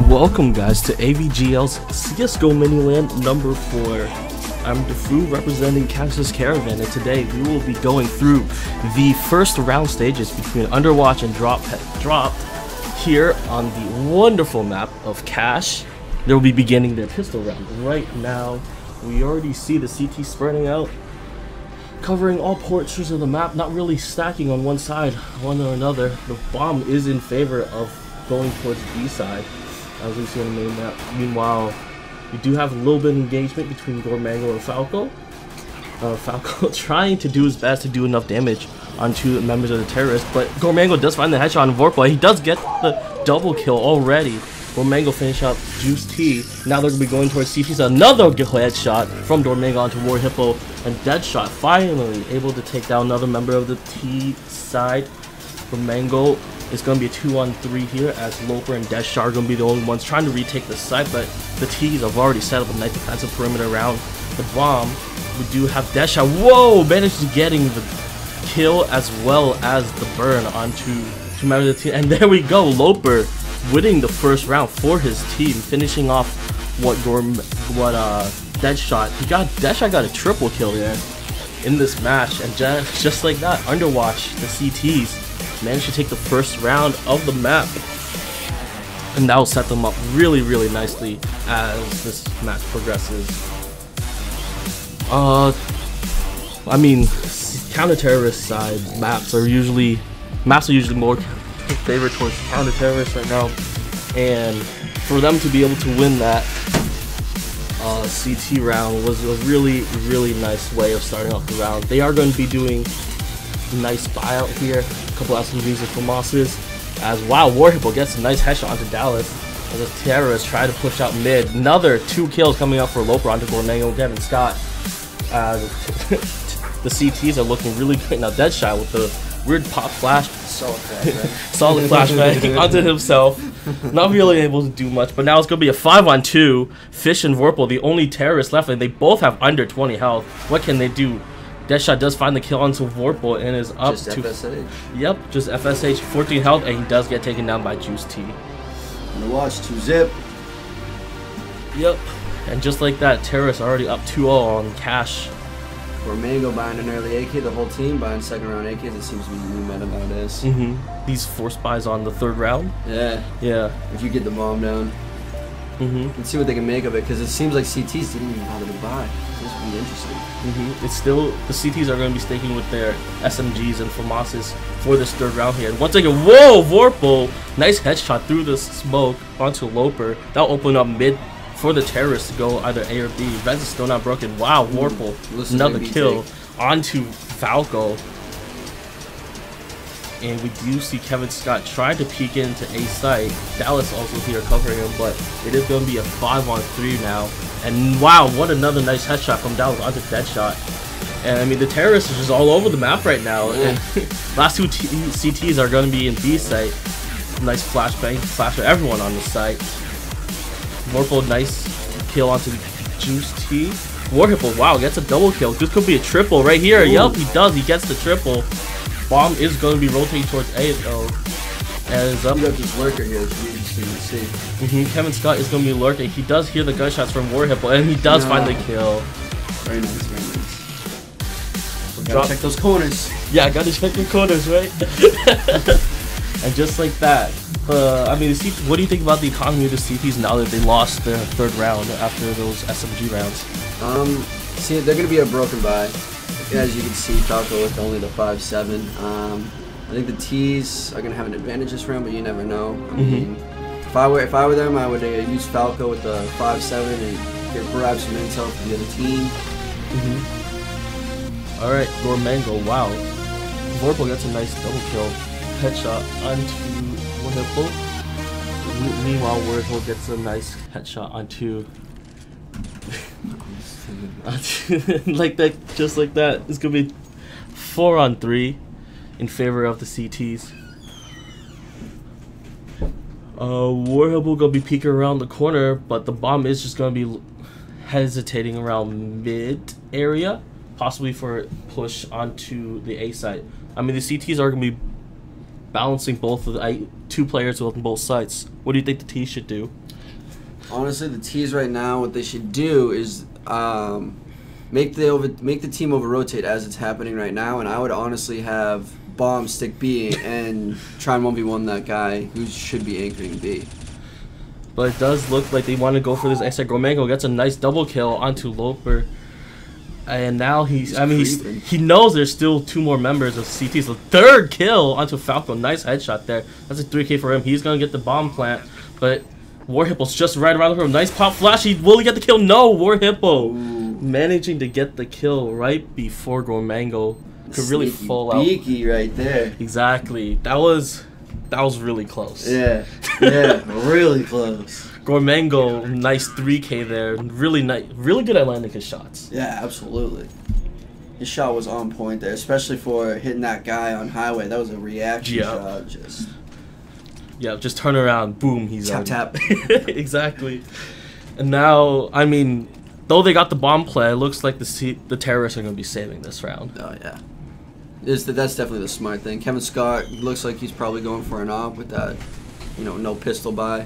Welcome guys to AVGL's CSGO Mini LAN number 4. I'm Defu representing Cactus Caravan, and today we will be going through the first round stages between Underwatch and Drawped here on the wonderful map of Cash. They will be beginning their pistol round right now. We already see the CT spreading out, covering all portions of the map, not really stacking on one side, one or another. The bomb is in favor of going towards B side, as we see on the main map. Meanwhile, we do have a little bit of engagement between Gormango and Falco. Falco trying to do his best to do enough damage onto members of the terrorists, but Gormango does find the headshot on Vorpal. He does get the double kill already. Dormango finish up Juice T. Now they're going to be going towards CT's. Another headshot from Dormango onto War Hippo, and Deadshot finally able to take down another member of the T side. Dormango is going to be a 2-on-3 here, as Loper and Deadshot are going to be the only ones trying to retake the site, but the T's have already set up a nice defensive perimeter around the bomb. We do have Deadshot. Whoa! Managed to getting the kill as well as the burn onto two members of the team. And there we go, Loper winning the first round for his team, finishing off Deadshot. Deadshot got a triple kill there in this match, and just like that, Underwatch, the CTs, managed to take the first round of the map, and that will set them up really nicely as this match progresses. I mean, counter-terrorist side maps are usually more favored towards counter-terrorists right now, and for them to be able to win that CT round was a really nice way of starting off the round. They are going to be doing nice buyout here, a couple SMGs and FAMASes, as wow, War Hippo gets a nice headshot onto Dallas as the terrorists try to push out mid. Another 2 kills coming up for Loper onto Gormango and Kevin Scott. The CTs are looking really great now. Deadshot with the weird pop flash, solid flashbang onto himself. Not really able to do much, but now it's going to be a 5-on-2. Fish and Vorpal, the only terrorists left, and they both have under 20 health. What can they do? Deadshot does find the kill onto Vorpal and is up to FSH. Yep, just FSH, 14 health, and he does get taken down by Juice T. Underwatch 2-zip. Yep, and just like that, terrorists already up 2-0 on Cash. Gormango buying an early AK, the whole team buying second round AKs. It seems to be the new meta nowadays. These force buys on the third round. Yeah. If you get the bomb down. Let's see what they can make of it, because it seems like CTs didn't even bother to buy. This would be interesting. It's still, the CTs are going to be sticking with their SMGs and FAMASes for this third round here. And once again, whoa, Vorpal, nice headshot through the smoke onto Loper. That'll open up mid for the terrorists to go either A or B. Res is still not broken. Wow, Vorpal, another kill onto Falco. And we do see Kevin Scott trying to peek into A site. Dallas also here covering him, but it is going to be a 5-on-3 now. And wow, what another nice headshot from Dallas onto Deadshot. And I mean, the terrorists are just all over the map right now. And last two CTs are going to be in B site. Nice flashbang, flash everyone on the site. Vorpal, nice kill onto Juice T. War Hippo, wow, gets a double kill. This could be a triple right here. Yup, he does. He gets the triple. Bomb is going to be rotating towards A though. As up. You got this lurker here. It's interesting to see. Kevin Scott is going to be lurking. He does hear the gunshots from War Hippo, and he does find the kill. Very nice, very nice. Gotta check those corners. Yeah, gotta check your corners, right? And just like that. I mean, what do you think about the economy of the CTs now that they lost their third round after those SMG rounds? See, they're gonna be a broken buy. As you can see, Falco with only the 5-7. I think the T's are gonna have an advantage this round, but you never know. I mean, if I were them, I would use Falco with the 5-7 and grab some intel for the other team. All right, Gormango. Wow, Vorpal gets a nice double kill, headshot onto War Hippo. Meanwhile, War Hippo gets a nice headshot onto. Like that, just like that. It's gonna be 4-on-3 in favor of the CTs. War Hippo gonna be peeking around the corner, but the bomb is just gonna be hesitating around mid area, possibly for a push onto the A site. I mean, the CTs are gonna be balancing both of the two players on both sides. What do you think the T should do? Honestly, the T's right now, what they should do is make the team over rotate as it's happening right now, and I would honestly have Bomb stick B and try and 1v1 that guy who should be anchoring B. But it does look like they want to go for this extra. Gormango gets a nice double kill onto Loper. And now he knows there's still 2 more members of CT. So 3rd kill onto Falco. Nice headshot there. That's a 3K for him. He's going to get the bomb plant. But War Hippo's just right around the room. Nice pop flash. Will he get the kill? No. War Hippo managing to get the kill right before Gormango could really fall out. Beaky right there. Exactly. That was really close. Yeah. Yeah. Really close. Gormango, nice 3K there. Really nice, really good at landing his shots. Yeah, absolutely. His shot was on point there, especially for hitting that guy on highway. That was a reaction shot. Just turn around, boom, he's tap tap. Exactly. And now, I mean, though they got the bomb play, it looks like the terrorists are going to be saving this round. Oh yeah, that's definitely the smart thing. Kevin Scott looks like he's probably going for an op with that, no pistol buy.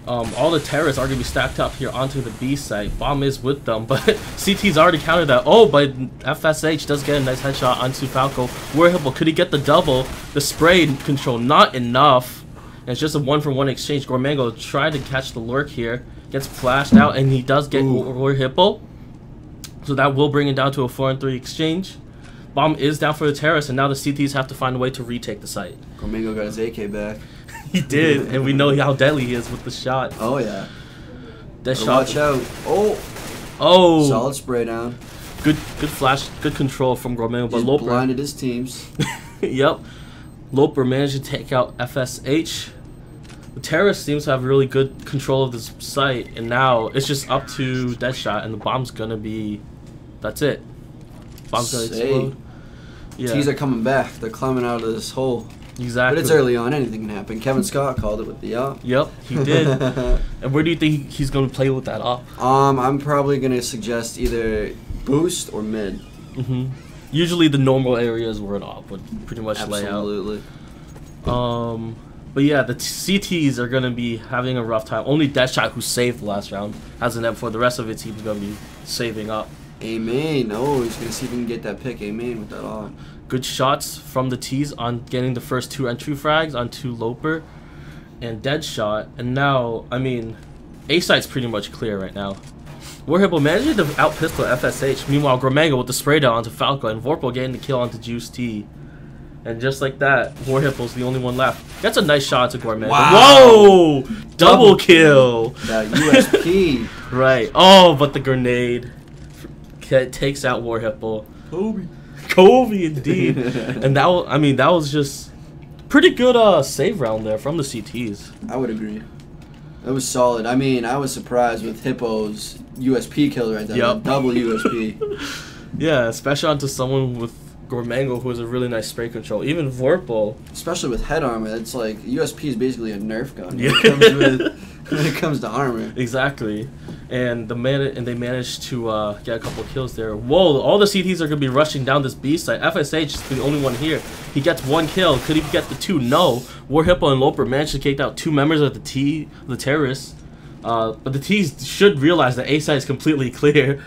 All the terrorists are going to be stacked up here onto the B site. Bomb is with them, but CT's already countered that. Oh, but FSH does get a nice headshot onto Falco. War Hippo, could he get the double? The spray control, not enough. And it's just a 1-for-1 exchange. Gormango tried to catch the lurk here. Gets flashed out, and he does get War Hippo. So that will bring it down to a 4-on-3 exchange. Bomb is down for the terrorists, and now the CTs have to find a way to retake the site. Gormango got his AK back. He did, and we know how deadly he is with the shot. Oh yeah. That shot. Watch out. Oh. Solid spray down. Good flash, good control from Gormango, but Loper blinded his teams. Yep. Loper managed to take out FSH. The terrorist seems to have really good control of this site, and now it's just up to Deadshot, and the bomb's gonna be. That's it. Bomb's gonna explode. Yeah. T's are coming back. They're climbing out of this hole. Exactly. But it's early on. Anything can happen. Kevin Scott called it with the up. Yep, he did. And where do you think he's going to play with that up? I'm probably going to suggest either boost or mid. Usually the normal areas where an op would pretty much lay out. Absolutely. But yeah, the CTs are going to be having a rough time. Only Deadshot, who saved the last round, has an M4. The rest of its team's going to be saving up. Amen. Oh, he's going to see if he can get that pick. Amen with that on. Good shots from the T's on getting the first 2 entry frags onto Loper and Deadshot. And now, I mean, A site's pretty much clear right now. War Hippo managing to out pistol FSH. Meanwhile, Gormango with the spray down onto Falco, and Vorpal getting the kill onto Juice T. And just like that, War Hippo's the only one left. That's a nice shot to Gormango. Wow. Whoa! Double kill! That USP. Right. Oh, but the grenade takes out War Hippo. Kobe indeed. And that was just pretty good save round there from the CTs. I would agree. That was solid. I mean, I was surprised with Hippo's USP kill right there. Yep. Double USP. Yeah, especially onto someone with Gormango who has a really nice spray control. Even Vorpal. Especially with head armor, it's like USP is basically a Nerf gun Yeah. when it comes to armor. Exactly. And they managed to get a couple kills there. Whoa, all the CTs are going to be rushing down this B site. FSH is the only one here. He gets 1 kill. Could he get the 2? No. War Hippo and Loper managed to take out 2 members of the terrorists. But the T's should realize that A site is completely clear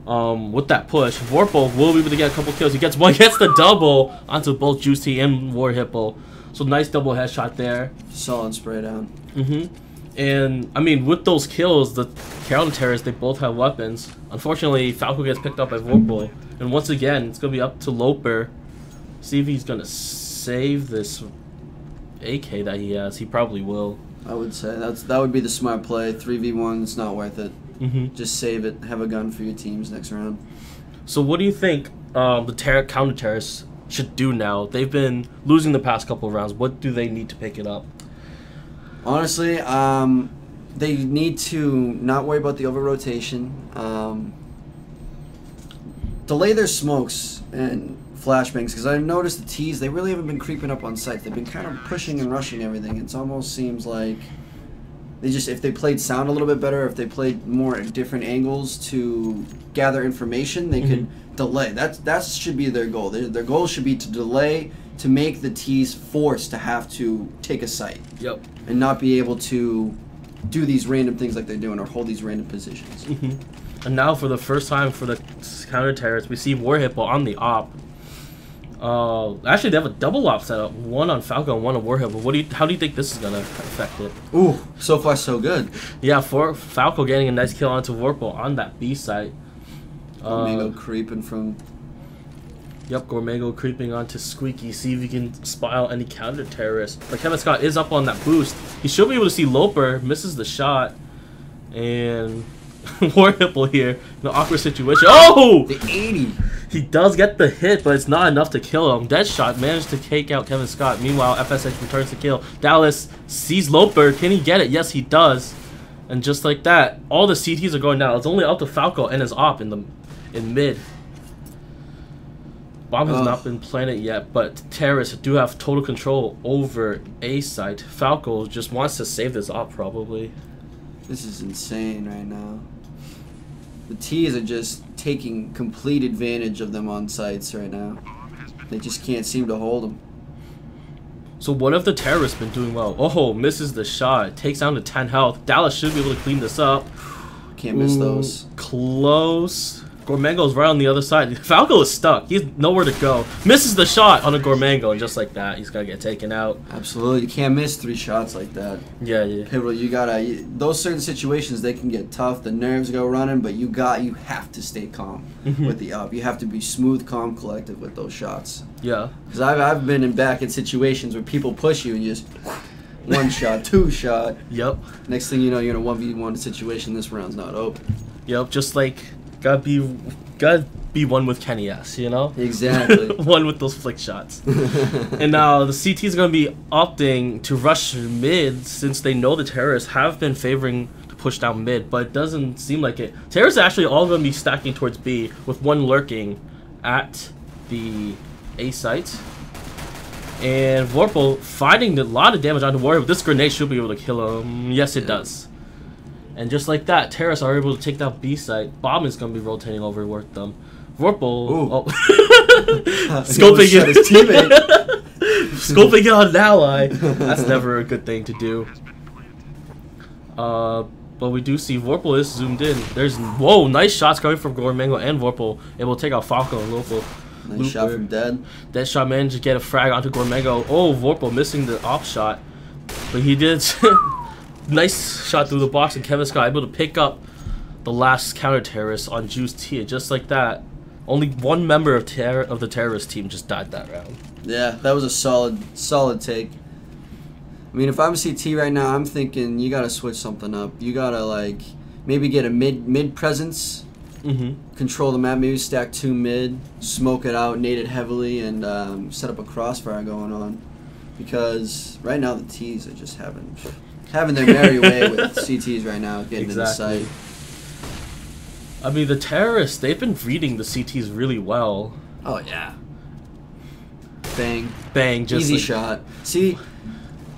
with that push. Vorpal will be able to get a couple kills. He gets the double onto both Juice T and War Hippo. So nice double headshot there. Solid spray down. And, I mean, with those kills, the counter-terrorists, they both have weapons. Unfortunately, Falco gets picked up by Vorpal. And once again, it's going to be up to Loper. See if he's going to save this AK that he has. He probably will. I would say that would be the smart play. 3v1, it's not worth it. Just save it. Have a gun for your teams next round. So what do you think the counter-terrorists should do now? They've been losing the past couple of rounds. What do they need to pick it up? Honestly, they need to not worry about the over-rotation. Delay their smokes and flashbangs, because I've noticed the T's, they really haven't been creeping up on sites. They've been kind of pushing and rushing everything. It almost seems like if they played sound a little bit better, if they played more at different angles to gather information, they could delay. That should be their goal. Their goal should be to delay, to make the T's forced to have to take a site. Yep. And not be able to do these random things like they're doing or hold these random positions. And now for the first time for the counter terrorists, we see War Hippo on the op. Actually, they have a double op setup, one on Falco and one on War Hippo. How do you think this is gonna affect it? Ooh, so far so good. Yeah, for Falco getting a nice kill onto War Hippo on that B site. Gormango creeping from. Yep, Gormango creeping onto Squeaky, see if he can spot out any counter terrorists. But Kevin Scott is up on that boost. He should be able to see Loper, misses the shot, and War Hippo here in an awkward situation. Oh! The 80! He does get the hit, but it's not enough to kill him. Deadshot managed to take out Kevin Scott. Meanwhile, FSH returns the kill. Dallas sees Loper. Can he get it? Yes, he does. And just like that, all the CTs are going down. It's only up to Falco and his op in mid. Bomb has not been planted yet, but terrorists do have total control over A site. Falco just wants to save this op probably. This is insane right now. The T's are just taking complete advantage of them on sites right now. They just can't seem to hold them. So what have the terrorists been doing well? Oh, misses the shot. Takes down to 10 health. Dallas should be able to clean this up. Can't miss those. Close. Gormango's right on the other side. Falco is stuck. He's nowhere to go. Misses the shot on a Gormango, and just like that, he's gonna get taken out. Absolutely, you can't miss 3 shots like that. Yeah, yeah. Pivotal, you gotta. Those certain situations, they can get tough. The nerves go running, but you have to stay calm with the up. You have to be smooth, calm, collected with those shots. Yeah. Because I've been back in situations where people push you and you just 1 shot, 2 shot. Yep. Next thing you know, you're in a 1v1 situation. This round's not open. Yep. Just like. Gotta be one with Kenny S, you know? Exactly. One with those flick shots. And now the CT is gonna be opting to rush mid since they know the terrorists have been favoring to push down mid, but it doesn't seem like it. Terrorists are actually all gonna be stacking towards B with one lurking at the A site. And Vorpal fighting a lot of damage onto Warrior, but this grenade should be able to kill him. Yes, it does. And just like that, terrorists are able to take down B site. Bomb is going to be rotating over with them. Vorpal, scoping it. Scoping it on an ally. That's never a good thing to do. But we do see Vorpal is zoomed in. There's nice shots coming from Gormango and Vorpal, able to take out Falco and Local. Nice shot from Dead. Dead shot managed to get a frag onto Gormango. Oh, Vorpal missing the op shot, but he did. Nice shot through the box, and Kevin Scott able to pick up the last counter-terrorist on Juice T. Just like that, only one member of the terrorist team just died that round. Yeah, that was a solid take. I mean, if I'm CT right now, I'm thinking you gotta switch something up. You gotta like maybe get a mid presence, control the map, maybe stack 2 mid, smoke it out, nade it heavily, and set up a crossfire going on. Because right now the T's are just having their merry way with CTs right now, getting to the site. I mean, the terrorists, they've been reading the CTs really well. Oh, yeah. Bang. Bang. Just easy shot. See,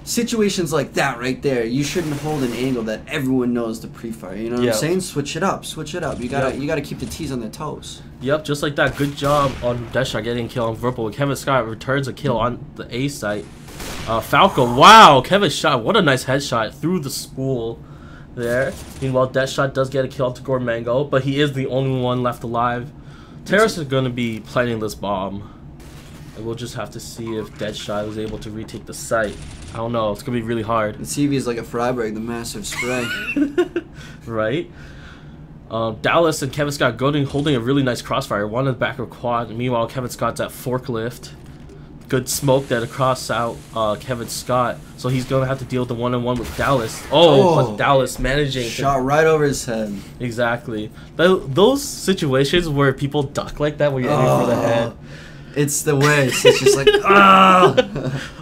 situations like that right there, you shouldn't hold an angle that everyone knows to pre-fire. You know what I'm saying? Switch it up. Switch it up. You gotta keep the T's on their toes. Yep, just like that. Good job on Deadshot getting a kill on Vorpal. Kevin Scott returns a kill on the A site. Falco, wow, Kevin shot, what a nice headshot through the spool there. Meanwhile, Deadshot does get a kill to Gormango, but he is the only one left alive. Terrorists are going to be planting this bomb. And we'll just have to see if Deadshot was able to retake the site. I don't know, it's going to be really hard. And CV is like a Freiburg, the massive spray. Right? Dallas and Kevin Scott holding a really nice crossfire, one in the back of quad. Meanwhile, Kevin Scott's at forklift. Good smoke that across out Kevin Scott, so he's gonna have to deal with the one-on-one with Dallas. But Dallas managing shot right over his head. Exactly. Those situations where people duck like that, where you're aiming for the head. It's the way. It's just like,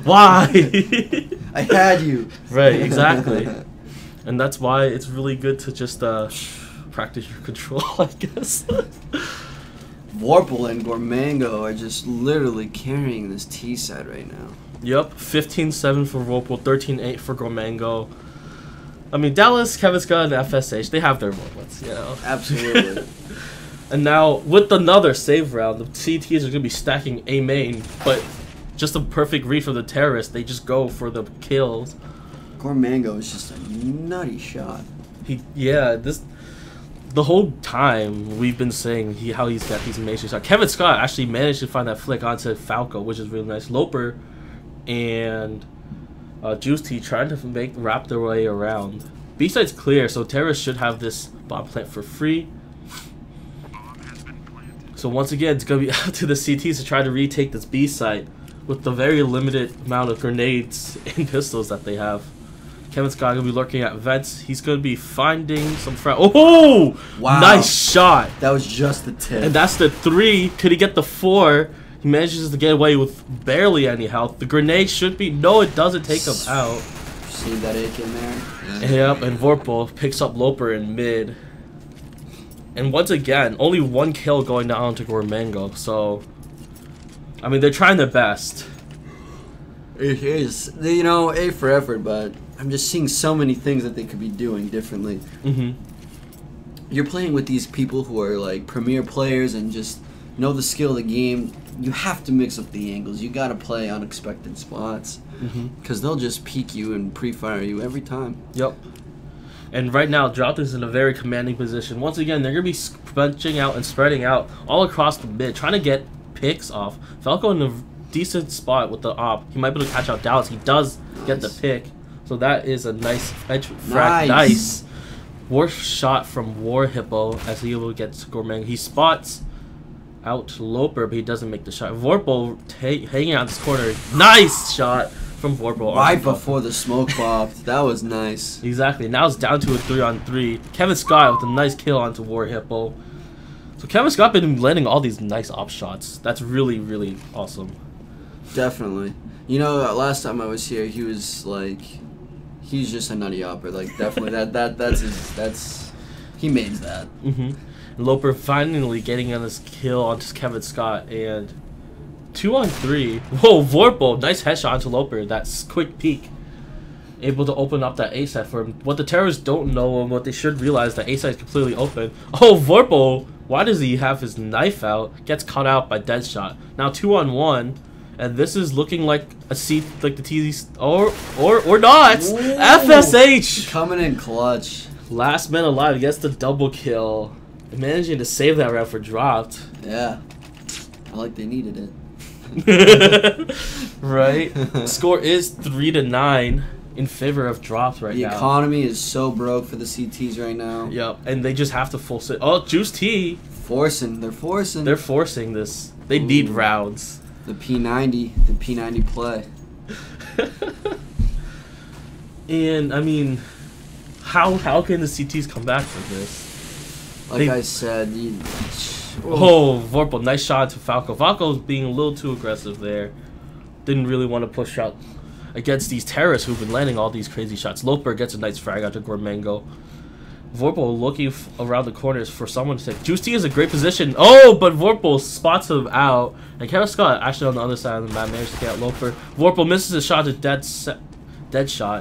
why? I had you. Right. Exactly. And that's why it's really good to just practice your control, I guess. Vorpal and Gormango are just literally carrying this T side right now. Yep, 15-7 for Vorpal, 13-8 for Gormango. I mean, Dallas, Kevin Scott, and FSH, they have their moments, you know. Absolutely. And now, with another save round, the CTs are going to be stacking A main, but just a perfect read for the terrorists. They just go for the kills. Gormango is just a nutty shot. The whole time we've been saying how he's got these amazing shots. Kevin Scott actually managed to find that flick onto Falco, which is really nice. Loper and Juice T trying to wrap their way around. B-side's clear, so Terrorist should have this bomb plant for free. So once again, it's going to be out to the CTs to try to retake this B-site with the very limited amount of grenades and pistols that they have. Kevin Scott going to be lurking at vents. He's going to be finding some friends. Oh! Wow. Nice shot. That was just the tip. And that's the 3. Could he get the 4? He manages to get away with barely any health. The grenade should be... No, it doesn't take him out. See that ache in there? Yep, and Vorpal picks up Loper in mid. And once again, only 1 kill going down to Gormango. So, I mean, they're trying their best. It is, you know, A for effort, but I'm just seeing so many things that they could be doing differently. You're playing with these people who are like premier players and just know the skill of the game. You have to mix up the angles. You got to play unexpected spots because they'll just peek you and pre-fire you every time. Yep. And right now, Drawped is in a very commanding position. Once again, they're going to be bunching out and spreading out all across the mid, trying to get picks off. Falco in a decent spot with the op. He might be able to catch out Dallas. He does get the pick. So that is a nice edge frag. Nice. Worst shot from War Hippo as he will get Gormango. He spots out Loper, but he doesn't make the shot. Vorpal hanging out this corner. Nice shot from Vorpal. Right before the smoke popped. That was nice. Exactly. Now it's down to a 3-on-3. Kevin Scott with a nice kill onto War Hippo. So Kevin Scott been landing all these nice op shots. That's really, really awesome. Definitely. You know, last time I was here, he was like, he's just a nutty opper. Like, definitely, that's he made that. Loper finally getting on this kill on Kevin Scott, and 2-on-3. Whoa, Vorpal, nice headshot onto Loper. That's quick peek, able to open up that A side for him. What the terrorists don't know and what they should realize, that A side is completely open. Oh, Vorpal, why does he have his knife out? Gets caught out by Deadshot. Now 2-on-1. And this is looking like a seat, like the TZ, or not. Ooh, FSH coming in clutch. Last man alive gets the double kill, managing to save that round for Drawped. Yeah, I like they needed it. Right. Score is 3-9 in favor of Drawped right now. The economy is so broke for the CTs right now. Yep, and they just have to full sit. Oh, Juice T. They're forcing this. They need rounds. The P90 play. And I mean, how can the CTs come back from this? Like I said, Vorpal, nice shot to Falco. Falco's being a little too aggressive there. Didn't really want to push out against these terrorists who've been landing all these crazy shots. Loper gets a nice frag out to Gormango. Vorpal looking around the corners for someone to take. Juice T is a great position. Oh, but Vorpal spots him out. And Kevin Scott actually on the other side of the map managed to get out Loper. Vorpal misses a shot to Deadshot.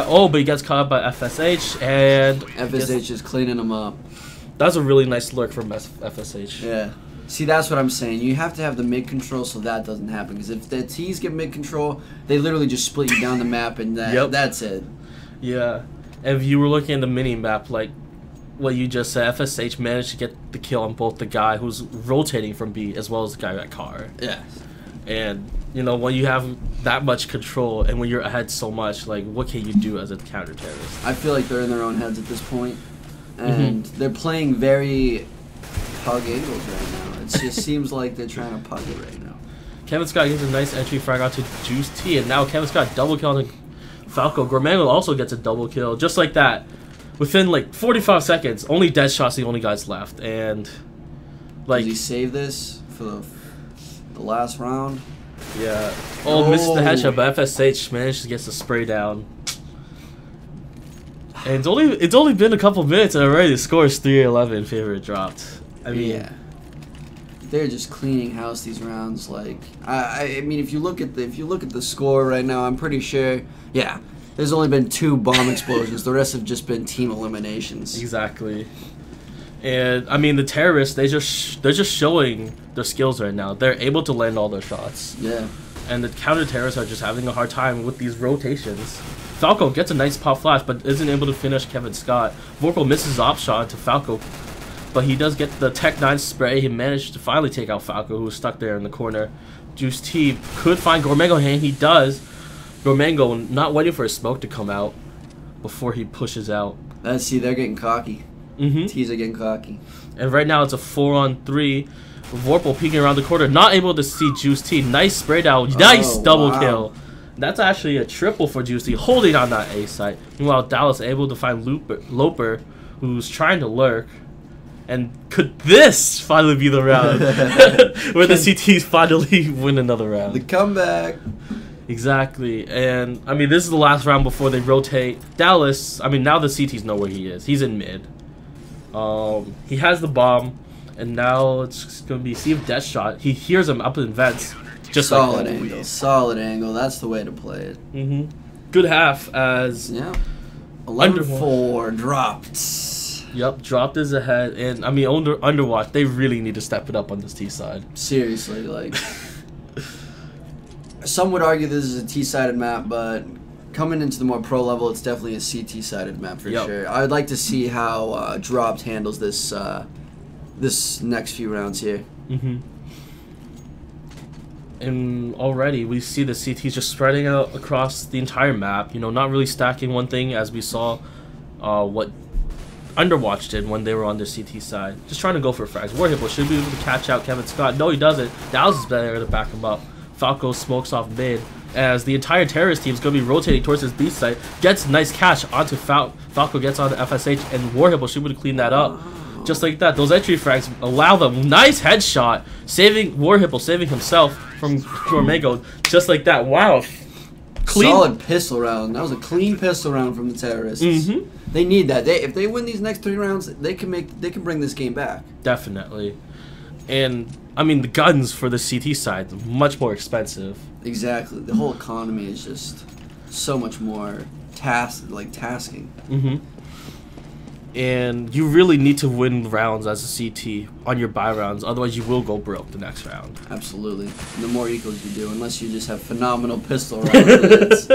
Oh, but he gets caught up by FSH, and FSH is cleaning him up. That's a really nice lurk from FSH. Yeah. See, that's what I'm saying. You have to have the mid control so that doesn't happen. Because if the T's get mid control, they literally just split you down the map, and that's it. Yeah. If you were looking at the mini map, like what you just said, FSH managed to get the kill on both the guy who's rotating from B as well as the guy at car. Yeah. And you know, when you have that much control and when you're ahead so much, like what can you do as a counter terrorist? I feel like they're in their own heads at this point, and they're playing very pug angles right now. It just seems like they're trying to pug it right now. Kevin Scott gives a nice entry frag out to Juice T, and now Kevin Scott double kill on Falco. Gormango also gets a double kill, just like that. Within like 45 seconds, only Deadshot's the only guys left, and like. Does he save this for the last round? Yeah. Oh, misses the headshot, but FSH managed to get the spray down. And it's only been a couple minutes, and already the score is 3-11 in favor of Drawped. I mean, yeah. They're just cleaning house these rounds. Like I mean, if you look at the score right now, I'm pretty sure. Yeah, there's only been 2 bomb explosions. The rest have just been team eliminations. Exactly. And I mean, the terrorists, they're just showing their skills right now. They're able to land all their shots. Yeah. And the counter terrorists are just having a hard time with these rotations. Falco gets a nice pop flash, but isn't able to finish Kevin Scott. Vorpal misses op shot to Falco, but he does get the Tech 9 spray. He managed to finally take out Falco, who was stuck there in the corner. Juice T could find Gormango, and he does. Gormango not waiting for a smoke to come out before he pushes out. Let's see, they're getting cocky. T's are getting cocky. And right now it's a 4-on-3. Vorpal peeking around the corner, not able to see Juice T. Nice spray down, nice double kill. That's actually a triple for Juice T, holding on that A site. Meanwhile, Dallas able to find Loper, who's trying to lurk. And could this finally be the round where the CTs finally win another round? The comeback. Exactly. And, I mean, this is the last round before they rotate. Dallas, I mean, now the CTs know where he is. He's in mid. He has the bomb. And now it's going to be see if Death Shot. He hears him up in vents. Just solid like angle. Solid angle. That's the way to play it. Good half as... Yeah. 11-4 dropped. Yep, Drawped is ahead. And, I mean, Underwatch, they really need to step it up on this T side. Seriously, like... Some would argue this is a T-sided map, but coming into the more pro level, it's definitely a CT-sided map for sure. I would like to see how Drawped handles this this next few rounds here. And already we see the CTs just spreading out across the entire map. You know, not really stacking one thing as we saw what Underwatch did when they were on their CT side. Just trying to go for frags. Warhippo should be able to catch out Kevin Scott. No, he doesn't. Dallas is there to back him up. Falco smokes off mid as the entire terrorist team is going to be rotating towards his B site. Gets nice catch onto Falco, gets onto FSH, and Warhippo should be able to clean that up. Just like that, those entry frags allow them. Nice headshot, saving Warhippo, saving himself from Gormango. Just like that. Wow. Clean. Solid pistol round. That was a clean pistol round from the terrorists. They need that. If they win these next 3 rounds, they can bring this game back. Definitely. And I mean, the guns for the CT side are much more expensive. Exactly. The whole economy is just so much more tasking. And you really need to win rounds as a CT on your buy rounds, otherwise you will go broke the next round. Absolutely. The more equals you do, unless you just have phenomenal pistol rounds.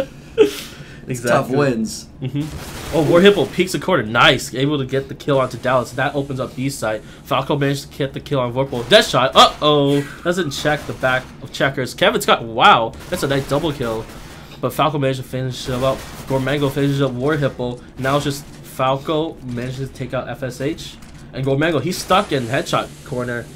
It's tough wins. Oh, Warhippo peeks a corner. Nice. Able to get the kill onto Dallas. That opens up B side. Falco managed to get the kill on Vorpal. Death shot. Uh-oh. Doesn't check the back of checkers. Kevin Scott. Wow. That's a nice double kill. But Falco managed to finish him up. Gormango finishes up Warhippo. Now it's just Falco manages to take out FSH. And Gormango, he's stuck in headshot corner.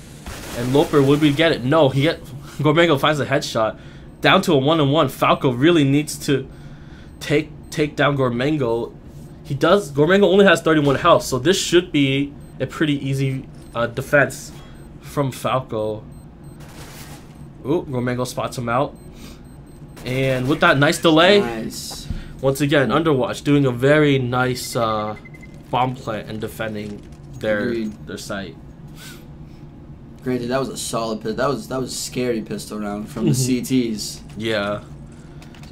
And Loper, would we get it? No. Gormango finds a headshot. Down to a 1-on-1. Falco really needs to take down Gormango. He does. Gormango only has 31 health, so this should be a pretty easy defense from Falco. Ooh, Gormango spots him out, and with that nice delay, once again Underwatch doing a very nice bomb plant and defending their site. Granted, that was a solid pistol. That was a scary pistol round from the CTs. Yeah.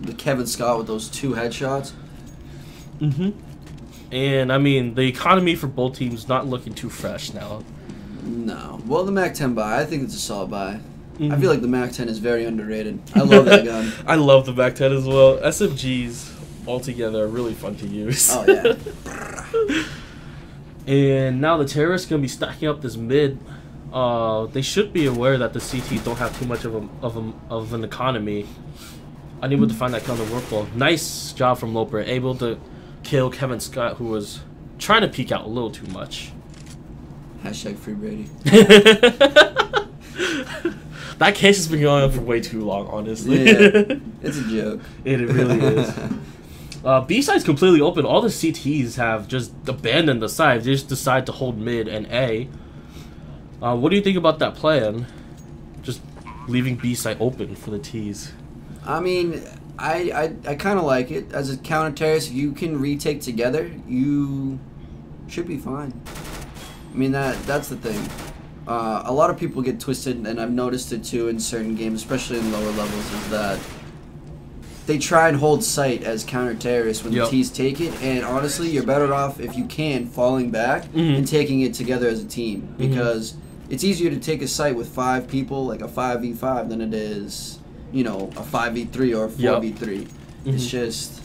The Kevin Scott with those 2 headshots. And I mean, the economy for both teams not looking too fresh now. No. Well, the MAC-10 buy, I think it's a solid buy. I feel like the MAC-10 is very underrated. I love that gun. I love the MAC-10 as well. SMGs altogether are really fun to use. Oh yeah. And now the terrorists gonna be stacking up this mid. They should be aware that the CTs don't have too much of an economy. Unable to find that kill on the Vorpal. Nice job from Loper, able to kill Kevin Scott, who was trying to peek out a little too much. Hashtag free Brady. That case has been going on for way too long, honestly. Yeah, it's a joke. It really is. B side's completely open. All the CTs have just abandoned the side. They just decide to hold mid and A. What do you think about that plan? Just leaving B side open for the Ts. I mean, I kind of like it. As a counter terrorist, if you can retake together, you should be fine. I mean, that's the thing. A lot of people get twisted, and I've noticed it too in certain games, especially in lower levels, is that they try and hold sight as counter terrorists when the T's take it, and honestly, you're better off, if you can, falling back and taking it together as a team, because it's easier to take a site with 5 people, like a 5v5, than it is, you know, a 5v3 or a 4v3. It's just,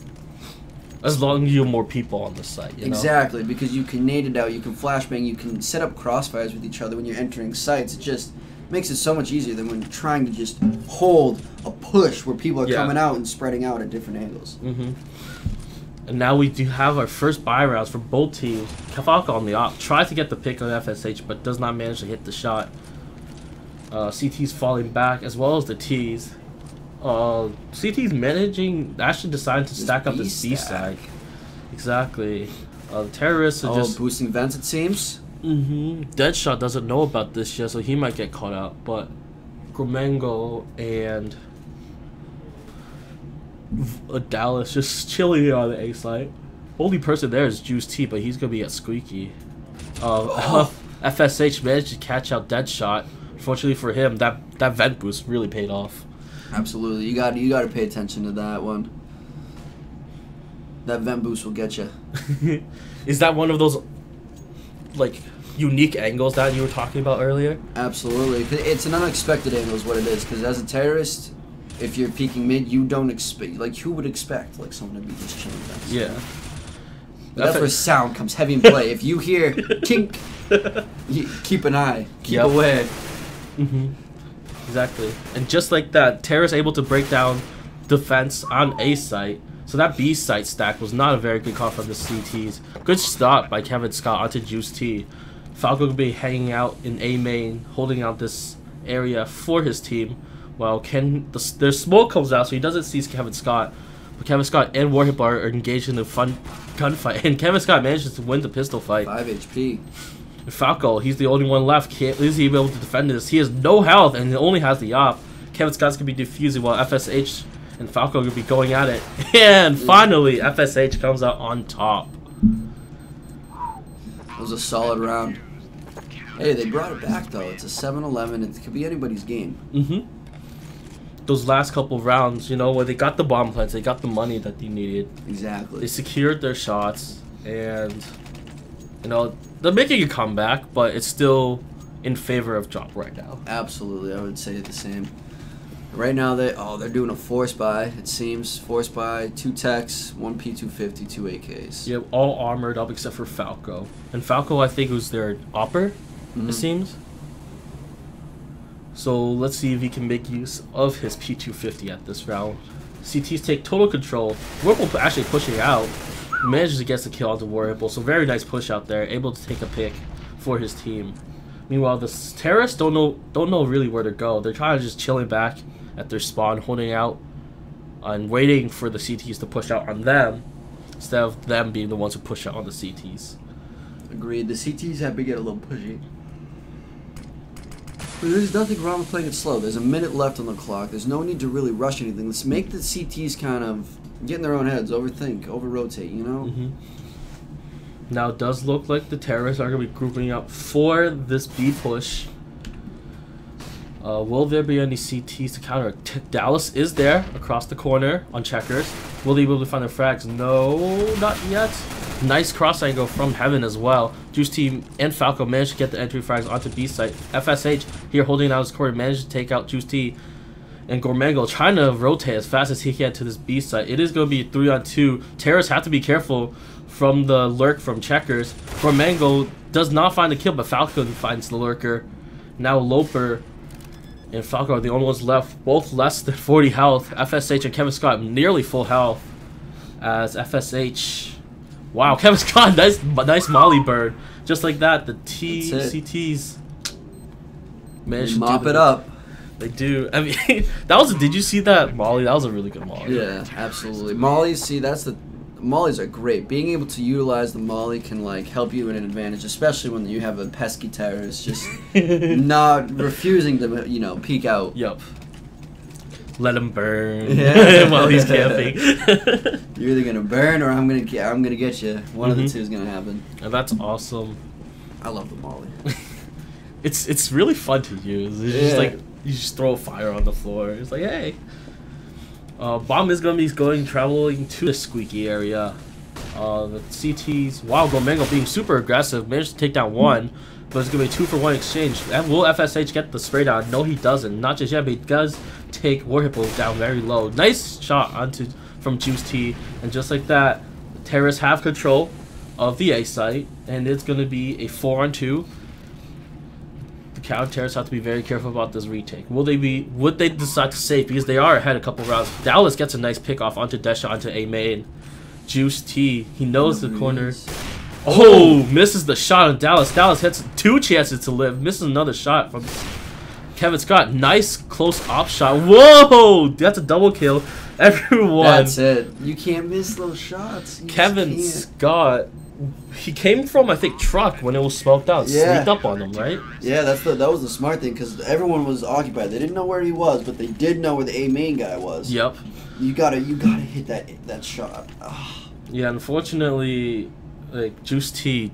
As long as you have more people on the site, you know? Exactly, because you can nade it out, you can flashbang, you can set up crossfires with each other when you're entering sites. It just makes it so much easier than when you're trying to just hold a push where people are coming out and spreading out at different angles. And now we do have our first buy rounds for both teams. Falco on the op tries to get the pick on FSH, but does not manage to hit the shot. CT's falling back, as well as the T's. CT's managing, actually deciding to stack up this B side. Exactly. The terrorists are just boosting vents, it seems. Deadshot doesn't know about this yet, so he might get caught out. But Gormengo and Dallas just chilling on the A side. Only person there is Juice T, but he's gonna be at Squeaky. FSH managed to catch out Deadshot. Fortunately for him, that vent boost really paid off. Absolutely, you got to pay attention to that one. That vent boost will get you. Is that one of those like unique angles that you were talking about earlier? Absolutely, it's an unexpected angle is what it is. Because as a terrorist, if you're peeking mid, you don't expect, like, who would expect like someone to be just chilling vents? Yeah. That's where sound comes heavy in play. If you hear kink, you keep an eye, keep away. Exactly. And just like that, Terra's able to break down defense on A site. So that B site stack was not a very good call from the CTs. Good stop by Kevin Scott onto Juice T. Falco will be hanging out in A main, holding out this area for his team. While their smoke comes out, so he doesn't see Kevin Scott. But Kevin Scott and Warhip are engaged in a fun gunfight. And Kevin Scott manages to win the pistol fight. 5 HP. Falco, he's the only one left. Is he able to defend this? He has no health and he only has the op. Kevin Scott's gonna be defusing while FSH and Falco are gonna be going at it. And finally, FSH comes out on top. It was a solid round. Hey, they brought it back though. It's a 7-11. It could be anybody's game. Those last couple of rounds, you know, where they got the bomb plants, they got the money that they needed. Exactly. They secured their shots, and you know, they're making a comeback, but it's still in favor of Drop right now. Absolutely, I would say the same. Right now, they're doing a force buy. It seems force buy, 2 techs, 1 P250, 2 AKs. Yeah, all armored up except for Falco. And Falco, I think, was their opper. It seems. So let's see if he can make use of his P250 at this round. CTs take total control. Whirlpool actually pushing out. Manages to get the kill onto Whirlpool. So very nice push out there. Able to take a pick for his team. Meanwhile, the terrorists don't know really where to go. They're trying to just chilling back at their spawn, holding out and waiting for the CTs to push out on them instead of them being the ones who push out on the CTs. Agreed. The CTs have to get a little pushy. But there's nothing wrong with playing it slow. There's a minute left on the clock. There's no need to really rush anything. Let's make the CTs kind of get in their own heads, overthink, over-rotate, you know? Now it does look like the terrorists are going to be grouping up for this B push. Will there be any CTs to counter? Dallas is there across the corner on checkers. Will they be able to find their frags? No, not yet. Nice cross angle from Heaven as well. Juice Team and Falco managed to get the entry frags onto B site. FSH here holding out his corner managed to take out Juice T. And Gormengo trying to rotate as fast as he can to this B site. It is going to be 3-on-2. Terrorists have to be careful from the lurk from checkers. Gormengo does not find the kill, but Falco finds the lurker. Now Loper and Falco are the only ones left, both less than 40 health. FSH and Kevin Scott nearly full health. As FSH, wow, Kevin Scott, nice molly bird. Just like that, the CTs managed to mop it up. They do. I mean, did you see that molly? That was a really good molly. Yeah, absolutely. Mollies, mollies are great. Being able to utilize the molly can like help you in an advantage, especially when you have a pesky terrorist just not refusing to, you know, peek out. Yup. Let him burn while he's camping. You're either gonna burn or I'm gonna get you. One of the two is gonna happen. And that's awesome. I love the molly. It's really fun to use. It's just like you just throw a fire on the floor. It's like, hey. Bomb is going to be traveling to the Squeaky area. The CTs, wow, Gormengo being super aggressive, managed to take down one, but it's going to be a 2-for-1 exchange. And will FSH get the spray down? No, he doesn't. Not just yet, but he does take Warhippo down very low. Nice shot from Juice T, and just like that, Terrorists have control of the A site, and it's going to be a 4-on-2. The counter terrorists have to be very careful about this retake. Would they decide to save, because they are ahead a couple rounds. Dallas gets a nice pick off onto Desha, onto A main. Juice T, he knows the corner. Oh, misses the shot on Dallas. Dallas hits 2 chances to live. Misses another shot from Kevin Scott. Nice close op shot. Whoa, that's a double kill. Everyone. That's it. You can't miss those shots. Kevin Scott, he came from, I think, truck when it was smoked out. Yeah. Sneaked up on them, right? Yeah, that was the smart thing, because everyone was occupied. They didn't know where he was, but they did know where the A main guy was. Yep. You gotta hit that shot. Ugh. Yeah, unfortunately, like Juice T,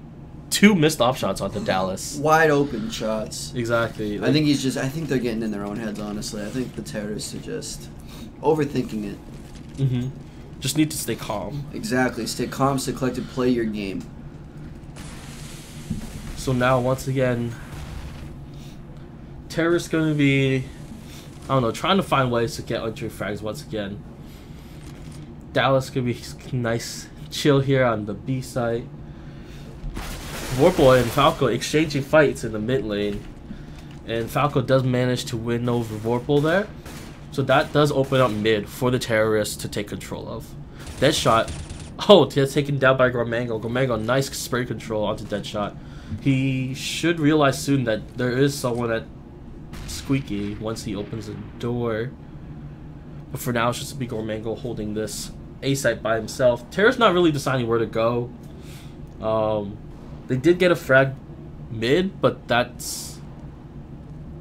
2 missed op shots onto Dallas. Wide open shots. Exactly. I think they're getting in their own heads, honestly. I think the terrorists are just overthinking it. Just need to stay calm. Exactly. Stay calm, stay collected, play your game. So now, once again, terrorists going to be, I don't know, trying to find ways to get entry frags once again. Dallas could be nice, chill here on the B side. Vorpal and Falco exchanging fights in the mid lane, and Falco does manage to win over Vorpal there, so that does open up mid for the terrorists to take control of. Deadshot, oh, that's taken down by Gormango. Gormango, nice spray control onto Deadshot. He should realize soon that there is someone at Squeaky once he opens the door, but for now it's just to be Gormango holding this A site by himself. Terror's not really deciding where to go. They did get a frag mid, but that's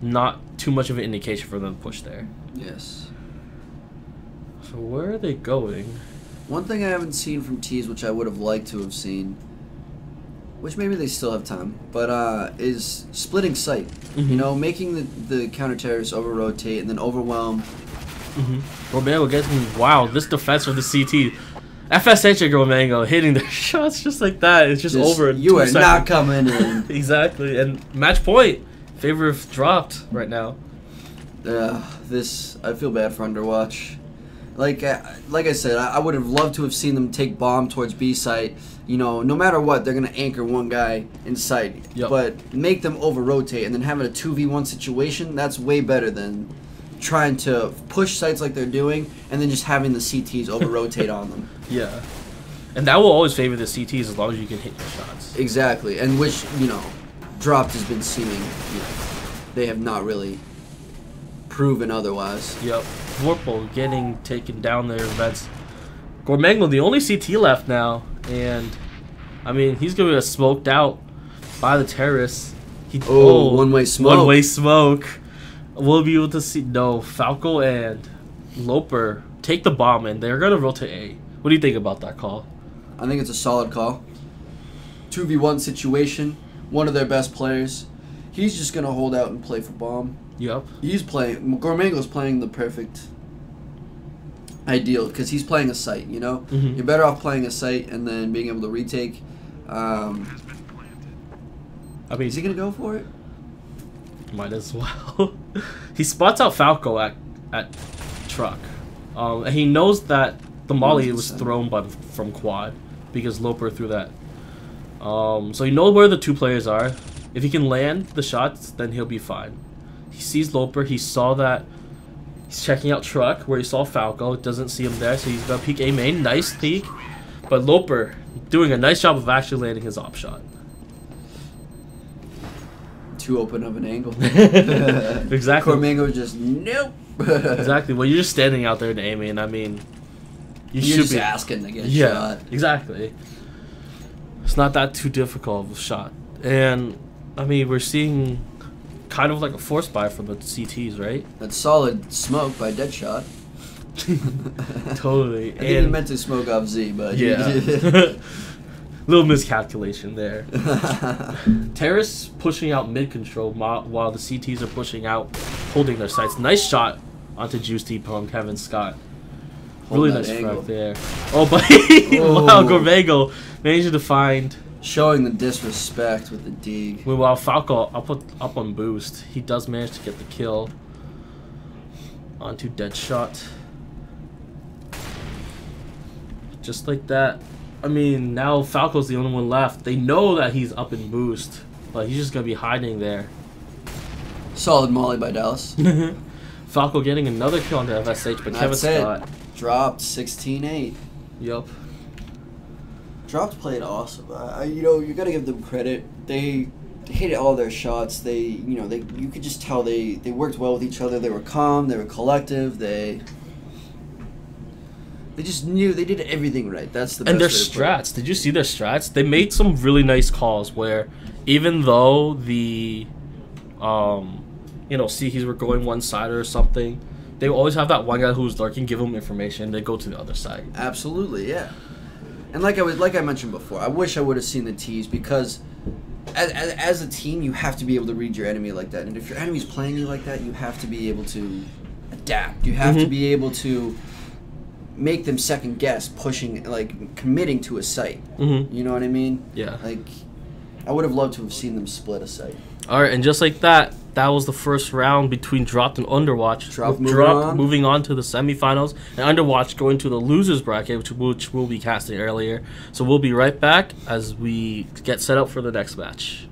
not too much of an indication for them to push there. Yes. So where are they going? One thing I haven't seen from Tees, which I would have liked to have seen, which maybe they still have time, but is splitting site. You know, making the counter-terrorists over-rotate and then overwhelm. Gormango getting, wow, this defense for the CT. FSH and Gormango hitting their shots just like that. It's just over in You 2 are seconds. not coming in. Exactly, and match point. Favor of Drawped right now. I feel bad for Underwatch. Like I said, I would have loved to have seen them take bomb towards B site. You know, no matter what, they're gonna anchor one guy in sight. Yep. But make them over rotate and then having a 2v1 situation. That's way better than trying to push sites like they're doing and then just having the CTs over rotate on them. Yeah, and that will always favor the CTs as long as you can hit your shots. Exactly, and which, you know, Drawped has been seeming, you know, they have not really proven otherwise. Yep, Vorpal getting taken down there. That's Gormango, the only CT left now, and I mean he's gonna get smoked out by the terrorists. One-way smoke. One-way smoke. We'll be able to see. No, Falco and Loper take the bomb, and they're gonna rotate A. What do you think about that call? I think it's a solid call. 2v1 situation. One of their best players. He's just gonna hold out and play for bomb. Yep. He's playing. Gormango's playing the perfect ideal because he's playing a site. You know, you're better off playing a site and then being able to retake. I mean, is he gonna go for it? Might as well. He spots out Falco at truck, and he knows that the molly was thrown from quad because Loper threw that. So you know where the 2 players are. If he can land the shots, then he'll be fine. He sees Loper. He saw that. He's checking out truck where he saw Falco. Doesn't see him there, so he's gonna peek A main. Nice peek, but Loper doing a nice job of actually landing his op shot. Too open of an angle. Exactly. Gormango just nope. Exactly. Well, you're just standing out there to aim in. I mean, you're should just be asking to get shot. shot. Exactly. It's not that too difficult of a shot, and I mean we're seeing kind of like a force buy from the CTs, right? That's solid smoke by Deadshot. Totally. I think he meant to smoke off Z, but yeah. Little miscalculation there. Terrace pushing out mid control while the CTs are pushing out, holding their sights. Nice shot onto Juice T from Kevin Scott. Really nice frag there. Oh, but wow, Gormango managed to find. Showing the disrespect with the dig. Meanwhile, Falco up on boost. He does manage to get the kill onto Deadshot. Just like that. I mean, now Falco's the only one left. They know that he's up in boost, but he's just gonna be hiding there. Solid molly by Dallas. Falco getting another kill onto FSH, but Kevin That's it. Scott. Dropped 16-8. Yup. Drawped played awesome. You know, you gotta give them credit. They hit all their shots. You could just tell they worked well with each other. They were calm. They were collective. They just knew they did everything right. That's the best And their way to put it. strats. Did you see their strats? They made some really nice calls where even though the Seekeys were going one side or something, they always have that one guy who's lurking, give them information, they go to the other side. Absolutely, yeah. And like I mentioned before, I wish I would have seen the tees because as a team, you have to be able to read your enemy like that. And if your enemy's playing you like that, you have to be able to adapt. You have to be able to make them second guess, pushing, like committing to a site. You know what I mean? Yeah. Like, I would have loved to have seen them split a site. All right, and just like that, that was the first round between Drawped and Underwatch. Drawped moving on to the semifinals, and Underwatch going to the losers bracket, which we'll be casting earlier. So we'll be right back as we get set up for the next match.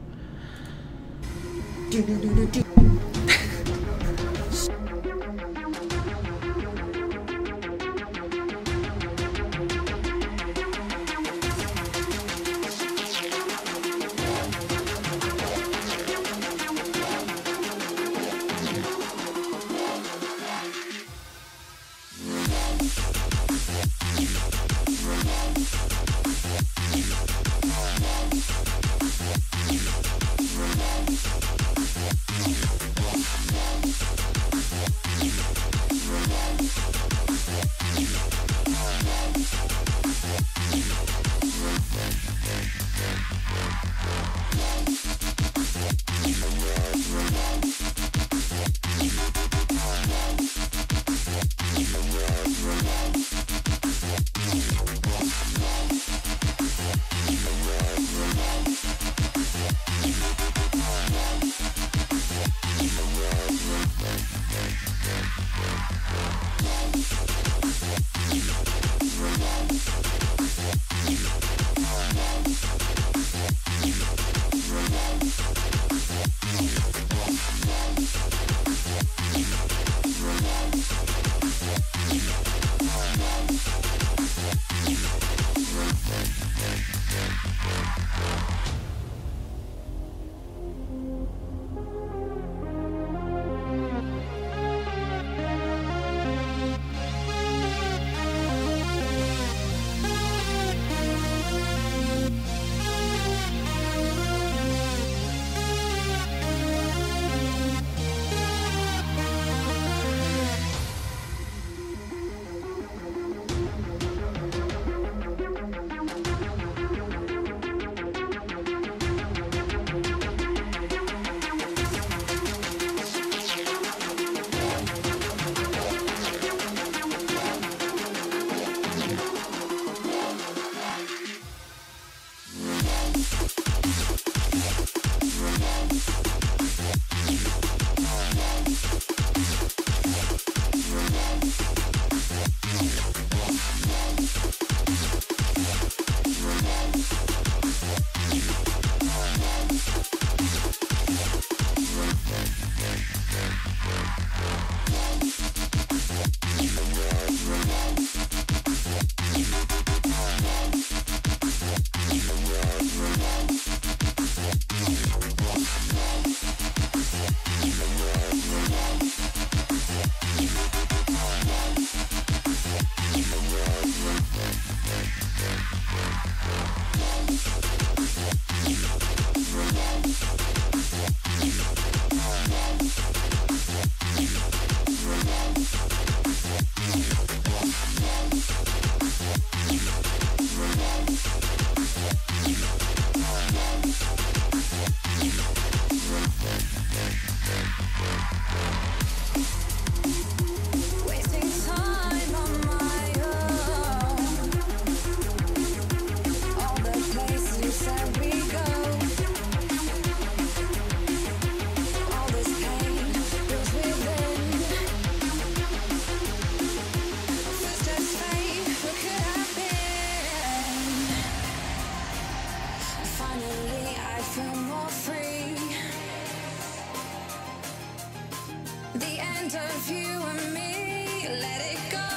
of you and me. Let it go,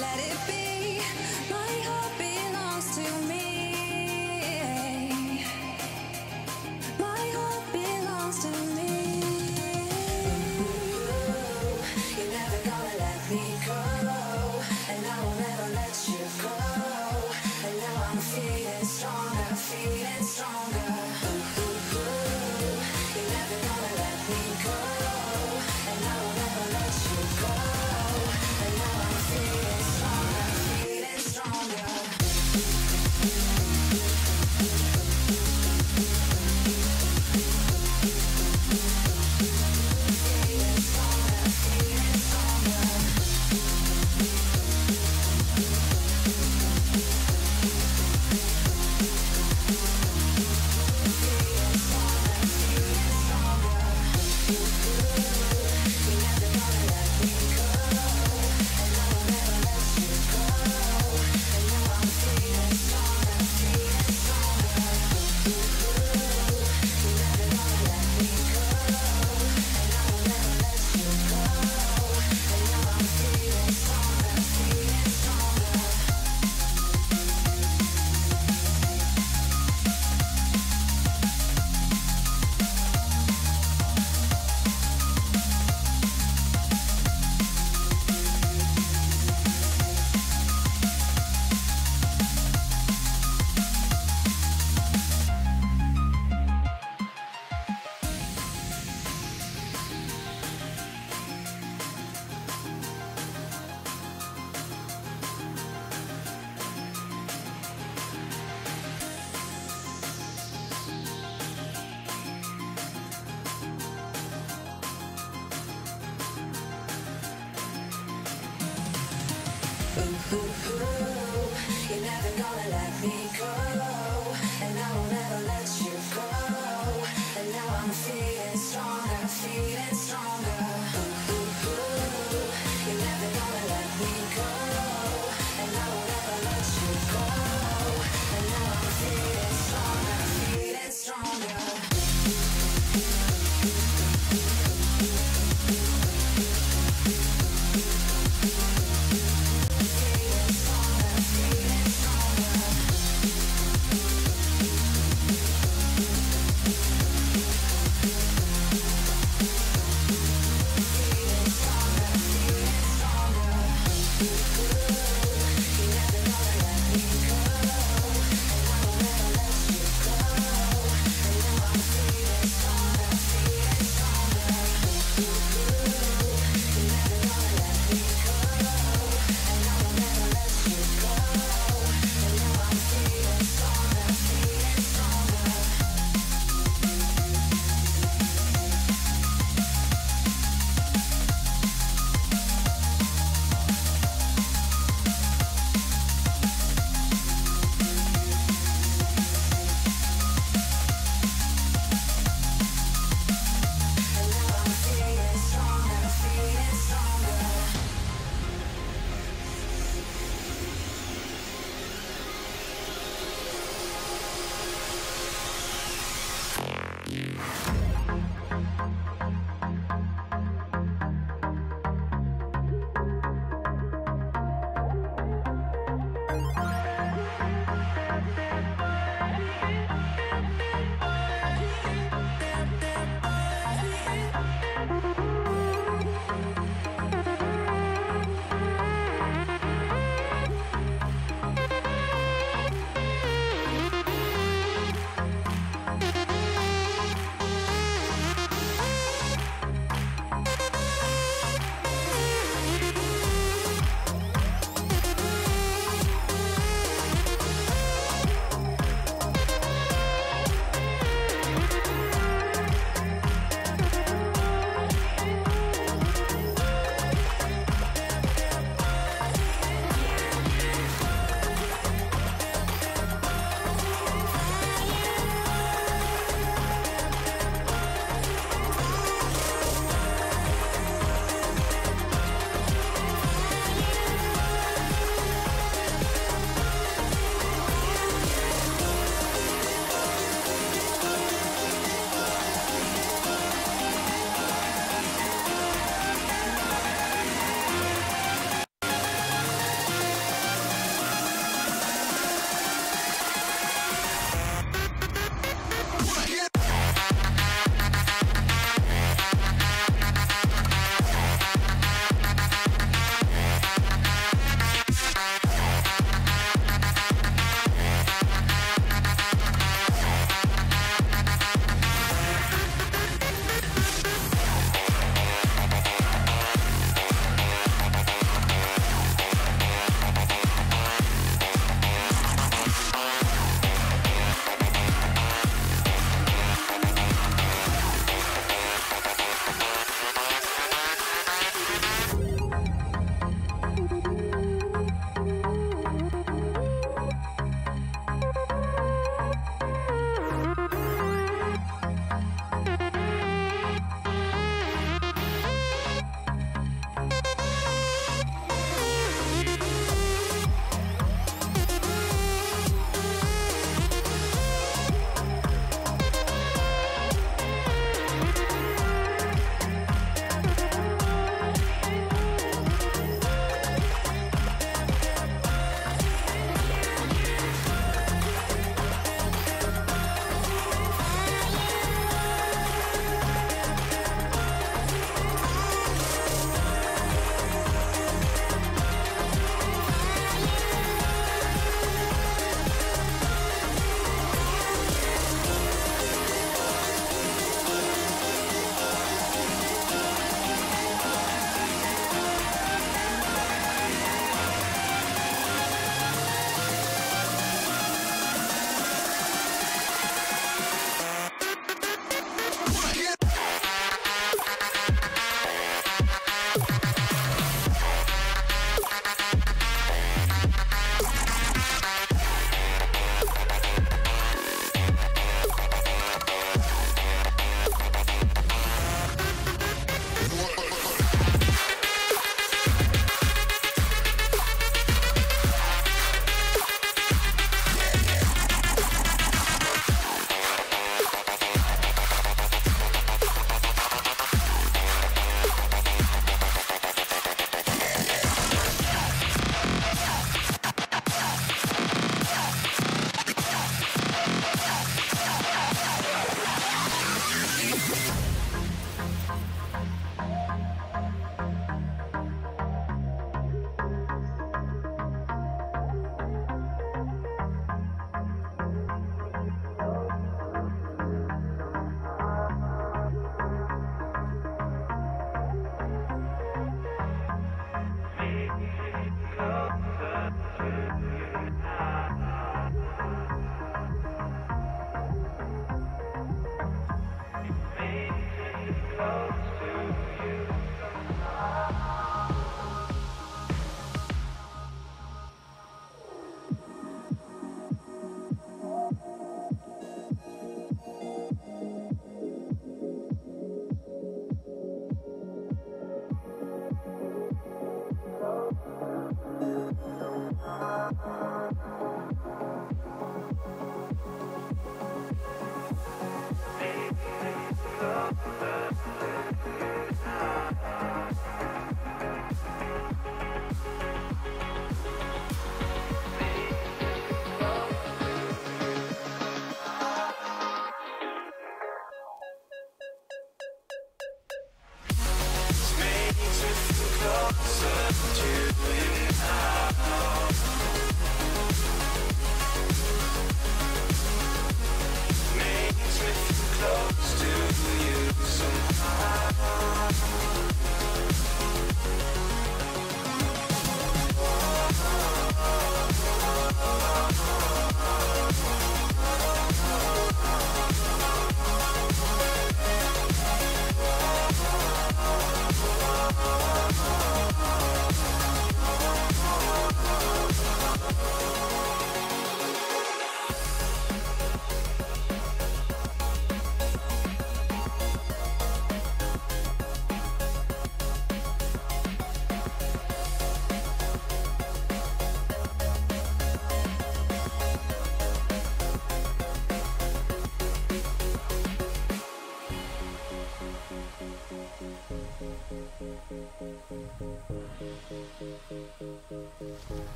let it be. My heart belongs to me. My heart belongs to me. You're never gonna let me go, and I will never let you go. And now I'm feeling stronger, feeling stronger. You're never gonna let me go, and I will never let you go. And now I'm feeling stronger, feeling stronger. Feeling stronger, feeling stronger. You're never gonna let me go, and I will never let you go. And now I'm feeling stronger, feeling stronger. You're never gonna let me go, and I will never let you go. And now I'm feeling stronger, feeling stronger. Feeling stronger, feeling stronger.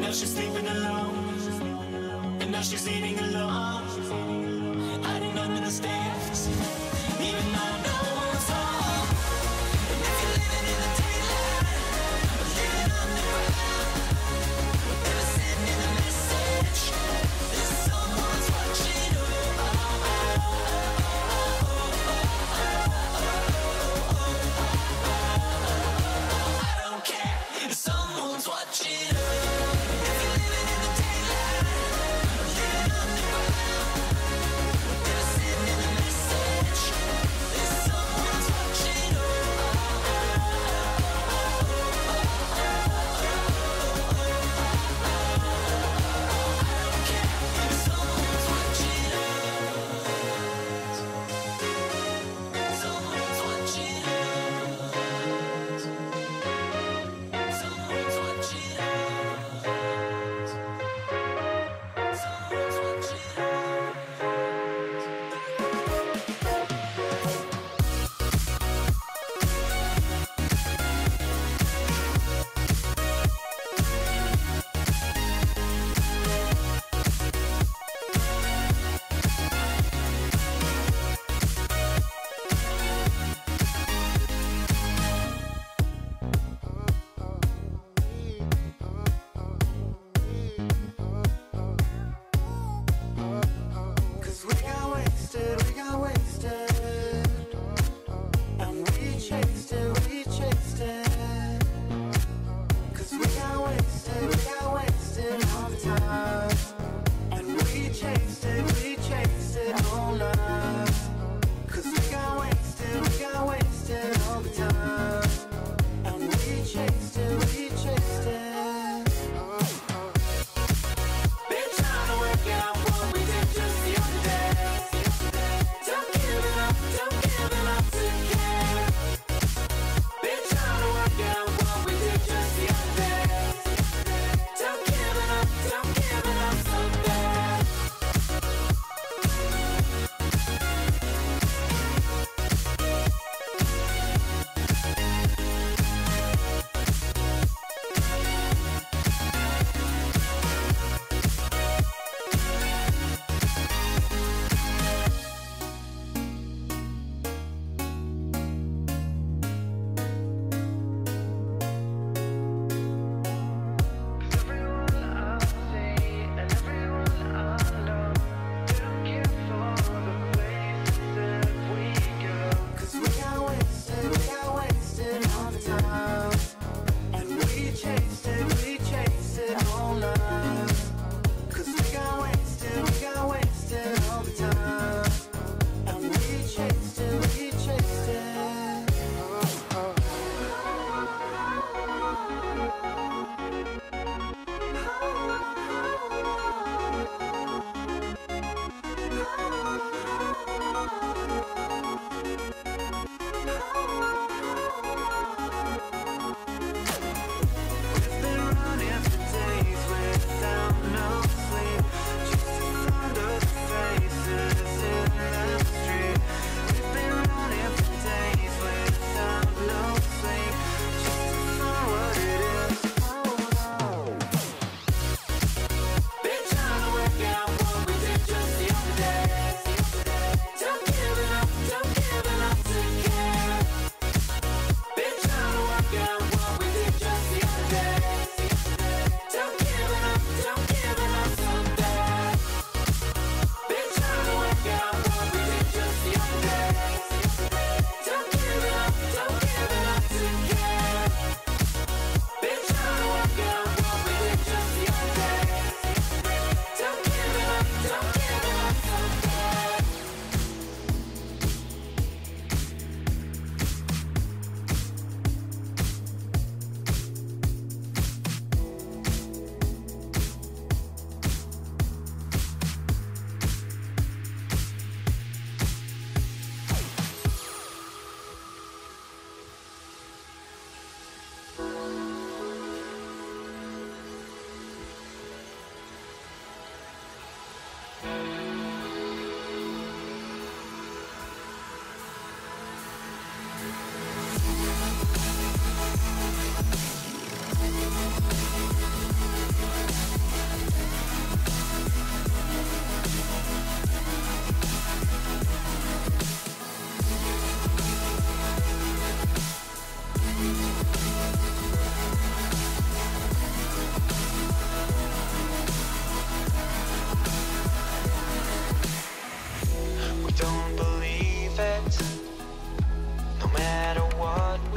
now she's sleeping alone, and now she's eating alone, hiding under the stairs, even though no one's home. And if you're living in the daylight, or living underground, never sending a message, there's someone's watching. I don't care if someone's watching. Message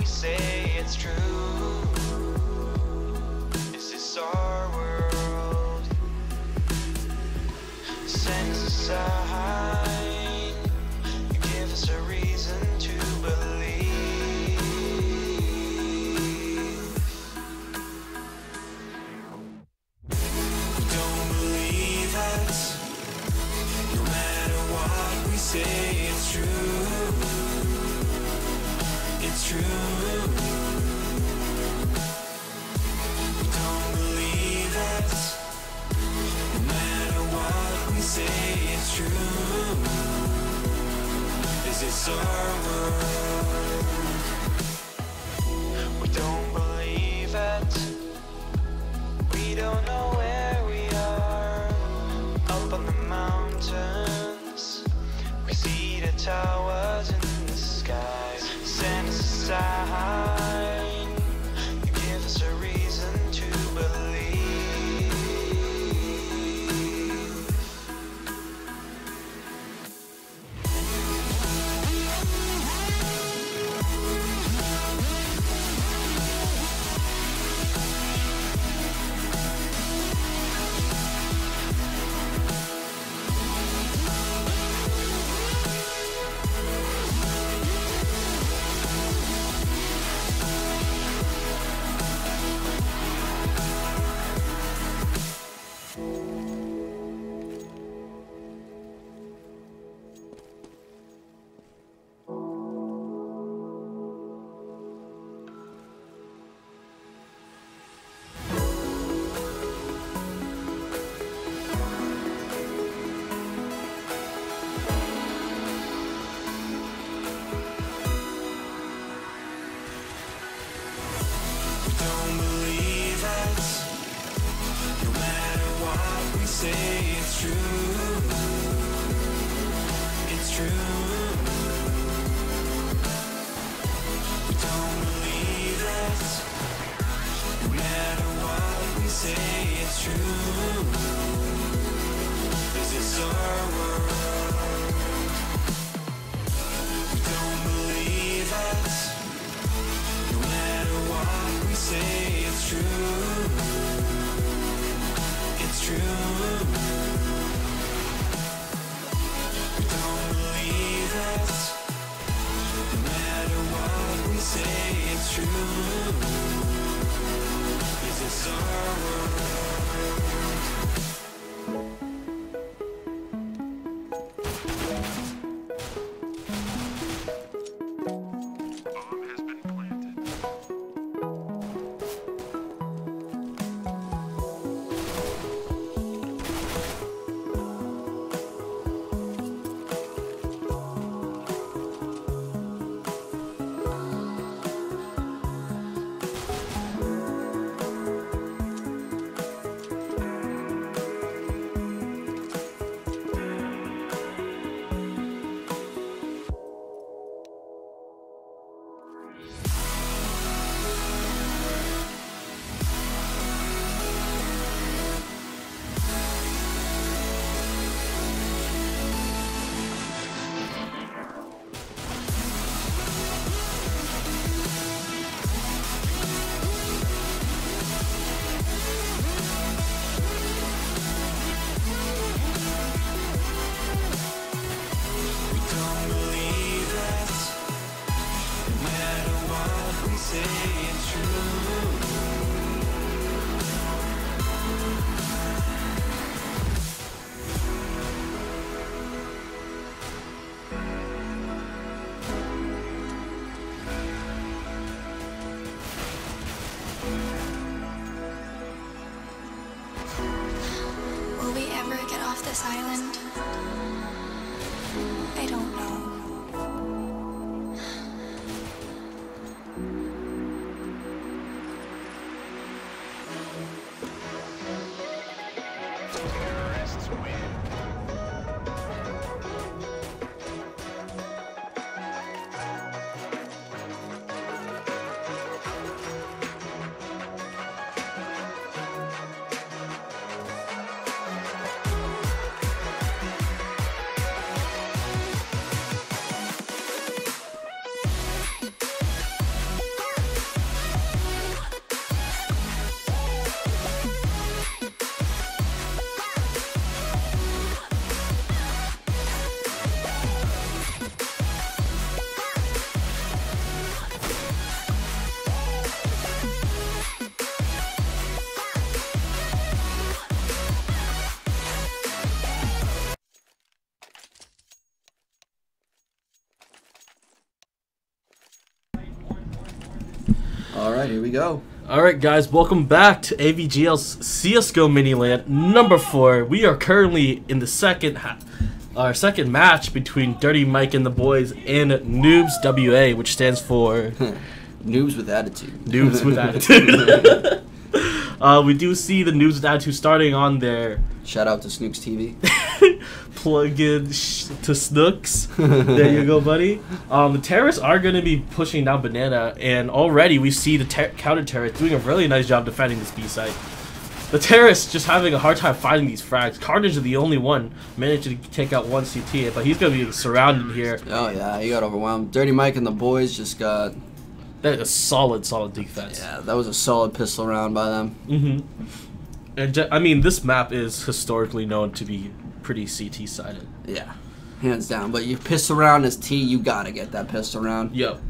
we say it's true? Is this our world? Send us a sign, give us a reason to believe. We don't believe it, no matter what we say, it's true. It's true. We don't believe it, no matter what we say, it's true. Is this our world? We don't believe it. We don't know where we are. Up on the mountains, we see the towers in the sky. Send us a sign, give us a reason to believe. It's true. It's true. We don't believe it, no matter what we say, it's true. This is our world. We don't believe it, no matter what we say, it's true. It's true. We don't believe it, no matter what we say, it's true. This is our world. This island, I don't know. Terrorists win. All right, here we go. Alright guys, welcome back to AVGL's CSGO Mini-LAN number 4. We are currently in the second match between Dirty Mike and the boys and Noobs WA, which stands for... Noobs with attitude. Noobs with attitude. We do see the Noobs with attitude starting on their... Shout out to Snooks TV. Plug-in to Snooks. There you go, buddy. The terrorists are going to be pushing down Banana, and already we see the counter-terrorists doing a really nice job defending this B site. The terrorists just having a hard time fighting these frags. Carnage is the only one managing to take out one CT, but he's going to be surrounded here. Oh yeah, he got overwhelmed. Dirty Mike and the boys just got... That is a solid defense. Yeah, that was a solid pistol round by them. Mm-hmm. And I mean, this map is historically known to be pretty CT-sided. Yeah, hands down. But you pistol round as T, you gotta get that pistol round. Yep.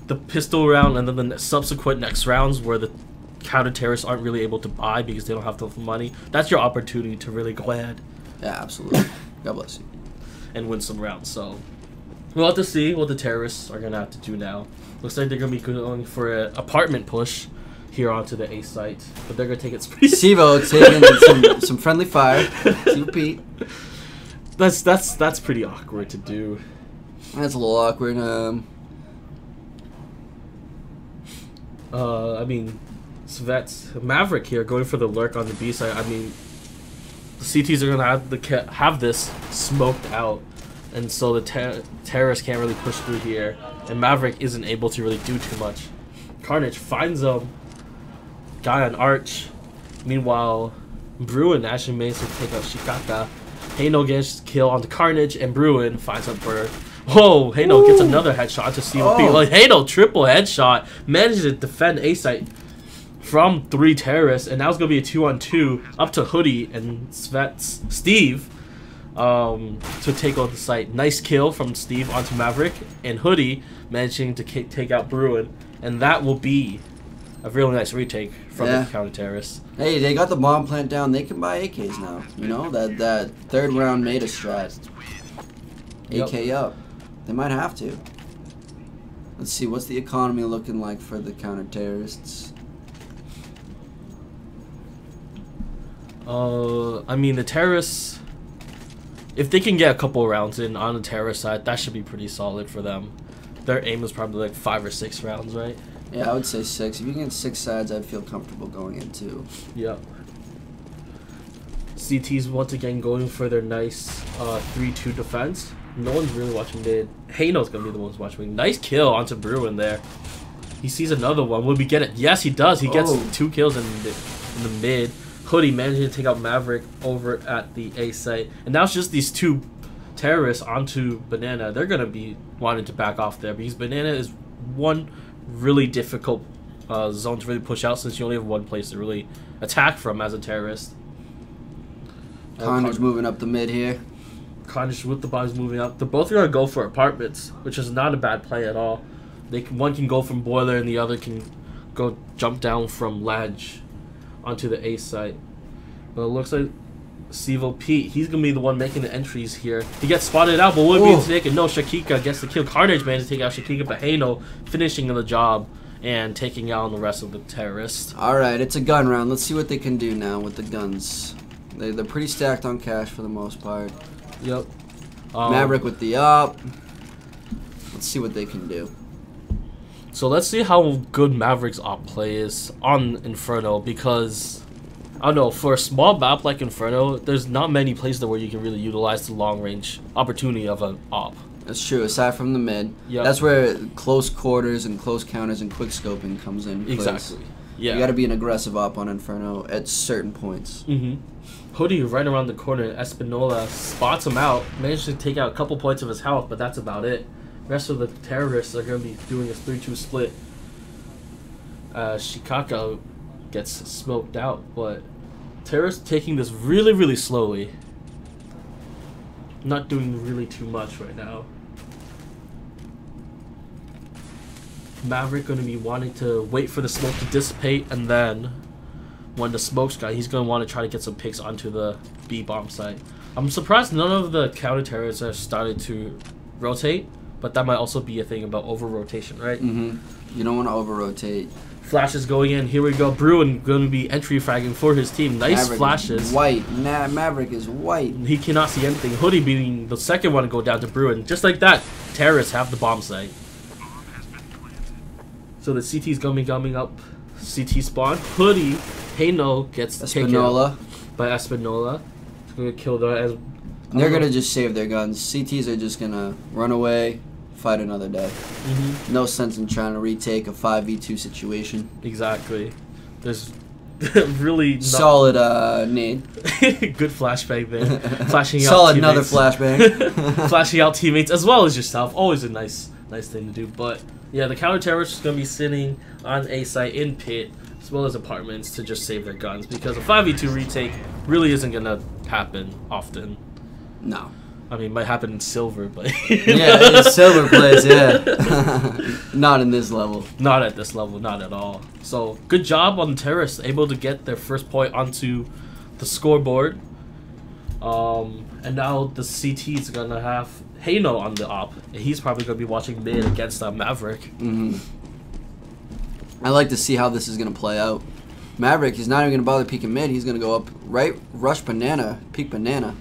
The pistol round and then the subsequent next rounds where the counter-terrorists aren't really able to buy because they don't have the money. That's your opportunity to really go ahead. Yeah, absolutely. God bless you. And win some rounds. So we'll have to see what the terrorists are gonna have to do now. Looks like they're gonna be going for an apartment push here onto the A site, but they're gonna take it pretty. Sivo taking some friendly fire. Sivo Pete. That's pretty awkward to do. That's a little awkward. I mean, so that's Maverick here going for the lurk on the B side. I mean, the CTs are gonna have this smoked out, and so the terrorists can't really push through here, and Maverick isn't able to really do too much. Carnage finds guy on Arch. Meanwhile, Bruin actually managed to take out Shikaka. Hano gets kill onto Carnage, and Bruin finds a bird. Whoa, Hano gets another headshot to COP. Like, Hano triple headshot, manages to defend A site from 3 terrorists, and now it's gonna be a 2-on-2 up to Hoodie and Steve to take out the site. Nice kill from Steve onto Maverick, and Hoodie managing to take out Bruin, and that will be a really nice retake from the counter-terrorists. Hey, they got the bomb plant down. They can buy AKs now. You know, that third round meta strat. AK up. They might have to. Let's see, what's the economy looking like for the counter-terrorists? I mean, the terrorists, if they can get a couple rounds in on the terrorist side, that should be pretty solid for them. Their aim is probably like 5 or 6 rounds, right? Yeah, I would say 6. If you can get 6 sides, I'd feel comfortable going into. Yep. CT's once again going for their nice 3-2 defense. No one's really watching mid. Hano's gonna be the ones watching. Nice kill onto Bruin there. He sees another one. Will we get it? Yes, he does. He gets 2 kills in the mid. Hoodie managing to take out Maverick over at the A site. And now it's just these 2 terrorists onto Banana. They're gonna be wanting to back off there because Banana is one really difficult zone to really push out since you only have one place to really attack from as a terrorist. Carnage moving up the mid here. Carnage with the bodies moving up. They're both gonna go for apartments, which is not a bad play at all. One can go from boiler and the other can go jump down from ledge onto the A site. But it looks like Sivo Pete, he's gonna be the one making the entries here. He gets spotted out, but will be taken. No, Shakika gets the kill. Carnage managed to take out Shakika, but Hano finishing the job and taking out the rest of the terrorists. Alright, it's a gun round. Let's see what they can do now with the guns. They're pretty stacked on cash for the most part. Yep. Maverick with the up. Let's see what they can do. So let's see how good Maverick's op play is on Inferno, because I don't know, for a small map like Inferno, there's not many places where you can really utilize the long range opportunity of an op. That's true, aside from the mid. Yep. That's where close quarters and close counters and quick scoping comes in place. Exactly. Yeah. You gotta be an aggressive op on Inferno at certain points. Hoodie right around the corner, Espinola spots him out, manages to take out a couple points of his health, but that's about it. The rest of the terrorists are going to be doing a 3-2 split. Shikaka gets smoked out, but terrorists taking this really, really slowly. Not doing really too much right now. Maverick going to be wanting to wait for the smoke to dissipate, and then when the smoke's gone, he's going to want to try to get some picks onto the B bomb site. I'm surprised none of the counter terrorists have started to rotate, but that might also be a thing about over rotation, right? You don't want to over-rotate. Flashes going in. Here we go. Bruin going to be entry fragging for his team. Nice Maverick flashes. Is white. Maverick is white. He cannot see anything. Hoodie being the second one to go down to Bruin. Just like that, terrorists have the bomb site. So the CT is going to be coming up. CT spawn. Hoodie. Hano gets taken out by Espinola. He's going to kill the... They're going to just save their guns. CTs are just going to run away, fight another day. No sense in trying to retake a 5v2 situation. Exactly. There's really solid nade. Good flashbang there. Flashing out solid teammates. Another flashbang. Flashing out teammates as well as yourself. Always a nice thing to do. But yeah, the counter terrorist is going to be sitting on A site in pit as well as apartments to just save their guns because a 5v2 retake really isn't going to happen often. No. I mean, it might happen in silver, but... yeah, in silver plays, yeah. Not in this level. Not at this level, not at all. So, good job on the terrorists, able to get their first point onto the scoreboard. And now the CT is going to have Hano on the op. And he's probably going to be watching mid against Maverick. I like to see how this is going to play out. Maverick is not even going to bother peeking mid. He's going to go up right, rush banana, peek banana.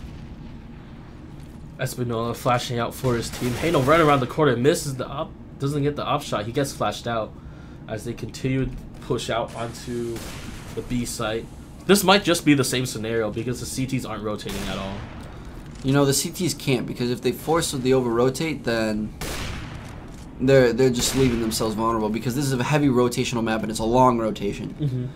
Espinola flashing out for his team. Hano right around the corner, misses the op, doesn't get the op shot. He gets flashed out as they continue to push out onto the B site. This might just be the same scenario because the CTs aren't rotating at all. You know, the CTs can't because if they force the over-rotate, then they're just leaving themselves vulnerable because this is a heavy rotational map and it's a long rotation.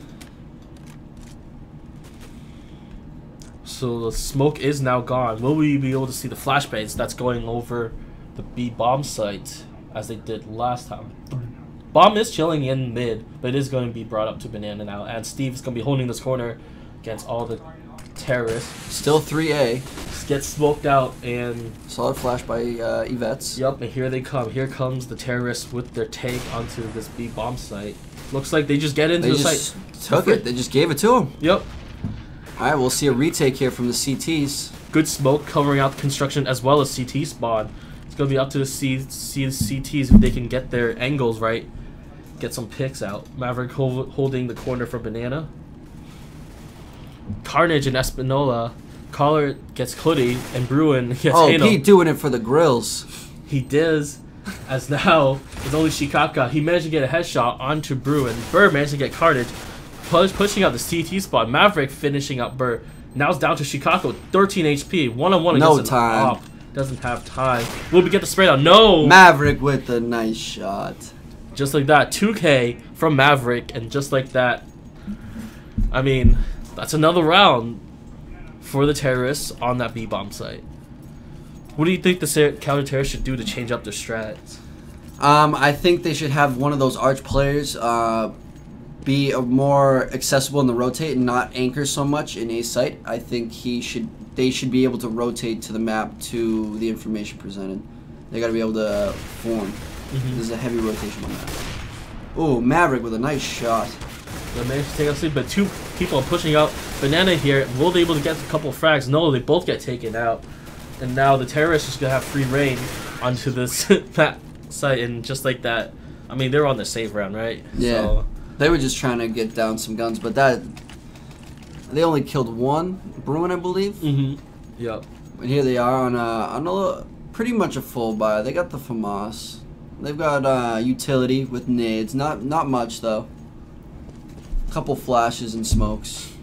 So the smoke is now gone. Will we be able to see the flashbangs that's going over the B bomb site as they did last time? The bomb is chilling in mid, but it is going to be brought up to banana now. And Steve is going to be holding this corner against all the terrorists. Still 3A. Gets smoked out and... Solid flash by Yvette's. Yup, and here they come. Here comes the terrorists with their take onto this B bomb site. Looks like they just get into the site. Took it. They just gave it to them. Yep. Alright, we'll see a retake here from the CTs. Good smoke covering out the construction as well as CT spawn. It's going to be up to the CTs if they can get their angles right. Get some picks out. Maverick holding the corner for banana. Carnage and Espinola. Collar gets Hoodie and Bruin gets Hano. Pete doing it for the grills. He does. As now, it's only Shikaka. He managed to get a headshot onto Bruin. Burr managed to get Carnage. Pushing out the CT spot. Maverick finishing up Burr. Now it's down to Chicago. 13 HP. One-on-one against no time. Op. Doesn't have time. Will we get the spray down? No! Maverick with a nice shot. Just like that. 2K from Maverick. And just like that. I mean, that's another round for the terrorists on that B-bomb site. What do you think the counter-terrorists should do to change up their strats? I think they should have one of those arch players be more accessible in the rotate and not anchor so much in a site. I think they should be able to rotate to the map to the information presented. They got to be able to form. This is a heavy rotational map. Ooh, Maverick with a nice shot. They managed to take out sleep, but two people are pushing out. Banana here, will they be able to get a couple of frags? No, they both get taken out. And now the terrorists is going to have free reign onto this map site, and just like that, I mean, they're on the save round, right? Yeah. So, they were just trying to get down some guns, but that they only killed one Bruin, I believe. Yep. And here they are on a pretty much a full buy. They got the FAMAS. They've got utility with nades. Not much though. Couple flashes and smokes.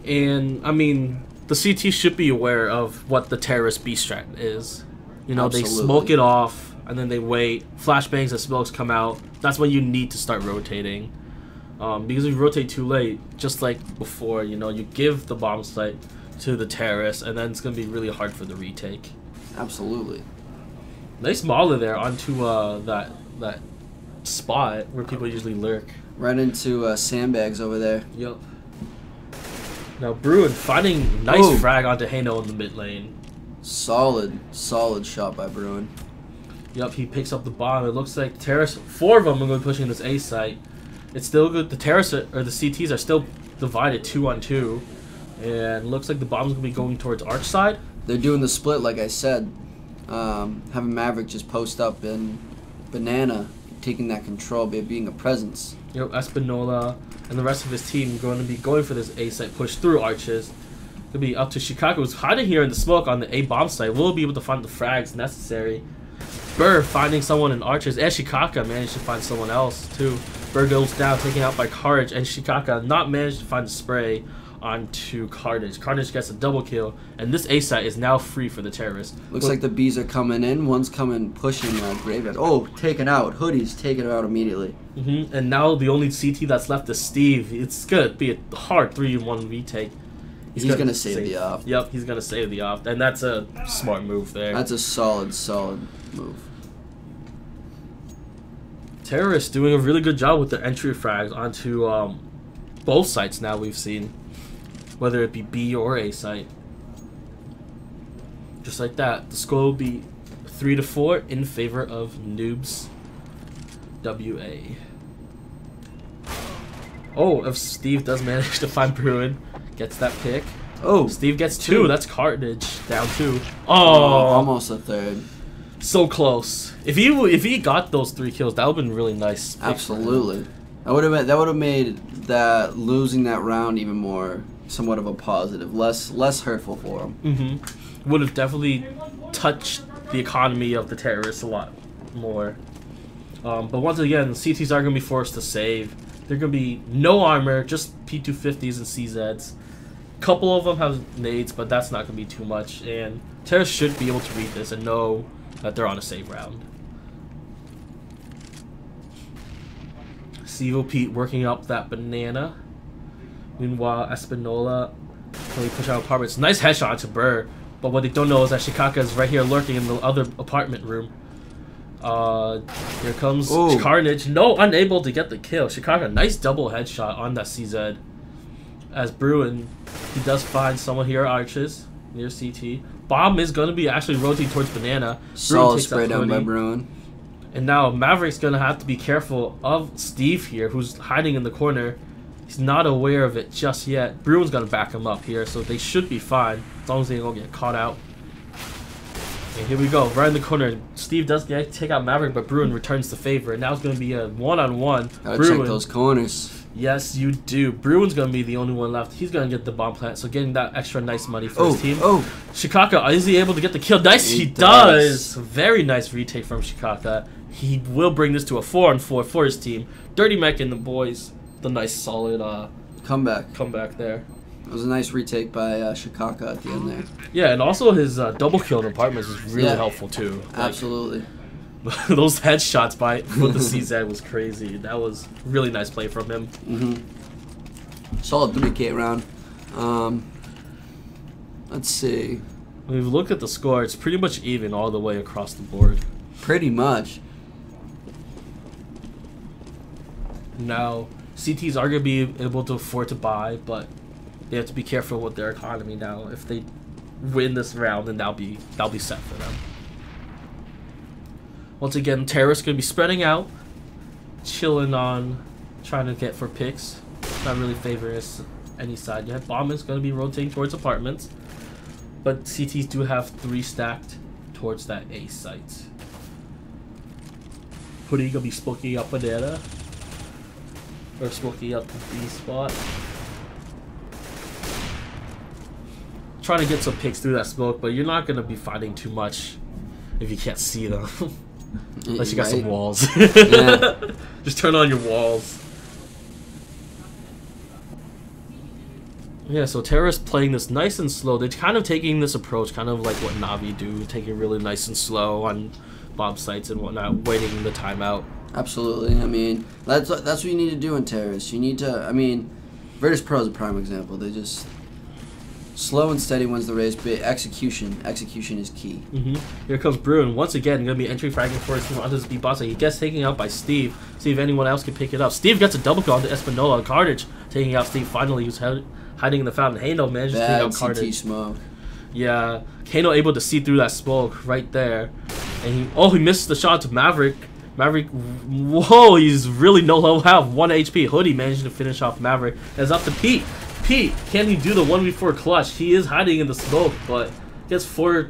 And I mean, the CT should be aware of what the terrorist B strat is. You know, Absolutely. They smoke it off. And then they wait. Flashbangs and smokes come out. That's when you need to start rotating. Because if you rotate too late, just like before, you know, you give the bomb site to the terrorists, and then it's going to be really hard for the retake. Absolutely. Nice mauler there onto that spot where people usually lurk. Right into sandbags over there. Yup. Now Bruin finding nice frag onto Hano in the mid lane. Solid shot by Bruin. Yup, he picks up the bomb. It looks like terrorists, 4 of them are going to be pushing this A site. It's still good. The terrorists or the CTs are still divided 2-on-2, and looks like the bomb's going to be going towards Arch side. They're doing the split, like I said. Having Maverick just post up in banana, taking that control, being a presence. Yep, Espinola and the rest of his team going to be going for this A site push through arches. It'll be up to Chicago, who's hiding here in the smoke on the A bomb site. Will be able to find the frags necessary. Burr finding someone in arches, and Shikaka managed to find someone else too. Burr goes down, taken out by Carnage, and Shikaka not managed to find the spray onto Carnage. Carnage gets a double kill, and this A site is now free for the terrorists. Looks like the Bs are coming in. One's coming, pushing Graveyard. Oh, taken out. Hoodie's taken out immediately. And now the only CT that's left is Steve. It's gonna be a hard 3-in-1 retake. He's gonna save the off. Yep, he's gonna save the off, and that's a smart move there. That's a solid move. Terrorists doing a really good job with their entry frags onto both sites now we've seen. Whether it be B or A site. Just like that. The score will be 3-4 in favor of Noobs WA. Oh, if Steve does manage to find Bruin, gets that pick. Oh, Steve gets 2. That's Carnage down 2. Oh, almost a third. So close. If he got those 3 kills, that would have been really nice. Absolutely. That would have made that losing that round even more somewhat of a positive, less hurtful for him. Would have definitely touched the economy of the terrorists a lot more. But once again, CTs are going to be forced to save. They're going to be no armor, just P250s and CZs. A couple of them have nades, but that's not going to be too much. And terrorists should be able to read this and know that they're on a save round. Sevo Pete working up that banana. Meanwhile, Espinola really push out apartments. Nice headshot to Burr. But what they don't know is that Shikaka is right here lurking in the other apartment room. Here comes Carnage. No, unable to get the kill. Shikaka, nice double headshot on that CZ. As Bruin, he does find someone here at arches near CT. Bomb is going to be actually rotating towards banana. Solid spray down by Bruin. And now Maverick's going to have to be careful of Steve here, who's hiding in the corner. He's not aware of it just yet. Bruin's going to back him up here, so they should be fine as long as they don't get caught out. And here we go, right in the corner. Steve does take out Maverick, but Bruin returns the favor. And now it's going to be a one-on-one. Gotta check those corners. Yes, you do. Bruin's going to be the only one left. He's going to get the bomb plant, so getting that extra nice money for his team. Shikaka, is he able to get the kill? Nice, he does. Very nice retake from Shikaka. He will bring this to a 4-on-4 for his team. Dirty Mech and the boys. The nice solid comeback there. It was a nice retake by Shikaka at the end there. Yeah, and also his double kill in apartments is really helpful too. Absolutely. Like, those headshots with the CZ was crazy. That was really nice play from him. Solid 3K round. Let's see. When we look at the score, it's pretty much even all the way across the board. Pretty much. Now, CTs are going to be able to afford to buy, but they have to be careful with their economy now. If they win this round, then that'll be set for them. Once again, terrorists going to be spreading out, chilling on, trying to get for picks. Not really favoring any side yet. Bomb is going to be rotating towards apartments, but CTs do have 3 stacked towards that A site. Hoodie going to be smoking up banana. Or smoking up the B spot. Trying to get some picks through that smoke, but you're not going to be finding too much if you can't see them. Unless you got some walls. Yeah. Just turn on your walls. Yeah, so terrorists playing this nice and slow. They're kind of taking this approach, kind of like what Navi do, taking it really nice and slow on bomb sites and whatnot, waiting the timeout. Absolutely. I mean, that's what you need to do in terrorists. You need to, I mean, Virtus Pro is a prime example. They just slow and steady wins the race, but execution is key. Here comes Bruin once again, going to be entry fragging for his team onto this B boss. He gets taken out by Steve. See if anyone else can pick it up. Steve gets a double kill onto Espinola. Carnage taking out Steve. Finally, he's hiding in the fountain. Hano manages to take out Carnage. CT smoke. Yeah, Hano able to see through that smoke right there, and he missed the shot to Maverick. Maverick, whoa, he's really no low health. 1 HP. Hoodie managed to finish off Maverick. It's up to Pete. Pete, can he do the 1v4 clutch? He is hiding in the smoke, but gets 4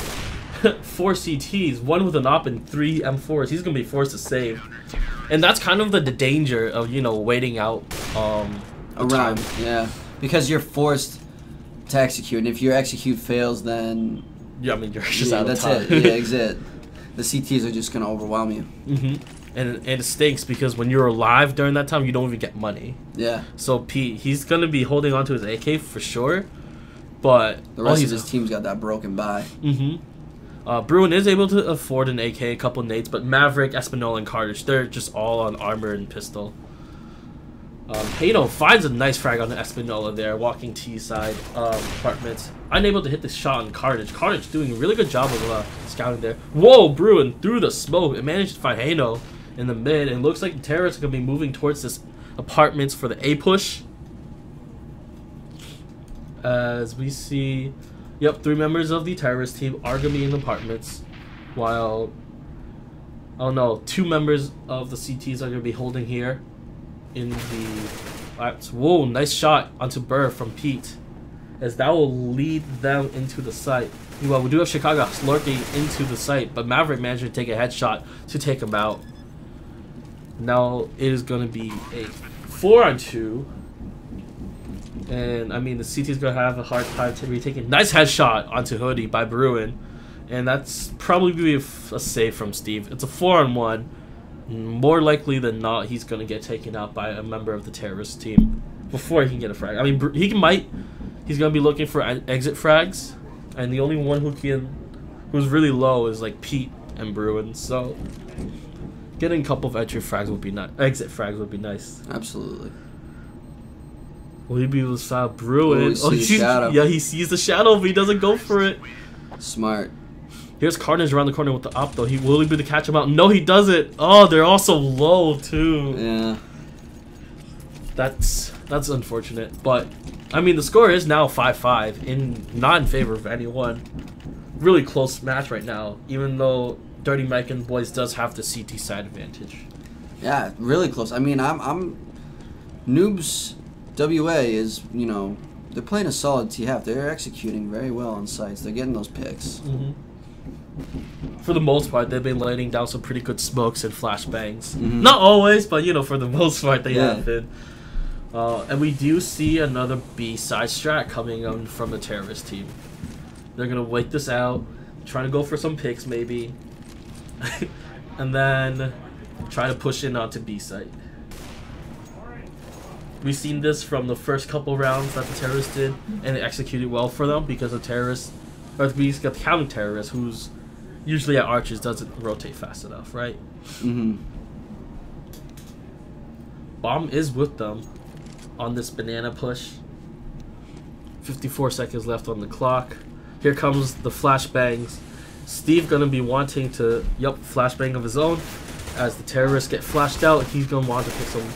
CTs, 1 with an op and 3 M4s. He's going to be forced to save. And that's kind of the danger of, you know, waiting out around. time. Yeah, because you're forced to execute, and if your execute fails, then Yeah, I mean, you're just out of that's time. it. Yeah, exactly. The CTs are just gonna overwhelm you. And it stinks because when you're alive during that time, you don't even get money. Yeah. So Pete, he's gonna be holding on to his AK for sure, but The rest of his team's got that broken by. Bruin is able to afford an AK, a couple nades, but Maverick, Espinola, and Cartage, they're just all on armor and pistol. Hano finds a nice frag on the Espinola there, walking T side apartments. Unable to hit the shot on Cartage. Cartage doing a really good job of scouting there. Whoa, Bruin through the smoke and managed to find Hano in the mid, and looks like the terrorists are going to be moving towards this apartments for the A push. As we see, yep, 3 members of the terrorist team are going to be in the apartments, while, oh no, 2 members of the CTs are going to be holding here in the, whoa, nice shot onto Burr from Pete, as that will lead them into the site. Well, we do have Chicago lurking into the site, but Maverick managed to take a headshot to take him out. Now it is going to be a 4-on-2, and I mean the CT is going to have a hard time to be taking. Nice headshot onto Hoodie by Bruin, and that's probably be a save from Steve. It's a 4-on-1. More likely than not, he's going to get taken out by a member of the terrorist team before he can get a frag. I mean, he's going to be looking for exit frags, and the only one who's really low is like Pete and Bruin. So getting a couple of exit frags would be nice. Absolutely. Will he be able to stop Bruin? Oh, he sees the shadow. Yeah, he sees the shadow, but he doesn't go for it. Smart. Here's Carnage around the corner with the op, though. Will he be able to catch him out? No, he doesn't. Oh, they're also low, too. Yeah. That's unfortunate. But, I mean, the score is now 5-5, not in favor of anyone. Really close match right now, even though Dirty Mike and Boys does have the CT side advantage. Yeah, really close. I mean, I'm Noobs WA is, you know, they're playing a solid TF. They're executing very well on sites. They're getting those picks. For the most part, they've been laying down some pretty good smokes and flashbangs. Not always, but, you know, for the most part, they have been. And we do see another B-side strat coming on from the terrorist team. They're going to wait this out, trying to go for some picks, maybe. And then try to push in onto B-side. We've seen this from the first couple rounds that the terrorists did, and it executed well for them because the terrorists, or we got the counter-terrorist, who's usually at arches doesn't rotate fast enough, right? Bomb is with them on this banana push. 54 seconds left on the clock. Here comes the flashbangs. Steve gonna be wanting to, flashbang of his own. As the terrorists get flashed out, he's gonna want to pick some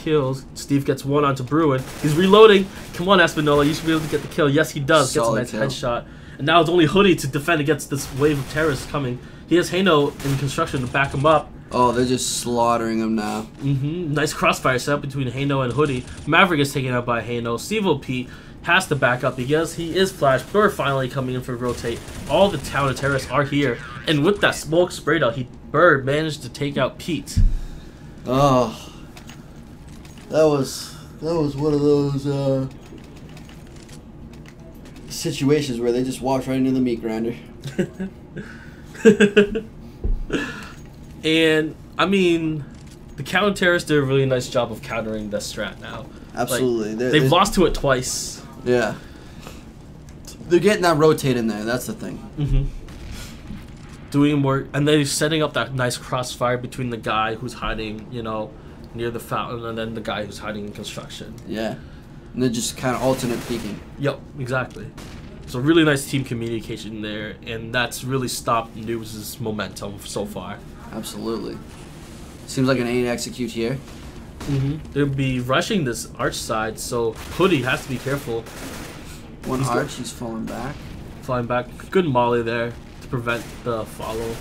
kills. Steve gets one onto Bruin. He's reloading. Come on, Espinola, you should be able to get the kill. Yes, he does. Solid Gets a nice headshot. And now it's only Hoodie to defend against this wave of terrorists coming. He has Hano in construction to back him up. Oh, they're just slaughtering him now. Nice crossfire set up between Hano and Hoodie. Maverick is taken out by Hano. Stevo P has to back up because he is flashed. Burr finally coming in for rotate. All the counter terrorists are here. And with that smoke sprayed out, Burr managed to take out Pete. Oh. That was one of those situations where they just walked right into the meat grinder. And I mean, the counter terrorists did a really nice job of countering the strat now. Absolutely. Like, they've lost to it twice. Yeah. They're getting that rotate in there. That's the thing. Doing work, and they're setting up that nice crossfire between the guy who's hiding, you know, near the fountain, and then the guy who's hiding in construction. Yeah. And they're just kind of alternate peeking. Yep, exactly. So really nice team communication there, and that's really stopped Noobs' momentum so far. Absolutely. Seems like an 8 execute here. They'll be rushing this arch side, so Hoodie has to be careful. One arch, he's falling back. Flying back. Good molly there to prevent the follow.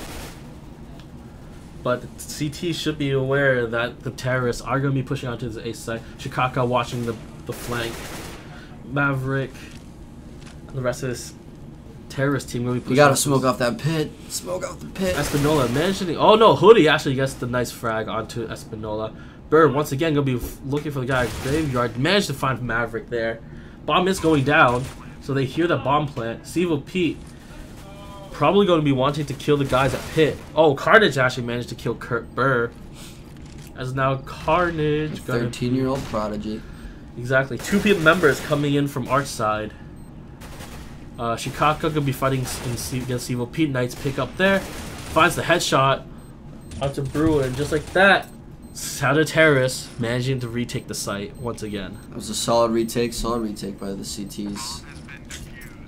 But CT should be aware that the terrorists are going to be pushing onto the A side. Shikaka watching the flank. Maverick, the rest of this terrorist team gonna be pushing. You gotta smoke off that pit. Smoke off the pit. Espinola managing. Oh no, Hoodie actually gets the nice frag onto Espinola. Bird once again gonna be looking for the guy at graveyard. Managed to find Maverick there. Bomb is going down, so they hear the bomb plant. Evil Pete probably going to be wanting to kill the guys at pit. Oh, Carnage actually managed to kill Kurt Burr. As now Carnage, 13-year-old prodigy. Exactly. 2 members coming in from Arch side. Shikaka gonna be fighting against Evil Pete. Knights pick up there. Finds the headshot onto Bruin. Just like that, Terrace managing to retake the site once again. That was a solid retake by the CTs.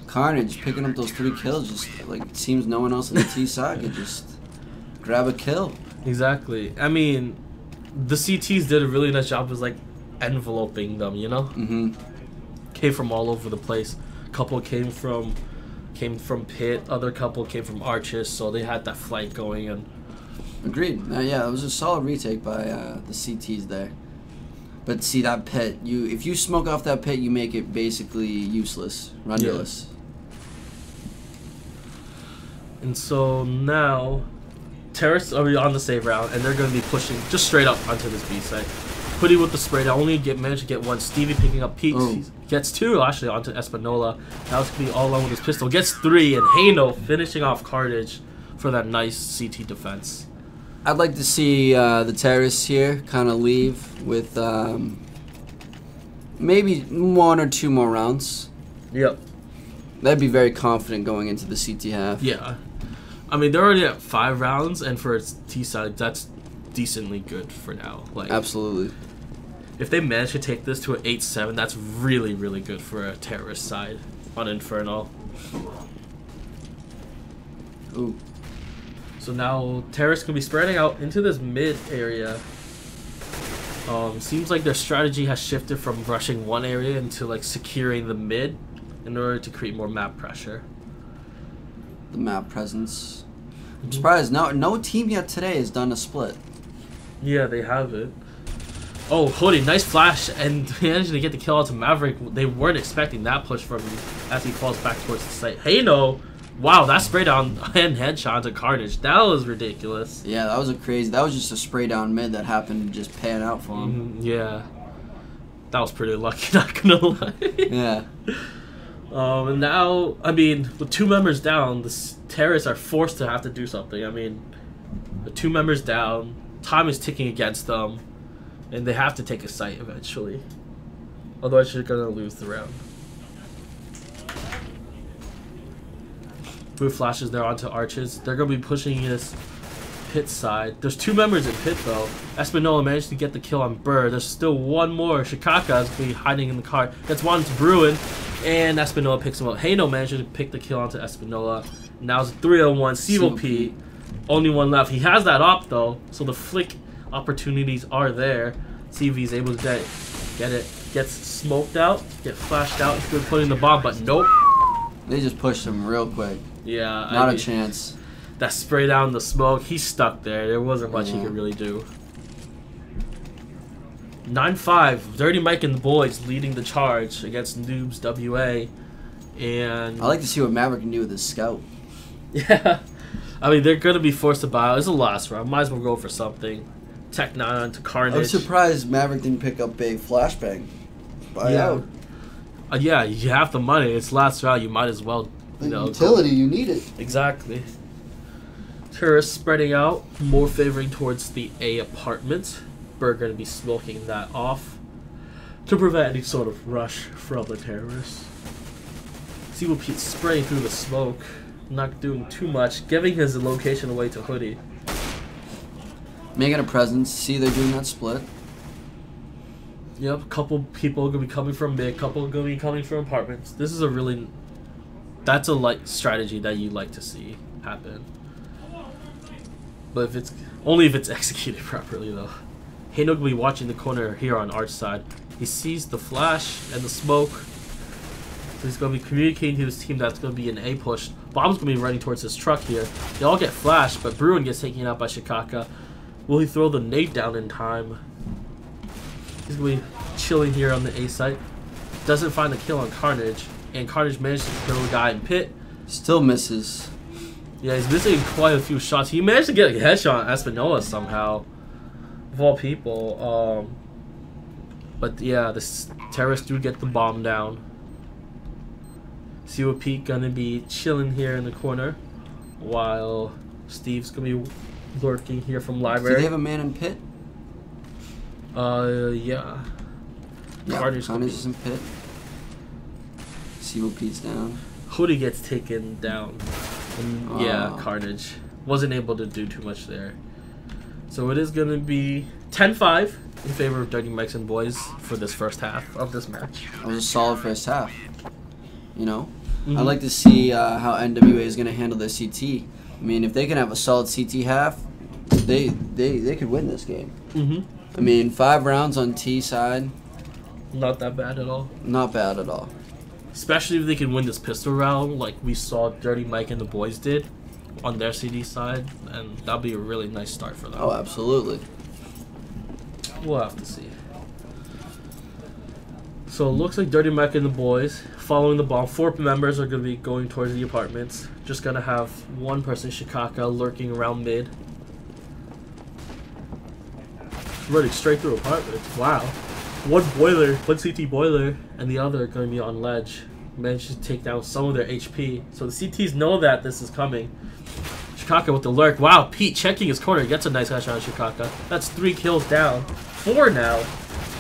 Carnage picking up those 3 kills. Just like it seems no one else on the T side could just grab a kill. Exactly. I mean, the CTs did a really nice job of like enveloping them, you know? Mm-hmm. Came from all over the place. Couple came from pit, other couple came from arches, so they had that flight going. And agreed. Yeah, it was a solid retake by the CTs there. But see that pit, if you smoke off that pit, you make it basically useless, runnerless. And so now terrorists are on the save round, and they're going to be pushing just straight up onto this B site. Hoodie with the spray down, only managed to get 1. Stevie picking up Pete. He gets 2 actually onto Espinola. Now it's going to be all alone with his pistol. Gets 3, and Hano finishing off Carnage for that nice CT defense. I'd like to see the terrorists here kind of leave with maybe 1 or 2 more rounds. Yep. That'd be very confident going into the CT half. Yeah. I mean, they're already at 5 rounds, and for its T side, that's decently good for now. Like, absolutely. If they manage to take this to an 8-7, that's really, really good for a terrorist side on Inferno. Ooh. So now terrorists can be spreading out into this mid area. Seems like their strategy has shifted from rushing one area into like securing the mid in order to create more map pressure. The map presence. I'm surprised no team yet today has done a split. Yeah, they have it. Oh, Hoodie, nice flash, and managing to get the kill onto Maverick. They weren't expecting that push from him as he falls back towards the site. Hano, wow, that spray down and headshot to Carnage. That was ridiculous. Yeah, that was just a spray down mid that happened to just pan out for him. Yeah. That was pretty lucky, not gonna lie. Yeah. And now, I mean, with 2 members down, the terrorists are forced to have to do something. I mean, with 2 members down, time is ticking against them, and they have to take a site eventually. Otherwise, you're gonna lose the round. Blue flashes there onto arches. They're gonna be pushing this pit side. There's 2 members in pit though. Espinola managed to get the kill on Burr. There's still 1 more. Shikaka is gonna be hiding in the car. Gets 1 to Bruin, and Espinola picks him up. Hano managed to pick the kill onto Espinola. Now it's a 3-on-1. Sivo P, only 1 left. He has that op though, so the flick opportunities are there. CV is able to get it. Gets smoked out, get flashed out. He's good putting the bomb, but nope. They just pushed him real quick. Yeah, not a chance. That spray down the smoke, he's stuck there. There wasn't much he could really do. 9-5, Dirty Mike and the boys leading the charge against Noobs WA. And I like to see what Maverick can do with his scout. Yeah, I mean, they're going to be forced to buy. It's the last round. Might as well go for something. Tech 9 onto Carnage. I was surprised Maverick didn't pick up a flashbang. Buy out. Yeah, you have the money. It's last round. You might as well, utility, you need it. Exactly. Tourists spreading out, more favoring towards the A apartment. We're going to be smoking that off to prevent any sort of rush from the terrorists. See what Pete's spraying through the smoke, not doing too much, giving his location away to Hoodie. Making a presence. See, they're doing that split. Yep, couple people are gonna be coming from mid, couple are gonna be coming from apartments. This is that's a strategy that you like to see happen. But only if it's executed properly though. Hano will be watching the corner here on Arch side. He sees the flash and the smoke. So he's gonna be communicating to his team that's gonna be an A push. Bomb's gonna be running towards his truck here. They all get flashed, but Bruin gets taken out by Shikaka. Will he throw the nade down in time? He's going to be chilling here on the A site. Doesn't find the kill on Carnage. And Carnage managed to kill a guy in pit. Still misses. Yeah, he's missing quite a few shots. He managed to get a headshot on Espinola somehow, of all people. But yeah, the terrorists do get the bomb down. See what Pete gonna be chilling here in the corner, while Steve's gonna be lurking here from library. Do they have a man in pit? Yeah. Yeah, Carnage is in pit. See what Pete's down. Hoodie gets taken down. And yeah, Carnage wasn't able to do too much there. So it is gonna be 10-5 in favor of Dirty Mikes and Boys for this first half of this match. It was a solid first half. You know? I'd like to see how NWA is going to handle their CT. I mean, if they can have a solid CT half, they could win this game. I mean, 5 rounds on T side. Not that bad at all. Not bad at all. Especially if they can win this pistol round like we saw Dirty Mike and the boys did on their CD side. And that'll be a really nice start for them. Oh, absolutely. We'll have to see. So it looks like Dirty Mike and the boys following the bomb. 4 members are going to be going towards the apartments. Just going to have one person, Shikaka, lurking around mid. Running straight through apartments. Wow. One boiler, one CT boiler, and the other going to be on ledge. Managed to take down some of their HP. So the CTs know that this is coming. Shikaka with the lurk. Wow, Pete checking his corner. Gets a nice headshot on Shikaka. That's 3 kills down. 4 now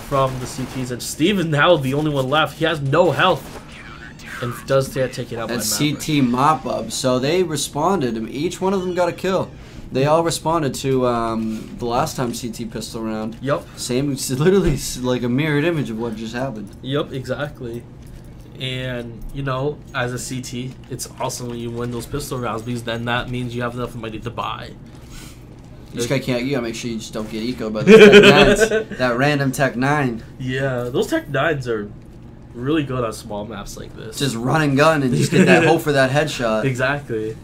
from the CTs. And Steve is now the only one left. He has no health. And does get taken out by Maverick. CT mop up. So they responded. I mean, each one of them got a kill. They all responded to the last time CT pistol round. Yep. Same. It's literally like a mirrored image of what just happened. Yep, exactly. And, you know, as a CT, it's awesome when you win those pistol rounds because then that means you have enough money to buy. You gotta make sure you just don't get ecoed by those Tech 9s. That random Tech 9. Yeah, those Tech 9s are really good on small maps like this. Just run and gun and just get that hope for that headshot. Exactly.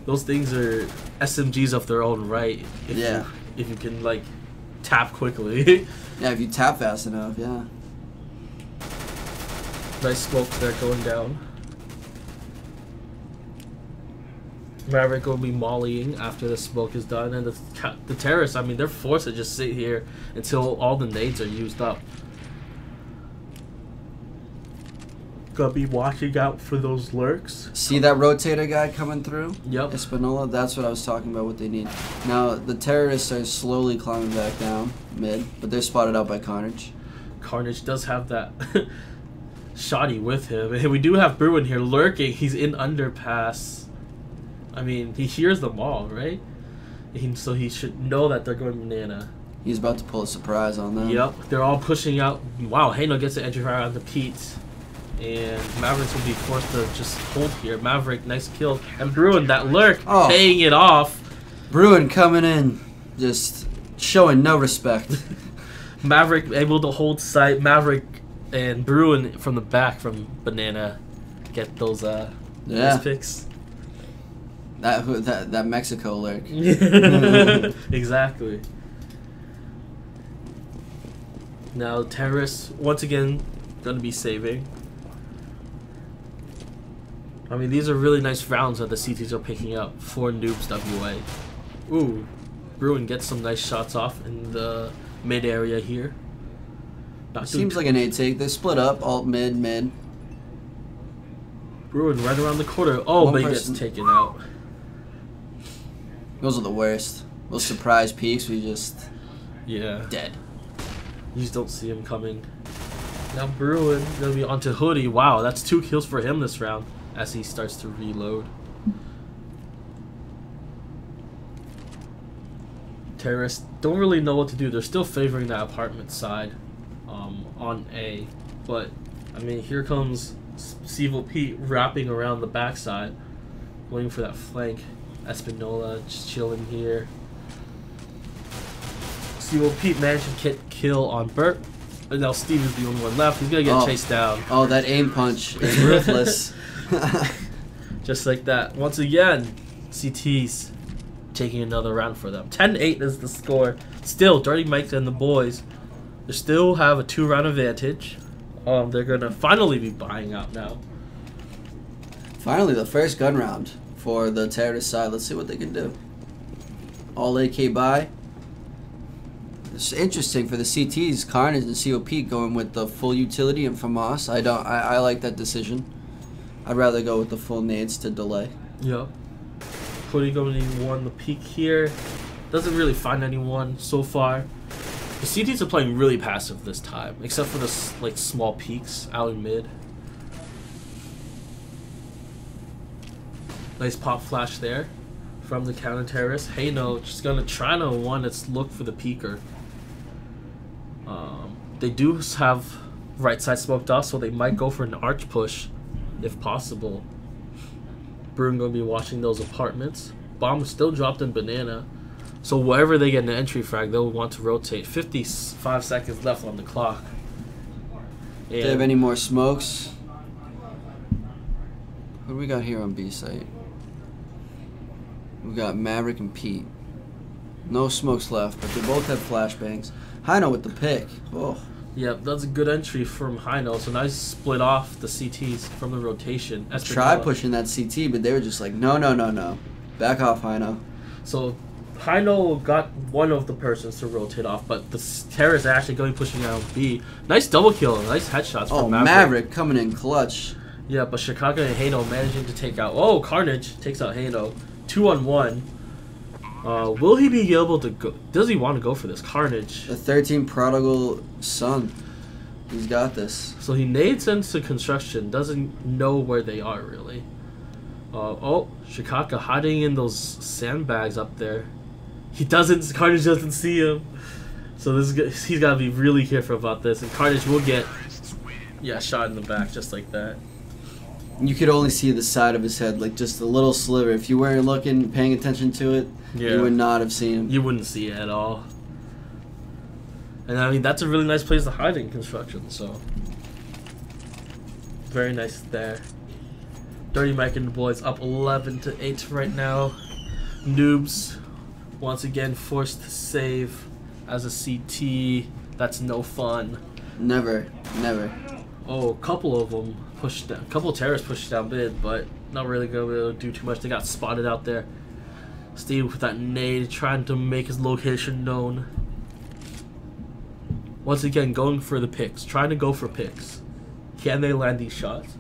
Those things are SMGs of their own right. If you can, like, tap quickly. Yeah, if you tap fast enough, yeah. Nice smoke there going down. Maverick will be mollying after the smoke is done. And the terrorists, I mean, they're forced to just sit here until all the nades are used up. Gonna be watching out for those lurks. See that rotator guy coming through? Yep. Espinola, that's what I was talking about, what they need. Now, the terrorists are slowly climbing back down mid, but they're spotted out by Carnage. Carnage does have that shoddy with him. And we do have Bruin here lurking. He's in underpass. I mean, he hears them all, right? So he should know that they're going banana. He's about to pull a surprise on them. Yep, they're all pushing out. Wow, Hano gets the entry fire on the Pete. And Mavericks will be forced to just hold here. Maverick, nice kill. And Bruin, that lurk, paying it off. Bruin coming in, just showing no respect. Maverick able to hold sight. Maverick and Bruin from the back from Banana get those those picks. That Mexico lurk. Exactly. Now terrorists once again gonna be saving. I mean, these are really nice rounds that the CTs are picking up for Noobs WA. Ooh, Bruin gets some nice shots off in the mid area here. Seems like an 8-take. They split up, alt mid. Bruin right around the corner. Oh, but he gets taken out. Those are the worst. Those surprise peeks, we just... Yeah. Dead. You just don't see him coming. Now Bruin gonna be onto Hoodie. Wow, that's 2 kills for him this round as he starts to reload. Terrorists don't really know what to do. They're still favoring that apartment side on A. But, I mean, here comes Civil Pete wrapping around the backside, waiting for that flank. Espinola just chilling here. Civil Pete managed to get kill on Burt. And now Steve is the only one left. He's gonna get chased down. Oh, that aim punch is ruthless. Just like that. Once again, CT's taking another round for them. 10-8 is the score. Still, Dirty Mike and the boys, they still have a 2-round advantage. They're gonna finally be buying out now. Finally, the first gun round for the terrorist side. Let's see what they can do. All AK buy. It's interesting for the CTs, Carnage and COP going with the full utility and FAMAS. I like that decision. I'd rather go with the full nades to delay. Yep. Hoodie going to one the peak here. Doesn't really find anyone so far. The CTs are playing really passive this time, except for the like small peaks out in mid. Nice pop flash there from the counter terrorist. Hano just gonna try to one. Let's look for the peeker. They do have right side smoked off, so they might go for an arch push, if possible. Bruin gonna be watching those apartments. Bomb is still dropped in banana, so wherever they get an entry frag, they'll want to rotate. 55 seconds left on the clock. Do they have any more smokes? What do we got here on B site? We got Maverick and Pete. No smokes left, but they both have flashbangs. Hino with the pick. Oh. Yep, that's a good entry from Hino. So nice split off the CTs from the rotation. Tried pushing that CT, but they were just like, no, no, no, no. Back off, Hino. So Hino got one of the persons to rotate off, but the terrorists are actually going pushing out B. Nice double kill, nice headshots from Maverick. Maverick coming in clutch. Yeah, but Chicago and Hano managing to take out. Oh, Carnage takes out Hano. 2-on-1. Will he be able to go? Does he want to go for this? Carnage. The 13 prodigal son. He's got this. So he nades into construction. Doesn't know where they are really. Oh, Chicago hiding in those sandbags up there. He doesn't. Carnage doesn't see him. So he's got to be really careful about this. And Carnage will get shot in the back just like that. You could only see the side of his head, like just a little sliver. If you weren't looking, paying attention to it, you would not have seen him. You wouldn't see it at all. And I mean, that's a really nice place to hide in construction, so. Very nice there. Dirty Mike and the boys up 11-8 right now. Noobs, once again, forced to save as a CT. That's no fun. Never, never. Oh, a couple of them pushed down. A couple of terrorists pushed down mid, but not really going to be able to do too much. They got spotted out there. Steve with that nade trying to make his location known. Once again, going for the picks. Trying to go for picks. Can they land these shots?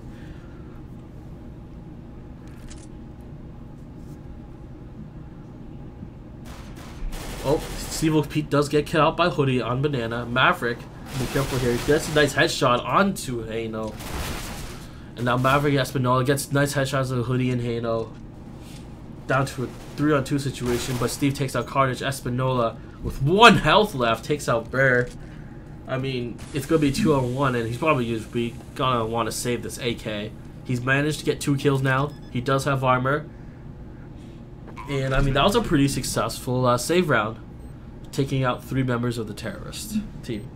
Oh, Steve Pete does get killed out by Hoodie on Banana. Maverick, be careful here. He gets a nice headshot onto Hano. And now Maverick Espinola gets nice headshots of Hoodie and Hano. Down to a 3-on-2 situation, but Steve takes out Carnage. Espinola, with 1 health left, takes out Bear. I mean, it's going to be 2-on-1, and he's probably just going to want to save this AK. He's managed to get 2 kills now. He does have armor. And, I mean, that was a pretty successful save round. Taking out 3 members of the terrorist team.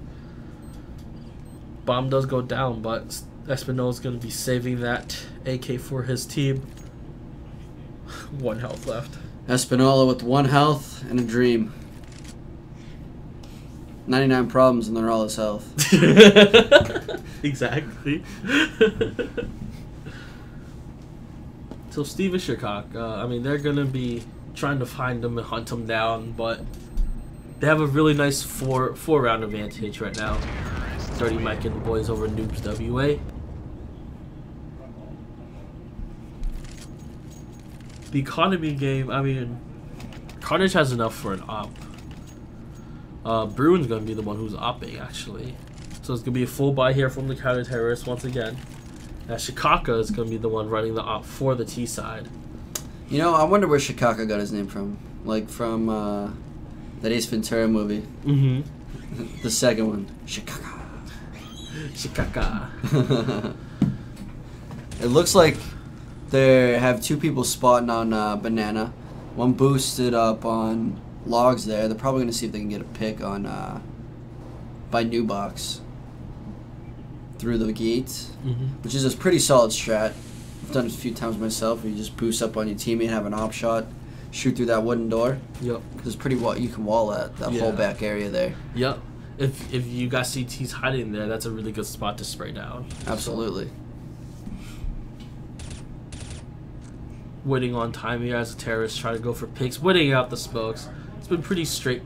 Bomb does go down, but Espinola's going to be saving that AK for his team. 1 health left. Espinola with 1 health and a dream. 99 problems and they're all his health. Exactly. So Steve and Chicago, I mean, they're going to be trying to find him and hunt him down, but they have a really nice 4-round advantage right now. Dirty Mike and the boys over Noobs WA. The economy game, I mean, Carnage has enough for an op. Bruin's going to be the one who's opping, actually. So it's going to be a full buy here from the counter-terrorists once again. Now Chicago is going to be the one running the op for the T side. You know, I wonder where Chicago got his name from. Like from that Ace Ventura movie. Mm-hmm. The second one. Chicago. Chicago. It looks like they have 2 people spotting on Banana. One boosted up on Logs there. They're probably going to see if they can get a pick on by New Box through the gate, which is a pretty solid strat. I've done it a few times myself, where you just boost up on your teammate, have an op shot, shoot through that wooden door. Yep. Because it's pretty you can wall that whole back area there. Yep. If you got CTs hiding there, that's a really good spot to spray down. Absolutely. waiting on time here as a terrorist trying to go for picks, waiting out the smokes. It's been pretty straight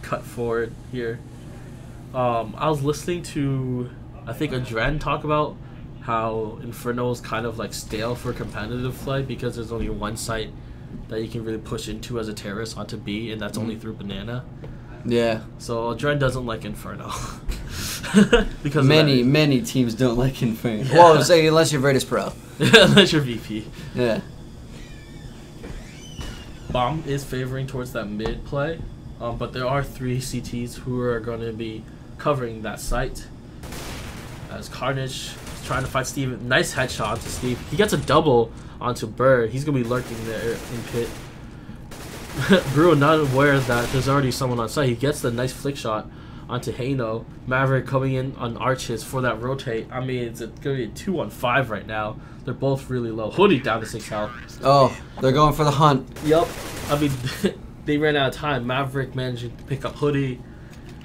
cut forward here. I was listening to, I think, Adren talk about how Inferno is kind of like stale for competitive play because there's only one site that you can really push into as a terrorist onto B, and that's only through Banana. Yeah. So Adren doesn't like Inferno. Because many teams don't like Inferno. Yeah. Well, say unless you're Virtus Pro. Unless you're VP. Yeah. Bomb is favoring towards that mid play, but there are 3 CTs who are going to be covering that site. As Carnage is trying to fight Steve. Nice headshot onto Steve. He gets a double onto Burr. He's going to be lurking there in pit. Bruin not aware that there's already someone on site. He gets the nice flick shot onto Hano. Maverick coming in on arches for that rotate. I mean, it's going to be a 2-on-5 right now. They're both really low. Hoodie down to 6 health. Oh, they're going for the hunt. Yep. I mean, they ran out of time. Maverick managed to pick up Hoodie,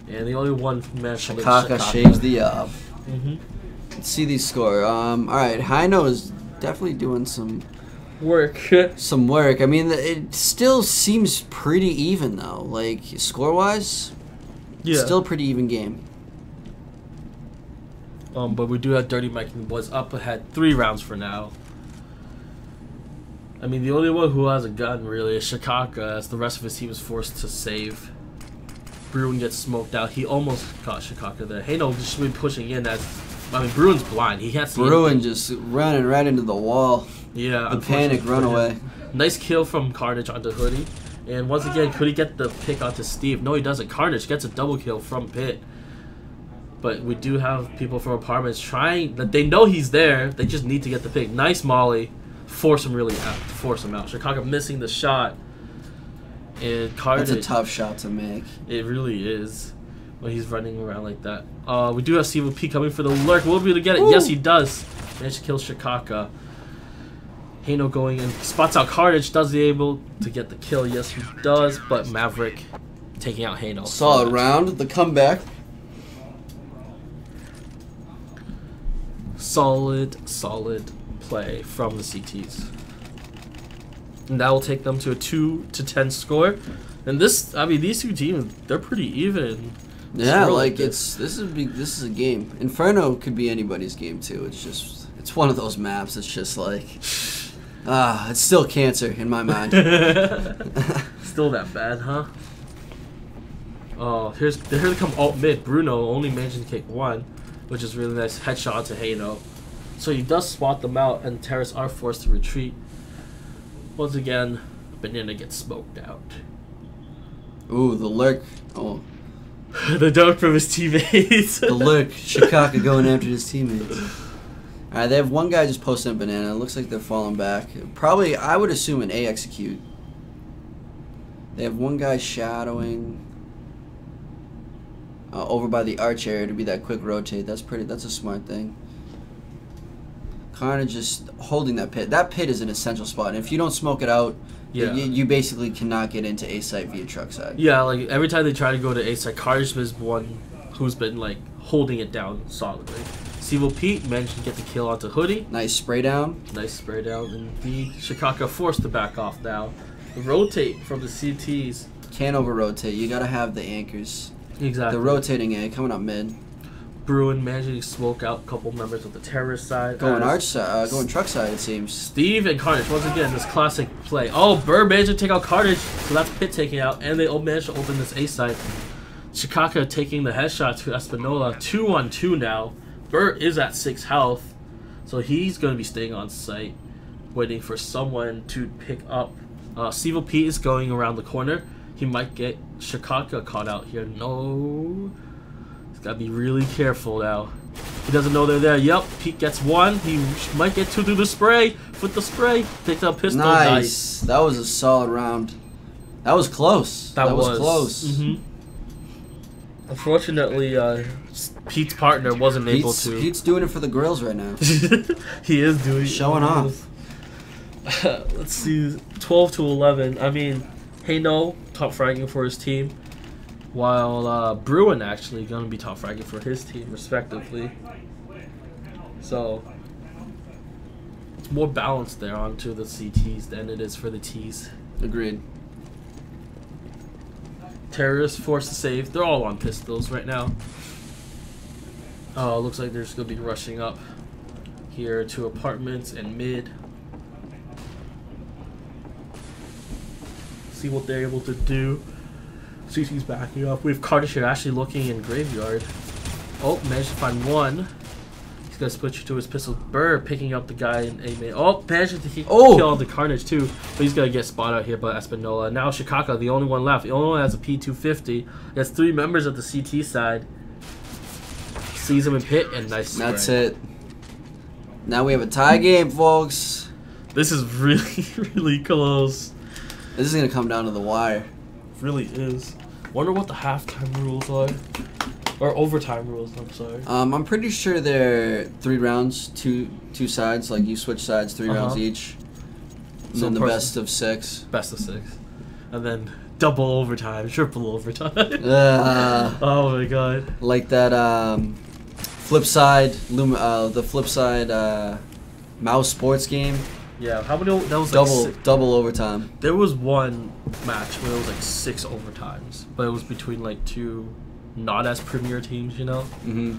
and the only one who managed to Shikaka shaves the up. Mm-hmm. Let's see these score. All right, Hino is definitely doing some work. work. I mean, it still seems pretty even though. Like score-wise, Yeah. still pretty even game. But we do have Dirty Mike and the boys up ahead 3 rounds for now. I mean, the only one who has a gun really is Shikaka, as the rest of his team is forced to save. Bruin gets smoked out. He almost caught Shikaka there. Hano just been pushing in as, I mean, Bruin's blind. He can't see Bruin anything. just running right into the wall. Yeah, The panic runaway. Nice kill from Carnage onto Hoodie. And once again, could he get the pick onto Steve? No, he doesn't. Carnage gets a double kill from Pit. But we do have people from apartments trying, that they know he's there. They just need to get the pick. Nice molly. Force him really out. Force him out. Chicago missing the shot. And Carnage. That's a tough shot to make. It really is. When he's running around like that. We do have CVP coming for the lurk. Will be able to get it? Woo! Yes, he does. Managed to kill Shikaka. Hano going in, spots out Carnage, does he able to get the kill? Yes, he does, but Maverick taking out Hano. Solid round, the comeback. Solid play from the CTs. And that will take them to a 2-10 score. And this, I mean, these 2 teams, they're pretty even. Yeah, like this is a game. Inferno could be anybody's game too. It's one of those maps. It's just like, it's still cancer in my mind. Still that bad, huh? Oh, here they come alt mid. Bruno only managing to kick 1, which is really nice. Headshot to Hano. So he does swat them out, and terrorists are forced to retreat. Once again, Banana gets smoked out. Ooh, the lurk. Oh, The dunk from his teammates. the lurk. Shikaka going after his teammates. All right, they have one guy just posting a banana. It looks like they're falling back. Probably, I would assume an A execute. They have one guy shadowing over by the arch area to be that quick rotate. That's a smart thing. Carnage just holding that pit. That pit is an essential spot. And if you don't smoke it out, Yeah. you basically cannot get into A site via truck side. Yeah, like every time they try to go to A side, Carnage is one who's been like holding it down solidly. Civil Pete managed to get the kill onto Hoodie. Nice spray down. Nice spray down. Indeed. Shikaka forced to back off now. The rotate from the CTs. Can't over rotate. You gotta have the anchors. Exactly. The rotating A coming up mid. Bruin managing to smoke out a couple members of the terrorist side. Going as arch side, going truck side it seems. Steve and Carnage, once again, this classic play. Oh, Burr managed to take out Carnage, so that's Pit taking out, and they managed to open this A side. Shikaka taking the headshot to Espinola. 2-on-2 now. Burr is at 6 health, so he's going to be staying on site, waiting for someone to pick up. Civil Pete is going around the corner. He might get Shikaka caught out here. No. He's got to be really careful now. He doesn't know they're there. Yep, Pete gets 1. He might get 2 through the spray. With the spray, takes out pistol. Nice. That was a solid round. That was close. That was close. Mm-hmm. Unfortunately, Pete's partner wasn't able to. Pete's doing it for the grills right now. He is doing Showing off. Let's see, 12-11. I mean, Hano top fragging for his team, while Bruin actually going to be top fragging for his team, respectively. So, It's more balanced there onto the CTs than it is for the Ts. Agreed. Terrorists forced to save. They're all on pistols right now. Oh, looks like they're just going to be rushing up here to apartments and mid. See what they're able to do. CT's backing up. We have Carter here actually looking in graveyard. Oh, managed to find one. He's going to switch to his pistol. Burr picking up the guy in A main. Oh, managed to kill the Carnage too. But he's going to get spotted out here by Espinola. Now Shikaka, the only one left. The only one has a P250. He has 3 members of the CT side. Sees him in pit and nice spray. That's it. Now we have a tie game, folks. This is really, really close. This is going to come down to the wire. It really is. Wonder what the halftime rules are. Or overtime rules, I'm sorry. I'm pretty sure they're 3 rounds, two sides. Like you switch sides, 3 rounds each. And So then the best of 6. Best of 6. And then double overtime, triple overtime. Oh my god. Like that flip side, the flip side mouse sports game. Yeah, how many? That was like double overtime. There was one match where it was like 6 overtimes, but it was between like 2 not as premier teams, you know. Mm-hmm.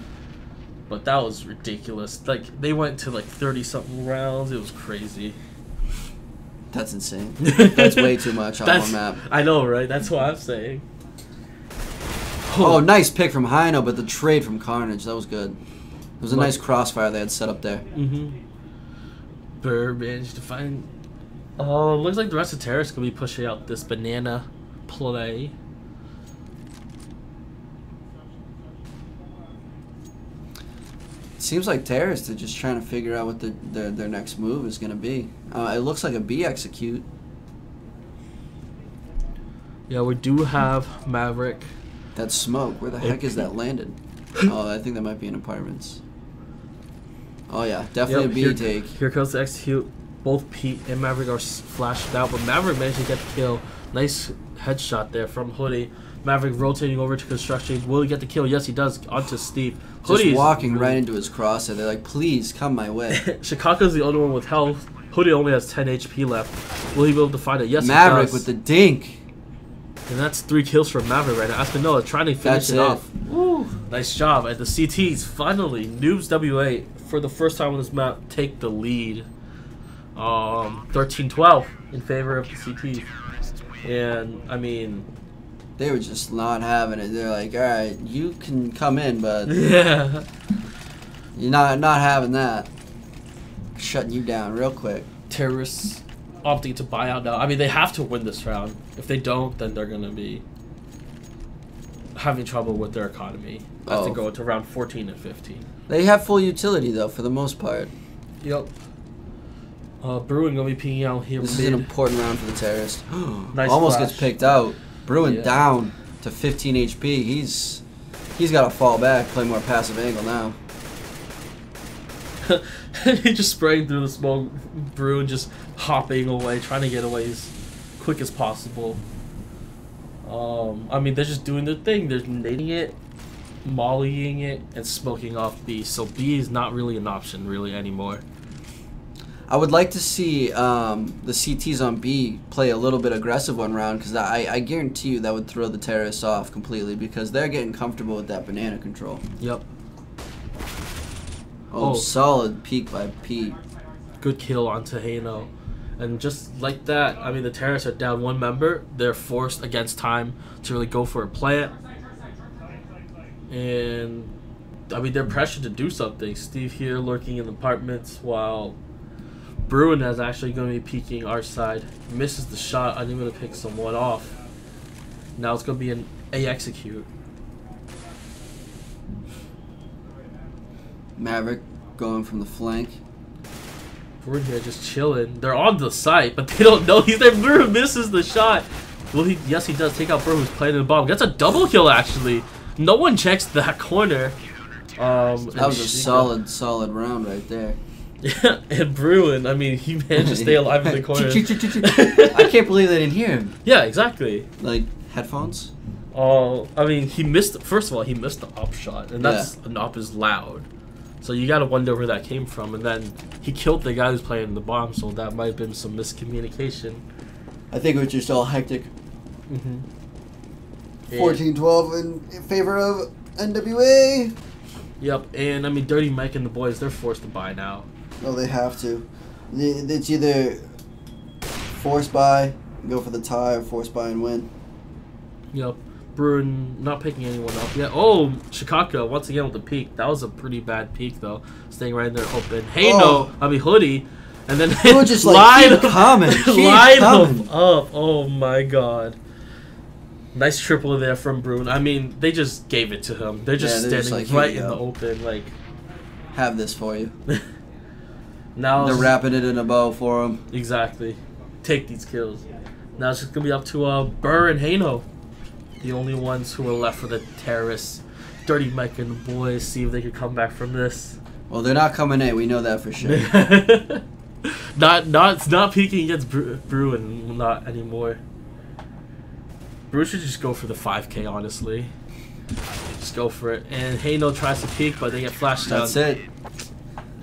But that was ridiculous. Like they went to like 30-something rounds. It was crazy. That's insane. That's way too much on one map. I know, right? That's what I'm saying. Oh, nice pick from Hino, but the trade from Carnage, that was good. It was a nice crossfire they had set up there. Mm-hmm. Burr managed to find... Oh, looks like the rest of Terrace could be pushing out this banana play. Seems like Terrace, they're just trying to figure out what their next move is going to be. It looks like a B execute. Yeah, we do have Maverick. That smoke, where the heck is that landed? Oh, I think that might be in apartments. Oh yeah, definitely a B take. Here comes the execute. Both Pete and Maverick are flashed out, but Maverick managed to get the kill. Nice headshot there from Hoodie. Maverick rotating over to construction. Will he get the kill? Yes, he does. Onto Steve. Just walking right into his crosshair. They're like, please come my way. Shikaka's the only one with health. Hoodie only has 10 HP left. Will he be able to find it? Yes, Maverick he does. with the dink. And that's 3 kills for Maverick right now. Espinola trying to finish it off. Woo. Nice job. And the CTs finally, Noobs WA, for the first time on this map, take the lead. 13-12 in favor of the CTs. And, I mean... They were just not having it. They're like, all right, you can come in, but yeah, you're not having that. Shutting you down real quick. Terrorists opting to buy out now. I mean, they have to win this round. If they don't, then they're going to be having trouble with their economy as they go into round 14 and 15. They have full utility, though, for the most part. Yep. Bruin going to be peeking out here. This is an important round for the Terrorists. Nice Almost flash. gets picked out. Bruin down to 15 HP. He's got to fall back, play more passive angle now. He just spraying through the smoke. Bruin just hopping away, trying to get away as quick as possible. I mean, they're just doing their thing. They're nading it, mollying it, and smoking off B. So B is not really an option really anymore. I would like to see the CTs on B play a little bit aggressive one round, because I guarantee you that would throw the Terrorists off completely, because they're getting comfortable with that banana control. Yep. Oh, solid peek by Pete. Good kill onto Hano. And just like that, I mean, the Terrorists are down 1 member. They're forced against time to really go for a plant. And, I mean, they're pressured to do something. Steve here lurking in the apartments while Bruin is actually going to be peeking our side. Misses the shot. I'm going to pick someone off. Now it's going to be an A execute. Maverick going from the flank. Bruin here just chilling. They're on the site, but they don't know he's there. Bruin misses the shot. Well, yes, he does. Take out Bruin, who's playing in the bomb. Gets a double kill, actually. No one checks that corner. That was a solid round right there. Yeah, and Bruin, I mean, he managed to stay alive in the corner. I can't believe they didn't hear him. Yeah, exactly. Like, headphones? I mean, he missed, first of all, he missed the op shot, and that's, an op is loud. So you gotta wonder where that came from. And then he killed the guy who's playing the bomb, so that might have been some miscommunication. I think it was just all hectic. Mm-hmm. 14-12 in favor of NWA. Yep, and I mean, Dirty Mike and the boys, they're forced to buy now. No, they have to. It's either force buy, go for the tie, or force buy and win. Yep. Bruin not picking anyone up yet. Oh, Chicago once again with the peak. That was a pretty bad peak though. Staying right there open. Hey, Hoodie. And then they were just like, keep coming. Line him up. Oh my god. Nice triple there from Bruin. I mean, they just gave it to him. They're just standing like, right in the open. Like, have this for you. Now they're wrapping it in a bow for him. Exactly. Take these kills. Now it's just gonna be up to Burr and Hano. The only ones who are left for the terrorists. Dirty Mike and the boys. See if they can come back from this. Well, they're not coming in. We know that for sure. not peeking against Bruin. Not anymore. Bruin should just go for the 5K, honestly. Just go for it. And Hano tries to peek, but they get flashed down. That's it.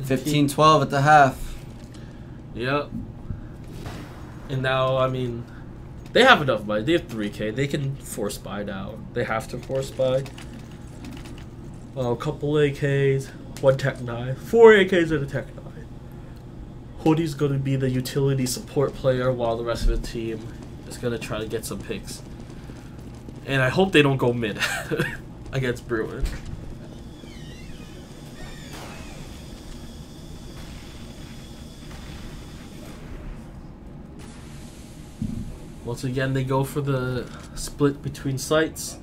15-12 at the half. Yep. And now, I mean, they have enough money. They have 3K. They can force buy now. They have to force buy. A couple AKs, 1 Tech 9, 4 AKs and a Tech 9. Hoodie's going to be the utility support player while the rest of the team is going to try to get some picks. And I hope they don't go mid against Bruin. Once again, they go for the split between sites.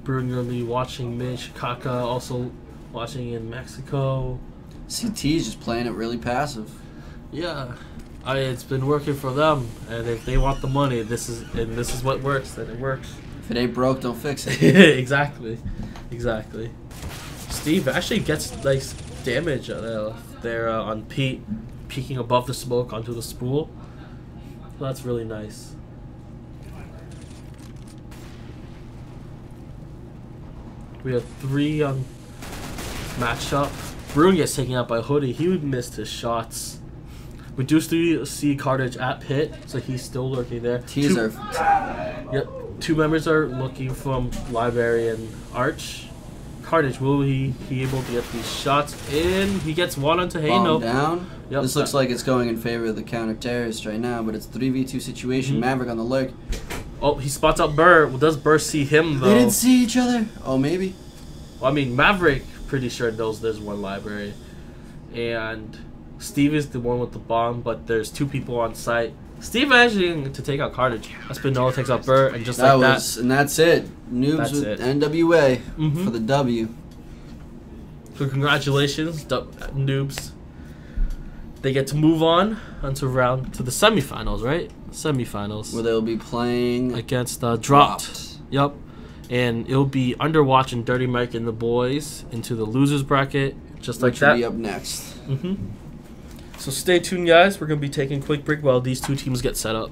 Bruin going to be watching mid. Chicago also watching in Mexico. CT is just playing it really passive. Yeah, it's been working for them, and if they want the money, this is what works. Then it works. If it ain't broke, don't fix it. Exactly. Steve actually gets nice damage there on Pete, peeking above the smoke onto the spool. So that's really nice. We have 3 on matchup. Bruin gets taken out by Hoodie. He missed his shots. We do still see Cartage at pit, so he's still lurking there. Teaser. Yep. 2 members are looking from Library and Arch. Cartage, will he be able to get these shots in? He gets 1 onto Hano. Bomb down. Yep. This looks like it's going in favor of the counter-terrorist right now, but it's 3v2 situation. Maverick on the lurk. Oh, he spots out Burr. Well, does Burr see him, though? They didn't see each other. Oh, maybe. Well, I mean, Maverick pretty sure knows there's 1 Library. And Steve is the one with the bomb, but there's 2 people on site. Steve managing to take out Cartage. Espinola takes out Burr, and just like that. And that's it. Noobs with NWA for the W. So congratulations, Noobs. They get to move on onto the semifinals, right? Semifinals. Where they'll be playing against Drawped. Yep. And it'll be Underwatch and Dirty Mike and the boys into the losers bracket, just like that. Which will be up next. So stay tuned, guys. We're going to be taking a quick break while these 2 teams get set up.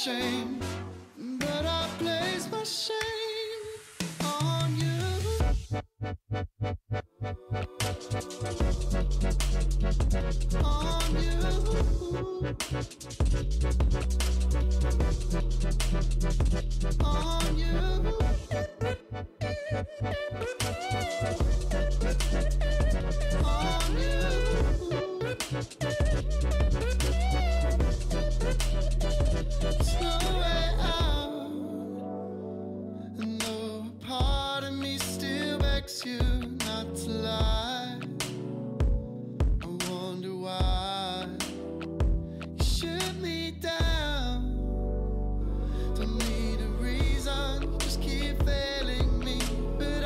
shame, but I place my shame on you. On you. On you. On you. There's no way out, and though a part of me still begs you not to lie, I wonder why you shoot me down. Don't need a reason, just keep failing me. But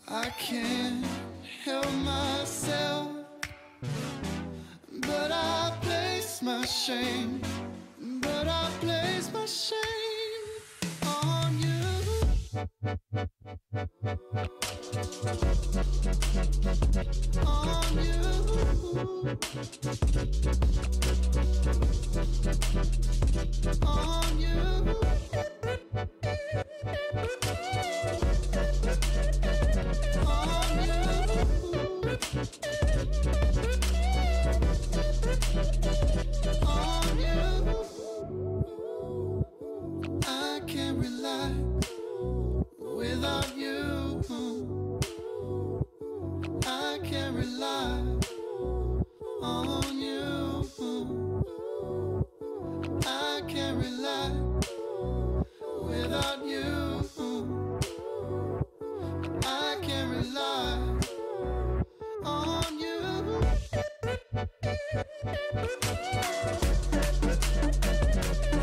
I can't help myself, but I place my shame, but I place my shame on you. On you. On you. On you. I can't relax without you. I can't rely on you. I can't relax without you. I can't rely on you. On you.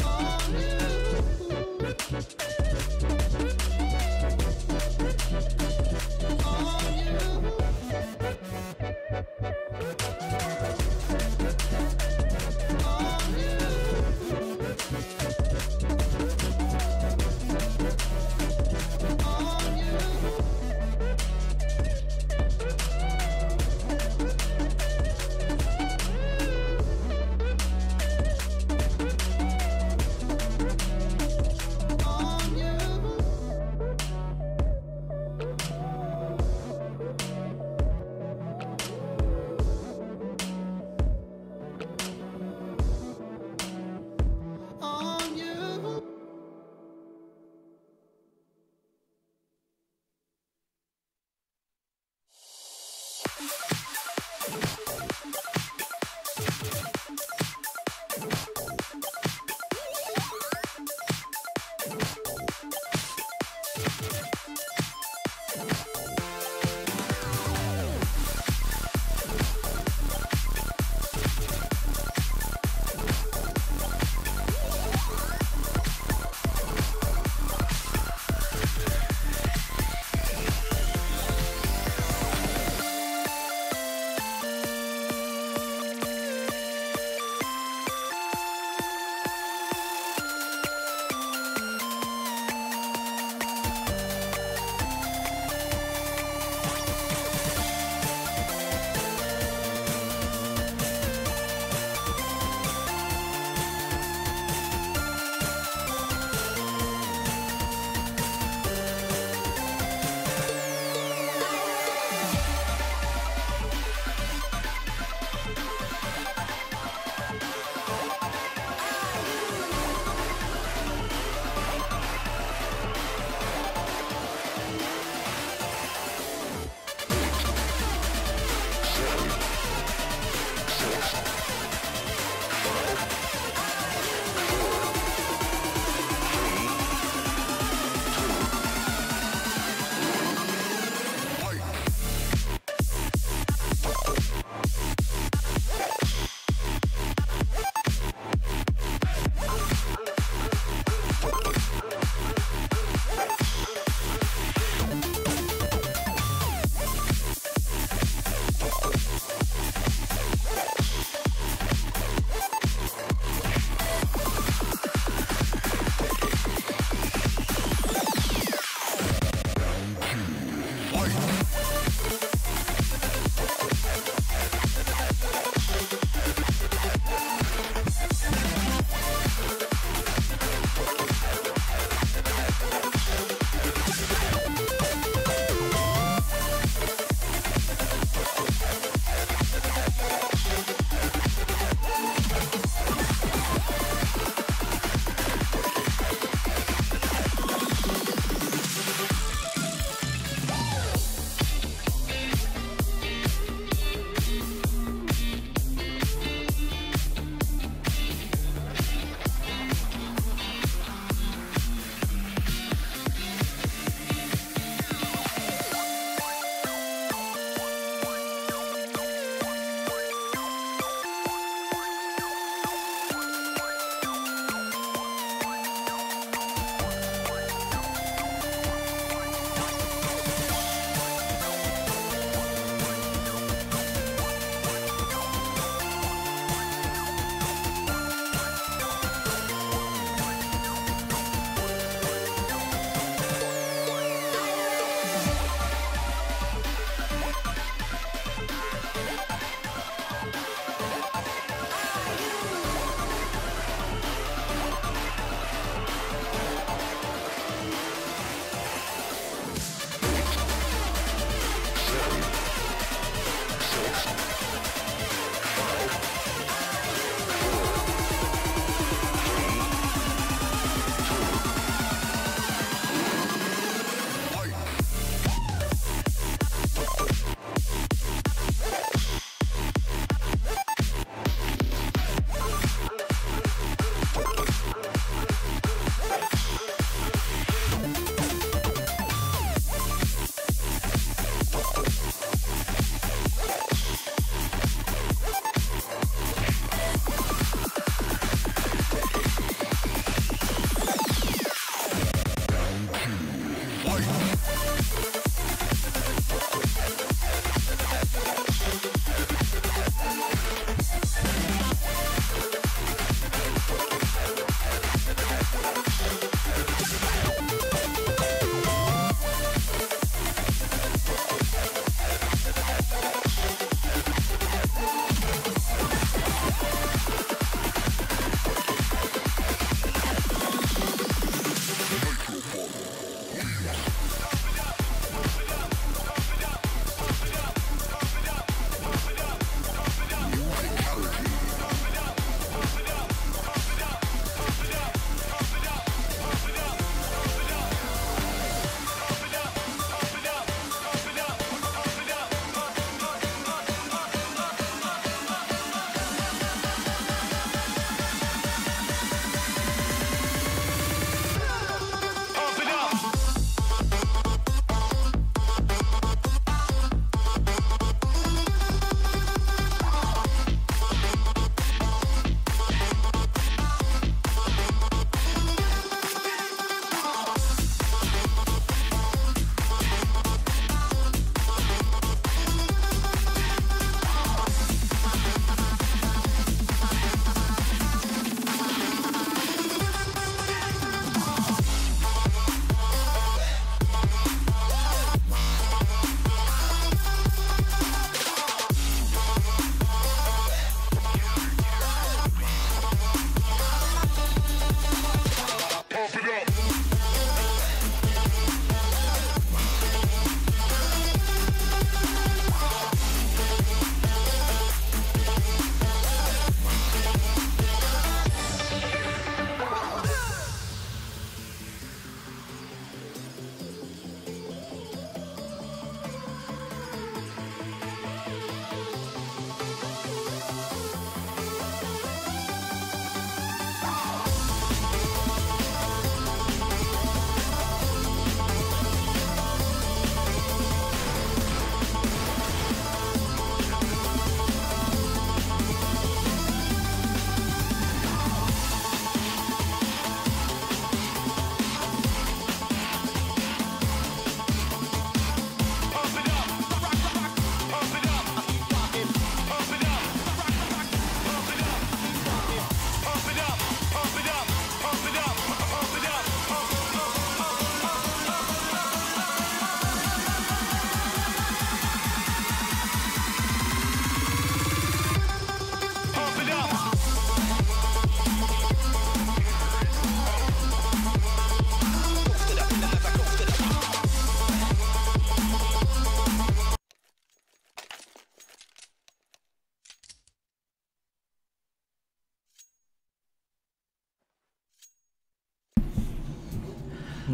On you. On you. On you. On you.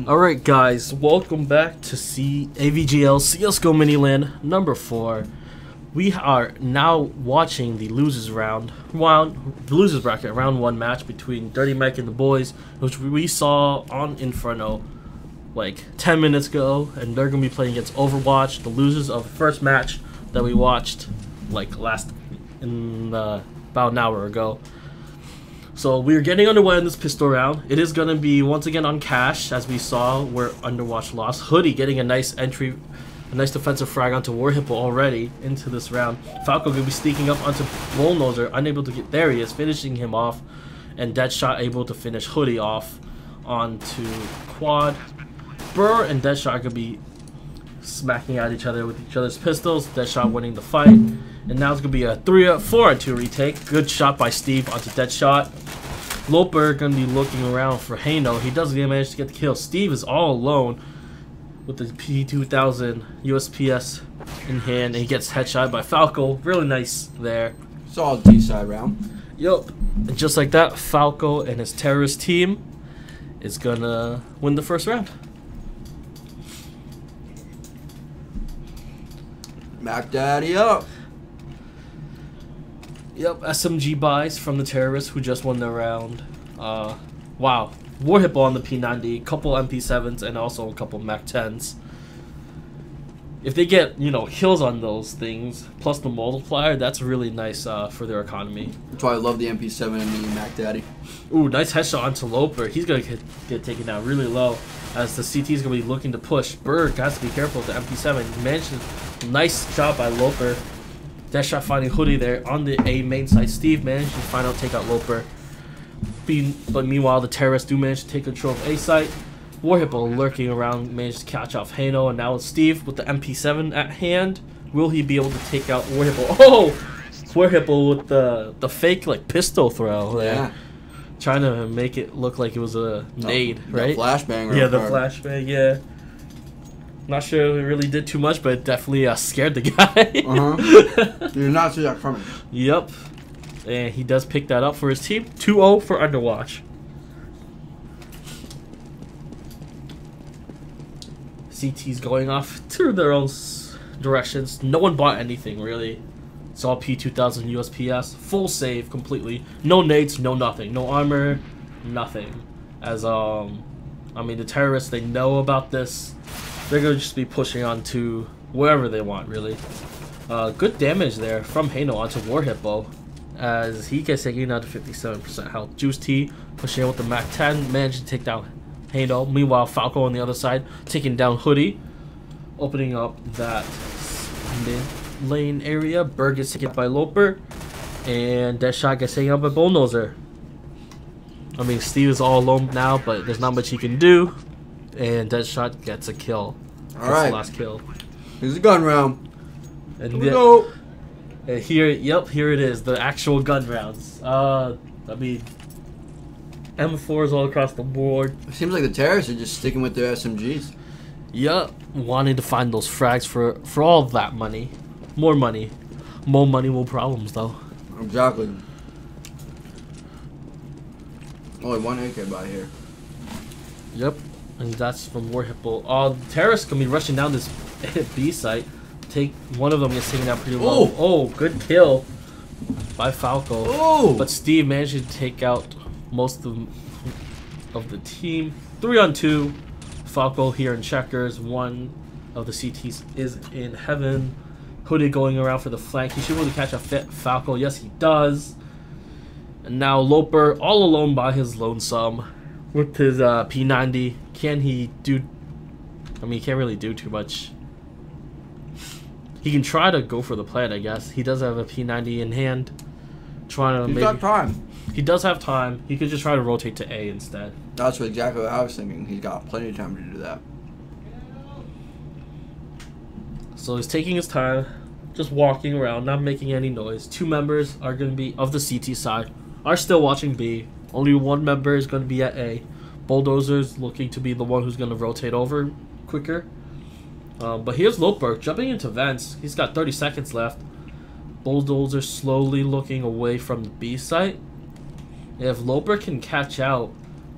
Alright guys, welcome back to AVGL CSGO Miniland number 4. We are now watching the losers bracket, round 1 match between Dirty Mike and the boys, which we saw on Inferno like 10 minutes ago, and they're going to be playing against Overwatch, the losers of the first match that we watched like about an hour ago. So we're getting underway in this pistol round. It is going to be once again on cash, as we saw where Underwatch lost. Hoodie getting a nice defensive frag onto Warhipple already into this round. Falco going to be sneaking up onto Bullnozer, unable to get there. He is finishing him off, and Deadshot able to finish Hoodie off onto Quad. Burr and Deadshot are going to be smacking at each other with each other's pistols. Deadshot winning the fight. And now it's going to be a 4-on-2 retake. Good shot by Steve onto Deadshot. Loper going to be looking around for Hano. He doesn't manage to get the kill. Steve is all alone with the P2000 USPS in hand. And he gets headshot by Falco. Really nice there. Solid D-side round. Yup. And just like that, Falco and his terrorist team is going to win the first round. Mac Daddy up. Yep, SMG buys from the terrorists who just won the round. Wow. Warhipple on the P90, couple MP7s, and also a couple Mac 10s. If they get, kills on those things, plus the multiplier, that's really nice for their economy. That's why I love the MP7 and the Mac Daddy. Ooh, nice headshot onto Loper. He's going to get taken down really low as the CT is going to be looking to push. Berg has to be careful with the MP7. He managed a nice shot by Loper. Deadshot finding Hoodie there on the A main side. Steve managed to find out take out Loper. But meanwhile, the terrorists do manage to take control of A site. Warhipple lurking around managed to catch off Hano, and now it's Steve with the MP7 at hand. Will he be able to take out Warhipple? Oh! Warhipple with the fake pistol throw there. Yeah. Trying to make it look like it was a nade, right? The flashbang. Yeah, the flashbang, yeah. Not sure it really did too much, but it definitely scared the guy. You did not see that coming. Yep. And he does pick that up for his team. 2-0 for Underwatch. CT's going off to their own directions. No one bought anything, really. It's all P2000 USPS. Full save completely. No nades, no nothing. No armor, nothing. As, the terrorists, they know about this. They're going to just be pushing on to wherever they want, really. Good damage there from Hano onto Warhippo, as he gets taken down to 57% health. Juice T pushing in with the Mac 10, managed to take down Hano. Meanwhile, Falco on the other side taking down Hoodie, opening up that mid-lane area. Berg gets taken by Loper, and Deadshot gets taken up by Bullnozer. Steve is all alone now, but there's not much he can do. And Deadshot gets a kill. Alright. Last kill. Here's the gun round. And here we go. And here it is. The actual gun rounds. M4s all across the board. It seems like the terrorists are just sticking with their SMGs. Yup. Wanting to find those frags for all of that money. More money. More money, more problems, though. Exactly. Only one AK by here. Yep. And that's from Warhipple. The terrorists can be rushing down this B site. One of them gets taken down pretty low. Oh, good kill by Falco. Oh. But Steve managed to take out most of the team. 3-on-2. Falco here in checkers. One of the CTs is in heaven. Hoodie going around for the flank. He should really catch a Falco. Yes, he does. And now Loper all alone by his lonesome with his P90. Can he do... he can't really do too much. He can try to go for the plant, I guess. He does have a P90 in hand. He's got time. He does have time. He could just try to rotate to A instead. That's exactly what I was thinking. He's got plenty of time to do that. So he's taking his time, just walking around, not making any noise. 2 members are going to be, of the CT side, are still watching B. Only 1 member is going to be at A. Bulldozer's looking to be the one who's going to rotate over quicker. But here's Loper jumping into vents. He's got 30 seconds left. Bulldozer slowly looking away from the B site. If Loper can catch out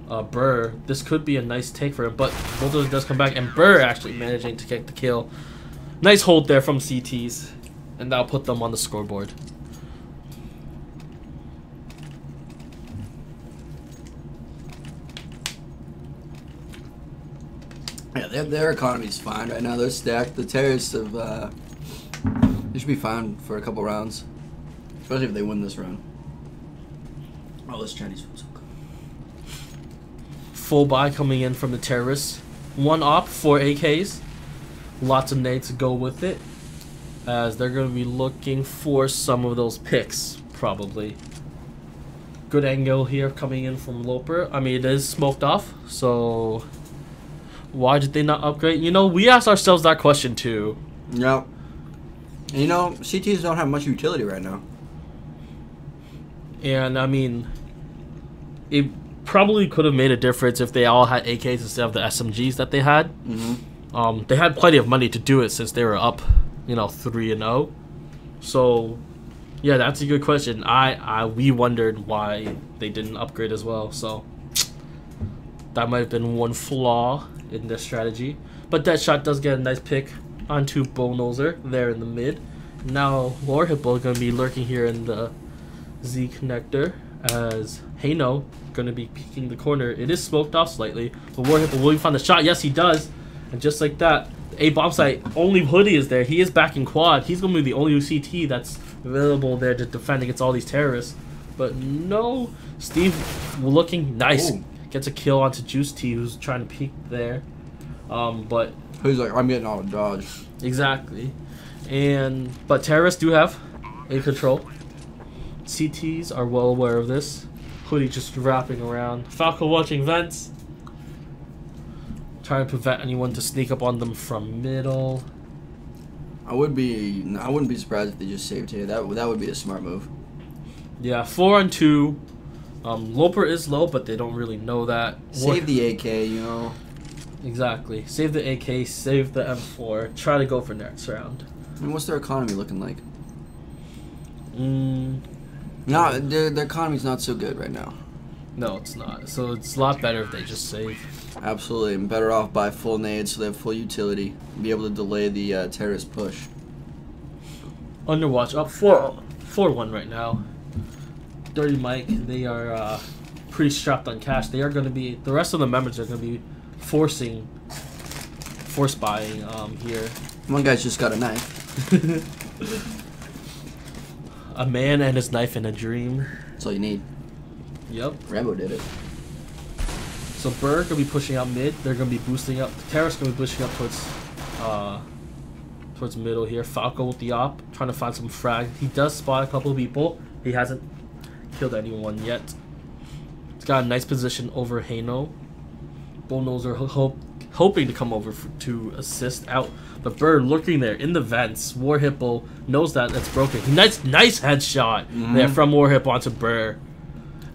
Burr, this could be a nice take for him, but Bulldozer does come back, and Burr actually managing to get the kill. Nice hold there from CTs, and that'll put them on the scoreboard. Yeah, their economy's fine right now. They're stacked. The terrorists have, they should be fine for a couple rounds. Especially if they win this round. Oh, this Chinese food's so good. Full buy coming in from the terrorists. 1 op, 4 AKs. Lots of nades to go with it, as they're going to be looking for some of those picks, probably. Good angle here coming in from Loper. I mean, it is smoked off, so why did they not upgrade? You know, we asked ourselves that question too. Yep. And you know, CTs don't have much utility right now. And I mean, it probably could have made a difference if they all had AKs instead of the SMGs that they had. They had plenty of money to do it since they were up, you know, 3-0. So, yeah, that's a good question. We wondered why they didn't upgrade as well. So that might have been one flaw in their strategy. But Deadshot does get a nice pick onto Bulldozer there in the mid. Now Warhipple is going to be lurking here in the Z connector, as Hano going to be peeking the corner. It is smoked off slightly, but Warhipple, will he find the shot? Yes, he does. And just like that, A bomb site, only Hoodie is there. He is back in quad. He's going to be the only CT that's available there to defend against all these terrorists. But no, Steve looking nice. Ooh. Gets a kill onto Juice T, who's trying to peek there. But Who's like, I'm getting all the dodge. exactly. But terrorists do have A control. CTs are well aware of this. Hoodie just wrapping around. Falco watching vents. Trying to prevent anyone to sneak up on them from middle. I wouldn't be surprised if they just saved here. That would be a smart move. Yeah, 4-on-2. Loper is low, but they don't really know that. Save the AK, you know. Exactly. Save the AK, save the M4. Try to go for next round. I mean, what's their economy looking like? No, their economy's not so good right now. No, it's not. So it's a lot better if they just save. Absolutely. I'm better off by full nades so they have full utility. Be able to delay the terrorist push. Underwatch up 4-1 right now. Dirty Mike, they are pretty strapped on cash. They are going to be, the rest of the members are going to be force buying here. One guy's just got a knife. A man and his knife in a dream. That's all you need. Yep. Rambo did it. So Burr gonna be pushing out mid. They're gonna be boosting up. Terrace gonna be pushing up towards middle here. Falco with the op, trying to find some frag. He does spot a couple of people. He hasn't killed anyone yet. He's got a nice position over Hano. Bulldozer hoping to come over to assist out. But Burr looking there in the vents. Warhipple knows that that's broken. Nice headshot there from Warhipple onto Burr.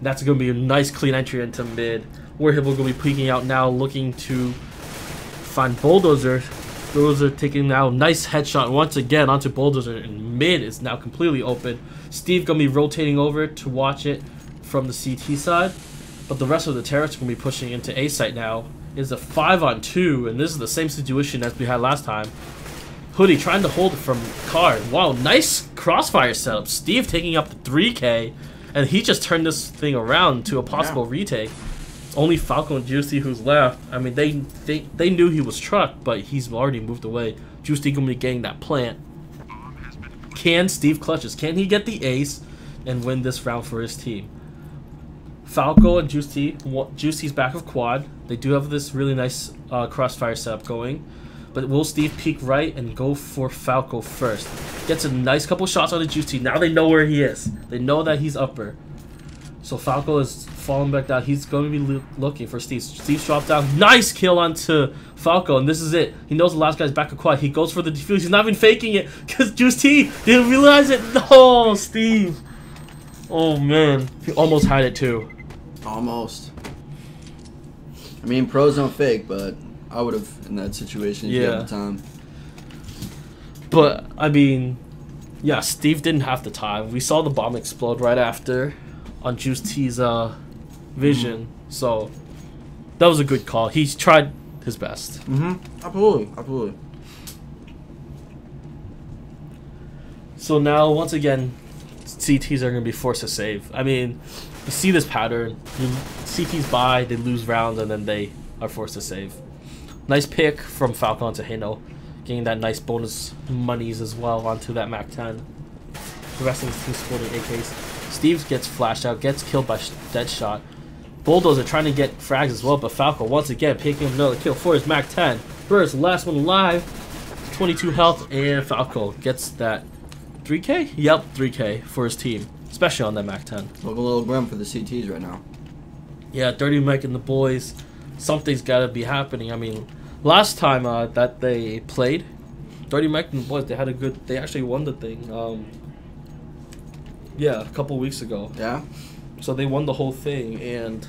That's going to be a nice clean entry into mid. Warhipple going to be peeking out now, looking to find Bulldozer. Bulldozer taking now nice headshot once again onto Bulldozer, and mid is now completely open. Steve going to be rotating over to watch it from the CT side. But the rest of the terrorists are going to be pushing into A site now. It's a 5-on-2, and this is the same situation as we had last time. Hoodie trying to hold it from Card. Wow, nice crossfire setup. Steve taking up the 3K, and he just turned this thing around to a possible retake. It's only Falco and Juicy who's left. I mean, they knew he was trucked, but he's already moved away. Juicy going to be getting that plant. Can Steve clutches? Can he get the ace and win this round for his team? Falco and Juicy's back of quad. They do have this really nice crossfire setup going. But will Steve peek right and go for Falco first? Gets a nice couple shots on the Juicy. Now they know where he is. They know that he's upper. So Falco is falling back down. He's going to be looking for Steve. Steve's dropped down. Nice kill onto Falco, and this is it. He knows the last guy's back of quad. He goes for the defuse. He's not even faking it because Juicy didn't realize it. No, Steve. Oh, man. He almost had it, too. Almost. I mean, pros don't fake, but I would have in that situation if you had the time. But, I mean, yeah, Steve didn't have the time. We saw the bomb explode right after on Juice T's vision. So, that was a good call. He's tried his best. Absolutely, absolutely. So now, once again, CTs are going to be forced to save. I mean, you see this pattern. CTs buy, they lose rounds, and then they are forced to save. Nice pick from Falcon to Hino, getting that nice bonus monies as well onto that Mac 10. The rest of the team sporting AKs. Steve gets flashed out, gets killed by Deadshot. Bulldozer trying to get frags as well, but Falco once again picking up another kill for his Mac 10. First, last one alive. 22 health, and Falco gets that 3K? Yep, 3K for his team, especially on that Mac 10. Look a little grim for the CTs right now. Yeah, Dirty Mike and the boys, something's got to be happening. I mean, last time that they played, Dirty Mike and the boys, they actually won the thing. Yeah, a couple weeks ago. Yeah? So they won the whole thing, and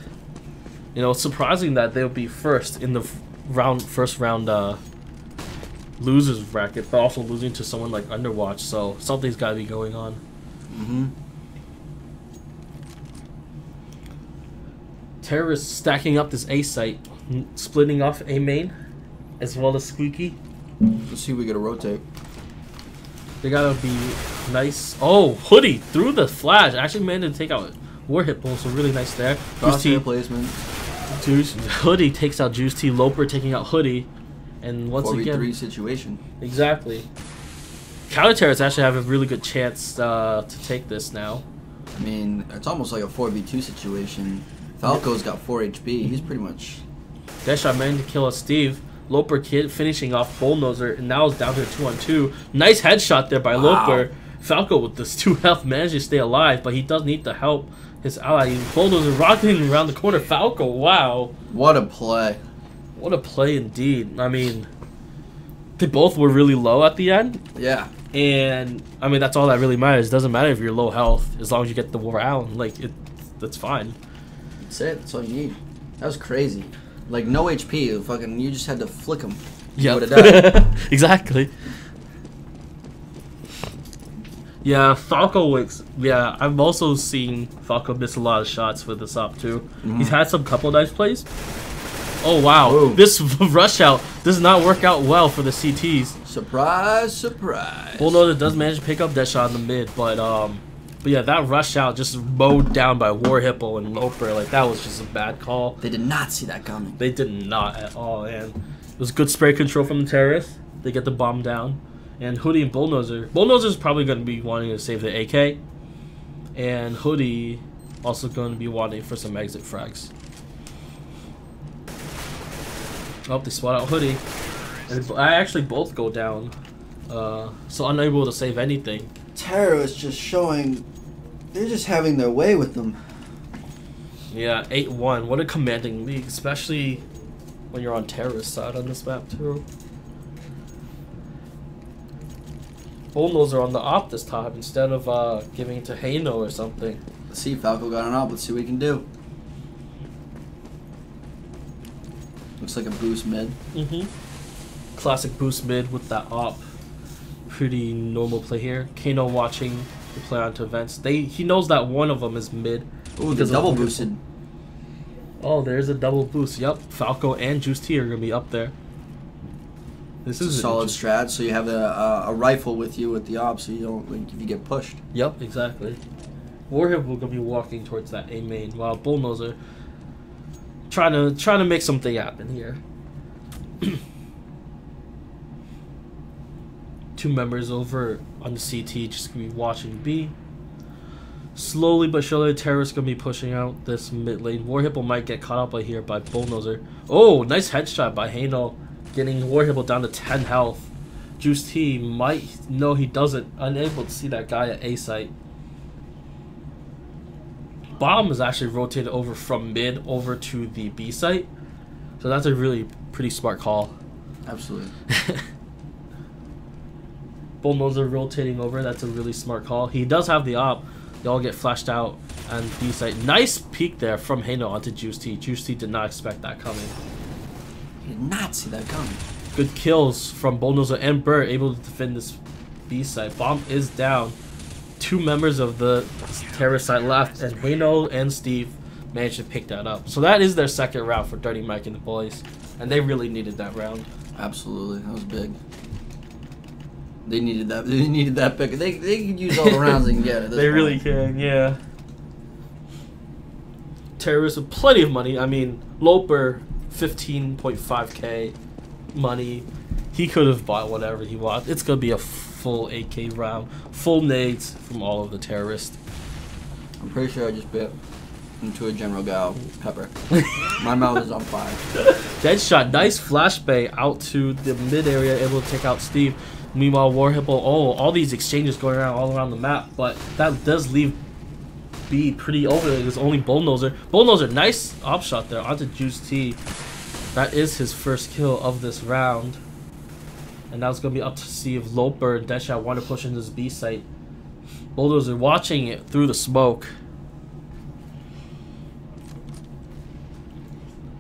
you know, it's surprising that they'll be first in the first round losers bracket, but also losing to someone like Underwatch. So something's got to be going on. Terrorists stacking up this A site, splitting off A main, as well as Squeaky. Let's see if we get a rotate. They gotta be nice. Oh, Hoodie through the flash. Actually managed to take out Warhit Bull, so really nice there. Crosshair placement. Hoodie takes out Juice T. Loper taking out Hoodie. And once 4v3 again, situation. Exactly. Counter Terrorists actually have a really good chance to take this now. I mean, it's almost like a 4v2 situation. Falco's got 4 HP. He's pretty much... Deadshot managed to kill a Steve. Loper kid finishing off Bullnoser, and now it's down to a 2-on-2. Nice headshot there by Loper. Falco with this 2 health managed to stay alive, but he does need to help his ally. Bullnoser rocketing around the corner. Falco, wow. What a play. What a play indeed. I mean, they both were really low at the end. Yeah. And, I mean, that's all that really matters. It doesn't matter if you're low health, as long as you get the round. Like, that's fine. That's it. That's all you need. That was crazy. Like, no HP. Fucking, you just had to flick him. Yeah. Would have died. Exactly. Yeah, Falco wicks. Yeah, I've also seen Falco miss a lot of shots with this up, too. He's had some couple nice plays. Oh, wow. Ooh. This rush out does not work out well for the CTs. Surprise, surprise. Bulldozer does manage to pick up that shot in the mid, but yeah, that rush out just mowed down by War Hippo and Loper. Like, that was just a bad call. They did not see that coming. They did not at all, and it was good spray control from the terrorists. They get the bomb down. And Hoodie and Bullnozer. Bullnozer's probably going to be wanting to save the AK. And Hoodie also going to be wanting for some exit frags. Oh, they spot out Hoodie. And I actually both go down. So unable to save anything. Terrorists just showing... They're just having their way with them. Yeah, 8-1. What a commanding league. Especially when you're on terrorist side on this map, too. Bullnoser on the op this time instead of giving it to Hano or something. Let's see, Falco got an op. Let's see what he can do. Looks like a boost mid. Classic boost mid with that op. Pretty normal play here. Kano watching the play onto events. He knows that one of them is mid. Ooh, the double boosted. Oh, there's a double boost. Yep, Falco and Juice T are gonna be up there. This is a solid strat. So you have a rifle with you with the op, so you don't like if you get pushed. Yep, exactly. Warhead will gonna be walking towards that A main, while Bullnoser trying to make something happen here. Two members over on the CT just gonna be watching B. Slowly but surely, terrorists gonna be pushing out this mid lane. War Hippo might get caught up by here by Bullnoser. Oh, nice headshot by Hano, getting War Hippo down to 10 health. Juice T might no, he doesn't. Unable to see that guy at A site. Bomb is actually rotated over from mid over to the B site, so that's a really pretty smart call. Absolutely. Bullnoser rotating over, that's a really smart call. He does have the op. They all get flashed out on B site. Nice peek there from Hano onto Juice T. Juice T did not expect that coming. He did not see that coming. Good kills from Bullnoser and Burr, able to defend this B site. Bomb is down. Two members of the terrorist side left, and Hano and Steve managed to pick that up. So that is their second round for Dirty Mike and the boys. And they really needed that round. Absolutely. That was big. They needed that. They needed that pick. They could use all the rounds they can get. At this They point. really can, yeah. Terrorists with plenty of money. I mean, Loper, 15.5k money. He could have bought whatever he wanted. It's going to be a full 8k round. Full nades from all of the terrorists. I'm pretty sure I just bit into a General Gao pepper. My mouth is on fire. Deadshot, nice flashbang out to the mid area, able to take out Steve. Meanwhile, Warhippo, all these exchanges going around all around the map, but that does leave B pretty over. There's only Bullnoser. Bullnoser, nice op shot there onto Juice T. That is his first kill of this round. And now it's going to be up to see if Loper and Deadshot want to push into this B site. Bulldozer watching it through the smoke.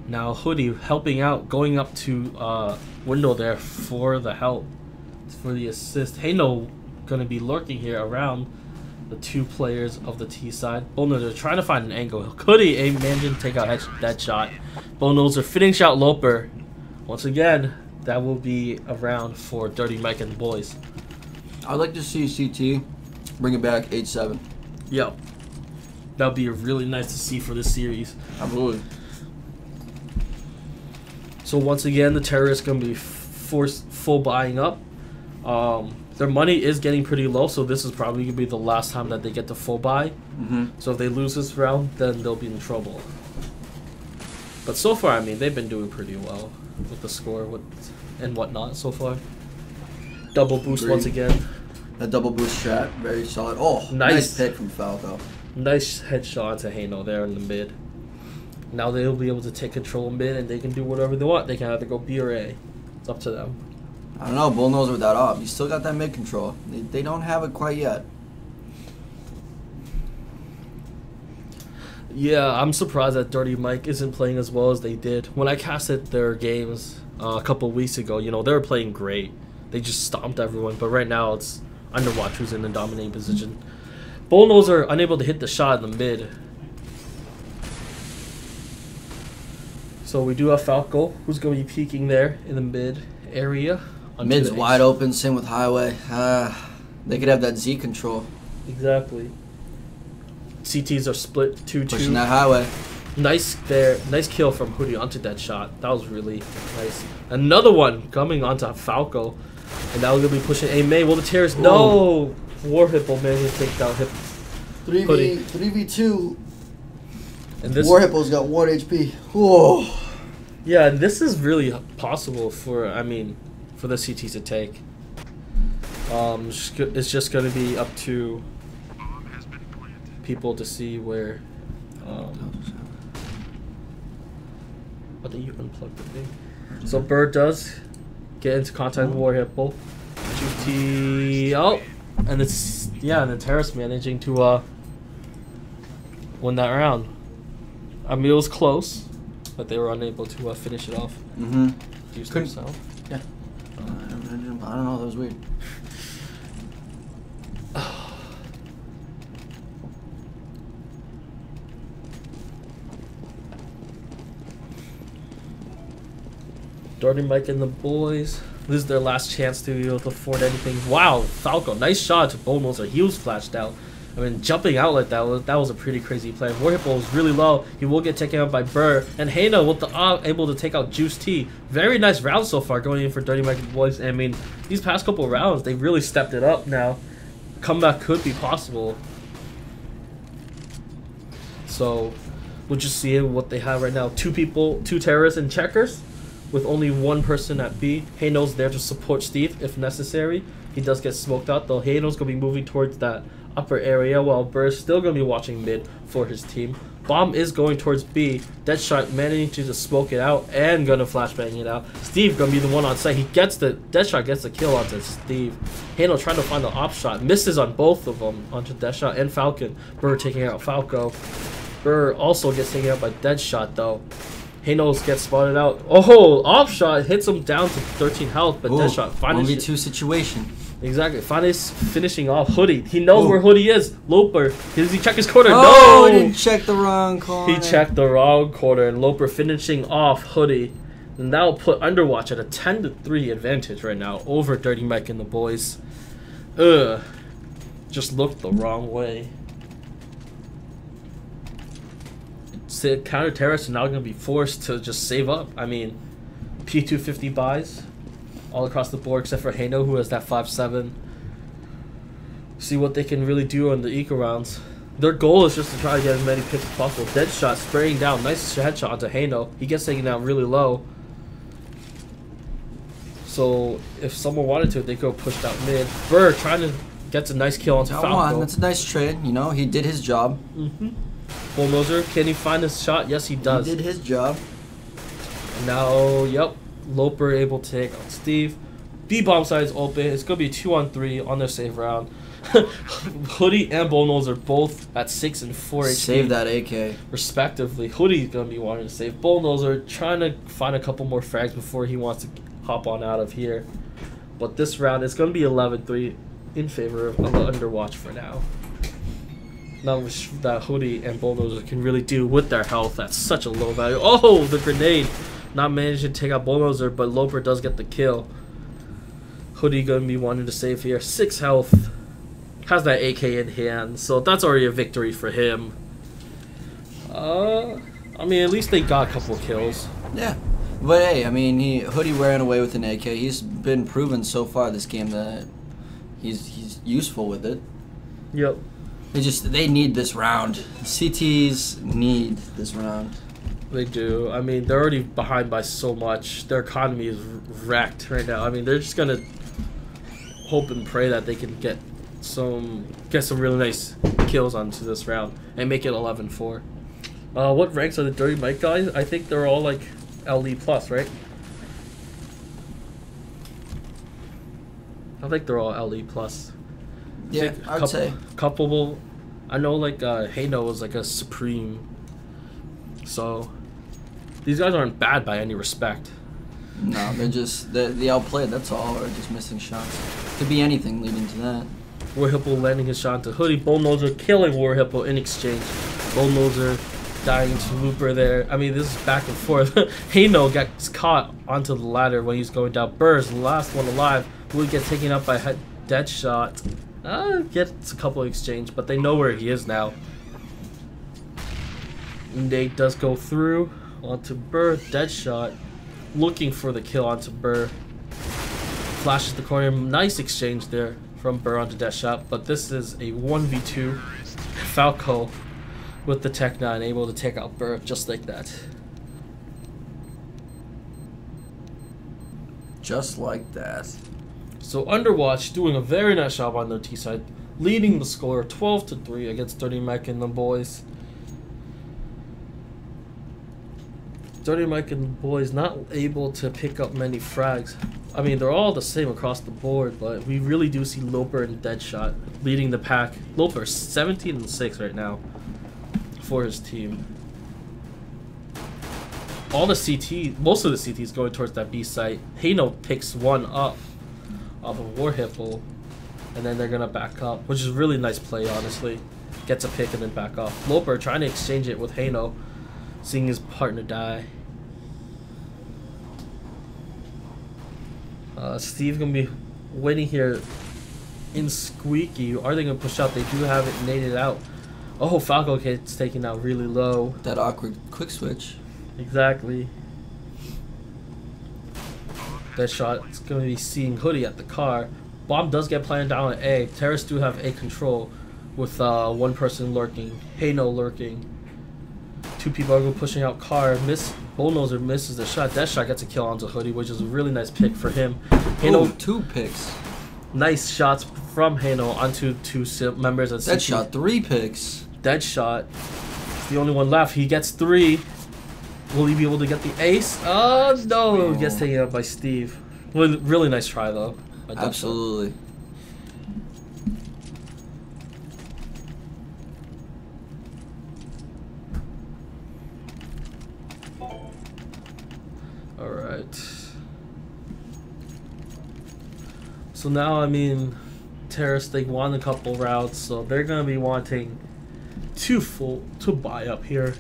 Now Hoodie helping out, going up to window there for the help, for the assist. Hano going to be lurking here around the two players of the T side. Bullnoser trying to find an angle. Hoodie managing to take out that shot. Bullnoser finish out Loper. Once again, that will be a round for Dirty Mike and the boys. I'd like to see CT bring it back 8-7. Yep. That would be really nice to see for this series. Absolutely. So once again, the terrorists going to be full buying up. Their money is getting pretty low, so this is probably going to be the last time that they get to full buy. So if they lose this round, then they'll be in trouble. But so far, I mean, they've been doing pretty well with the score and whatnot so far. Double boost Agreed. once again. That double boost strat, very solid. Oh, nice pick from Falco. Nice headshot to Hano there in the mid. Now they'll be able to take control mid and they can do whatever they want. They can either go B or A. It's up to them. I don't know. Bullnoser with that op. You still got that mid control. They don't have it quite yet. Yeah, I'm surprised that Dirty Mike isn't playing as well as they did. When I casted their games a couple weeks ago, you know, they were playing great. They just stomped everyone. But right now it's Underwatch who's in the dominating position. Bullnoser unable to hit the shot in the mid. So we do have Falco, who's going to be peeking there in the mid area. Mid's wide open, same with Highway. They could have that Z control. Exactly. CTs are split 2-2. Pushing that Highway. Nice there. Nice kill from Hoodie onto that shot. That was really nice. Another one coming onto Falco. And now we're going to be pushing A May. Will the terrorists? No! Warhippo managed to take down Hoodie. 3v2. And this, Warhippo's got 1 HP. Whoa. yeah, and this is really possible for, I mean, for the CTs to take. It's just going to be up to people to see where. What did you unplug the thing? So Bird does get into contact with Warhippo. GT. Oh, and it's and the terrorists managing to win that round. I mean, it was close, but they were unable to finish it off. Use themselves. Yeah. I don't know. That was weird. Dirty Mike and the boys. This is their last chance to be able to afford anything. Wow, Falco, nice shot to Bullnoser. He was flashed out. I mean, jumping out like that was a pretty crazy play. Warhippo was really low. He will get taken out by Burr. And Hano with the able to take out Juice T. Very nice round so far going in for Dirty Mike and the boys. I mean, these past couple rounds, they really stepped it up now. Comeback could be possible. So, we'll just see what they have right now. 2 people, 2 terrorists and checkers, with only 1 person at B. Hano's there to support Steve if necessary. He does get smoked out, though. Hano's going to be moving towards that upper area, while Burr's still going to be watching mid for his team. Bomb is going towards B. Deadshot managing to just smoke it out and going to flashbang it out. Steve going to be the one on site. Deadshot gets the kill onto Steve. Hano trying to find the op shot. Misses on both of them, onto Deadshot and Falcon. Burr taking out Falco. Burr also gets taken out by Deadshot, though. Hanos gets spotted out. Oh, off shot hits him down to 13 health, but Deadshot finishes. 1v2 situation. Exactly. Finishing off Hoodie. He knows where Hoodie is. Loper. Does he check his corner? Oh, No! he didn't check the wrong corner. He checked the wrong corner, and Loper finishing off Hoodie. And that'll put Underwatch at a 10-3 advantage right now over Dirty Mike and the boys. Ugh. Just looked the wrong way. Counter terrorists are now going to be forced to just save up. I mean, P250 buys all across the board except for Hano, who has that 5-7. See what they can really do on the eco rounds. Their goal is just to try to get as many picks as possible. Deadshot spraying down. Nice headshot onto Hano. He gets taken down really low. So if someone wanted to, they could push out mid. Burr trying to get a nice kill onto Falco. That's a nice trade. You know, he did his job. Bullnozer, can he find his shot? Yes, he does. He did his job. And now, yep, Loper able to take on Steve. B-bomb side is open. It's going to be 2-on-3 on their save round. Hoodie and Bullnozer both at 6 and 4 HP. Save that AK. Respectively. Hoodie's going to be wanting to save. Bullnozer trying to find a couple more frags before he wants to hop on out of here. But this round is going to be 11-3 in favor of Underwatch for now. Not much that Hoodie and Bullnozer can really do with their health at such a low value. Oh, the grenade! Not managing to take out Bullnozer, but Loper does get the kill. Hoodie gonna be wanting to save here. 6 health. Has that AK in hand, so that's already a victory for him. I mean, at least they got a couple of kills. Yeah. But hey, I mean, Hoodie ran away with an AK. He's been proven so far this game that he's useful with it. Yep. They need this round. CTs need this round. They do. I mean, they're already behind by so much. Their economy is wrecked right now. I mean, they're just gonna hope and pray that they can get some really nice kills onto this round and make it 11-4. What ranks are the Dirty Mike guys? I think they're all like LE plus, right? I think they're all LE plus. Yeah, I would say. Couple. I know like Hano was like a supreme. So these guys aren't bad by any respect. No, they outplayed, that's all, or just missing shots. Could be anything leading to that. War Hippo landing his shot to Hoodie. Bullnozer killing War Hippo in exchange. Bullnozer dying to Looper there. I mean, this is back and forth. Hano gets caught onto the ladder when he's going down. Burr's the last one alive. Would get taken up by Deadshot. Gets a couple of exchange, but they know where he is now. Nate does go through onto Burr. Deadshot looking for the kill onto Burr. Flashes the corner. Nice exchange there from Burr onto Deadshot, but this is a 1v2. Falco with the Tech 9 able to take out Burr just like that. Just like that. So Underwatch doing a very nice job on their T side, leading the score 12-3 against Dirty Mike and the boys. Dirty Mike and the boys not able to pick up many frags. I mean, they're all the same across the board, but we really do see Loper and Deadshot leading the pack. Loper 17-6 right now for his team. All the CT, most of the CTs going towards that B site. Hano picks one up off of War Hippo, and then they're gonna back up, which is a really nice play, honestly. Gets a pick and then back off. Loper trying to exchange it with Hano, seeing his partner die. Steve gonna be waiting here in Squeaky. Are they gonna push out? They do have it naded out. Oh, Falco gets taken out really low. That awkward quick switch. Exactly. That shot is going to be seeing Hoodie at the car. Bomb does get planted down at A. Terrorists do have A control with one person lurking. Hano lurking. 2 people are pushing out car. Bullnozer misses the shot. That shot gets a kill onto Hoodie, which is a really nice pick for him. Hano, 2 picks. Nice shots from Hano onto 2 members of CT. That shot 3 picks. Deadshot. The only one left. He gets 3. Will he be able to get the ace? Oh no! He gets taken out by Steve. Really nice try though. Absolutely. Alright. So So now, I mean, Terrace, they won a couple rounds, so they're going to be wanting to buy up here.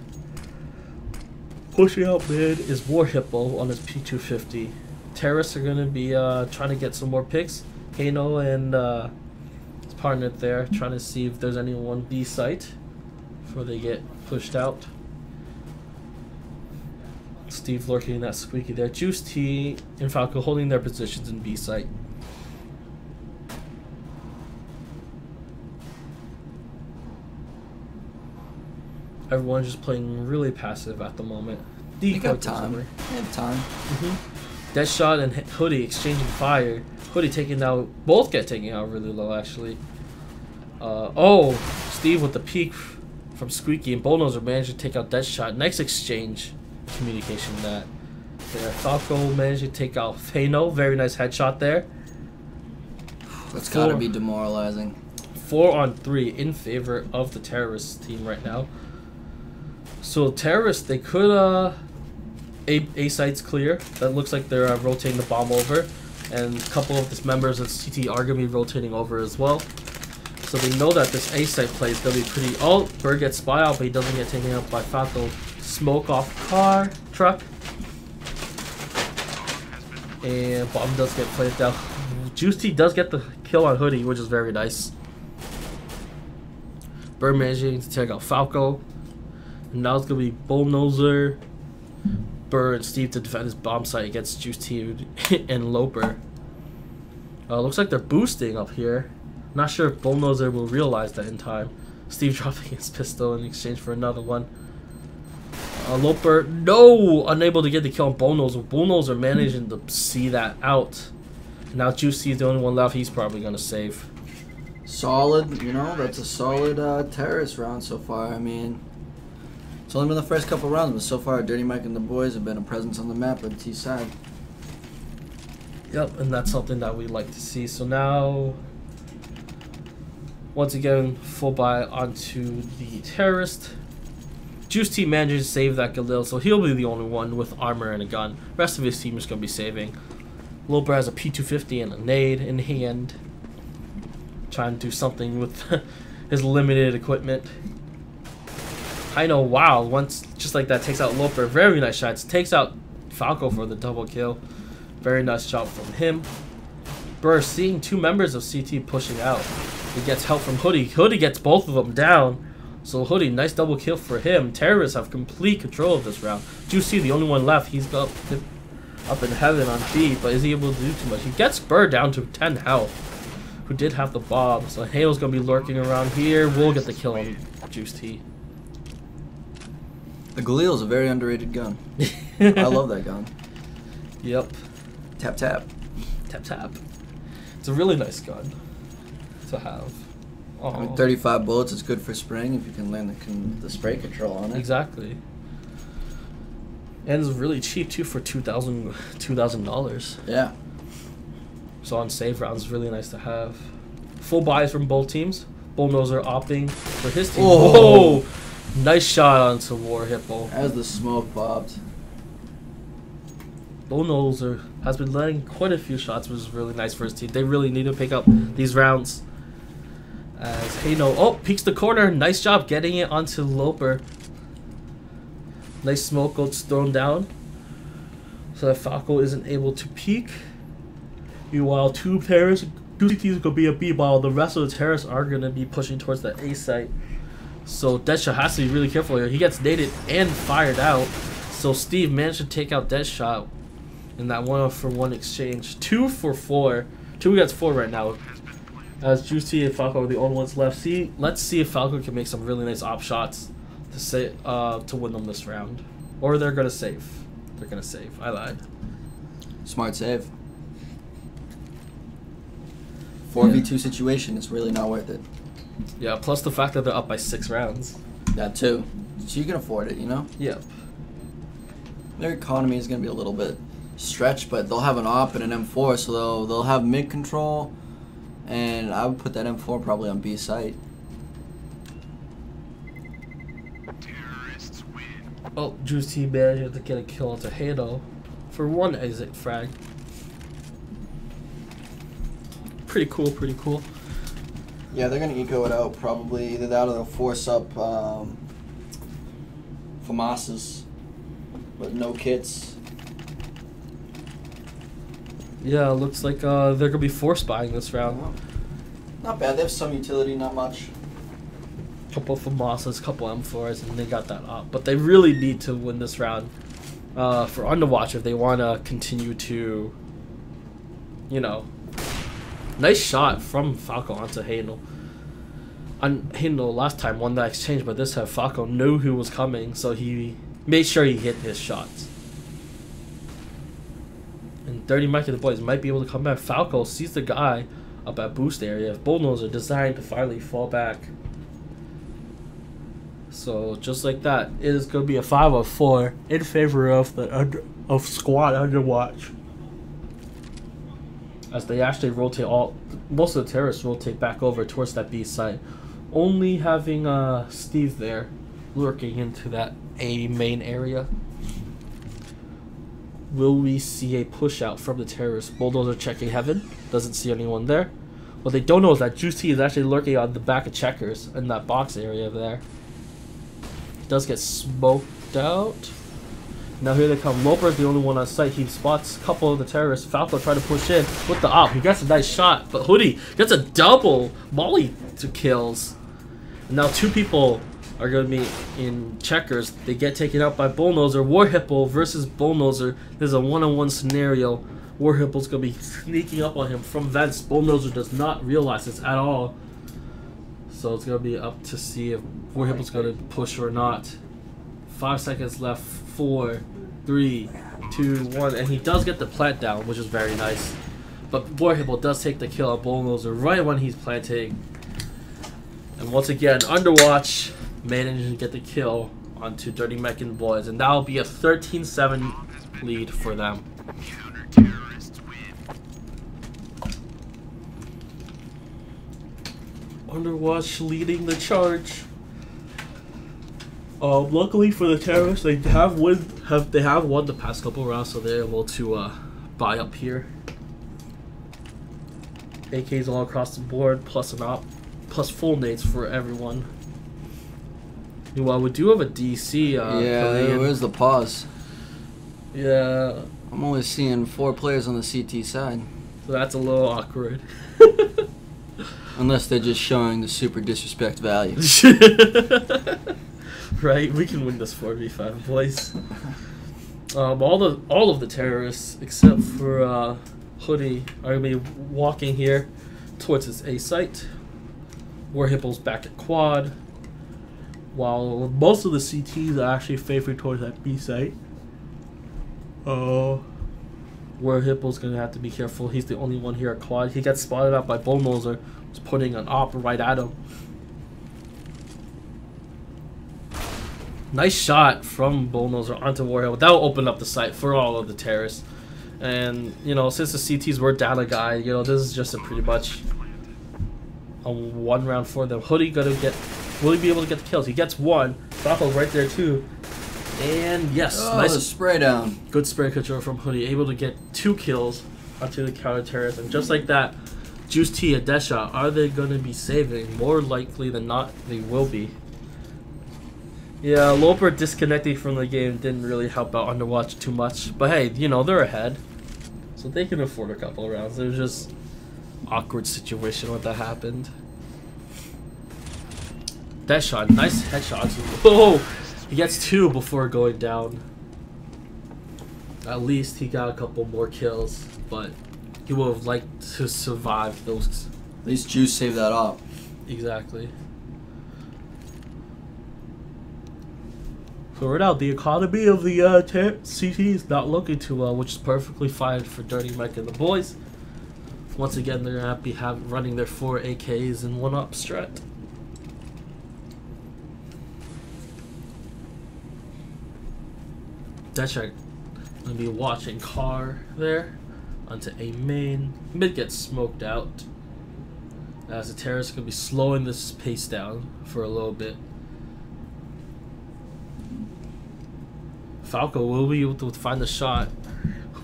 Pushing out mid is War Hippo on his P250. Terrace are going to be trying to get some more picks. Kano and his partner there, trying to see if there's anyone B site before they get pushed out. Steve lurking in that squeaky there. Juice T and Falco holding their positions in B site. Everyone's just playing really passive at the moment. They got time. They have time. Deadshot and Hoodie exchanging fire. Hoodie taking out, both get taken out really low actually. Oh, Steve with the peek from Squeaky and Bullnozer managed to take out Deadshot. Next exchange communication that there. Falco managed to take out Fano. Very nice headshot there. That's gotta be demoralizing. 4-on-3 in favor of the terrorist team right now. So terrorists, they could A site's clear. That looks like they're rotating the bomb over, and a couple of the members of CT are gonna be rotating over as well. So they know that this A site play is gonna be pretty. Oh, Bird gets spy out, but he doesn't get taken out by Falco. Smoke off truck, and bomb does get played down. Juicy does get the kill on Hoodie, which is very nice. Bird managing to take out Falco. And now it's gonna be Bullnozer, Bird, and Steve to defend his bomb site against Juice T and Loper. Looks like they're boosting up here. Not sure if Bullnozer will realize that in time. Steve dropping his pistol in exchange for another one. Loper, no! Unable to get the kill on Bullnozer. Bullnozer managing to see that out. Now Juice T is the only one left. He's probably gonna save. Solid, you know, that's a solid terrorist round so far. I mean, it's only been the first couple rounds, but so far Dirty Mike and the boys have been a presence on the map on T side. Yep, and that's something that we like to see. So now, once again, full buy onto the terrorist. Juice T manages to save that Galil, so he'll be the only one with armor and a gun. Rest of his team is going to be saving. Loper has a P250 and a nade in hand. Trying to do something with his limited equipment. I know, wow, once just like that takes out Loper. Very nice shots. Takes out Falco for the double kill. Very nice job from him. Burr seeing two members of CT pushing out. He gets help from Hoodie. Hoodie gets both of them down. So Hoodie, nice double kill for him. Terrorists have complete control of this round. Juicy, the only one left. He's up in heaven on B, but is he able to do too much? He gets Burr down to 10 health, who did have the bomb. So Halo's going to be lurking around here. We'll get the kill on Juice T. The Galil is a very underrated gun. I love that gun. Yep. Tap tap. Tap tap. It's a really nice gun to have. I mean, 35 bullets is good for spraying if you can land the spray control on it. Exactly. And it's really cheap too for $2,000. Yeah. So on save rounds, it's really nice to have. Full buys from both teams. Bullnozer opting for his team. Oh. Whoa! Nice shot onto War Hippo. As the smoke bobbed. Bullnozer has been letting quite a few shots, which is really nice for his team. They really need to pick up these rounds. As Hano, peeks the corner. Nice job getting it onto Loper. Nice smoke goes thrown down, so that Falco isn't able to peek. Meanwhile, two terrorists, two CTs gonna be a B ball. The rest of the terrorists are gonna be pushing towards the A site. So Deadshot has to be really careful here. He gets naded and fired out. So Steve managed to take out Deadshot in that 1-for-1 exchange. 2 for 4. 2 against 4 right now. As Juicy and Falco are the only ones left. Let's see if Falco can make some really nice op shots to win them this round. Or they're gonna save. They're gonna save. I lied. Smart save. 4v2 situation is really not worth it. Yeah, plus the fact that they're up by 6 rounds. That too. So you can afford it, you know? Yep. Their economy is going to be a little bit stretched, but they'll have an op and an M4, so they'll have mid control, and I would put that M4 probably on B site. Oh, Juicy managed to get a kill onto Halo for 1 exit frag. Pretty cool, pretty cool. Yeah, they're gonna eco it out probably. Either that or they'll force up FAMASas, but no kits. Yeah, looks like they're gonna be force buying this round. Not bad. They have some utility, not much. Couple of FAMASas, couple M4s, and they got that up. But they really need to win this round for Underwatch if they want to continue to, you know. Nice shot from Falco onto Hainel. Hainel last time won that exchange, but this time Falco knew who was coming, so he made sure he hit his shots. And Dirty Mike and the boys might be able to come back. Falco sees the guy up at boost area. Bulldozer designed to finally fall back. So just like that, it is going to be a 5-4 in favor of the squad Underwatch. As they actually rotate most of the terrorists rotate back over towards that B site. Only having Steve there lurking into that A main area. Will we see a push out from the terrorists? Bulldozer checking heaven. Doesn't see anyone there. What they don't know is that Juicy is actually lurking on the back of Checkers in that box area there. He does get smoked out. Now here they come. Loper is the only one on site. He spots a couple of the terrorists. Falco trying to push in with the op. He gets a nice shot, but Hoodie gets a double molly to kills. And now two people are going to be in Checkers. They get taken out by Bullnozer. Warhipple versus Bullnozer. There's a one-on-one scenario. Warhipple's going to be sneaking up on him from vents. Bullnozer does not realize this at all. So it's going to be up to see if Warhipple's going to push or not. 5 seconds left. 4, 3, 2, 1. And he does get the plant down, which is very nice. But Warhipple does take the kill on Bullnozer right when he's planting. And once again, Underwatch managed to get the kill onto Dirty Mech and the boys. And that'll be a 13-7 lead for them. Underwatch leading the charge. Luckily for the terrorists, they have won the past couple rounds, so they're able to buy up here. AKs all across the board, plus an op, plus full nades for everyone. Meanwhile, we do have a DC. Yeah, where's the pause? Yeah. I'm only seeing 4 players on the CT side. So that's a little awkward. Unless they're just showing the super disrespect value. Right, we can win this 4v5, boys. All of the terrorists except for Hoodie are gonna be walking here towards his A site. Warhipple's back at quad, while most of the CTs are actually favored towards that B site. Warhipple's gonna have to be careful. He's the only one here at quad. He gets spotted out by Bullnozer, who's putting an op right at him. Nice shot from Bullnozer onto Warhill. That will open up the site for all of the terrorists. And, you know, since the CTs were down a guy, you know, this is just a pretty much a 1 round for them. Hoodie will he be able to get the kills? He gets 1. Falco right there too. And yes, nice spray down. Good spray control from Hoodie. Able to get 2 kills onto the counter terrorist. And just like that, Juice T a death shot. Are they going to be saving? More likely than not, they will be. Yeah, Loper disconnecting from the game didn't really help out Underwatch too much. But hey, you know, they're ahead. So they can afford a couple of rounds. It was just awkward situation when that happened. That shot, nice headshots. Oh, he gets 2 before going down. At least he got a couple more kills, but he would have liked to survive those. At least Juice saved that up. Exactly. So right now, the economy of the CT is not looking too well, which is perfectly fine for Dirty Mike and the boys. Once again, they're gonna be running their 4 AKs and 1 up strat. Deathcheck gonna be watching car there onto A main. Mid gets smoked out as the terrorists gonna be slowing this pace down for a little bit. Falco will be able to find the shot.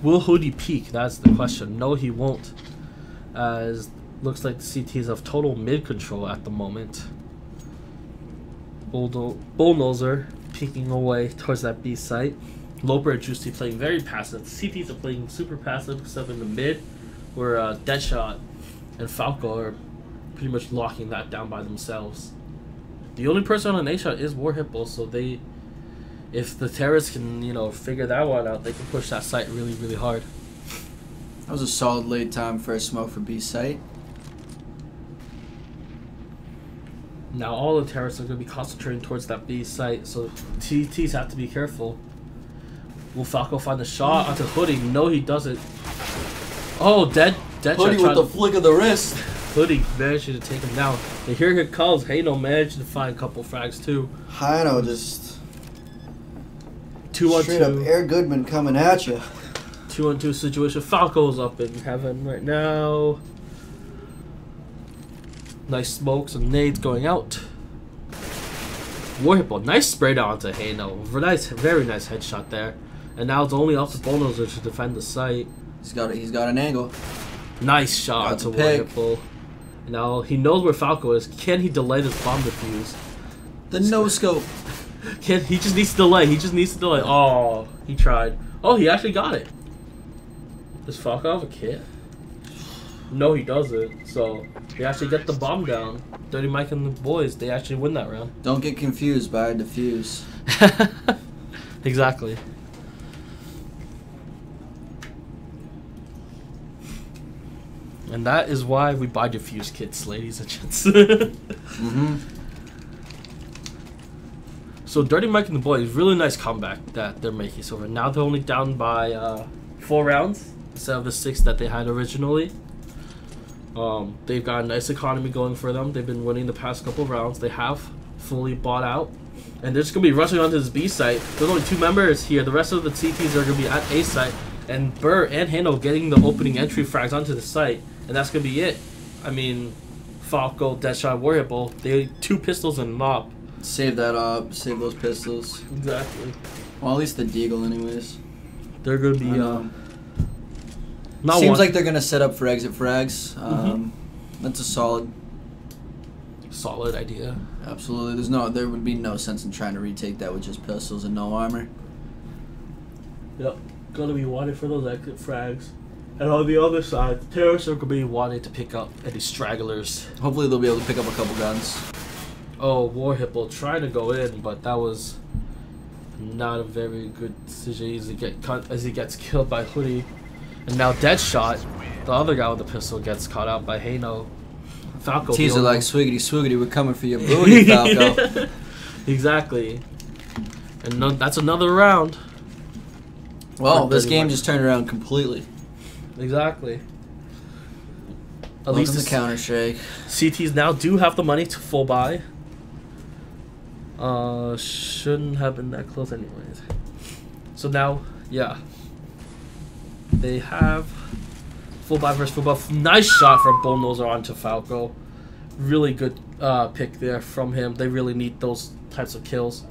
Will Hoodie peek? That's the question. No, he won't. As Looks like the CTs have total mid control at the moment. Bullnozer peeking away towards that B site. Loper and Juicy playing very passive. CTs are playing super passive, except in the mid, where Deadshot and Falco are pretty much locking that down by themselves. The only person on an A shot is Warhipple, so they, if the terrorists can, you know, figure that one out, they can push that site really, really hard. That was a solid late time first smoke for B site. Now all the terrorists are going to be concentrating towards that B site, so TTs have to be careful. Will Falco find the shot onto Hoodie? No, he doesn't. Oh, Deadshot Hoodie with the flick of the wrist. Hoodie managed to take him down. And here it comes. Hano managed to find a couple frags too. Hano just 2-on-2. straight up Air Goodman coming at you. 2-on-2 situation. Falco's up in heaven right now. Nice smokes and nades going out. Warhipple, nice spray down onto Hano. Very nice headshot there. And now it's only up to Bullnozer to defend the site. He's got an angle. Nice shot to Warhipple. Now he knows where Falco is. Can he delay this bomb defuse? The no scope. He just needs to delay. He just needs to delay. Oh, he tried. Oh, he actually got it. Does Falco have a kit? No, he doesn't. So they actually get the bomb down. Dirty Mike and the boys, they actually win that round. Don't get confused by a defuse. Exactly. And that is why we buy diffuse kits, ladies and gents. So Dirty Mike and the boys, really nice comeback that they're making. So now they're only down by 4 rounds instead of the 6 that they had originally. They've got a nice economy going for them. They've been winning the past couple rounds. They have fully bought out. And they're just going to be rushing onto this B site. There's only 2 members here. The rest of the CTs are going to be at A site. And Burr and Hano getting the opening entry frags onto the site. And that's going to be it. I mean, Falco, Deadshot, Warhipple, they 2 pistols and an op. Save that up. Save those pistols. Exactly. Well, at least the deagle anyways. They're going to be... Seems like they're going to set up for exit frags. That's a solid idea. Absolutely. There would be no sense in trying to retake that with just pistols and no armor. Yep. Going to be wanted for those exit frags. And on the other side, the terrorists are going to be wanting to pick up any stragglers. Hopefully they'll be able to pick up a couple guns. Oh, Warhipple trying to go in, but that was not a very good decision as he gets killed by Hoodie. And now Deadshot, the other guy with the pistol, gets caught out by Hano. Falco. Teaser like swiggity swiggity, we're coming for your booty, Falco. Exactly. And that's another round. Well, this game just turned around completely. Exactly. At least the counter shake. CTs now do have the money to full buy. Shouldn't have been that close anyways. So now, yeah. They have full buy versus full buy. Nice shot from Bullnozer onto Falco. Really good pick there from him. They really need those types of kills.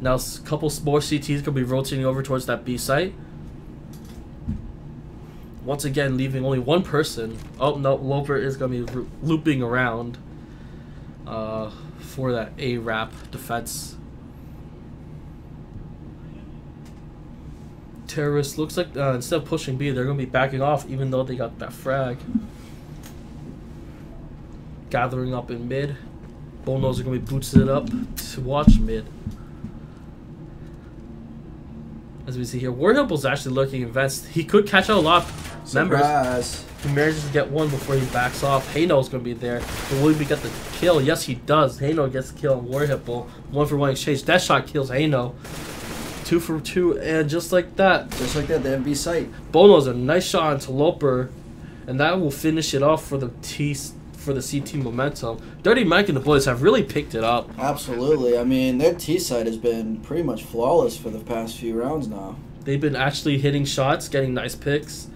Now a couple more CTs going to be rotating over towards that B site. Once again, leaving only 1 person. Oh, no, Loper is going to be looping around for that A-Rap defense. Terrorists, looks like instead of pushing B, they're going to be backing off even though they got that frag. Gathering up in mid. Bullnozer are going to be boosted it up to watch mid. As we see here, Warhipple's actually lurking in vents. He could catch out a lot of members. He manages to get 1 before he backs off. Hano's going to be there. But will he get the kill? Yes, he does. Hano gets the kill on Warhipple. 1-for-1 exchange. That shot kills Hano. 2 for 2, and just like that. Just like that, they have B site. Bono's a nice shot onto Loper, and that will finish it off for the CT momentum. Dirty Mike and the boys have really picked it up. Absolutely. I mean, their T side has been pretty much flawless for the past few rounds now. They've been actually hitting shots, getting nice picks.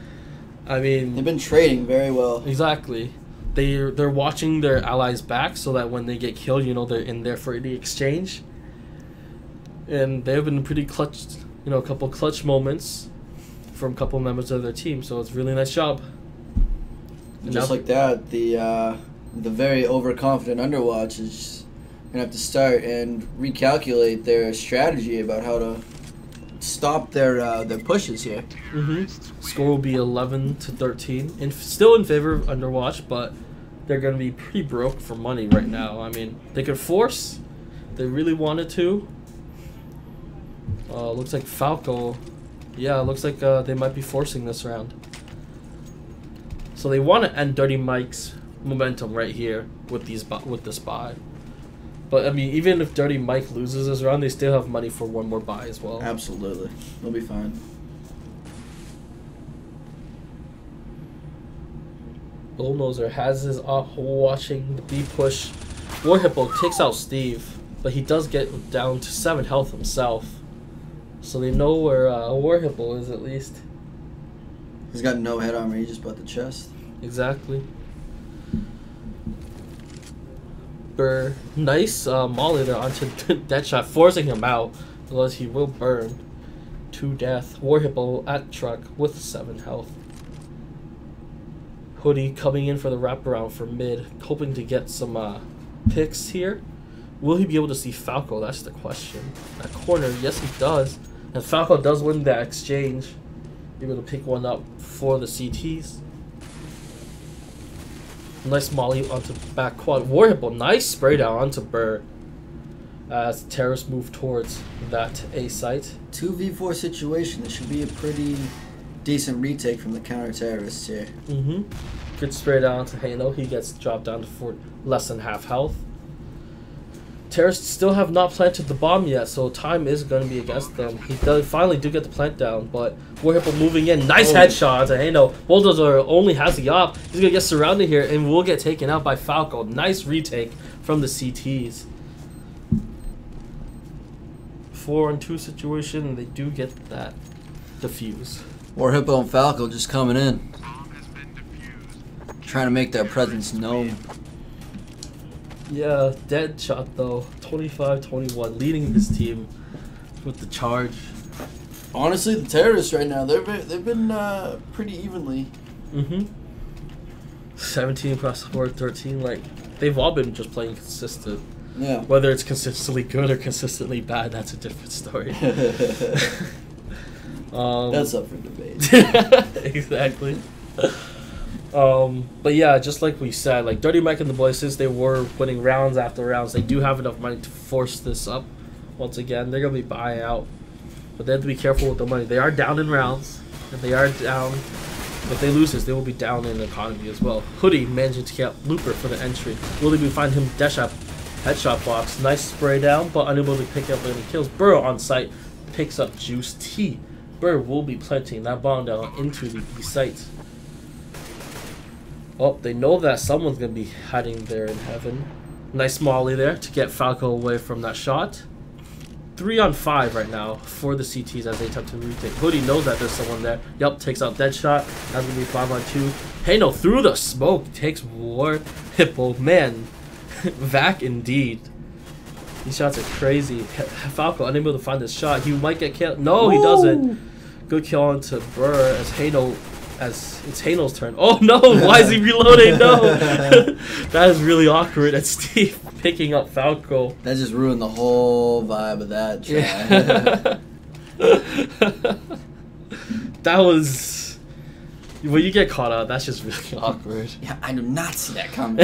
I mean, they've been trading very well. Exactly. They're watching their allies back so that when they get killed, you know, they're in there for the exchange. And they've been pretty clutch, you know, a couple clutch moments from a couple members of their team. So it's a really nice job. And just like that, the very overconfident Underwatch is gonna have to start and recalculate their strategy about how to stop their pushes here. Score will be 11-13, and still in favor of Underwatch, but they're gonna be pretty broke for money right now. I mean, they could force. They really wanted to. Looks like Falco. Yeah, looks like they might be forcing this round. So they want to end Dirty Mike's momentum right here with this buy. But I mean, even if Dirty Mike loses this round, they still have money for one more buy as well. Absolutely, they'll be fine. Bullnozer has his up watching the B push. War Hippo takes out Steve, but he does get down to 7 health himself. So they know where War Hippo is at least. He's got no head armor, he just bought the chest. Exactly. Burr. Nice molly there onto Deadshot, forcing him out, otherwise he will burn to death. War Hippo at truck with 7 health. Hoodie coming in for the wraparound for mid, hoping to get some picks here. Will he be able to see Falco? That's the question. That corner, yes he does. And Falco does win that exchange. Able to pick one up for the CTs. Nice molly onto back quad. War Hippo, nice spray down onto Burr. As terrorists move towards that A site. 2v4 situation. This should be a pretty decent retake from the counter terrorists here. Good spray down to Halo. He gets dropped down to less than half health. Terrorists still have not planted the bomb yet, so time is going to be against them. He finally do get the plant down, but War Hippo moving in. Nice headshot to Halo. Bulldozer only has the op. He's going to get surrounded here and will get taken out by Falco. Nice retake from the CTs. 4-on-2 situation, they do get that defuse. War Hippo and Falco just coming in. Trying to make their presence known. Yeah, Deadshot though, 25-21, leading his team with the charge. Honestly, the terrorists right now, they've been pretty evenly. 17 across the board, 13. Like, they've all been just playing consistent. Yeah. Whether it's consistently good or consistently bad, that's a different story. That's up for debate. Exactly. But yeah, just like we said, like Dirty Mike and the boys, since they were winning rounds after rounds, they do have enough money to force this up. Once again, they're gonna be buying out, but they have to be careful with the money. They are down in rounds, and they are down. If they lose this, they will be down in economy as well. Hoodie managing to get Looper for the entry. Will they find him dash up, headshot box, nice spray down, but unable to pick up any kills. Burr on site picks up Juice T. Burr will be planting that bomb down into the B site. Oh, they know that someone's going to be hiding there in heaven. Nice molly there to get Falco away from that shot. 3-on-5 right now for the CTs as they attempt to retake. Hoodie knows that there's someone there. Yup, takes out Deadshot. That's going to be 5-on-2. Hano through the smoke takes War Hippo. Man, Vac indeed. These shots are crazy. Falco unable to find this shot. He might get killed. No, he doesn't. Good kill onto Burr as Hano. As it's Hano's turn. Oh no! Why is he reloading? No! That is really awkward. And Steve picking up Falco. That just ruined the whole vibe of that try. Yeah. That was... When you get caught out, that's just really awkward. Yeah, I do not see that coming.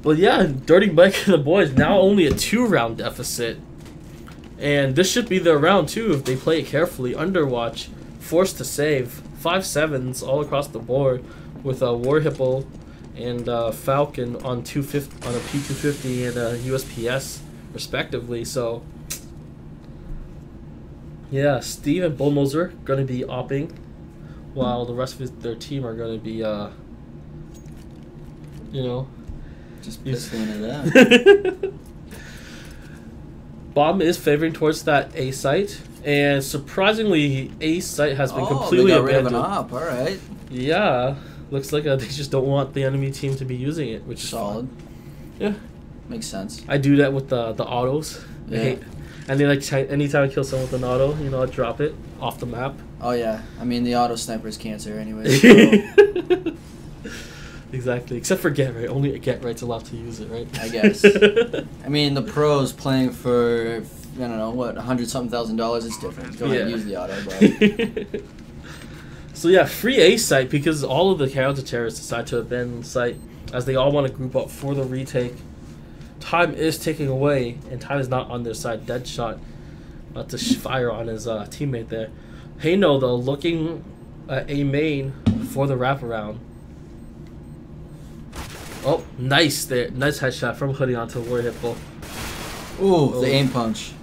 But yeah, Dirty Mike and the boys now only a 2-round deficit. And this should be their round too if they play it carefully. Underwatch forced to save 5-7s all across the board with a War Hippo and Falcon on 250 on a P250 and a USPS respectively. So yeah, Steve and Bullnozer going to be opping, while the rest of their team are going to be you know, just pistoling it out. Bomb is favoring towards that A site, and surprisingly, A site has been completely abandoned. Rid of an op. All right. Yeah, looks like they just don't want the enemy team to be using it, which is solid. Yeah, makes sense. I do that with the autos. Yeah. And they like anytime I kill someone with an auto, you know, I drop it off the map. Oh yeah, I mean the auto sniper is cancer anyway. So. Exactly, except for Get Right. Only Get Right's allowed to use it, right? I guess. I mean the pros playing for I don't know what $100-something thousand. It's different. Go ahead and use the auto. But. So yeah, free A site because all of the counter-terrorists decide to abandon the site as they all want to group up for the retake. Time is ticking away, and Time is not on their side. Deadshot about to fire on his teammate there. Hano, though, looking at A main for the wraparound. Oh, nice there. Nice headshot from Hoodie onto War Hippo. Ooh, the aim punch.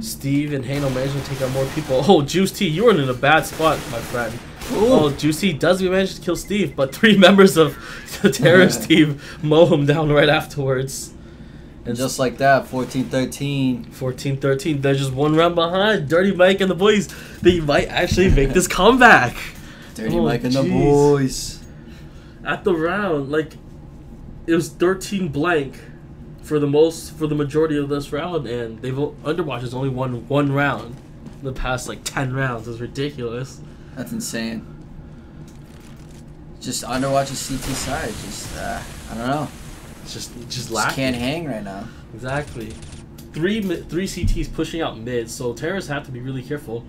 Steve and Hano managed to take out more people. Oh, Juice T, you were in a bad spot, my friend. Ooh. Oh, Juice T does manage to kill Steve, but 3 members of the terrorist team mow him down right afterwards. And just like that, 14-13. 14-13. They're just 1 round behind. Dirty Mike and the boys, they might actually make this comeback. Dirty Mike and the boys. At the round, like, it was 13 blank for the majority of this round, and Underwatch has only won 1 round in the past, like, 10 rounds. It's ridiculous. That's insane. Just Underwatch's CT side. Just, I don't know. Just lacking. Can't hang right now. Exactly. Three CTs pushing out mid, so terrorists have to be really careful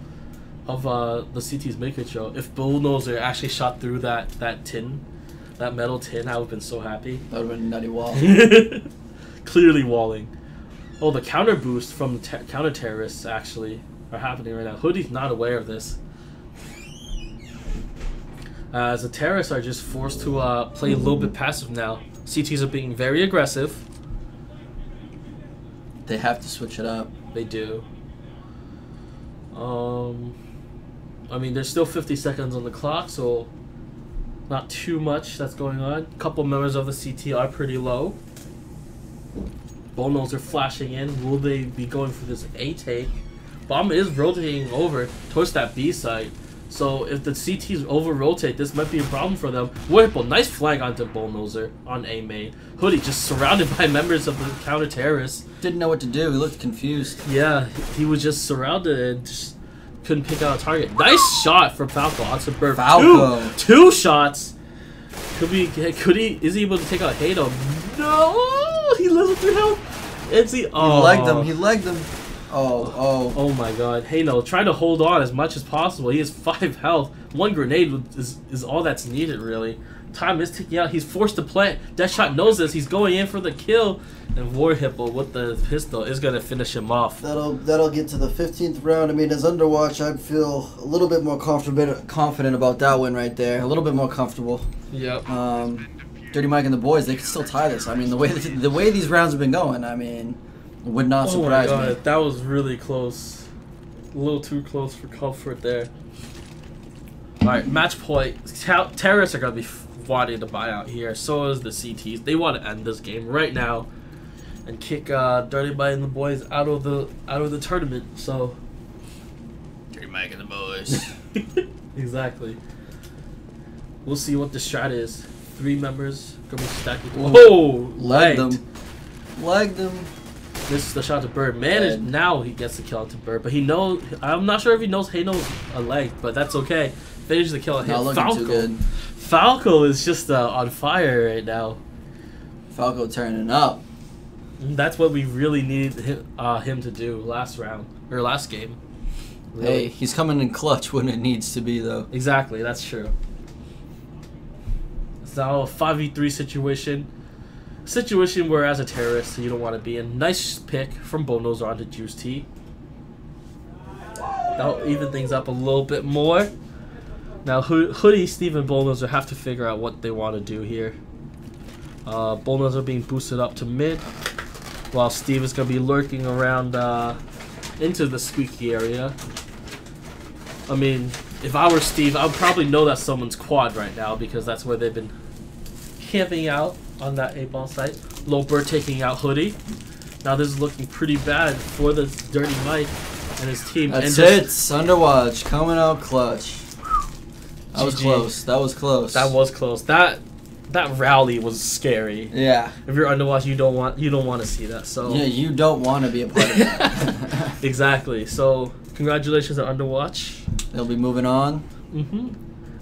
of the CT's mid control. If Bullnoser actually shot through that metal tin, I would have been so happy. That would have been a nutty wall. Clearly walling. Oh, the counter boost from the counter terrorists actually are happening right now. Hoodie's not aware of this. As the terrorists are just forced to play a little bit passive now. CTs are being very aggressive. They have to switch it up. They do. I mean, there's still 50 seconds on the clock, so not too much that's going on. A couple members of the CT are pretty low. Bonos are flashing in. Will they be going for this A take? Bomb is rotating over towards that B site. So if the CTs over-rotate, this might be a problem for them. Whirlpool, nice flag onto Bullnoser on A main. Hoodie just surrounded by members of the counter-terrorists. Didn't know what to do. He looked confused. Yeah, he was just surrounded and just couldn't pick out a target. Nice shot from Falco onto Burp. Falco. Two shots. Is he able to take out Hado? No! He lives with 3 health. He legged him. Oh my god. Hey, no, try to hold on as much as possible. He has 5 health. 1 grenade is all that's needed, really. Time is ticking out. He's forced to plant. Deathshot knows this. He's going in for the kill. And War Hippo with the pistol is going to finish him off. That'll get to the 15th round. I mean, as Underwatch, I'd feel a little bit more confident about that win right there. A little bit more comfortable. Yep. Dirty Mike and the boys, they can still tie this. I mean, the way these rounds have been going, I mean... would not surprise me. That was really close. A little too close for comfort there. Alright, match point. Terrorists are going to be wanting to buy out here. So is the CTs. They want to end this game right now and kick Dirty Mike and the boys out of the tournament. So Dirty Mike and the boys. Exactly. We'll see what the strat is. 3 members going to be stacking. Whoa! Legged them. This is the shot to Bird. Now he gets the kill onto Bird, but he knows. I'm not sure if he knows Hano's a leg, but that's okay. Finish the kill on him. Falco is just on fire right now. Falco turning up. That's what we really needed him to do last game. Really. Hey, he's coming in clutch when it needs to be, though. Exactly, that's true. It's now a 5v3 situation where, as a terrorist, you don't want to be in. Nice pick from Bullnoser onto Juice T. That'll even things up a little bit more. Now, Hoodie, Steve, and Bullnoser have to figure out what they want to do here. Bullnoser being boosted up to mid, while Steve is going to be lurking around into the squeaky area. I mean, if I were Steve, I would probably know that someone's quad right now because that's where they've been camping out on that 8-ball site. Low Bird taking out Hoodie. Now this is looking pretty bad for the Dirty Mike and his team. That's it. Underwatch coming out clutch. That was close. That was close. That rally was scary. Yeah. If you're Underwatch, you don't want to see that. So yeah, you don't want to be a part of that. Exactly. So congratulations on Underwatch. They'll be moving on.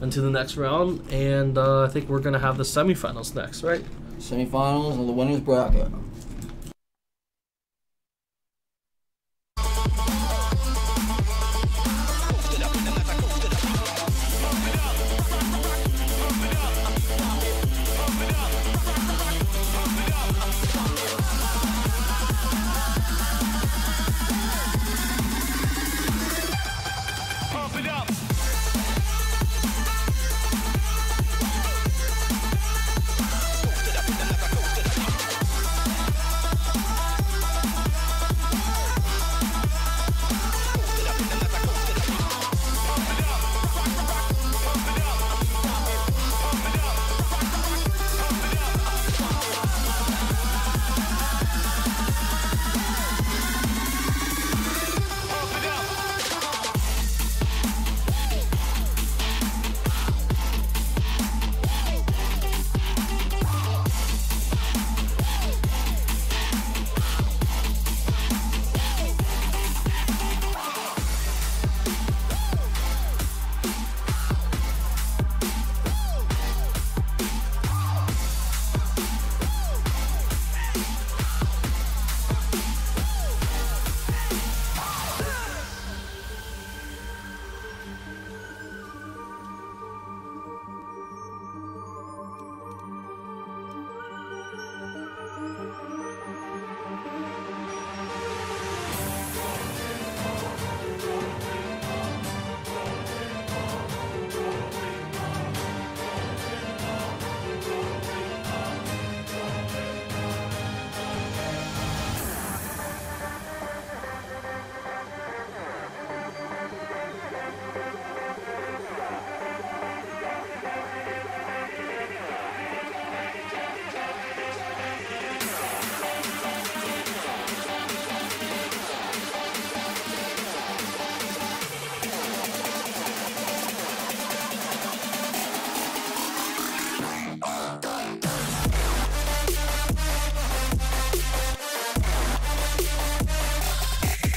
Into the next round, and I think we're gonna have the semifinals next, right? Semifinals of the winners bracket.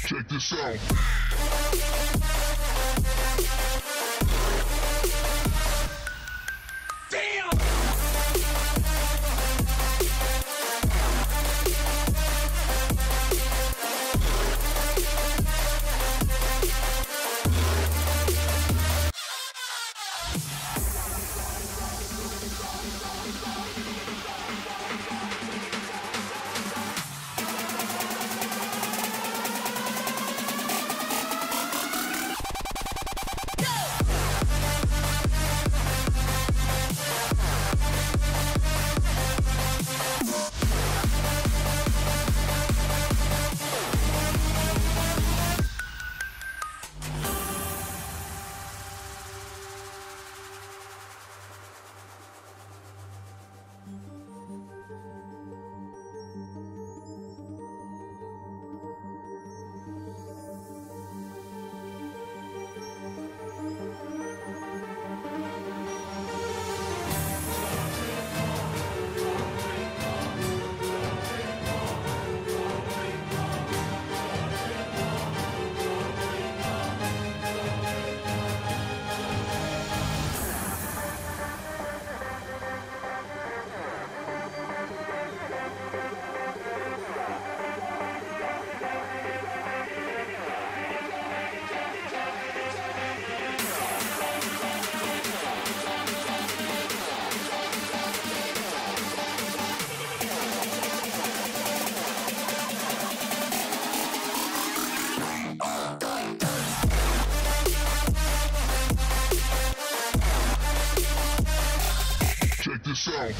Check this out. Check this out.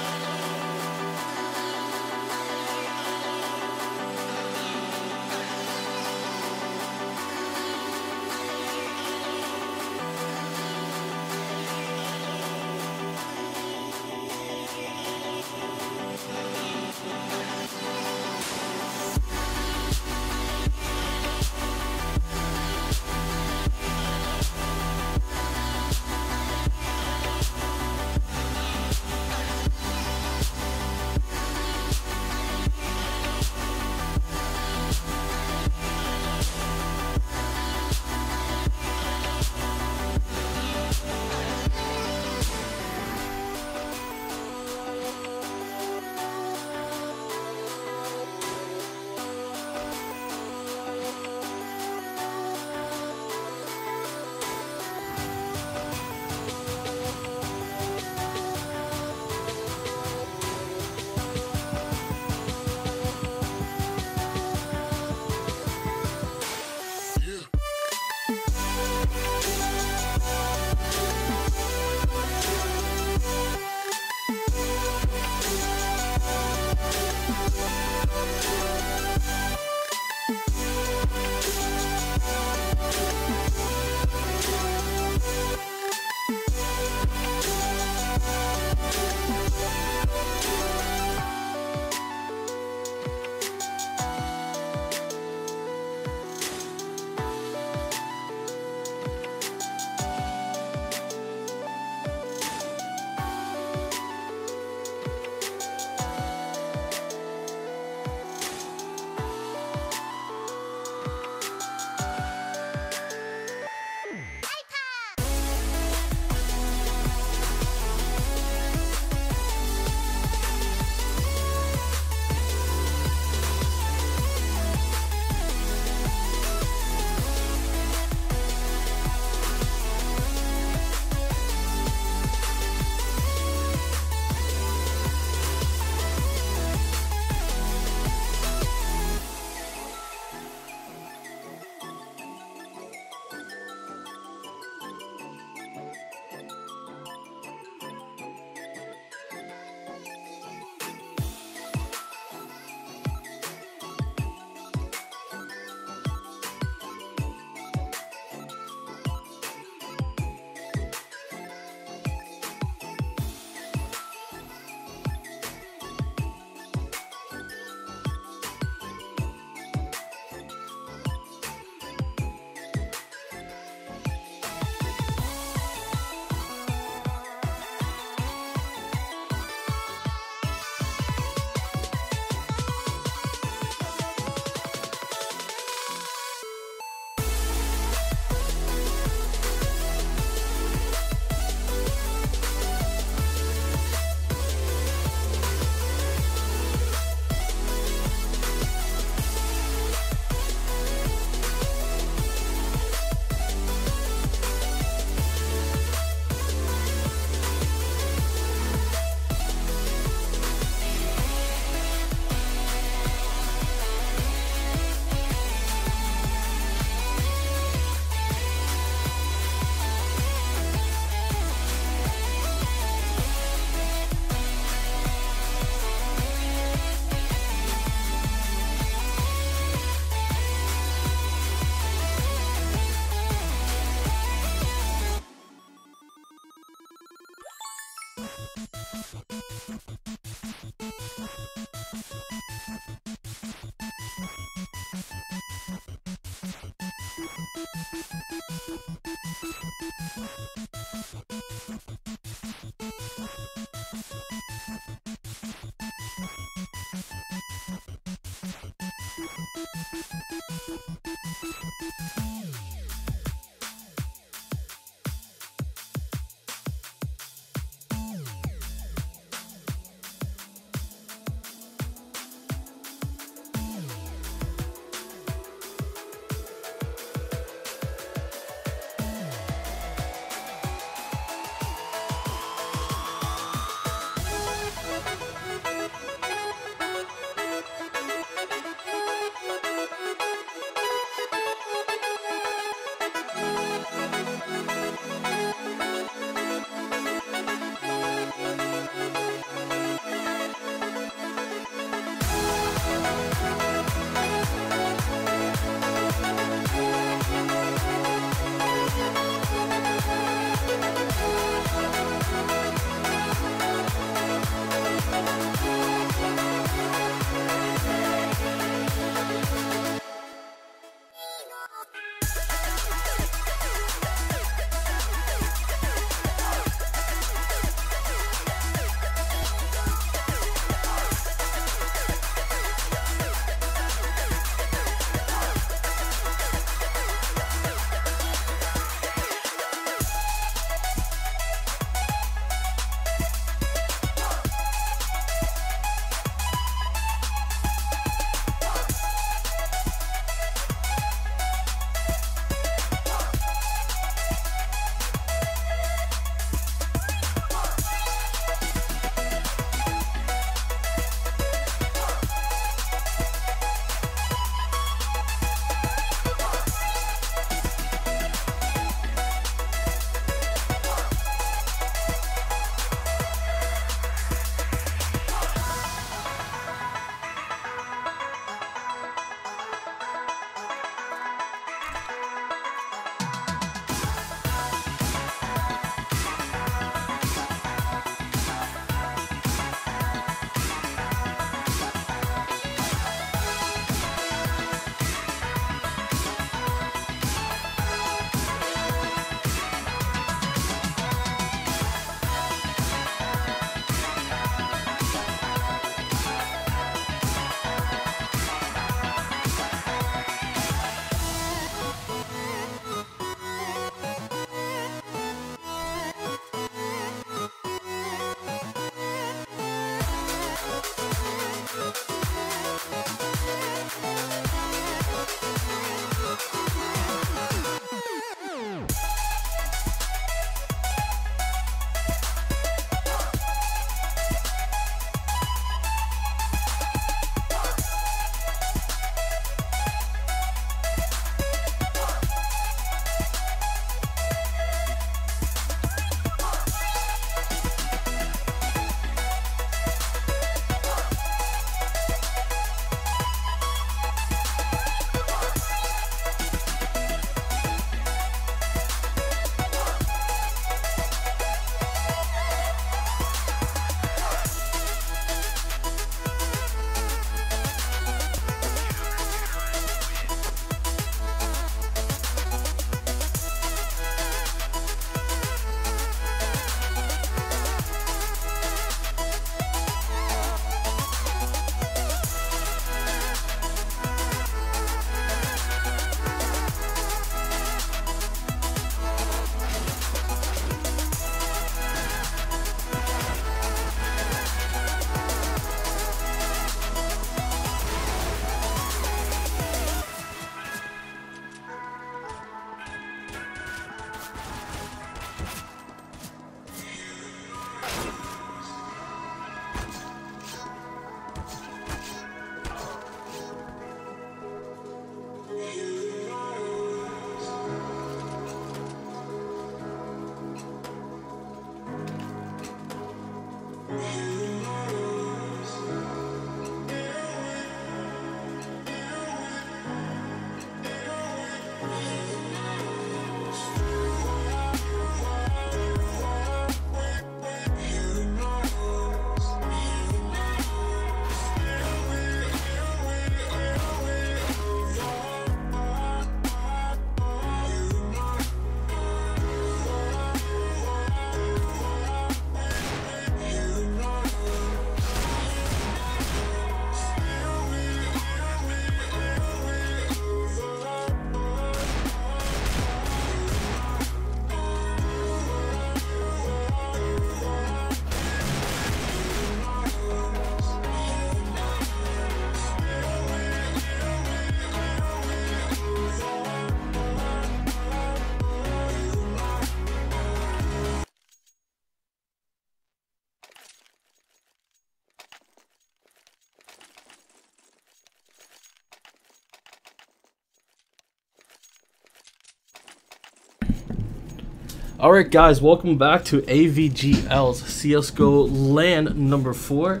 Alright guys, welcome back to AVGL's CSGO LAN number 4.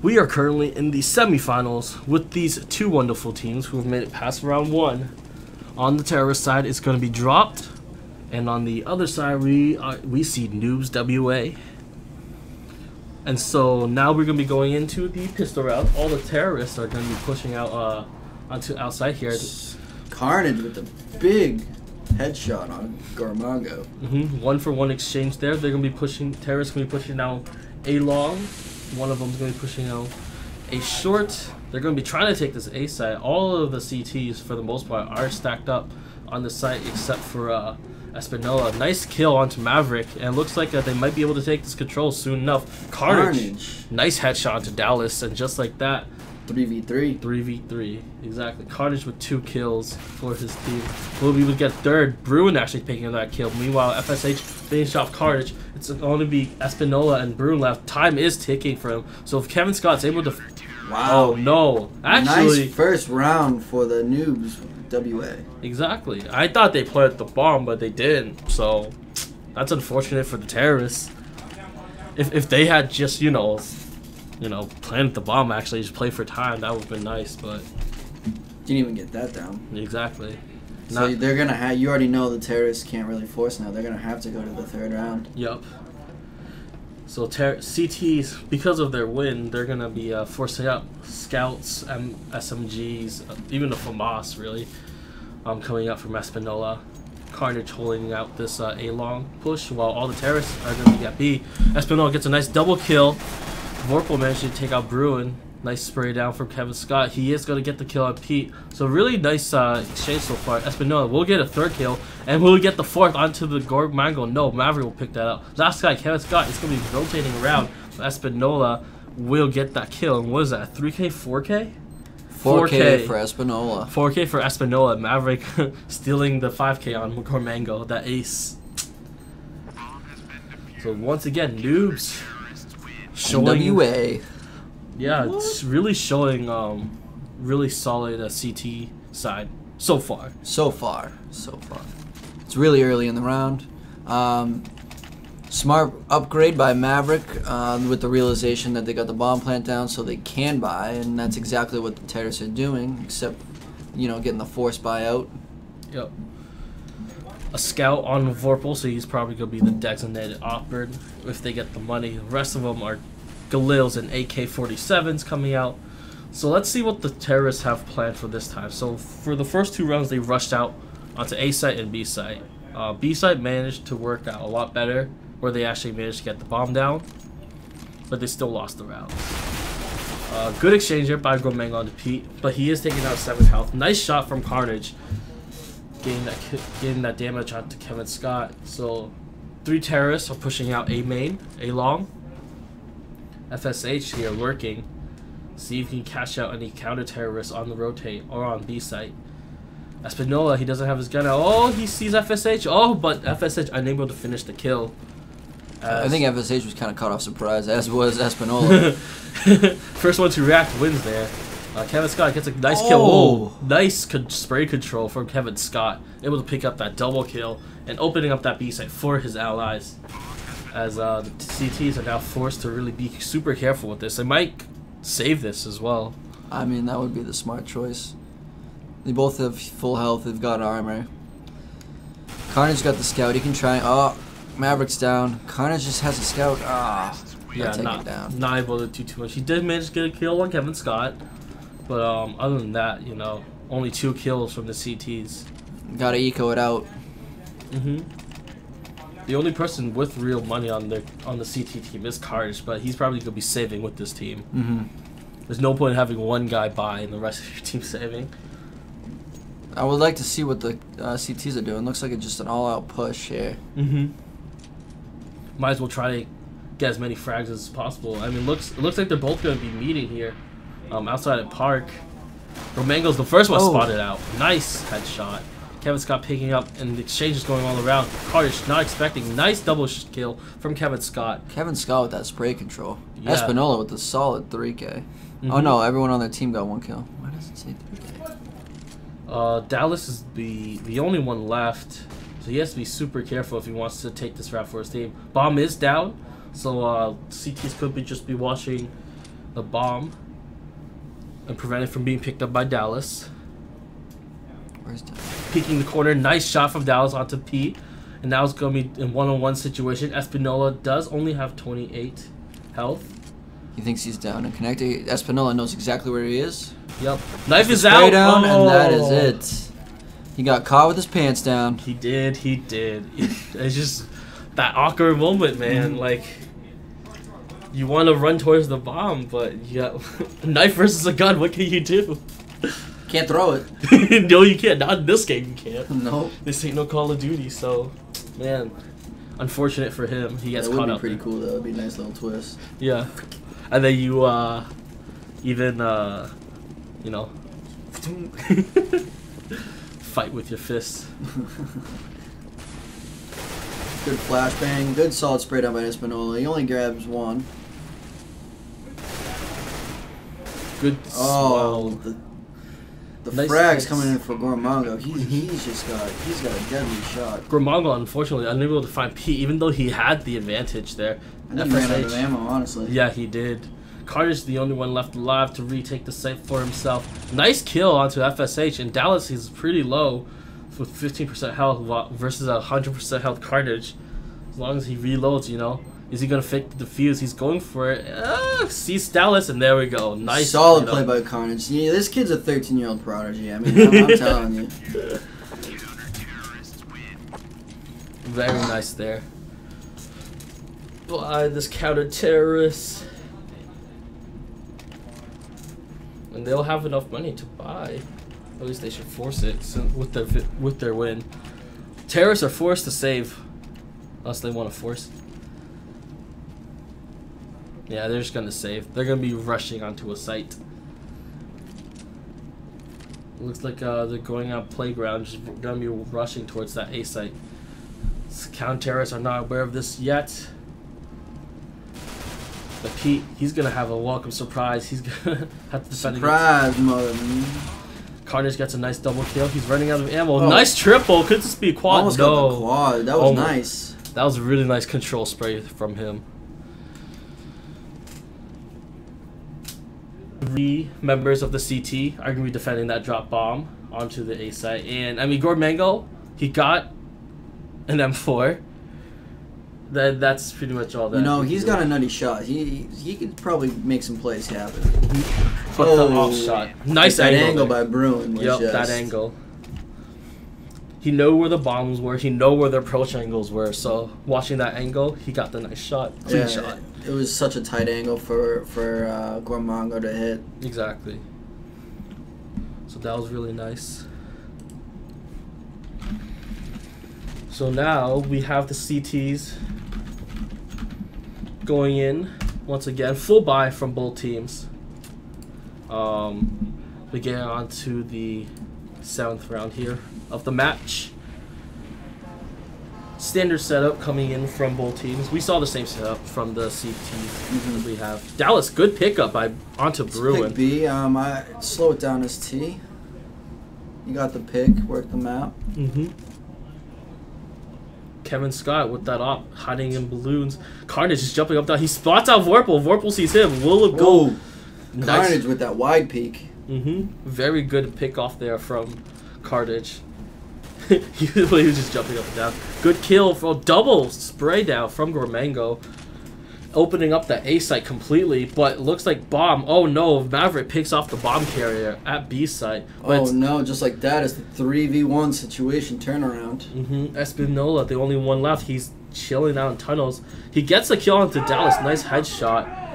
We are currently in the semifinals with these two wonderful teams who have made it past round 1. On the terrorist side, it's going to be Drawped, and on the other side, we see Noobs WA. And so now we're going to be going into the pistol round. All the terrorists are going to be pushing out onto outside here. Carnage with the big headshot on Gormango. 1-for-1 exchange there. They're going to be pushing, terrorists going to be pushing out a long. One of them is going to be pushing out a short. They're going to be trying to take this A site. All of the CTs, for the most part, are stacked up on the site except for Espinola. Nice kill onto Maverick, and looks like they might be able to take this control soon enough. Carnage. Nice headshot to Dallas, and just like that, 3v3. 3v3, exactly. Carnage with 2 kills for his team. Booby would get third. Bruin actually picking up that kill. Meanwhile, FSH finished off Carnage. It's going to be Espinola and Bruin left. Time is ticking for him. So if Kevin Scott's able to... Wow. Oh, no. Actually... Nice first round for the Noobs WA. Exactly. I thought they planted the bomb, but they didn't. So that's unfortunate for the terrorists. If they had just, you know, planted the bomb, actually just play for time, that would have been nice, but didn't even get that down. Exactly. So they're gonna have, you already know the terrorists can't really force now. They're gonna have to go to the 3rd round. Yup. So CTs, because of their win, they're gonna be forcing out scouts and SMGs, even the FAMAS really, coming up from Espinola. Carnage holding out this A long push while all the terrorists are gonna be at B. Espinola gets a nice double kill. Vorpal managed to take out Bruin. Nice spray down from Kevin Scott. He is going to get the kill on Pete. So really nice exchange so far. Espinola will get a 3rd kill. And will get the 4th onto the Gormango. No, Maverick will pick that up. Last guy, Kevin Scott, is going to be rotating around. Espinola will get that kill. And what is that, 3K, 4K? 4K for Espinola. 4K for Espinola. Maverick stealing the 5K on Gormango, that ace. So once again, Noobs showing WA. Yeah, what? It's really showing really solid CT side so far. So far. It's really early in the round. Smart upgrade by Maverick with the realization that they got the bomb plant down so they can buy, and that's exactly what the terrorists are doing, except, you know, getting the force buyout. Yep. A scout on Vorpal, so he's probably going to be the designated operator if they get the money. The rest of them are Galils and AK-47s coming out. So let's see what the terrorists have planned for this time. So for the first 2 rounds, they rushed out onto A site and B site. B site managed to work out a lot better, where they actually managed to get the bomb down, but they still lost the round. Good exchange here by Gormango onto Pete, but he is taking out 7 health. Nice shot from Carnage, getting that damage onto Kevin Scott. So 3 terrorists are pushing out A main, A long. FSH here lurking. See if he can cash out any counter terrorists on the rotate or on B site. Espinola, he doesn't have his gun out. Oh, he sees FSH. Oh, but FSH unable to finish the kill. I think FSH was kind of caught off surprise, as was Espinola. First one to react wins there. Kevin Scott gets a nice kill. Oh, nice spray control from Kevin Scott. Able to pick up that double kill and opening up that B site for his allies. As the CTs are now forced to really be super careful with this. They might save this as well. I mean, that would be the smart choice. They both have full health. They've got armor. Carnage got the scout. He can try. Oh, Maverick's down. Carnage just has a scout. Ah, yeah, not able to do too much. He did manage to get a kill on Kevin Scott, but other than that, you know, only 2 kills from the CTs. Gotta eco it out. The only person with real money on the CT team is Carnage, but he's probably gonna be saving with this team. There's no point in having one guy buy and the rest of your team saving. I would like to see what the CTs are doing. Looks like it's just an all-out push here. Might as well try to get as many frags as possible. I mean, it looks like they're both gonna be meeting here, outside at Park. Romango's the first one spotted out. Nice headshot. Kevin Scott picking up, and the exchange is going all around. Carnage not expecting. Nice double kill from Kevin Scott. Kevin Scott with that spray control. Yeah. Espinola with the solid 3K. Oh no, everyone on their team got 1 kill. Why does it say 3K? Dallas is the only one left. So he has to be super careful if he wants to take this route for his team. Bomb is down, so CTs could just be watching the bomb and prevent it from being picked up by Dallas. Where's Dallas? Peeking the corner, nice shot from Dallas onto P. And now it's going to be in one-on-one situation. Espinola does only have 28 health. He thinks he's down and connected. Espinola knows exactly where he is. Yep. Knife is Spray out. down, Oh. and that is it. He got caught with his pants down. He did. It's just that awkward moment, man. Like, you want to run towards the bomb, but you got knife versus a gun. What can you do? Can't throw it. No, you can't. Not in this game, you can't. No. This ain't no Call of Duty, so, man, unfortunate for him. He gets That caught would be up. pretty cool, though. That'd be a nice little twist. Yeah. And then you, even, you know, fight with your fists. Good flashbang. Good solid spray down by Espinola. He only grabs one. Good. Oh, Wow. the Nice frag's hits. coming in for Gormongo. He's got a deadly shot. Grimongo, unfortunately, unable to find P, even though he had the advantage there. I think he ran out of ammo, honestly. Yeah, he did. Carter's the only one left alive to retake the site for himself. Nice kill onto FSH, and Dallas is pretty low with 15% health versus 100% health Carnage. As long as he reloads, you know. Is he going to fake the defuse? He's going for it. Sees Dallas, and there we go. Nice. Solid you know. play by Carnage. Yeah, this kid's a 13-year-old prodigy. I mean, I'm telling you. Very nice there. Buy this counter-terrorist. And they'll have enough money to buy. At least they should force it with their win. Terrorists are forced to save. Unless they want to force. Yeah, they're just going to save. They're going to be rushing onto a site. Looks like they're going on playground. Just going to be rushing towards that A site. Counter-terrorists are not aware of this yet. But Pete, he's going to have a welcome surprise. He's going to have to defend Surprise, mother. Carnage gets a nice double kill. He's running out of ammo. Oh. Nice triple. Could this be a quad? Almost no. got the quad. That was nice. That was a really nice control spray from him. 3 members of the CT are going to be defending that drop bomb onto the A site. And, I mean, Gormango, he got an M4. That's pretty much all that. You know, he's got a nutty shot. He could probably make some plays happen. But the off shot. Nice that angle by Bruin was Yep, just... that angle. He knew where the bombs were. He knew where the approach angles were. So, watching that angle, he got the nice shot. Clean shot. It was such a tight angle for Gormongo to hit. Exactly. So that was really nice. So now we have the CTs going in once again. Full buy from both teams. We get on to the 7th round here of the match. Standard setup coming in from both teams. We saw the same setup from the CTs that we have. Dallas, good pickup by onto Bruin. Pick B. I slow it down as T. You got the pick. Work the map. Kevin Scott with that op hiding in balloons. Carnage is jumping up down. He spots out Vorpal. Vorpal sees him. Will it go? Nice. Carnage with that wide peek. Very good pick off there from Carnage. he was just jumping up and down. Good kill for double spray down from Gormango. Opening up the A site completely, but looks like bomb. Oh no, Maverick picks off the bomb carrier at B site. Oh no, just like that is the 3v1 situation turnaround. Espinola, the only one left. He's chilling out in tunnels. He gets a kill onto Dallas. Nice headshot.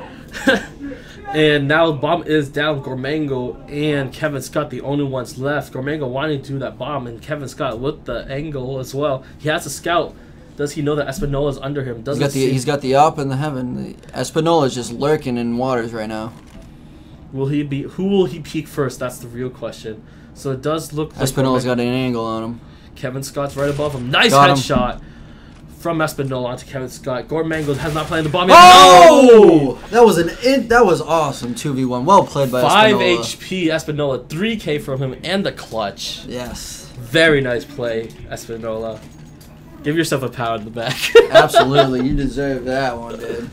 And now bomb is down. Gormango and Kevin Scott, the only ones left. Gormango wanting to do that bomb, and Kevin Scott with the angle as well. He has a scout. Does he know that Espinola is under him? He's got the op in the heaven. Espinola is just lurking in waters right now. Will he be? Who will he peek first? That's the real question. So it does look like Espinola's got an angle on him. Kevin Scott's right above him. Nice headshot from Espinola onto Kevin Scott. Gormango has not played the bomb yet. Oh! No! That was awesome. 2v1. Well played by 5 Espinola. HP Espinola. 3K from him and the clutch. Yes. Very nice play, Espinola. Give yourself a pound in the back. Absolutely, you deserve that one, dude.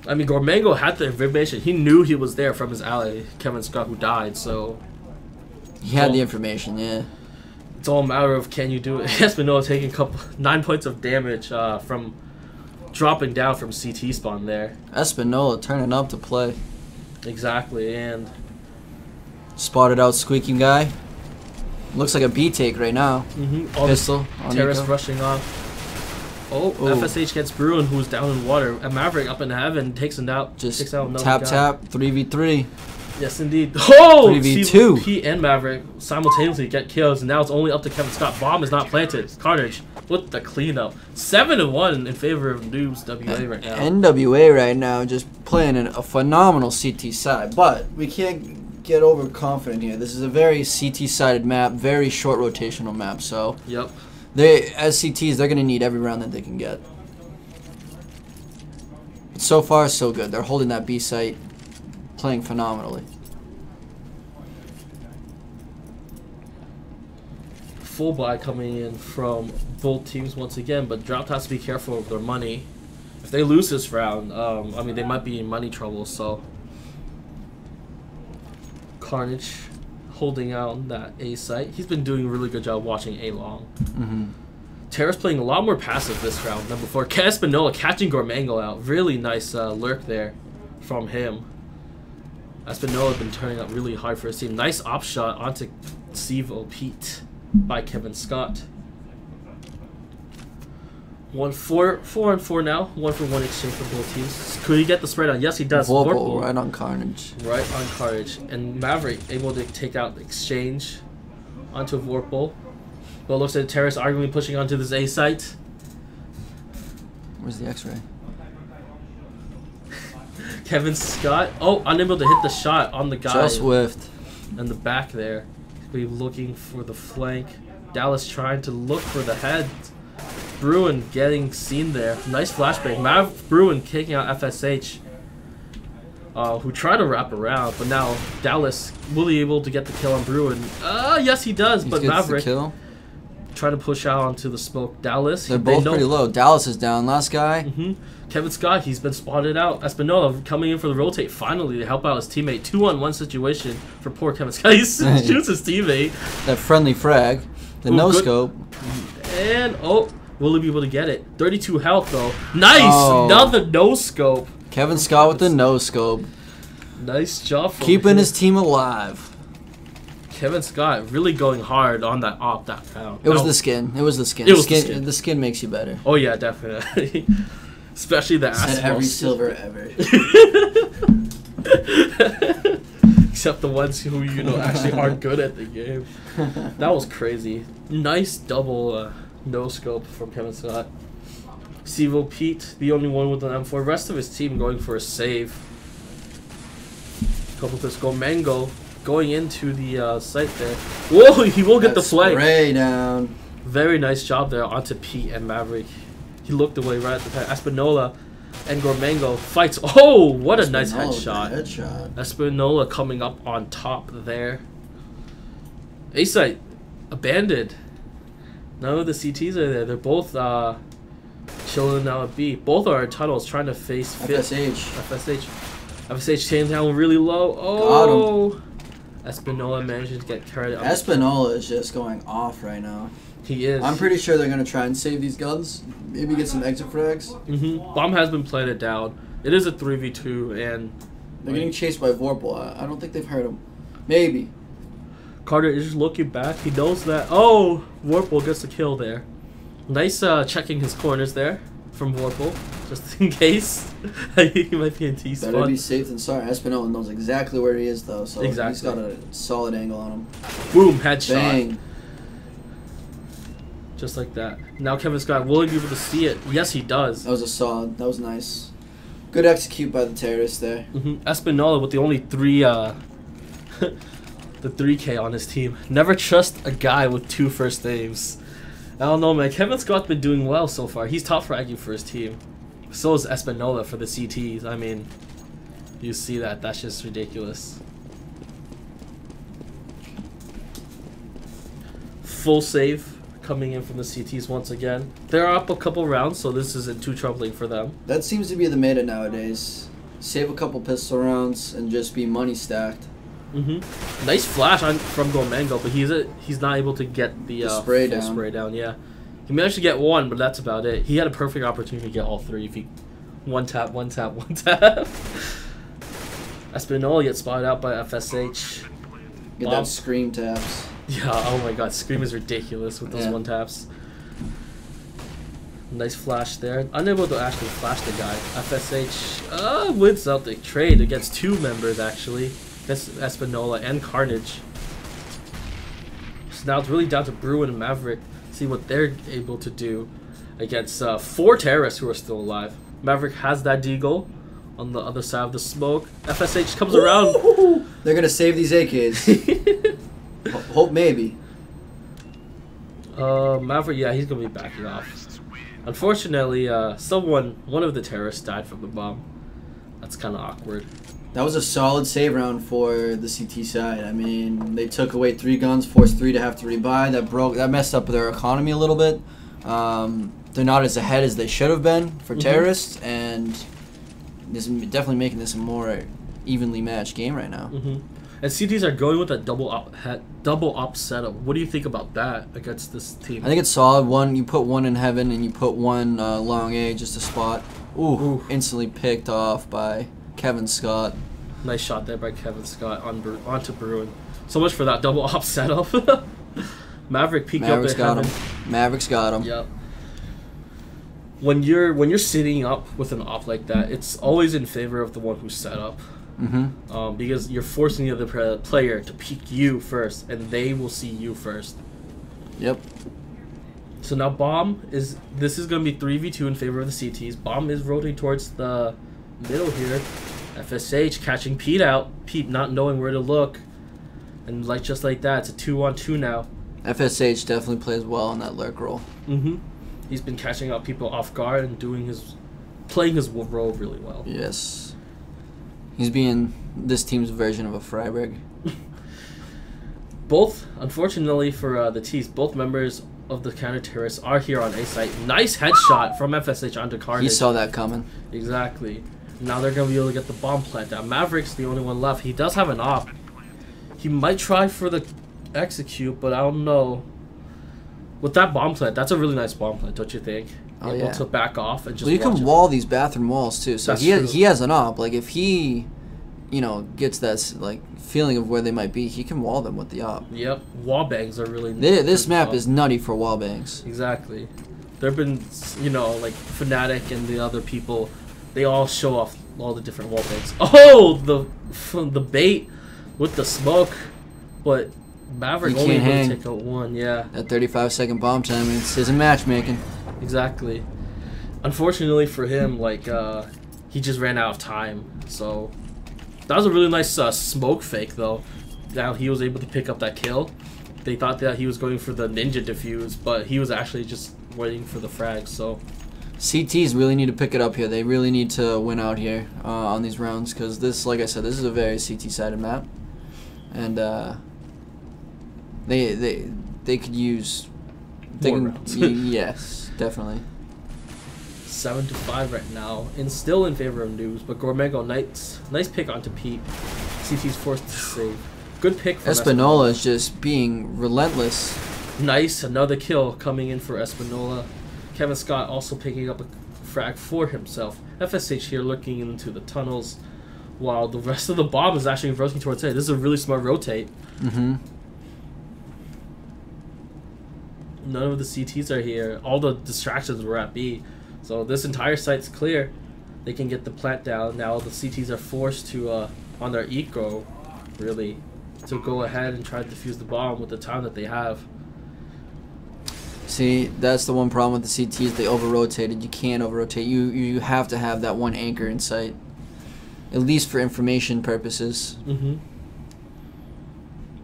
I mean, Gormango had the information. He knew he was there from his ally, Kevin Scott, who died, so... He had the information, yeah. It's all a matter of can you do it. Espinola taking 9 points of damage from dropping down from CT spawn there. Espinola turning up to play. Exactly, and... Spotted out Squeaking Guy. Looks like a B take right now. Pistol. Terrace rushing off. Oh, FSH gets Bruin, who's down in water. And Maverick up in heaven takes him out. Just takes out another tap guy. tap 3v3. Yes, indeed. Oh! 3v2. Pete and Maverick simultaneously get kills, and now it's only up to Kevin Scott. Bomb is not planted. Carnage with the cleanup. 7-1 in favor of Noobs WA right now. NWA right now just playing a phenomenal CT side, but we can't get overconfident here. This is a very CT-sided map, very short rotational map, so Yep. as CTs, they're going to need every round that they can get. But so far, so good. They're holding that B site, playing phenomenally. Full buy coming in from both teams once again, but Drawped has to be careful of their money. If they lose this round, I mean, they might be in money trouble, so... Carnage holding out that A site. He's been doing a really good job watching A long. Terrace playing a lot more passive this round than before. Espinola catching Gormango out. Really nice lurk there from him. Espinola has been turning up really hard for his team. Nice op shot onto Sevo Pete by Kevin Scott. 4-4 now. 1-for-1 exchange for both teams. Could he get the spread on? Yes, he does. Vorpal right on Carnage. Right on Carnage. And Maverick able to take out the exchange onto Vorpal. But looks at Terrace arguably pushing onto this A site. Where's the X-ray? Kevin Scott. Oh, unable to hit the shot on the guy. Just whiffed. In the back there. He's looking for the flank. Dallas trying to look for the head. Bruin getting seen there. Nice flashbang. Bruin kicking out FSH. Who tried to wrap around, but now Dallas will be able to get the kill on Bruin. Yes, he does, but Maverick trying to push out onto the smoke. Dallas. They're both pretty low. Dallas is down. Last guy. Kevin Scott, he's been spotted out. Espinola coming in for the rotate finally to help out his teammate. 2-on-1 situation for poor Kevin Scott. He shoots his teammate. That friendly frag. The no-scope. And, will he be able to get it? 32 health, though. Nice! Another no-scope. Kevin Scott with the no-scope. Nice job from keeping his team alive. Kevin Scott really going hard on that op that round. It was the skin. It was the skin. The skin makes you better. Oh, yeah, definitely. Especially the asphalt. Said every silver ever. Except the ones who, actually aren't good at the game. That was crazy. Nice double no-scope from Kevin Scott. Sevo Pete, the only one with an M4. Rest of his team going for a save. Couple this Gormango going into the site there. Whoa, he will get the flank. Spray down. Very nice job there onto Pete and Maverick. He looked away right at the time. Espinola and Gormango fights. Oh, what a nice headshot. Espinola coming up on top there. A site abandoned. None of the CTs are there. They're both chilling now at B. Both are in tunnels trying to face FSH. FSH taking down really low. Oh, got him. Espinola manages to get carried out. Espinola is just going off right now. He is. I'm pretty sure they're going to try and save these guns. Maybe get some exit frags. Bomb has been planted down. It is a 3v2, and they're getting chased by Vorpal. I don't think they've heard him. Maybe. Carter is just looking back. He knows that. Oh, Vorpal gets the kill there. Nice checking his corners there from Vorpal, just in case. I think he might be in T-spawn. Better be safe than sorry. Espinola knows exactly where he is, though, so he's got a solid angle on him. Boom, headshot. Bang. Just like that. Now Kevin Scott will he be able to see it? Yes, he does. That was a solid. That was nice. Good execute by the terrorist there. Espinola with the only 3 the 3K on his team. Never trust a guy with 2 first names. I don't know, man. Kevin Scott's been doing well so far. He's top fragging for his team. So is Espinola for the CTs. I mean, you see that. That's just ridiculous. Full save coming in from the CTs once again. They're up a couple rounds, so this isn't too troubling for them. That seems to be the meta nowadays. Save a couple pistol rounds and just be money stacked. Nice flash from Gomengo, but he's not able to get the spray full down. spray down. Yeah, he managed to get one, but that's about it. He had a perfect opportunity to get all three if he one tap. Espinola gets spotted out by FSH. Get that scream taps. Yeah, oh my god, Scream is ridiculous with those one taps. Nice flash there. Unable to actually flash the guy. FSH wins out the trade against two members actually. Against Espinola and Carnage. So now it's really down to Bruin and Maverick. See what they're able to do against 4 terrorists who are still alive. Maverick has that deagle on the other side of the smoke. FSH comes around. They're gonna save these AKs. Hope maybe. Maverick, yeah, he's gonna be backing off. Unfortunately, one of the terrorists died from the bomb. That's kind of awkward. That was a solid save round for the CT side. I mean, they took away 3 guns, forced 3 to have to rebuy. That messed up their economy a little bit. They're not as ahead as they should have been for terrorists, and this is definitely making this a more evenly matched game right now. And CTs are going with a double up setup. What do you think about that against this team? I think it's solid. You put one in heaven and you put one long A just a spot. Ooh, instantly picked off by Kevin Scott. Nice shot there by Kevin Scott onto Bruin. So much for that double op setup. Maverick peeked up at heaven. Maverick's got him. Yep. When you're sitting up with an op like that, it's always in favor of the one who's set up. Because you're forcing the other player to peek you first, and they will see you first. Yep. So now this is going to be 3v2 in favor of the CTs. Bomb is rotating towards the middle here. FSH catching Pete out. Pete not knowing where to look. And just like that, it's a 2-on-2 now. FSH definitely plays well on that lurk role. He's been catching out people off guard and playing his role really well. Yes. He's being this team's version of a Freiburg. Unfortunately for the T's, both members of the counter-terrorists are here on A site. Nice headshot from FSH onto Carnage. He saw that coming. Exactly. Now they're going to be able to get the bomb plant down. Maverick's the only one left. He does have an op. He might try for the execute, but I don't know. With that bomb plant, that's a really nice bomb plant, don't you think? Able to back off and just you can wall these bathroom walls too. So he has an op. Like if he, gets that feeling of where they might be, he can wall them with the op. Yep, wall bangs are really. This map is nutty for wall bangs. Exactly. There've been like Fnatic and the other people, they all show off all the different wall bangs. Oh, the bait with the smoke, but Maverick only able to take out one. Yeah. That 35-second bomb time isn't matchmaking. Exactly. Unfortunately for him, he just ran out of time. So that was a really nice smoke fake, though. Now he was able to pick up that kill. They thought that he was going for the ninja defuse, but he was actually just waiting for the frag. So CTs really need to pick it up here. They really need to win out here on these rounds because this, like I said, this is a very CT-sided map, and they could use more rounds. Yes. Definitely. 7-5 right now, and still in favor of Noobs, but Gourmego, nice pick onto Pete. CT's forced to save. Good pick from Espinola is just being relentless. Nice, another kill coming in for Espinola. Kevin Scott also picking up a frag for himself. FSH here looking into the tunnels, while the rest of the bomb is actually rotating towards A. This is a really smart rotate. None of the CTs are here. All the distractions were at B. So this entire site's clear. They can get the plant down. Now the CTs are forced to, on their eco, really, to go ahead and try to defuse the bomb with the time that they have. See, that's the one problem with the CTs. They over-rotated. You can't over-rotate. You have to have that one anchor in sight. At least for information purposes.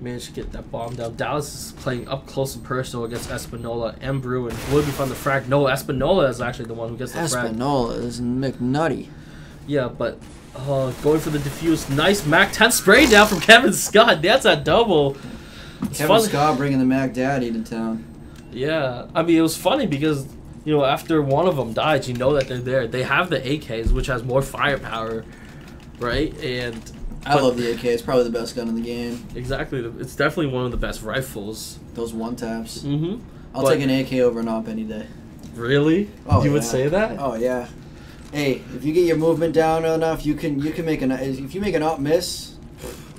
Managed to get that bomb down. Dallas is playing up close and personal against Espinola and Bruin. Would we find the frag? No, Espinola is actually the one who gets the frag. Espinola is McNutty. Yeah, but going for the defuse. Nice Mac 10 spray down from Kevin Scott. That's a double. Kevin Scott bringing the Mac Daddy to town. Yeah, I mean, it was funny because, you know, after one of them dies, you know that they're there. They have the AKs, which has more firepower, right? And I love the AK. It's probably the best gun in the game. exactly, it's definitely one of the best rifles. Those one taps. Mm-hmm. I'll take an AK over an AWP any day. Really? Oh, You would yeah. say that? Oh yeah. Hey, if you get your movement down enough, you can make an. If you make an AWP miss,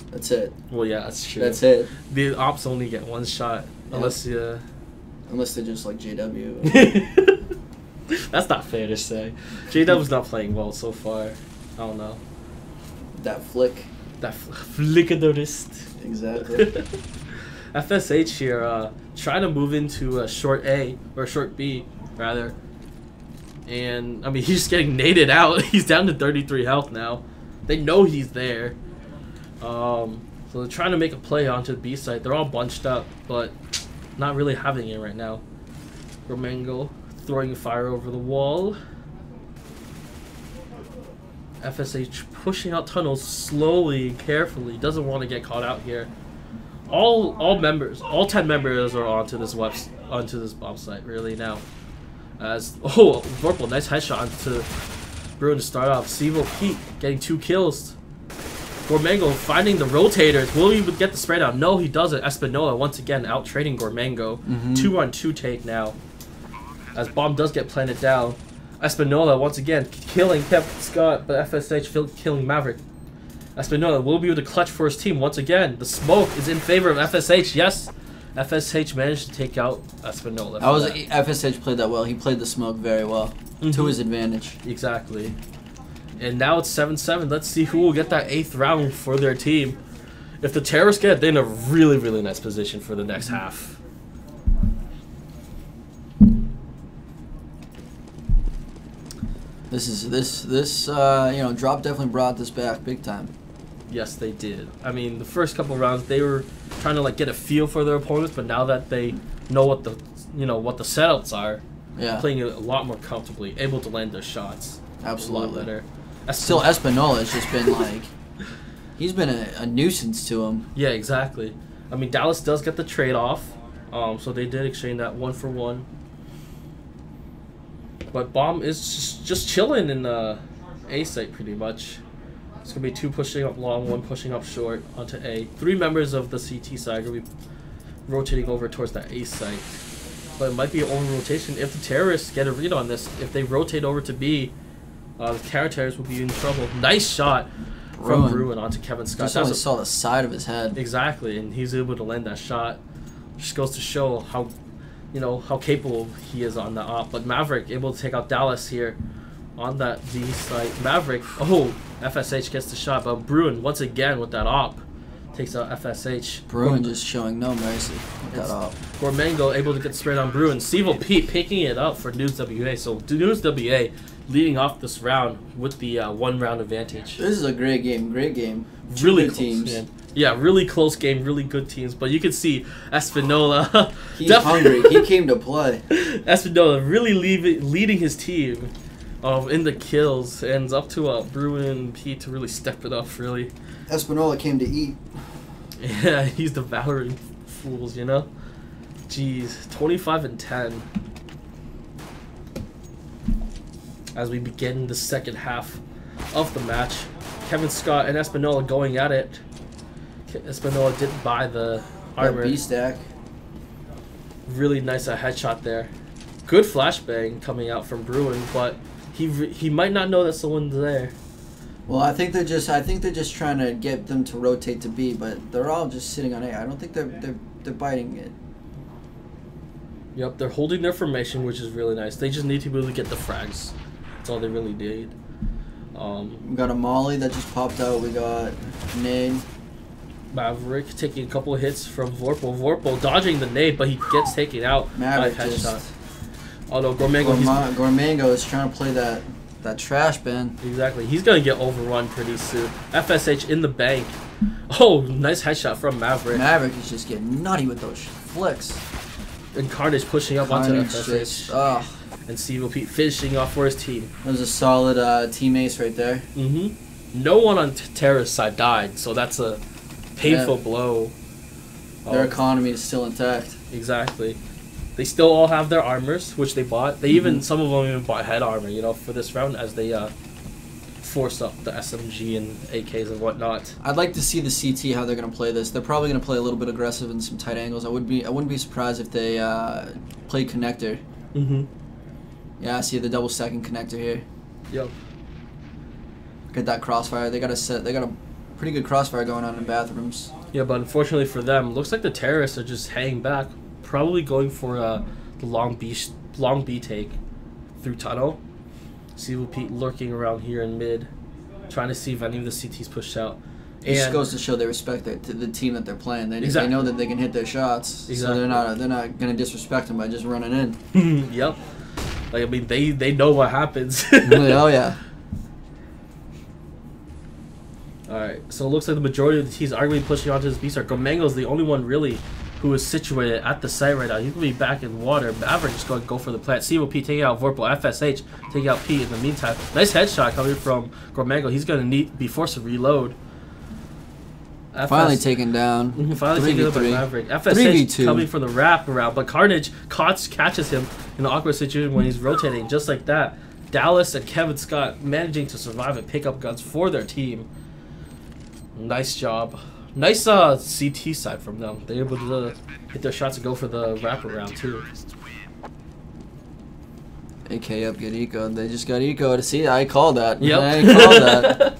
that's it. Well, yeah, that's true. That's it. The ops only get one shot, unless you. Unless they're just like JW. That's not fair to say. JW's not playing well so far. I don't know. That flick. That flick of the wrist. Exactly. FSH here, trying to move into short A, or short B, rather. And, I mean, he's just getting naded out. He's down to 33 health now. They know he's there. So they're trying to make a play onto the B side. They're all bunched up, but not really having it right now. Romango throwing fire over the wall. FSH pushing out tunnels slowly and carefully. Doesn't want to get caught out here. All 10 members are onto this bomb site really now. As Vorpal, nice headshot to Bruin to start off. Sevo Pete getting 2 kills. Gormango finding the rotators. Will he get the spray down? No, he doesn't. Espinola once again out trading Gormango. 2-on-2 take now. As bomb does get planted down. Espinola once again killing Kevin Scott, but FSH killing Maverick. Espinola will be able to clutch for his team once again. The smoke is in favor of FSH. Yes, FSH managed to take out Espinola. FSH played that well. He played the smoke very well to his advantage. Exactly. And now it's 7-7. Let's see who will get that 8th round for their team. If the terrorists get it, they're in a really, really nice position for the next half. This you know, Drop definitely brought this back big time. Yes, they did. I mean, the first couple of rounds they were trying to like get a feel for their opponents, but now that they know what the setups are, playing it a lot more comfortably, able to land their shots. Absolutely. A lot better. Still, Espinola has just been like, he's been a nuisance to him. Yeah, exactly. I mean, Dallas does get the trade off, so they did exchange that 1-for-1. But Bomb is just chilling in the A site pretty much. It's going to be 2 pushing up long, 1 pushing up short onto A. 3 members of the CT side are going to be rotating over towards that A site. But it might be an over-rotation. If the terrorists get a read on this, if they rotate over to B, the terrorists will be in trouble. Nice shot from Bruin onto Kevin Scott. Just only saw the side of his head. Exactly, and he's able to land that shot. Just goes to show how, how capable he is on the op. But Maverick able to take out Dallas here on that D site. Maverick, FSH gets the shot, but Bruin once again with that op takes out FSH. Bruin just showing no mercy with that op. Gormango able to get sprayed on Bruin. Civil Pete picking it up for News WA. So News WA leading off this round with the 1-round advantage. This is a great game. Really good close, teams. Man. Yeah, really close game, really good teams. But you can see Espinola. He's hungry. He came to play. Espinola really leading his team in the kills. And it's up to Bruin and Pete to really step it up, really. Espinola came to eat. Yeah, he's devouring fools, Jeez, 25-10. As we begin the second half of the match, Kevin Scott and Espinola going at it. Espinola didn't buy the armor. B-stack. Really nice headshot there. Good flashbang coming out from Bruin, but he might not know that someone's there. Well, I think they're just trying to get them to rotate to B, but they're all just sitting on A. I don't think they're biting it. Yep, they're holding their formation, which is really nice. They just need to be able to get the frags. That's all they really need. We got a Molly that just popped out. We got nade. Maverick taking a couple of hits from Vorpal. Vorpal dodging the nade, but he gets taken out Maverick by headshot. just... Although Gormango, Gormango is trying to play that trash bin. Exactly. He's going to get overrun pretty soon. FSH in the bank. Oh, nice headshot from Maverick. Maverick is just getting nutty with those flicks. And Carnage pushing up onto FSH. And Steve Pete finishing off for his team. That was a solid team ace right there. No one on Terra's side died, so that's a painful blow. Their economy is still intact. Exactly. They still all have their armors, which they bought. They even some of them even bought head armor, you know, for this round as they force up the SMG and AKs and whatnot. I'd like to see the CT how they're gonna play this. They're probably gonna play a little bit aggressive in some tight angles. I wouldn't be surprised if they play connector. Mm-hmm. Yeah, I see the double stacking connector here. Yep. Get that crossfire. They got a pretty good crossfire going on in bathrooms. Yeah, but unfortunately for them, looks like the terrorists are just hanging back, probably going for the long B take through tunnel. CVP lurking around here in mid, trying to see if any of the CTs pushed out. It just goes to show they respect the team that they're playing. They know that they can hit their shots, Exactly. so they're not gonna disrespect them by just running in. Yep. Like, I mean, they know what happens. Oh yeah. Alright, so it looks like the majority of the teams are going to be pushing onto this B-Star. Gomango's the only one really who is situated at the site right now. He's going to be back in water. Maverick is going to go for the plant. COP taking out Vorpal. FSH taking out Pete in the meantime. Nice headshot coming from Gomango. He's going to be forced to reload. Finally taken down. Finally taken up by Maverick. FSH coming for the wrap around, but Carnage catches him in an awkward situation when he's rotating, just like that. Dallas and Kevin Scott managing to survive and pick up guns for their team. Nice job. Nice CT side from them. They're able to hit their shots and go for the wraparound too. AK up, get eco. They just got eco to see. I called that. Yep. I called that.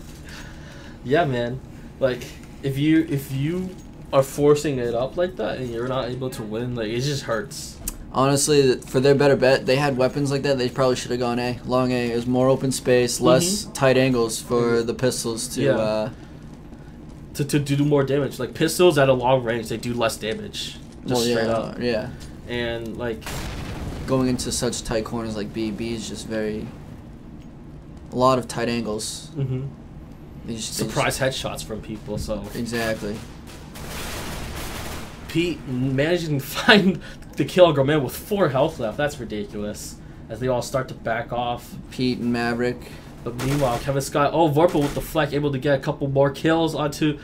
Yeah, man. Like if you are forcing it up like that and you're not able to win, like it just hurts. Honestly, for their better bet, they had weapons like that. They probably should have gone A. Long A. There's more open space, less tight angles for the pistols to. Yeah. To do more damage. Like pistols at a long range, they do less damage. Just straight up. Yeah. And like going into such tight corners like B is just a lot of tight angles. Surprise headshots from people. So exactly. Pete managing to find the kill Goman with 4 health left. That's ridiculous. As they all start to back off. Pete and Maverick. But meanwhile, Kevin Scott, Vorpal with the fleck, able to get a couple more kills onto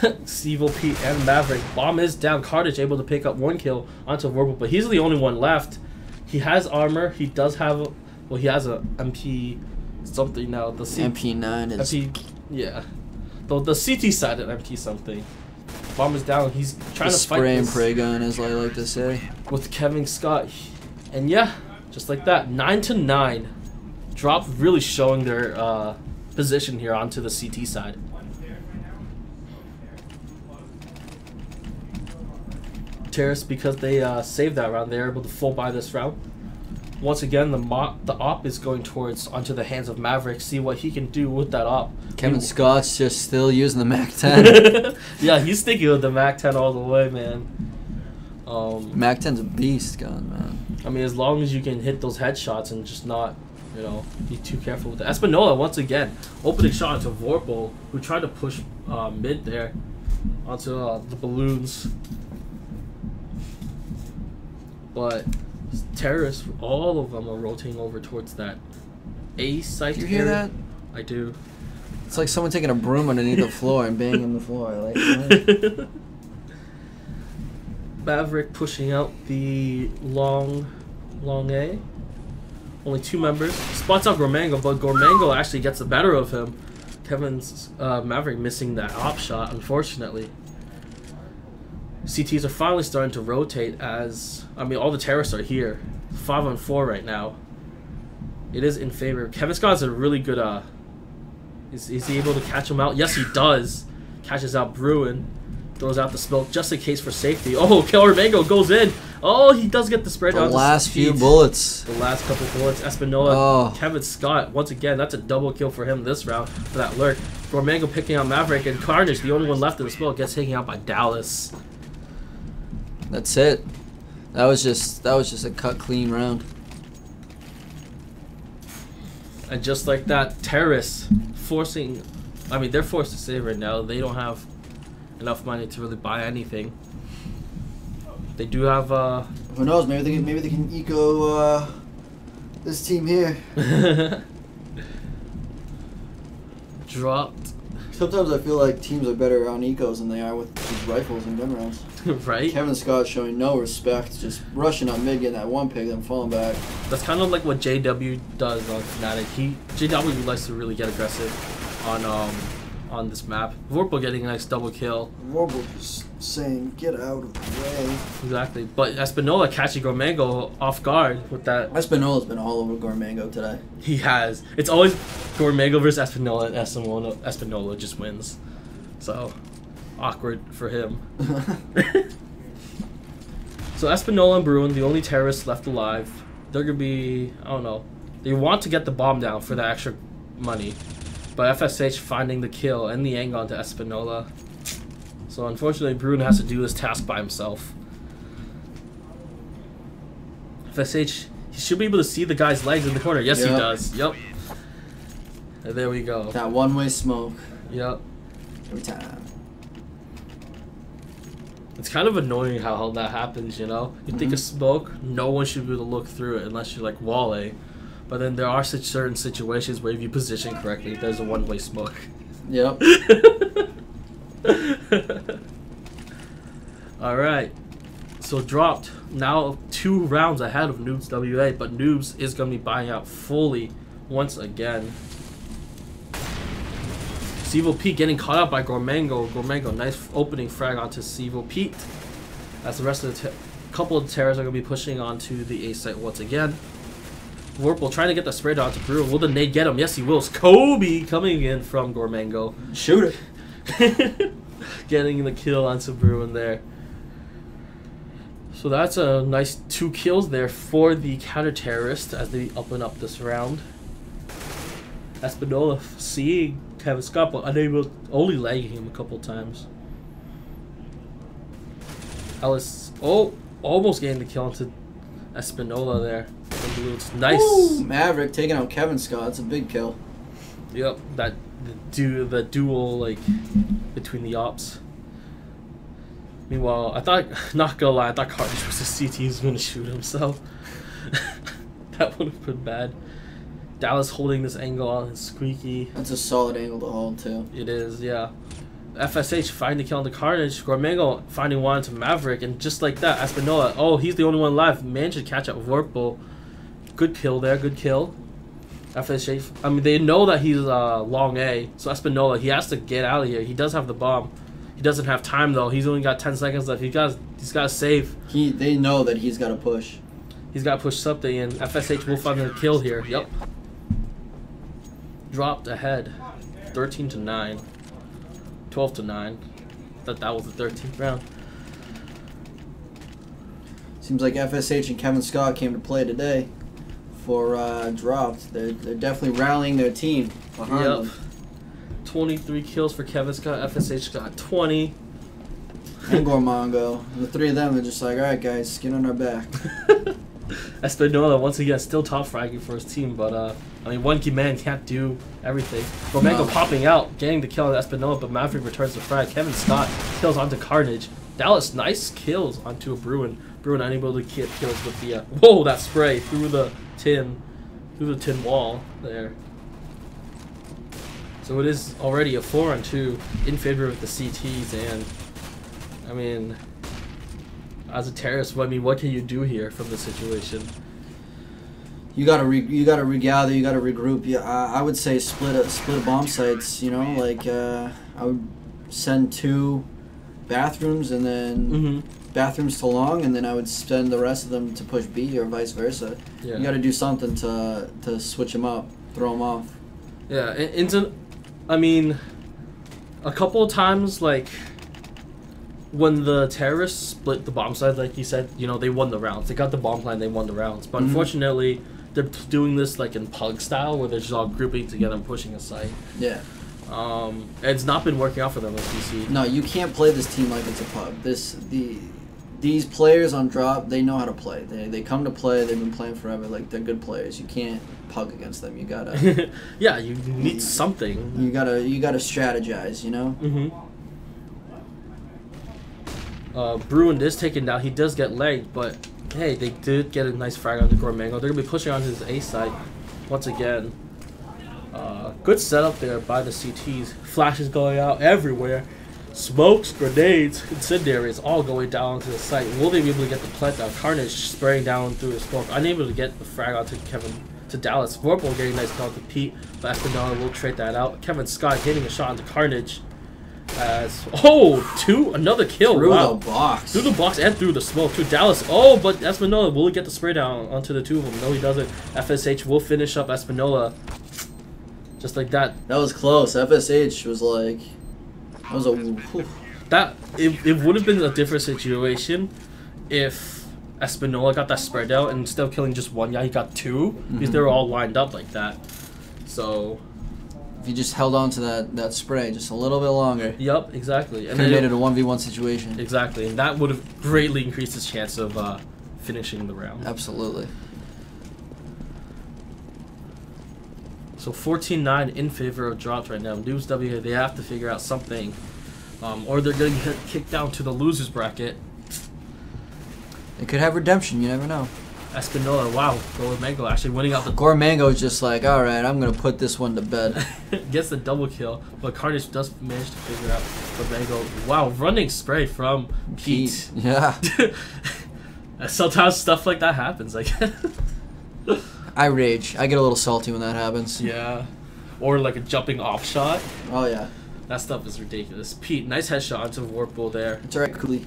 Stevo, Pete, and Maverick. Bomb is down. Carnage able to pick up 1 kill onto Vorpal, but he's the only one left. He has armor. He does have, well, he has a MP something now. The MP9 is. MP, yeah. The CT side of MP something. Bomb is down. He's trying to fight spray and this pray gun, as I like to say. with Kevin Scott, and yeah, just like that, 9-9. Drawped really showing their position here onto the CT side. Terrace, because they saved that round, they're able to full buy this round. Once again, the op is going towards onto the hands of Maverick. See what he can do with that op. Kevin Scott's just still using the MAC-10. Yeah, he's sticking with the MAC-10 all the way, man. MAC-10's a beast gun, man. I mean, as long as you can hit those headshots and just not, you know, be too careful with it. Espinola, once again, opening shot into Vorpal, who tried to push mid there onto the balloons. But terrorists, all of them are rotating over towards that A site. Do you hear that? I do. It's like someone taking a broom underneath the floor and banging the floor. Like, what? Maverick pushing out the long A. Only 2 members. Spots out Gomango, but Gomango actually gets the better of him. Kevin's Maverick missing that op shot, unfortunately. CTs are finally starting to rotate as, I mean, all the terrorists are here. 5-on-4 right now. It is in favor. Kevin Scott's a really good, is he able to catch him out? Yes, he does. Catches out Bruin. Throws out the smoke just in case for safety. Oh, Killer Mango goes in. Oh, he does get the spread. The last few bullets. The last couple bullets. Espinola, Kevin Scott. Once again, that's a double kill for him this round for that lurk. Gomango picking out Maverick, and Carnage, the only one left in the smoke, gets taken out by Dallas. That's it. That was just a cut clean round. And just like that, terrorists forcing, I mean, they're forced to save right now. They don't have enough money to really buy anything. They do have who knows, maybe they can eco this team here. Drawped Sometimes I feel like teams are better on ecos than they are with these rifles and gun rounds. Right? Kevin Scott showing no respect, just rushing on mid, getting that one pick, then falling back. That's kind of like what JW does on Fnatic. JW likes to really get aggressive on this map. Vorpal getting a nice double kill. Vorpal just saying, get out of the way. Exactly. But Espinola catching Gormango off guard with that. Espinola's been all over Gormango today. He has. It's always Gormango versus Espinola, and Espinola just wins. So, awkward for him. So Espinola and Bruin, the only terrorists left alive. They're going to be, I don't know. They want to get the bomb down for the extra money. But FSH finding the kill and the angle onto Espinola. So unfortunately, Bruin has to do this task by himself. FSH, he should be able to see the guy's legs in the corner. Yes, he does. Yep. And there we go. That one-way smoke. Yep. Every time. It's kind of annoying how that happens, you know? You think of smoke, no one should be able to look through it unless you're like Wale. But then there are such certain situations where if you position correctly, there's a one-way smoke. Yep. Alright. So Drawped, now 2 rounds ahead of Noobs WA, but Noobs is going to be buying out fully once again. Sevo Pete getting caught out by Gormango. Gormango, nice opening frag onto Sevo Pete. As the rest of the couple of terrors are going to be pushing onto the A site once again. Vorpal trying to get the spray down to Brewer. Will the nade get him? Yes, he will. It's Kobe coming in from Gormango. Shoot it. Getting the kill onto Bruin there. So that's a nice 2 kills there for the counter-terrorist as they open up this round. Espinola seeing Kevin Scott, but unable, only lagging him a couple times. Ellis, almost getting the kill onto Espinola there. Nice. Woo! Maverick taking out Kevin Scott. It's a big kill. Yep, the duel like between the ops. Meanwhile, I thought, not gonna lie, I thought Carnage was the CT who was gonna shoot himself. That would have been bad. Dallas holding this angle on his squeaky. That's a solid angle to hold too. It is, yeah. FSH finding the kill on the Carnage. Gormango finding one to Maverick, and just like that, Espinola, oh, he's the only one alive. Managed to catch up with Vorpal. Good kill there, good kill. FSH, I mean, they know that he's long A, so Espinola, he has to get out of here. He does have the bomb. He doesn't have time though. He's only got 10 seconds left. He's got to save. They know that he's got to push. He's got to push something, and FSH will find the kill here. Yep. Dropped ahead, 13-9, 12-9. Thought that was the 13th round. Seems like FSH and Kevin Scott came to play today for Drawped. They're definitely rallying their team behind them. 23 kills for Kevin Scott. FSH got 20. And Gormango. The 3 of them, they're just like, all right, guys, skin on our back. Espinola, once again, still top fragging for his team, but, I mean, one key man can't do everything. Gormango popping out, getting the kill on Espinola, but Maverick returns the frag. Kevin Scott kills onto Carnage. Dallas, nice kills onto a Bruin. Bruin unable to get kills with the, whoa, that spray through the tin wall there. So it is already a 4-on-2 in favor of the CTs, and I mean, as a terrorist, I mean, what can you do here from the situation? You gotta regather. You gotta regroup. Yeah, I would say split bomb sites. You know, like I would send 2 bathrooms and then bathrooms to long, and then I would send the rest of them to push B or vice versa. Yeah. You gotta do something to switch them up, throw them off. Yeah, I mean, a couple of times, like, when the terrorists split the bomb side, like you said, you know, they won the rounds. They got the bomb plan, they won the rounds. But unfortunately, they're doing this, like, in pug style, where they're just all grouping together and pushing a site. Yeah. It's not been working out for them, as you see. No, you can't play this team like it's a pub. These players on Drop, they know how to play. They come to play. They've been playing forever. Like, they're good players. You can't pug against them. You gotta. Yeah, you need something. You gotta strategize. You know. Bruin is taken down. He does get legged, but hey, they did get a nice frag on the Gormango. They're gonna be pushing on his A side once again. Good setup there by the CTs. Flashes going out everywhere. Smokes, grenades, incendiaries all going down onto the site. Will they be able to get the plant down? Carnage spraying down through the smoke. Unable to get the frag onto to Dallas. Vorpal getting a nice kill to Pete, but Espinola will trade that out. Kevin Scott getting a shot into Carnage. Another kill. Through Wow. the box. Through the box and through the smoke to Dallas. Oh, but Espinola will get the spray down onto the two of them. No, he doesn't. FSH will finish up Espinola. Just like that. That was close. FSH was like, that was a. Whew. It would have been a different situation if Espinola got that spread out and instead of killing just one guy, he got two because they were all lined up like that. So If you just held on to that spray just a little bit longer, yep, exactly. And could have made it a 1v1 situation. Exactly, and that would have greatly increased his chance of finishing the round. Absolutely. So 14-9 in favor of Drawped right now. News W, they have to figure out something, or they're going to get kicked down to the losers bracket. It could have redemption. You never know. Espinola, wow, Gold Mango actually winning out the Gormango's just like, all right, I'm gonna put this one to bed. gets the double kill, but Carnage does manage to figure out Gold Mango. Wow, running spray from Pete. Yeah. Sometimes stuff like that happens. Like, I rage. I get a little salty when that happens. yeah, or like a jumping off shot. Oh yeah. That stuff is ridiculous. Pete, nice headshot onto Warpool there. It's alright, Cooley.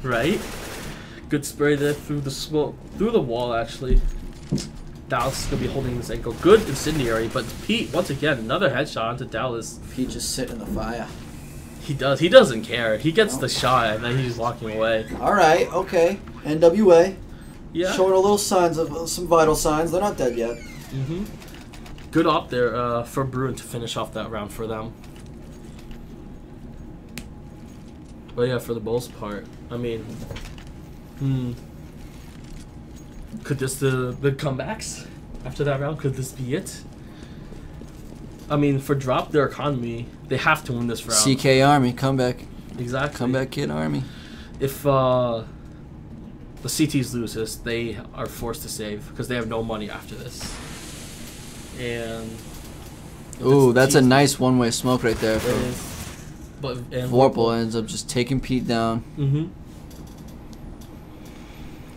Right? Good spray there through the smoke, through the wall actually. Dallas is going to be holding this ankle. Good incendiary, but Pete, once again, another headshot onto Dallas. Pete just sitting in the fire. He does. He doesn't care. He gets the shot and then he's walking away. Alright, okay. NWA. Yeah. Showing a little signs of some vital signs. They're not dead yet. Mm-hmm. Good op there for Bruin to finish off that round for them. But yeah, for the most part, I mean, could this the comebacks after that round? Could this be it? I mean, for Drop their economy, they have to win this round. CK Army, comeback. Exactly. Comeback Kid Army. If the CTs lose this, they are forced to save because they have no money after this. And Ooh, that's a nice one-way smoke right there. But Vorpal ends up just taking Pete down. Mm-hmm.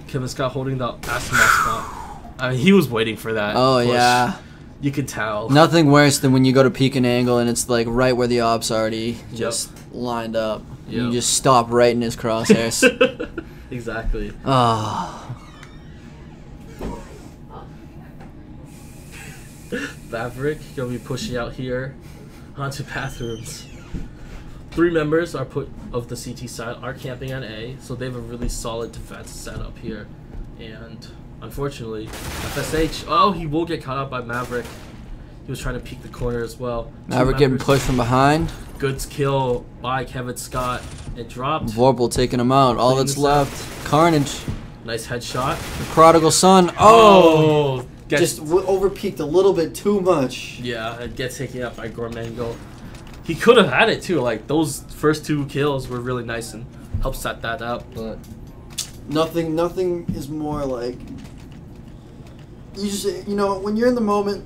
Kevin Scott holding the astronaut spot. I mean, he was waiting for that. Oh push. yeah. You could tell. Nothing worse than when you go to peek an angle and it's like right where the op's already just lined up. Yep. You just stop right in his crosshairs. Exactly. Ah. Maverick gonna be pushing out here onto bathrooms. 3 members are of the CT side are camping on A, so they have a really solid defense set up here. And unfortunately, FSH, oh, he will get caught out by Maverick. He was trying to peek the corner as well. Maverick getting pushed from behind. Good kill by Kevin Scott. It dropped. Vorpal taking him out. All that's left. Carnage. Nice headshot. The prodigal son. Oh! Gets, Just over-peeked a little bit too much. yeah, it gets taken up by Gormango. He could have had it too. Like, those first 2 kills were really nice and helped set that up. But Nothing is more like, you just, when you're in the moment,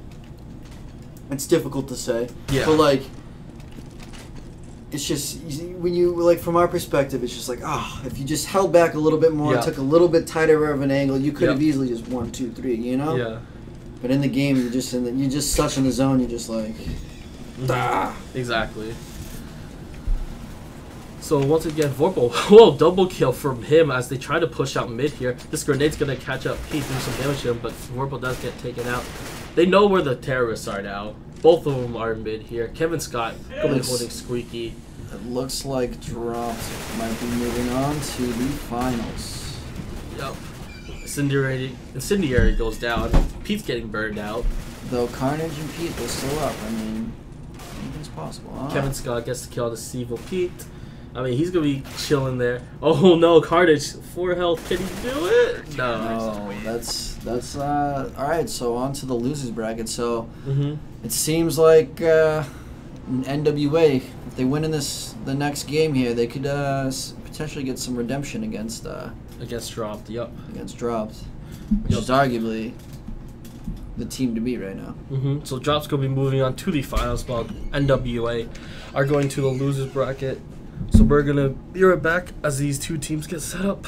it's difficult to say. Yeah. But like, it's just, when you, like, from our perspective, it's just like, if you just held back a little bit more, Yeah. took a little bit tighter of an angle, you could have Yeah. easily just 1, 2, 3, yeah. But in the game, you're just you're just such in the zone. You're just like, Exactly. So once again, Vorpal, whoa, double kill from him as they try to push out mid here. This grenade's gonna catch up Pete, do some damage to him, but Vorpal does get taken out. They know where the terrorists are now. Both of them are mid here. Kevin Scott going to be holding Squeaky. it looks like Drawped might be moving on to the finals. Yep. Incendiary goes down. Pete's getting burned out. Though Carnage and Pete, they're still up. I mean, anything's possible. Huh? Kevin Scott gets to kill the evil Pete. I mean, he's going to be chilling there. Oh no, Carnage, 4 health. Can he do it? No. No, that's alright, so on to the losers bracket. So Mm-hmm. it seems like NWA, if they win in the next game here, they could potentially get some redemption against Against Drawped, yep. Drawped, which is arguably the team to beat right now. So Drop's going to be moving on to the finals, while NWA are going to the losers bracket. So we're going to be right back as these two teams get set up.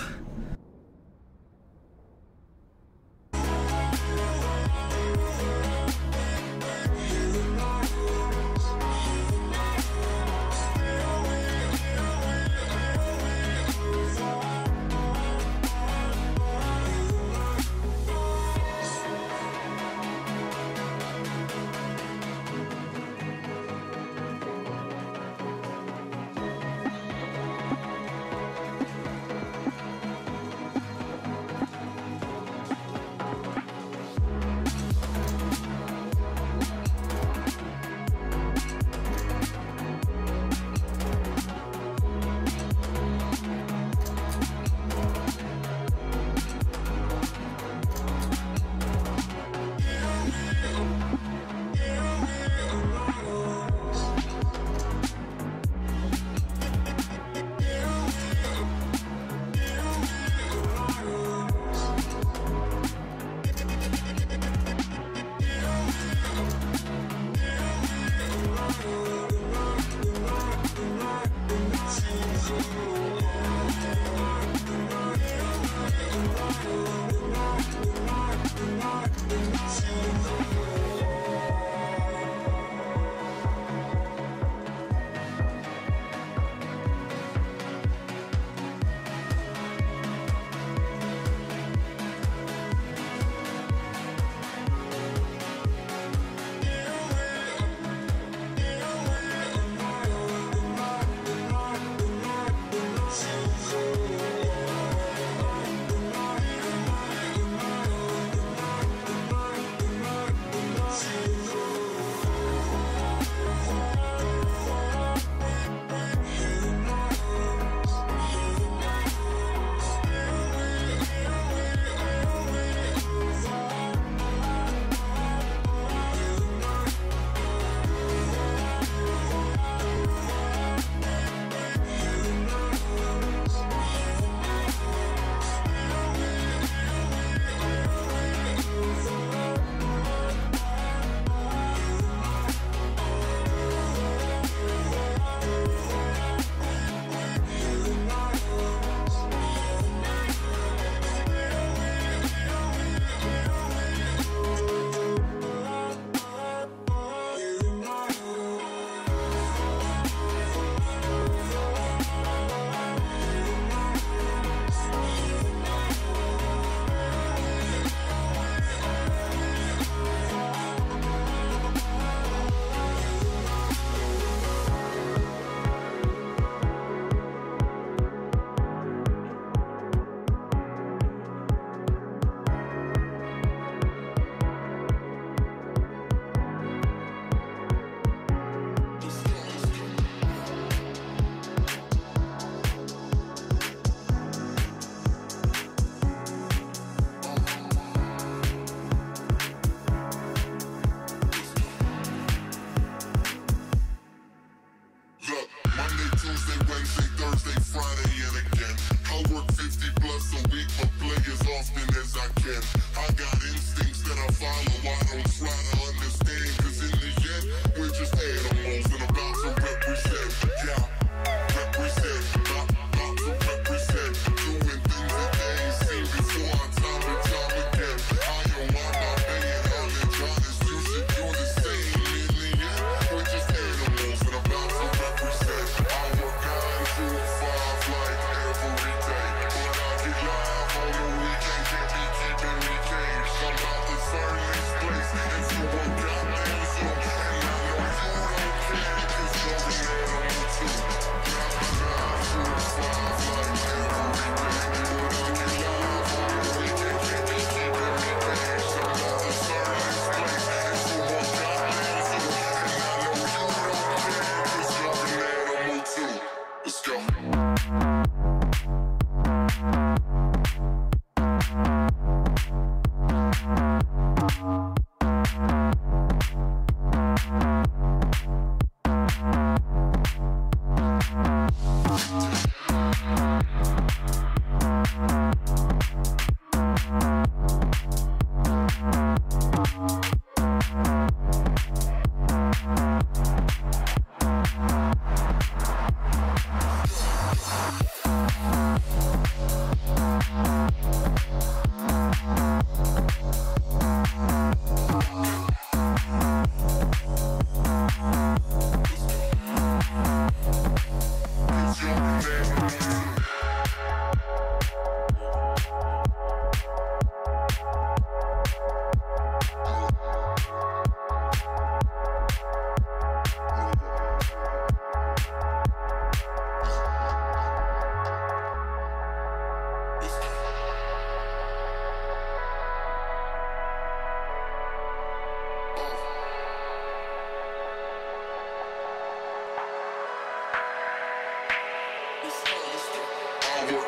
Let's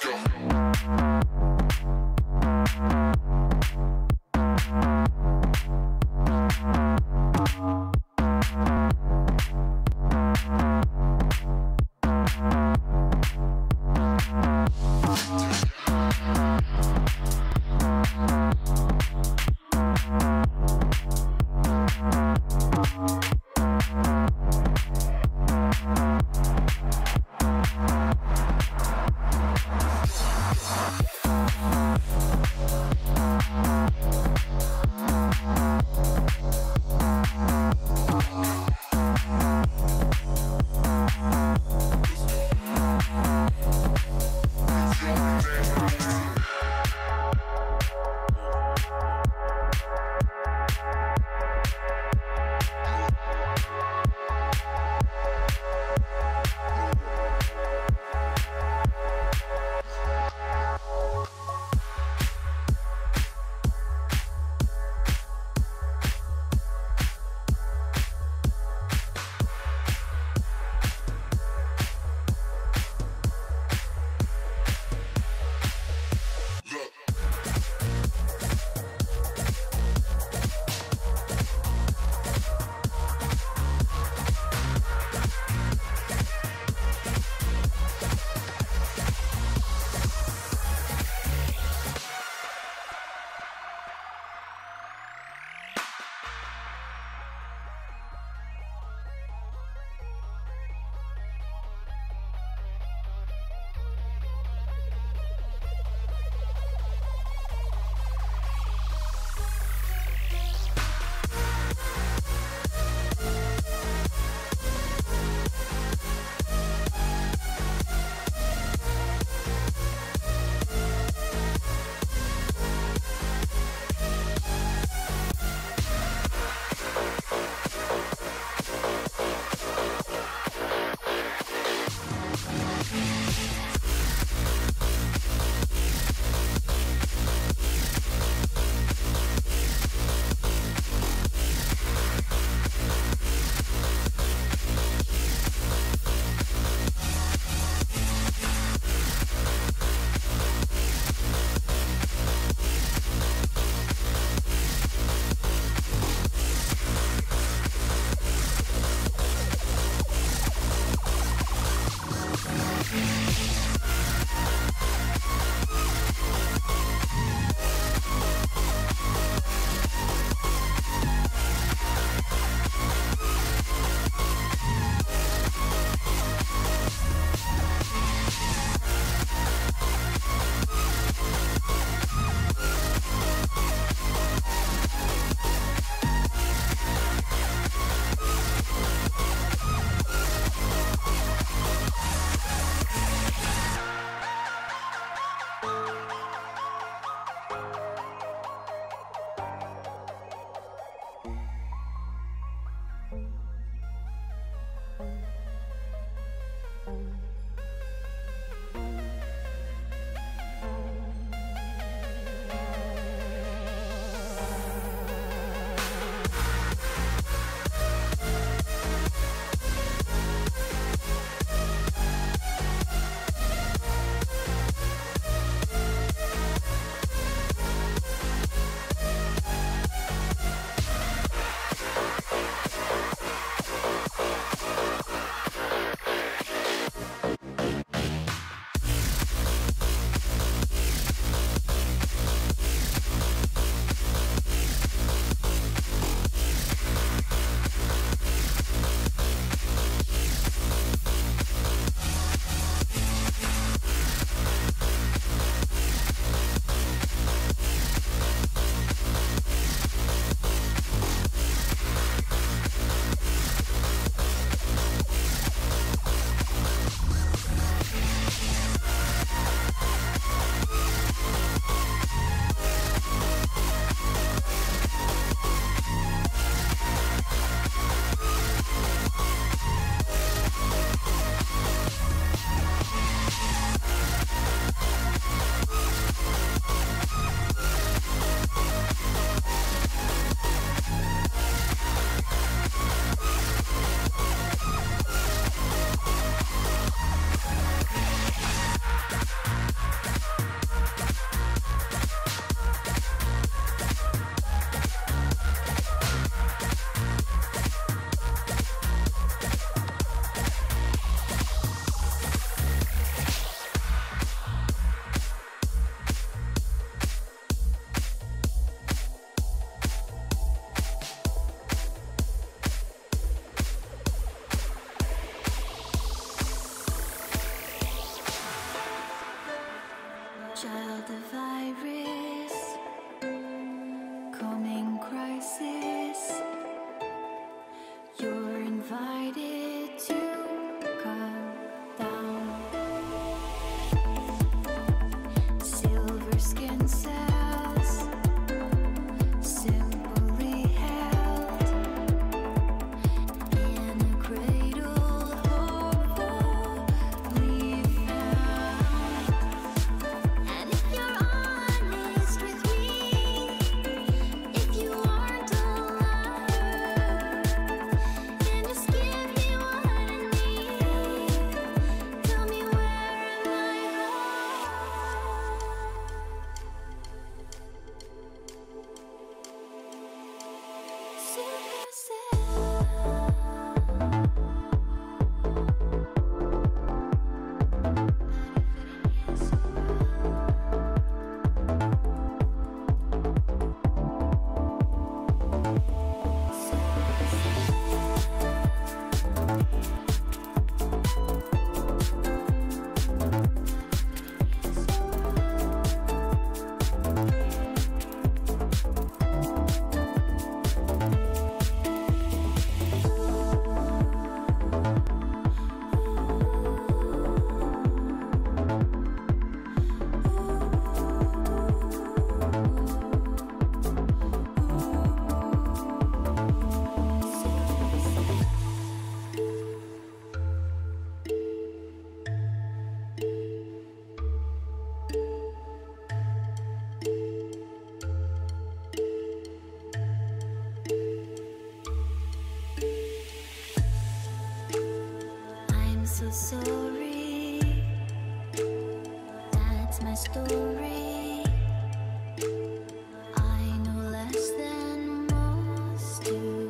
go. It's my story. I know less than most do.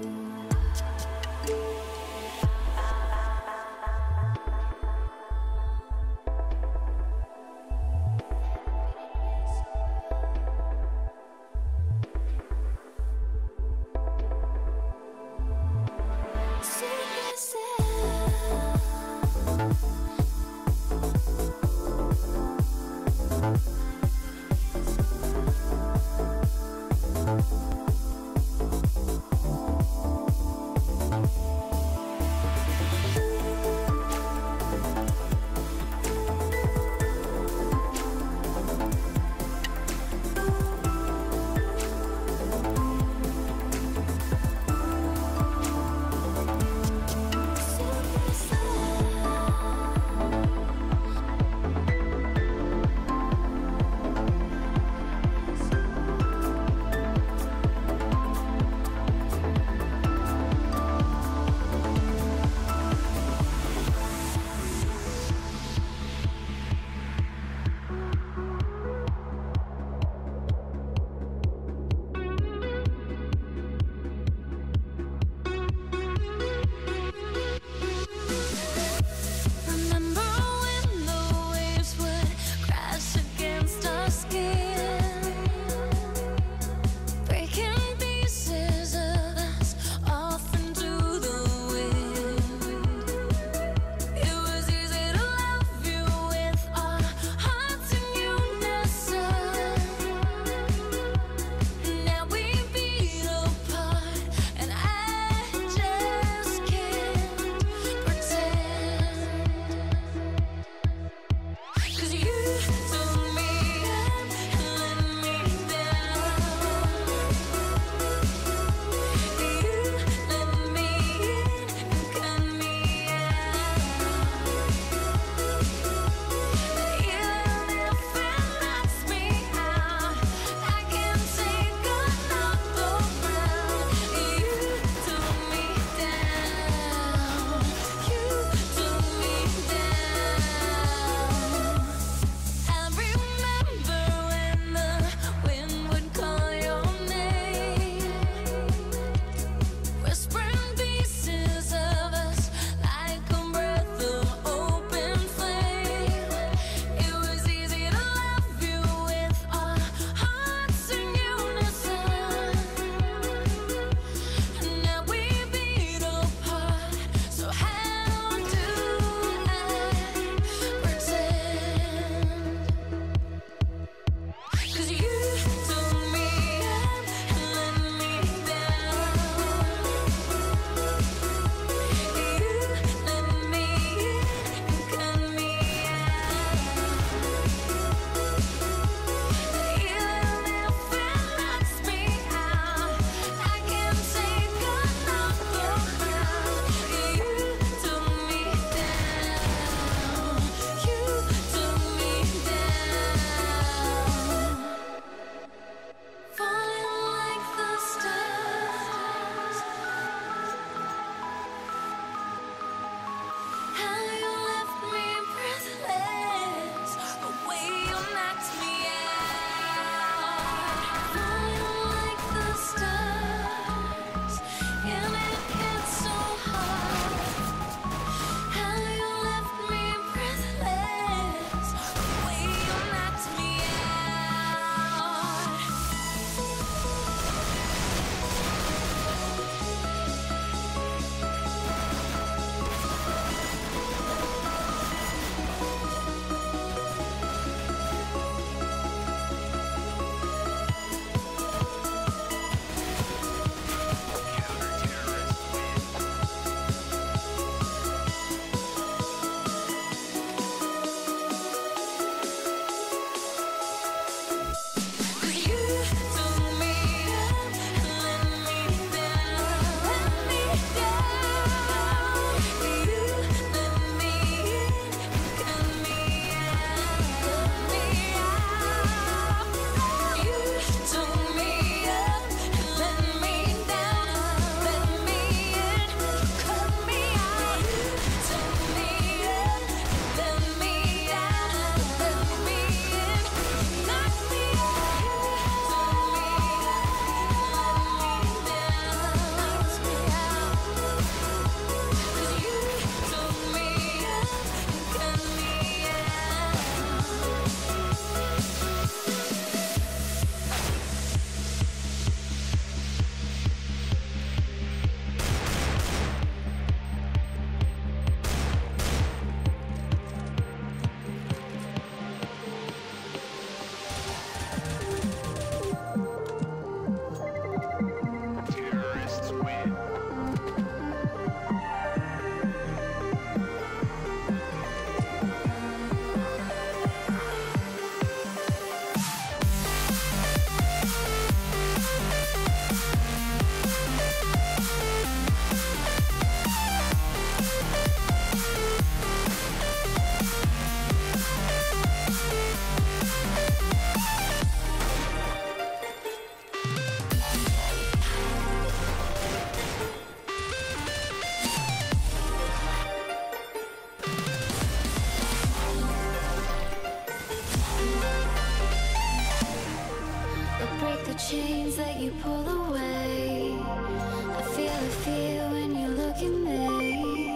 chains that you pull away. I feel the fear when you look at me.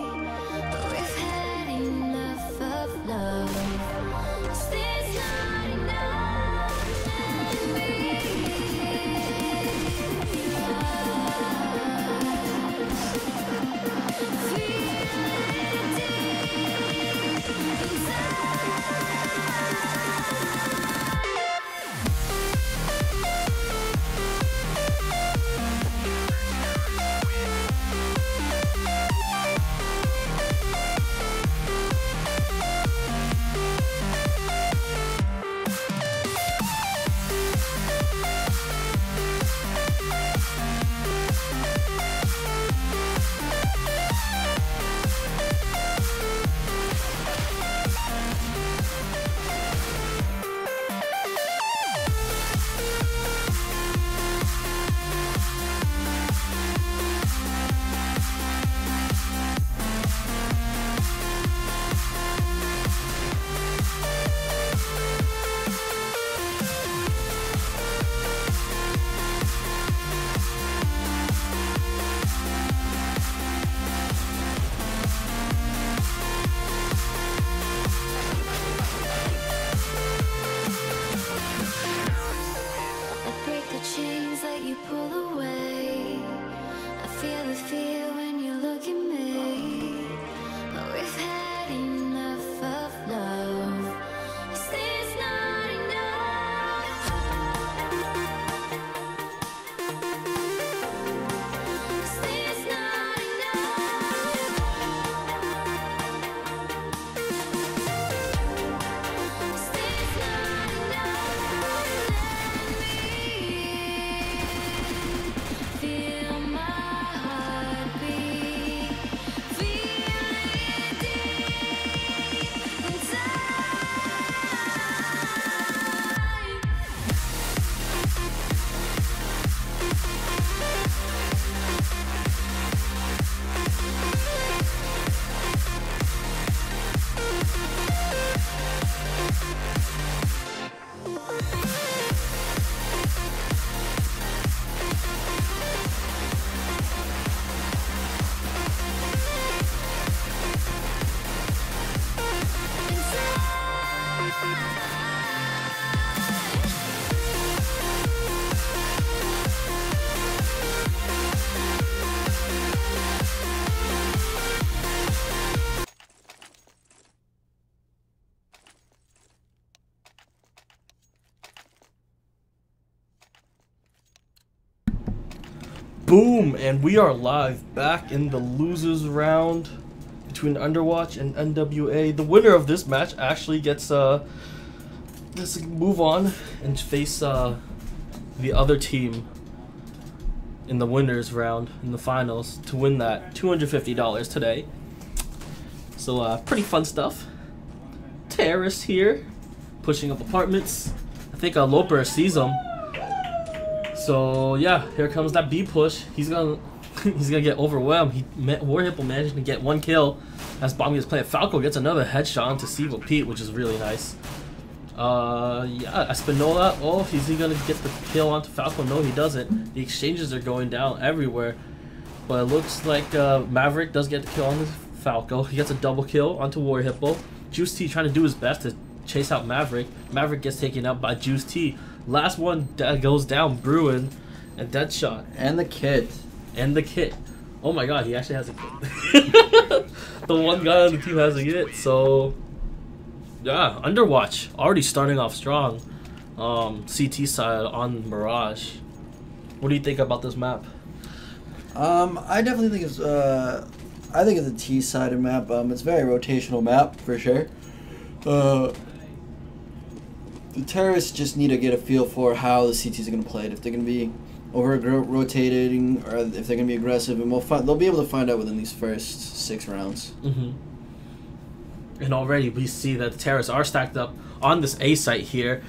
But we've had enough of love. 'Cause there's not enough in me. Boom, and we are live back in the losers round between Underwatch and NWA. The winner of this match actually gets let's move on and face the other team in the winners round in the finals to win that $250 today. So pretty fun stuff. Terrorist here pushing up apartments. I think Loper sees them. So yeah, here comes that B push. He's gonna get overwhelmed. Warhipple managed to get one kill as Bomb gets played. Falco gets another headshot onto Sivo Pete, which is really nice. Yeah, Espinola. Oh, is he gonna get the kill onto Falco? No, he doesn't. The exchanges are going down everywhere, but it looks like Maverick does get the kill on the Falco. He gets a double kill onto Warhipple. Juice T trying to do his best to chase out Maverick. Maverick gets taken out by Juice T. Last one that goes down, Bruin, and Deadshot. And the kit. And the kit. Oh my god, he actually has a kit. The one guy on the team has a kit, so... Yeah, Underwatch, already starting off strong. CT side on Mirage. What do you think about this map? I definitely think it's a T-sided map. It's a very rotational map for sure. The terrorists just need to get a feel for how the CTs are going to play it. If they're going to be over-rotating or if they're going to be aggressive, and they'll be able to find out within these first 6 rounds. And already we see that the terrorists are stacked up on this A site here.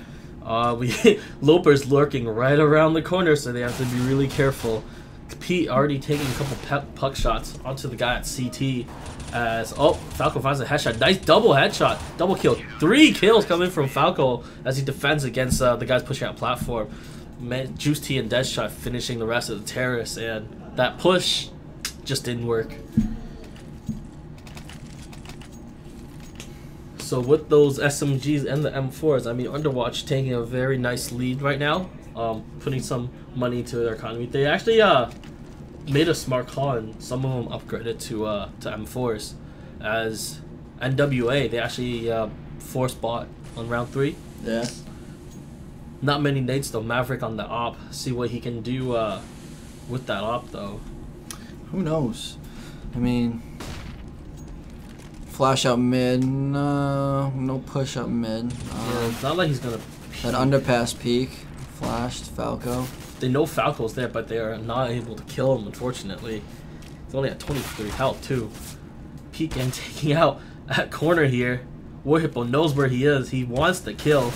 Loper's lurking right around the corner, so they have to be really careful. Pete already taking a couple puck shots onto the guy at CT. As Falco finds a headshot. Nice double headshot. Double kill. 3 kills coming from Falco as he defends against the guys pushing out platform. Juice T and Deadshot finishing the rest of the terrace, and that push just didn't work. So with those SMGs and the M4s, I mean, Underwatch taking a very nice lead right now, putting some money into their economy. They actually made a smart call, and some of them upgraded to M4s. As NWA, they actually force bought on round 3. Yeah. Not many nades though. Maverick on the op. See what he can do with that op though. Who knows? I mean, flash out mid. No push up mid. Yeah, it's not like he's gonna. That underpass peak. Flashed Falco. They know Falco's there, but they are not able to kill him, unfortunately. He's only at 23 health, too. Peek and taking out at corner here. War Hippo knows where he is. He wants to kill.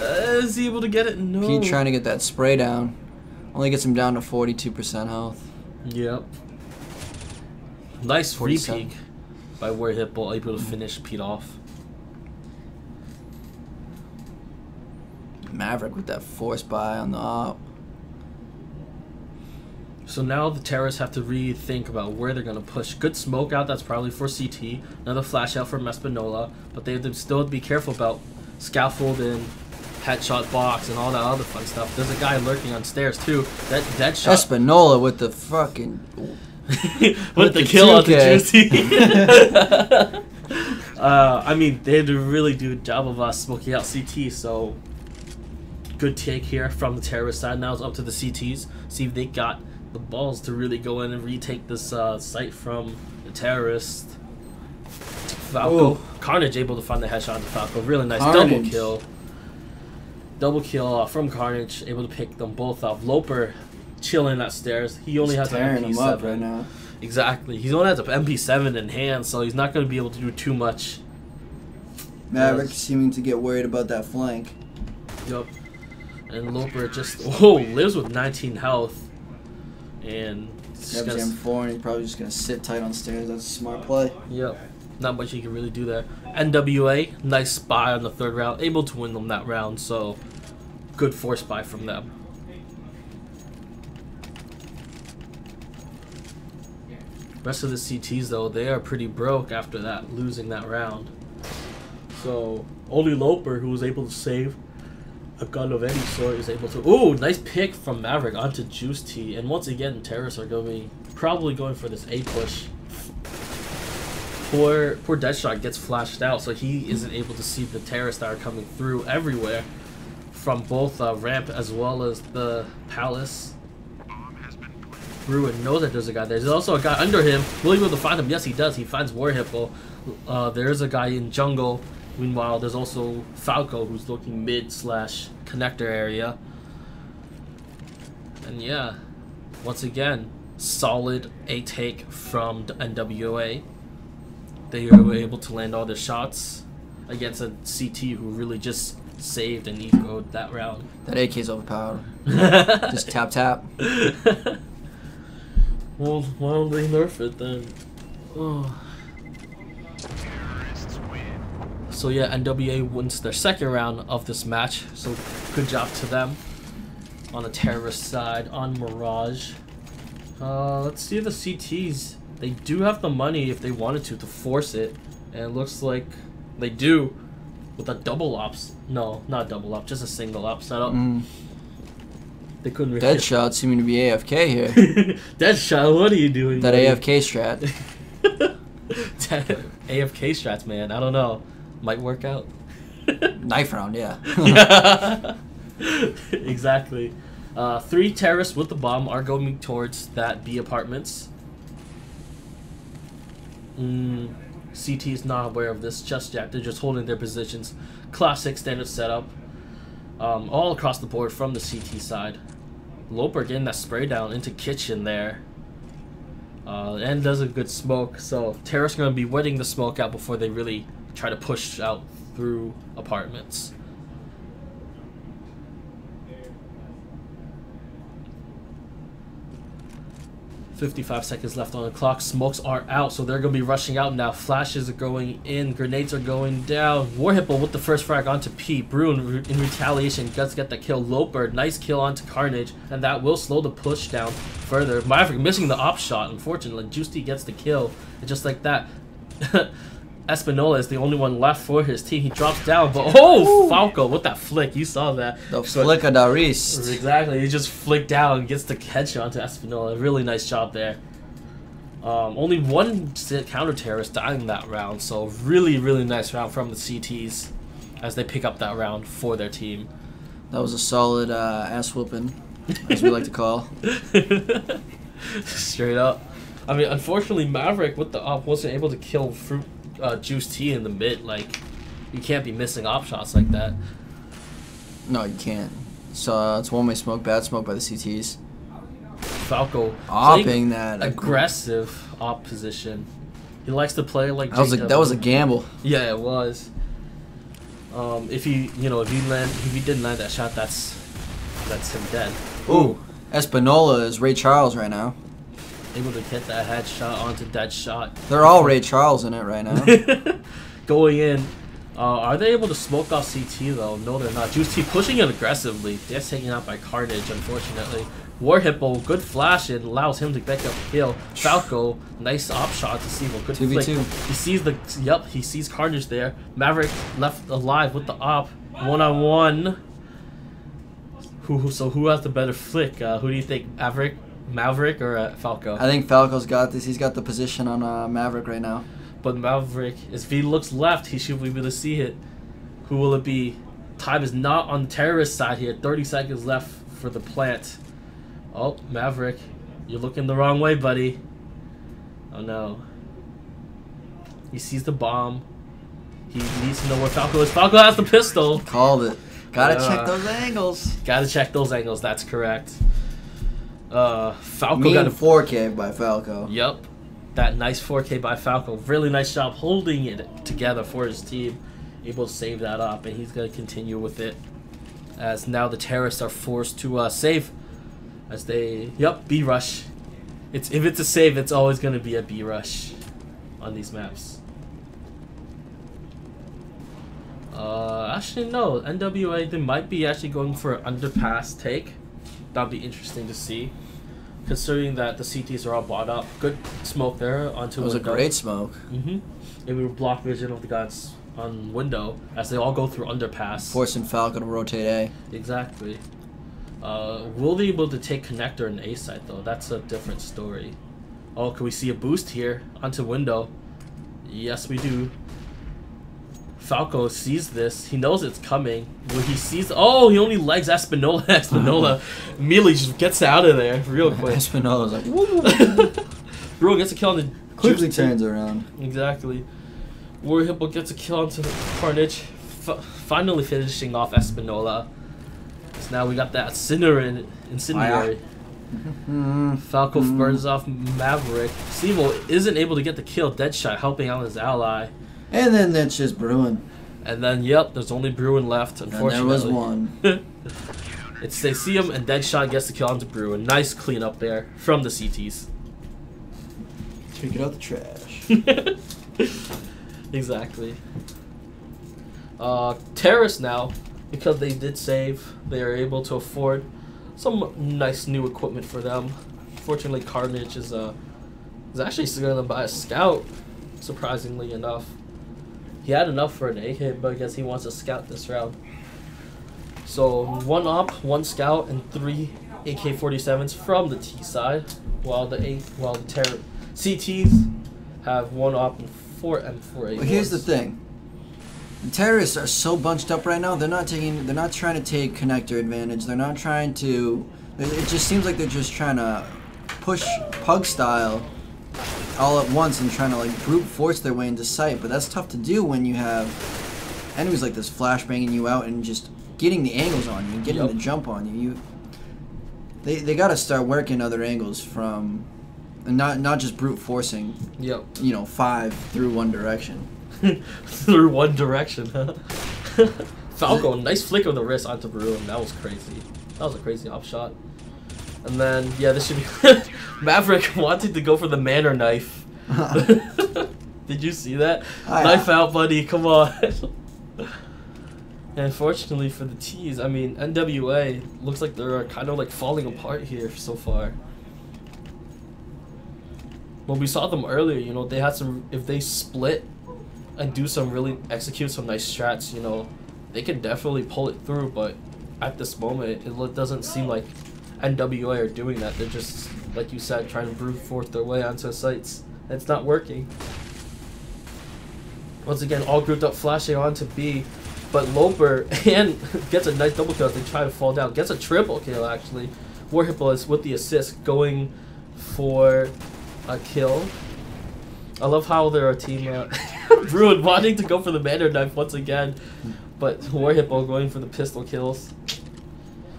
Is he able to get it? No. Pete trying to get that spray down. Only gets him down to 42% health. Yep. Nice free 47. peek by War Hippo, able to finish Pete off. Maverick with that force buy on the op. So now the terrorists have to rethink about where they're going to push. Good smoke out, that's probably for CT. Another flash out for Espinola. But they have to still be careful about scaffold and headshot box and all that other fun stuff. There's a guy lurking on stairs too. That shot. Espinola with the fucking... with the kill on the Juicy. I mean, they had to really do a job of smoking out CT, so... Good take here from the terrorist side. Now it's up to the CTs. See if they got the balls to really go in and retake this site from the terrorist. Falco. Ooh. Carnage able to find the headshot to Falco. Really nice Carnage. double kill. Double kill from Carnage. Able to pick them both off. Loper chilling at stairs. He only has an tearing him up right MP7. now. Exactly. He only has an MP7 in hand, so he's not going to be able to do too much. Maverick seeming to get worried about that flank. Yup. And Loper just lives with 19 health. And Grabs the M4 and he's probably just going to sit tight on stairs. That's a smart play. Yep. Not much he can really do there. NWA, nice spy on the 3rd round. Able to win them that round, so good force spy from them. Rest of the CTs, though, they are pretty broke after that, losing that round. So, only Loper, who was able to save a gun of any sort, is able to... Ooh, nice pick from Maverick onto Juice T. And once again, terrorists are going to be probably going for this A push. Poor Deadshot gets flashed out, so he isn't able to see the terrorists that are coming through everywhere from both ramp as well as the palace. Ruin knows that there's a guy there. There's also a guy under him. Will he be able to find him? Yes, he does. He finds War Hippo. There's a guy in jungle. Meanwhile, there's also Falco, who's looking mid/connector area. And yeah, once again, solid A take from the NWA. They were able to land all their shots against a CT who really just saved and ecoed that round. That AK's overpowered. Just tap tap. Well, why don't they nerf it then? Oh. So yeah, NWA wins their 2nd round of this match. So good job to them on the terrorist side on Mirage. Let's see the CTs. They do have the money if they wanted to force it, and it looks like they do with a double ops. No, not double op, just a single op setup. They couldn't really. Deadshot seeming to be AFK here. Deadshot, what are you doing? That buddy? AFK strat. AFK strats, man. I don't know. Might work out. Knife round, yeah. Exactly. 3 terrorists with the bomb are going towards that B apartments. CT is not aware of this just yet. They're just holding their positions. Classic standard setup. All across the board from the CT side. Loper getting that spray down into kitchen there. And does a good smoke. So terrorists are going to be wetting the smoke out before they really try to push out through apartments. 55 seconds left on the clock. Smokes are out, so they're going to be rushing out now. Flashes are going in. Grenades are going down. Warhipple with the first frag onto P. Bruin in retaliation does get the kill. Loper, nice kill onto Carnage, and that will slow the push down further. Maverick missing the op shot, unfortunately. Juicy gets the kill, and just like that, Espinola is the only one left for his team. He drops down, but Falco with that flick. You saw that. The flick of the wrist. Exactly. He just flicked down and gets the headshot to Espinola. Really nice job there. Only one counter terrorist dying that round, so really, really nice round from the CTs as they pick up that round for their team. That was a solid ass whooping, as we like to call. Straight up. I mean, unfortunately, Maverick with the op wasn't able to kill Juice T in the mid. Like, you can't be missing op shots like that. No, you can't. So it's one-way smoke, bad smoke by the CTs. Falco Opping that aggressive op position. He likes to play like that was a gamble. Yeah, it was. If he didn't land that shot, that's him dead. Ooh, Espinola is Ray Charles right now. Able to get that headshot onto that shot. They're all Ray Charles in it right now. Going in. Are they able to smoke off CT though? No, they're not. Juice T pushing it aggressively. Gets taken out by Carnage, unfortunately. Warhipple, good flash. It allows him to back up kill. Falco, nice op shot to Sivo. Good 2v2. flick. He sees Carnage there. Maverick left alive with the op. 1-on-1. So who has the better flick? Who do you think? Maverick or Falco? I think Falco's got this. He's got the position on Maverick right now. But Maverick, if he looks left, he should be able to see it. Who will it be? Time is not on the terrorist side here. 30 seconds left for the plant. Oh, Maverick, you're looking the wrong way, buddy. Oh no. He sees the bomb. He needs to know where Falco is. Falco has the pistol. Called it. Gotta check those angles. Gotta check those angles, that's correct. Falco mean got a 4K by Falco. Yep. That nice 4K by Falco. Really nice job holding it together for his team. Able to save that up, and he's going to continue with it. As now the terrorists are forced to save. As they... Yep, B-rush. If it's a save, it's always going to be a B-rush on these maps. Actually, no. NWA, they might be actually going for an underpass take. That'd be interesting to see. Considering that the CTs are all bought up. Good smoke there onto It was window. a great smoke. And we were block vision of the guys on window as they all go through underpass. Forcing Falco to rotate A. Exactly. Will they be able to take connector in A side though? That's a different story. Oh, can we see a boost here onto window? Yes, we do. Falco sees this. He knows it's coming. When he sees... Oh, he only legs Espinola. Espinola immediately just gets out of there real quick. Espinola's like, woo! Bro gets a kill on the... Quickly turns around. Exactly. Warhipple gets a kill onto the Carnage. Finally finishing off Espinola. So now we got that incendiary. Falco burns off Maverick. Sivo isn't able to get the kill. Deadshot helping out his ally. And then that's just Bruin. And then, yep, there's only Bruin left, unfortunately. And there was one. They see him, and Deadshot gets the kill onto Bruin. Nice cleanup there from the CTs. Take it out the trash. Exactly. Terrorists now, because they did save, they are able to afford some nice new equipment for them. Fortunately, Carnage is actually going to buy a scout, surprisingly enough. He had enough for an AK, but I guess he wants a scout this round. So 1 op, 1 scout, and 3 AK-47s from the T side, while the CTs have 1 op and 4 M4A1s. Well, here's the thing: the terrorists are so bunched up right now. They're not trying to take connector advantage. They're not trying to. It just seems like they're just trying to push pug style all at once and trying to like brute force their way into sight, but that's tough to do when you have enemies like this flashbanging you out and just getting the angles on you and getting the jump on you. They got to start working other angles from, and not just brute forcing. Yep. 5 through one direction. Through one direction, huh? Falco, nice flick of the wrist onto Bruin. That was crazy. That was a crazy op shot. And then, yeah, this should be... Maverick wanted to go for the manor knife. Did you see that? Knife out, buddy, come on. And unfortunately for the T's, I mean, NWA looks like they're kind of like falling apart here so far. When we saw them earlier, you know, they had some... If they split and do some really... Execute some nice strats, you know, they can definitely pull it through, but at this moment, it doesn't seem like NWA are doing that. They're just, like you said, trying to brute force their way onto sites. It's not working. Once again, all grouped up, flashing onto B, but Loper and gets a nice double kill as they try to fall down. Gets a triple kill actually. Warhipple is with the assist, going for a kill. I love how they're a team. Bruin wanting to go for the banner knife once again, but Warhipple going for the pistol kills.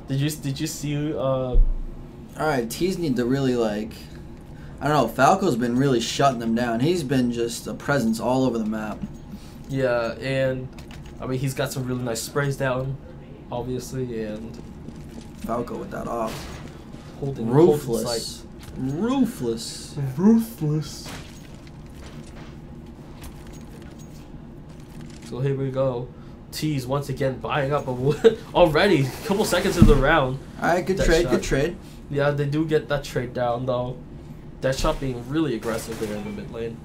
Did you see? All right, T's need to really like. I don't know. Falco's been really shutting them down. He's been just a presence all over the map. Yeah, and I mean he's got some really nice sprays down, obviously, and Falco with that off. Holding Ruthless. Ruthless. Ruthless. So here we go. T's once again buying up already. A couple seconds in the round. Alright, good trade, good trade. Yeah, they do get that trade down though. That shot being really aggressive there in the mid lane.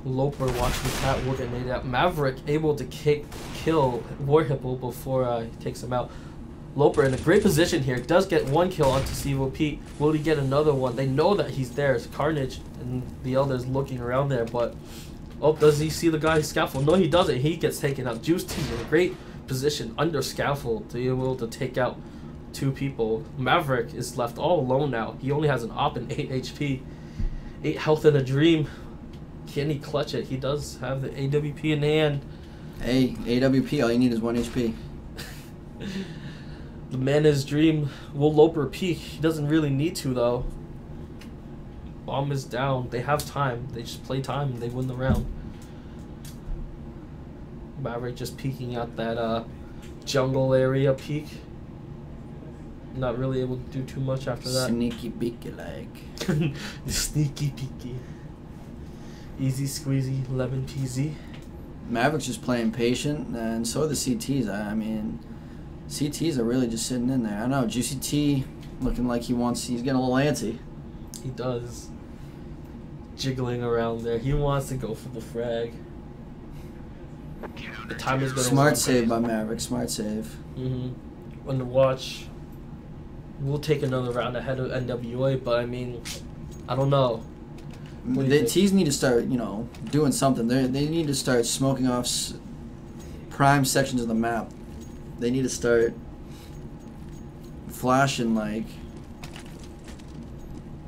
Loper watching Cat War grenade out. Maverick able to kill Warhipple before he takes him out. Loper in a great position here. Does get one kill onto Stevo Pete. Will he get another one? They know that he's there. It's Carnage and the others looking around there, but oh, does he see the guy scaffold? No, he doesn't. He gets taken out. Juice T in a great position under scaffold to be able to take out two people. Maverick is left all alone now. He only has an op and 8 HP. 8 health in a dream. Can he clutch it? He does have the AWP in hand. Hey, AWP, all you need is 1 HP. The man is dream. Will Loper peek? He doesn't really need to though. Bomb is down. They have time. They just play time and they win the round. Maverick just peeking at that jungle area peek. Not really able to do too much after that. Sneaky peeky like. Sneaky peeky. Easy squeezy, lemon peasy. Maverick's just playing patient, and so are the CTs. I mean, CTs are really just sitting in there. I don't know, Juicy T looking like he's getting a little antsy. He does. Jiggling around there. He wants to go for the frag. The time is going to Smart save by Maverick, smart save. Underwatch. We'll take another round ahead of NWA, but I mean, I don't know. The T's need to start, you know, doing something. They need to start smoking off prime sections of the map. They need to start flashing, like,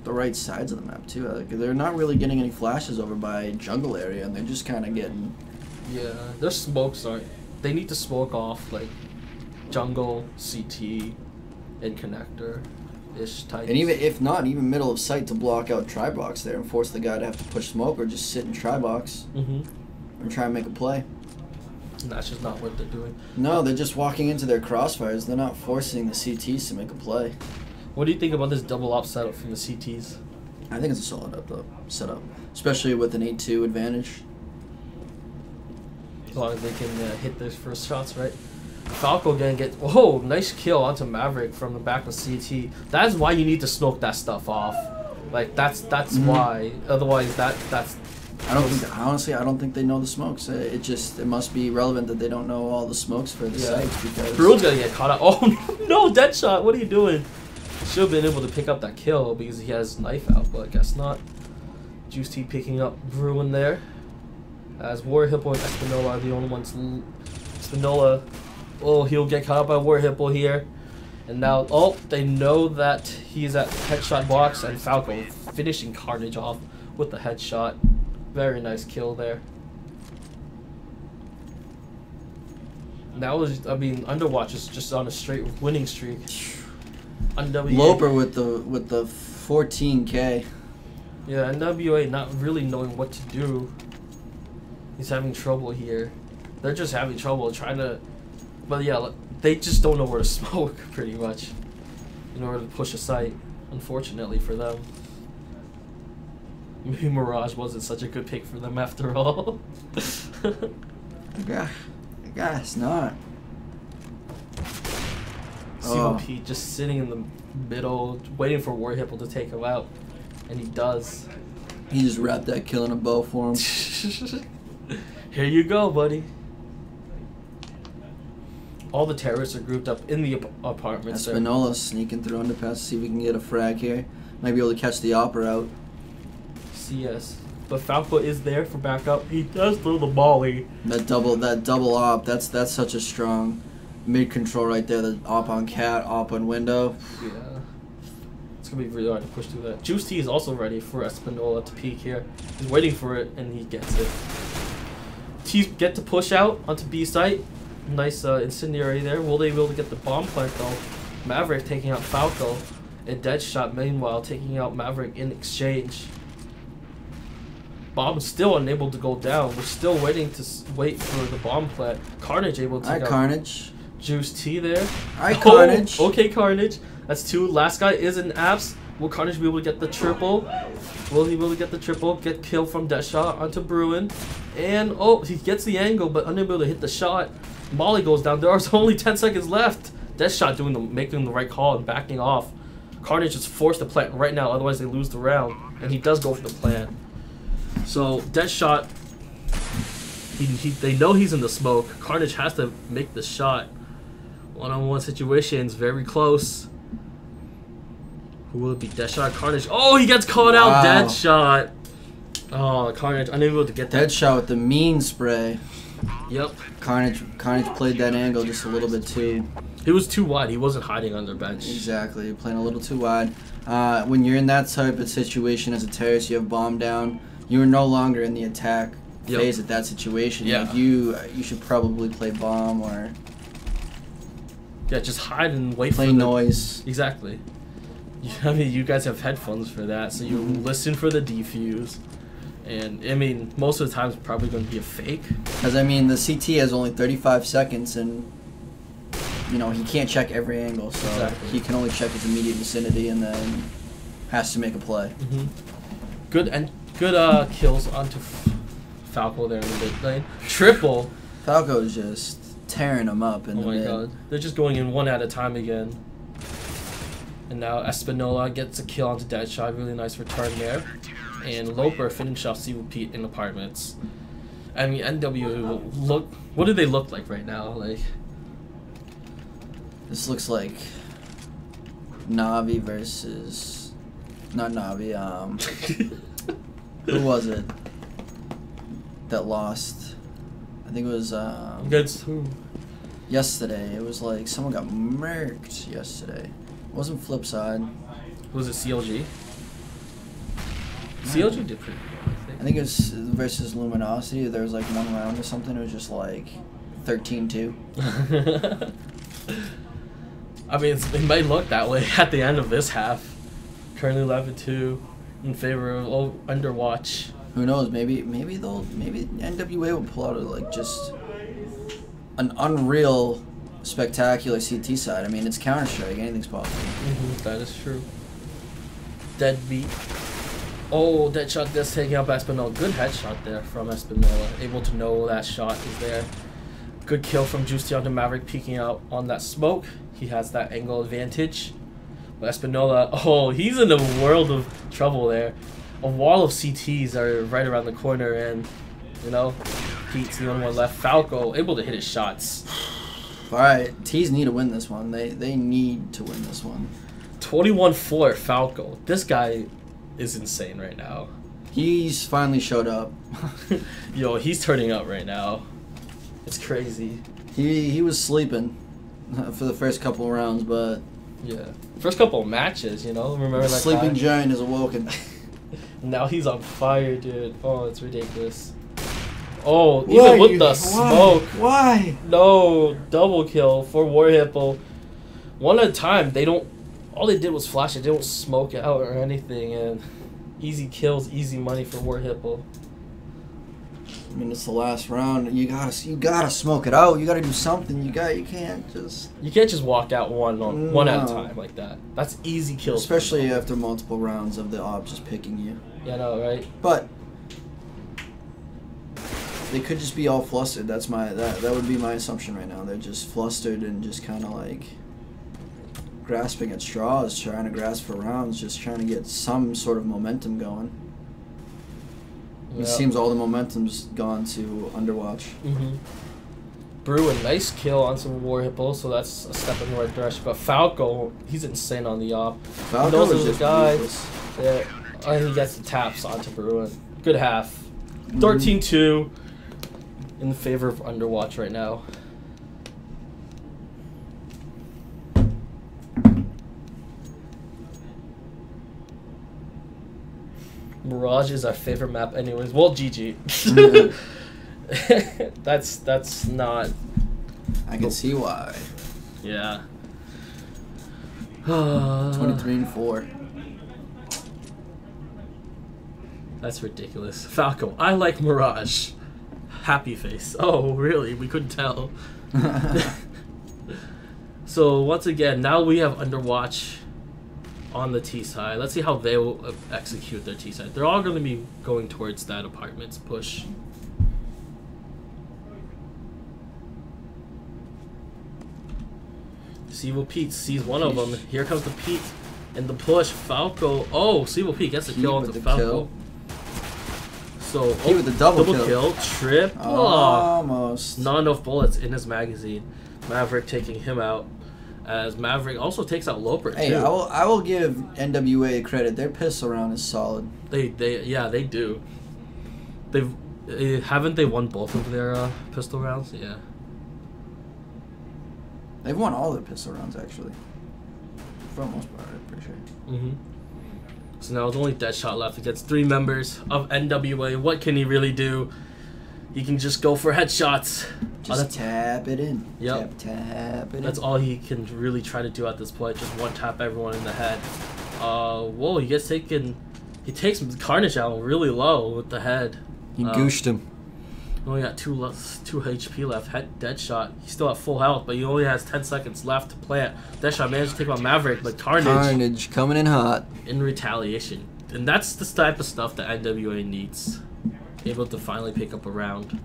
the right sides of the map, too. Like, they're not really getting any flashes over by jungle area, and they're just kind of getting... Yeah, their smokes aren't... They need to smoke off, like, jungle, CT, and connector-ish types. And even, if not, even middle of sight to block out tri-box there and force the guy to have to push smoke or just sit in tri-box and try and make a play. And that's just not what they're doing. No, they're just walking into their crossfires. They're not forcing the CTs to make a play. What do you think about this double op setup from the CTs? I think it's a solid setup, especially with an 8-2 advantage. As long as they can hit their first shots, right? Falco gonna get nice kill onto Maverick from the back of CT. That's why you need to smoke that stuff off. Like that's why. Otherwise, that's. I don't think. Honestly, I don't think they know the smokes. It must be relevant that they don't know all the smokes for the sites because. Bruin's gonna get caught out. Oh no, dead shot! What are you doing? Should have been able to pick up that kill because he has knife out, but I guess not. Juice T picking up Bruin there. As Warhipple and Espinola are the only ones. Espinola, he'll get caught up by Warhipple here. And now, they know that he's at headshot box, and Falco finishing Carnage off with the headshot. Very nice kill there. That was, Underwatch is just on a straight winning streak. NWA. Loper with the 14K. Yeah, NWA not really knowing what to do. He's having trouble here. They're just having trouble trying to... But yeah, They just don't know where to smoke, pretty much, in order to push a site, unfortunately for them. Maybe Mirage wasn't such a good pick for them after all. I guess not. COP just sitting in the middle, waiting for War Hipple to take him out, and he does. He just wrapped that kill in a bow for him. Here you go, buddy. All the terrorists are grouped up in the apartments. Espinola sneaking through underpass to see if we can get a frag here. Might be able to catch the opera out. CS. But Falco is there for backup. He does throw the volley. That double op, that's such a strong mid control right there. The op on cat, op on window. Yeah. It's gonna be really hard to push through that. Juice T is also ready for Espinola to peek here. He's waiting for it and he gets it. T's get to push out onto B site. Nice incendiary there. Will they be able to get the bomb plant though? Maverick taking out Falco. And Deadshot meanwhile taking out Maverick in exchange. Bomb still unable to go down. We're still waiting to wait for the bomb plant. Carnage able to take out Carnage. Juice T there. Alright, Carnage. Oh, okay, Carnage. That's 2. Last guy is in apps. Will Carnage be able to get the triple? Will he be able to get the triple? Get killed from Deadshot onto Bruin. And, oh, he gets the angle, but unable to hit the shot. Molly goes down. There are only 10 seconds left. Deadshot making the right call and backing off. Carnage is forced to plant right now, otherwise they lose the round. And he does go for the plant. So, Deadshot, they know he's in the smoke. Carnage has to make the shot. One-on-one situations, very close. Who will it be? Deadshot, Carnage. Oh, he gets caught out. Deadshot. Oh, Carnage unable to get that. Deadshot with the mean spray. Yep. Carnage played that angle just a little bit too. He was too wide. He wasn't hiding under bench. Exactly. Playing a little too wide. When you're in that type of situation as a terrorist, you have bomb down. You're no longer in the attack phase at that situation. Yeah. Like you should probably play bomb or just hide and wait play for noise. Exactly. I mean, you guys have headphones for that, so you listen for the defuse. And, I mean, most of the time it's probably going to be a fake. Because, I mean, the CT has only 35 seconds, and, you know, he can't check every angle, so he can only check his immediate vicinity and then has to make a play. Good kills onto Falco there in the mid lane. Triple. Falco's just tearing him up in the mid. Oh my god. They're just going in one at a time again. And now Espinola gets a kill onto Deadshot. Really nice return there. And Loper finish off CVP in apartments. I mean, NW what do they look like right now? Like, this looks like Navi versus not Navi. Who was it that lost? I think it was against who? Yesterday. It was like someone got murked yesterday. It wasn't Flipside. Was it CLG? CLG did pretty good, I think it was versus Luminosity. There was like one round or something. It was just like 13-2. I mean, it might look that way at the end of this half. Currently 11-2 in favor of Underwatch. Who knows? Maybe NWA will pull out like just an unreal, spectacular CT side. I mean, it's Counter-Strike. Anything's possible. That is true. Deadbeat. Oh, Deadshot just taking out Espinola. Good headshot there from Espinola. Able to know that shot is there. Good kill from Juicy onto Maverick peeking out on that smoke. He has that angle advantage. But Espinola, oh, he's in a world of trouble there. A wall of CTs are right around the corner, and, you know, Pete's the only one left. Falco able to hit his shots. Alright, T's need to win this one. They need to win this one. 21-4 Falco. This guy is insane right now. He's finally showed up. Yo, he's turning up right now. It's crazy. He was sleeping for the first couple of rounds, but yeah, first couple of matches, you know. Remember that sleeping time? giant is awoken. Now he's on fire, dude. Oh, it's ridiculous. Oh, even with the smoke. Why? No, double kill for War Hippo. One at a time. They don't. All they did was flash it. They don't smoke out or anything, and easy kills, easy money for War Hippo. I mean, it's the last round. You gotta smoke it out. You gotta do something. You can't just walk out one at a time like that. That's easy kills. Especially after multiple rounds of the op just picking you. Yeah, no, right? But they could just be all flustered. That would be my assumption right now. They're just flustered and just kind of like grasping at straws, trying to grasp for rounds, just trying to get some sort of momentum going. It seems all the momentum's gone to Underwatch. Mm-hmm. Brew, a nice kill on some War Hippo, so that's a step in the right direction. But Falco, he's insane on the op. Falco is just ruthless. Yeah, he gets the taps onto Bruin. Good half. 13-2 in favor of Underwatch right now. Mirage is our favorite map anyways. Well, GG. That's not... I can see why. Yeah. 23-4. That's ridiculous. Falco, I like Mirage. Happy face. Oh, really? We couldn't tell. So, once again, now we have Underwatch on the T side. Let's see how they will execute their T side. They're all going to be going towards that apartments push. Evil Pete sees one of them. Here comes the Pete and the push. Falco. Oh, Evil Pete gets the kill onto Falco. So, with the double kill. Trip. Almost. Not enough bullets in his magazine. Maverick taking him out. As Maverick also takes out Loper too. Hey, I will give NWA credit. Their pistol round is solid. They do. Haven't they won both of their pistol rounds? Yeah. They've won all their pistol rounds actually. For the most part, I'm pretty sure. Mm-hmm. So now there's only Deadshot left against 3 members of NWA. What can he really do? He can just go for headshots. Just tap it in. Yep. Tap it in. That's all he can really try to do at this point. Just one tap everyone in the head. Whoa, he gets taken. He takes Carnage out really low with the head. He gooshed him. He only got 2 HP left. Deadshot. He's still at full health, but he only has 10 seconds left to plant. Deadshot managed to take out Maverick, but Carnage coming in hot. In retaliation. And that's the type of stuff that NWA needs. Able to finally pick up a round.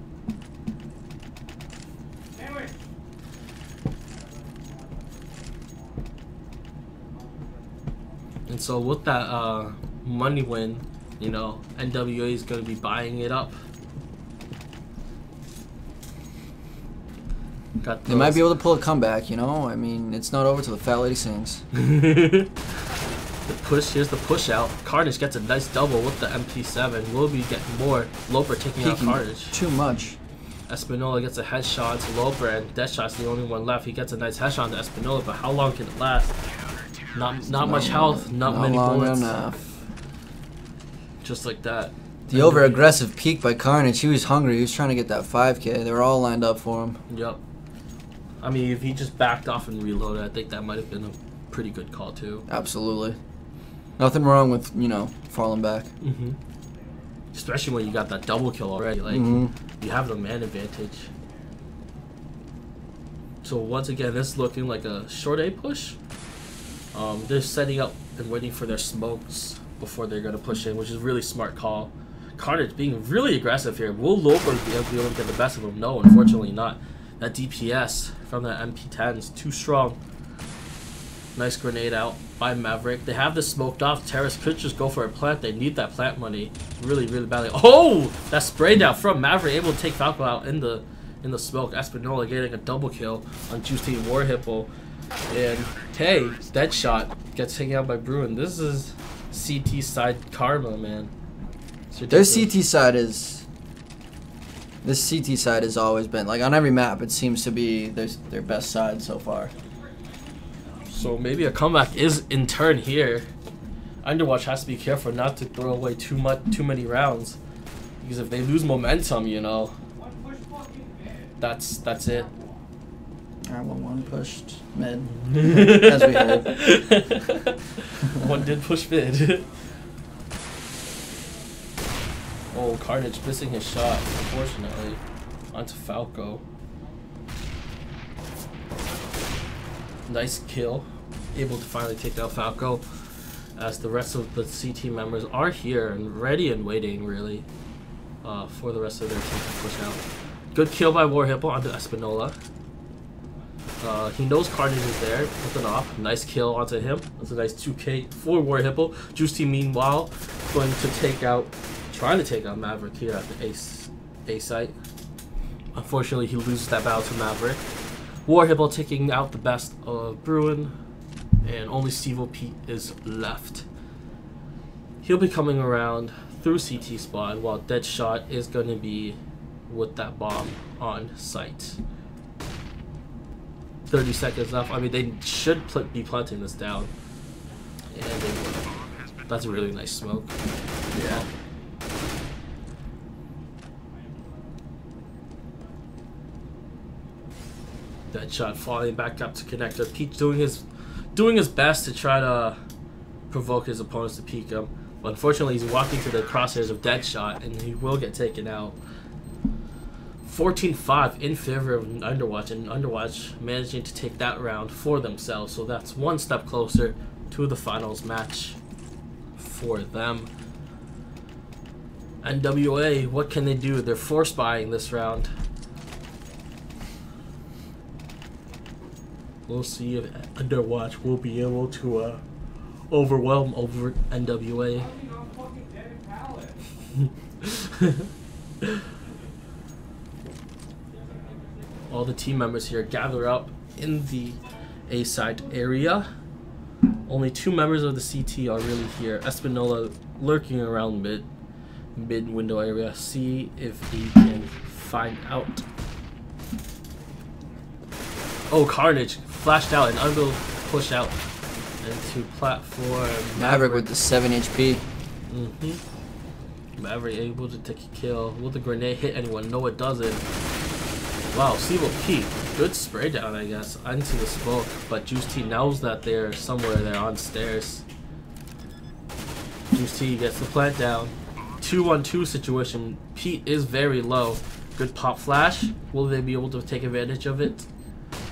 And so with that money win, you know, NWA is going to be buying it up. They might be able to pull a comeback, you know? I mean, it's not over till the fat lady sings. The push, here's the push out. Carnage gets a nice double with the MP7. Will be getting more. Loper taking out Carnage. Too much. Espinola gets a headshot to Loper, and Deadshot's the only one left. He gets a nice headshot to Espinola, but how long can it last? Not much health, not many bullets. Enough. Just like that. The over-aggressive peak by Carnage. He was hungry. He was trying to get that 5K. They were all lined up for him. Yep. I mean, if he just backed off and reloaded, I think that might have been a pretty good call, too. Absolutely. Nothing wrong with, you know, falling back. Mm-hmm. Especially when you got that double kill already. Like, you have the man advantage. So, once again, this is looking like a short A push. They're setting up and waiting for their smokes before they're going to push in, which is a really smart call. Carnage being really aggressive here. Will Loper be able to get the best of him? No, unfortunately not. That DPS from that MP10 is too strong. Nice grenade out by Maverick. They have this smoked off. Terrace could just go for a plant. They need that plant money really, really badly. Oh! That spray down from Maverick, able to take Falco out in the smoke. Espinola getting a double kill on Juicy War Hippo. And hey, Deadshot gets taken out by Bruin. This is CT side karma, man. Their CT side is... This CT side has always been, like, on every map, it seems to be their best side so far. So maybe a comeback is in turn here. Underwatch has to be careful not to throw away too many rounds, because if they lose momentum, you know, that's it. Alright, well, one pushed mid, as we heard. One did push mid. Oh, Carnage missing his shot, unfortunately. Onto Falco. Nice kill. Able to finally take out Falco. As the rest of the CT members are here and ready and waiting, really, for the rest of their team to push out. Good kill by War Hippo onto Espinola. He knows Carnage is there with an op. Nice kill onto him. That's a nice 2K for War Hippo. Juice Team, meanwhile, trying to take out Maverick here at the A site. Unfortunately, he loses that battle to Maverick. War Hippo taking out the best of Bruin, and only Stevo Pete is left. He'll be coming around through CT spawn, while Deadshot is going to be with that bomb on site. 30 seconds left. I mean, they should be planting this down, and they will. That's a really nice smoke. Yeah. Deadshot falling back up to connector. Pete doing his best to try to provoke his opponents to peek him, but unfortunately he's walking to the crosshairs of Deadshot, and he will get taken out. 14-5 in favor of Underwatch, and Underwatch managing to take that round for themselves, so that's one step closer to the finals match for them. NWA, what can they do? They're force buying this round. We'll see if Underwatch will be able to overwhelm over NWA. All the team members here gather up in the A side area. Only 2 members of the CT are really here. Espinola lurking around mid window area. See if he can find out. Oh, Carnage flashed out and Unbill push out into platform. Maverick with the 7 HP. Maverick able to take a kill. Will the grenade hit anyone? No, it doesn't. Wow, Stevo P, good spray down, I guess, into the smoke, but Juice T knows that they're somewhere there on stairs. Juice T gets the plant down. 2-on-2 situation. Pete is very low. Good pop flash. Will they be able to take advantage of it?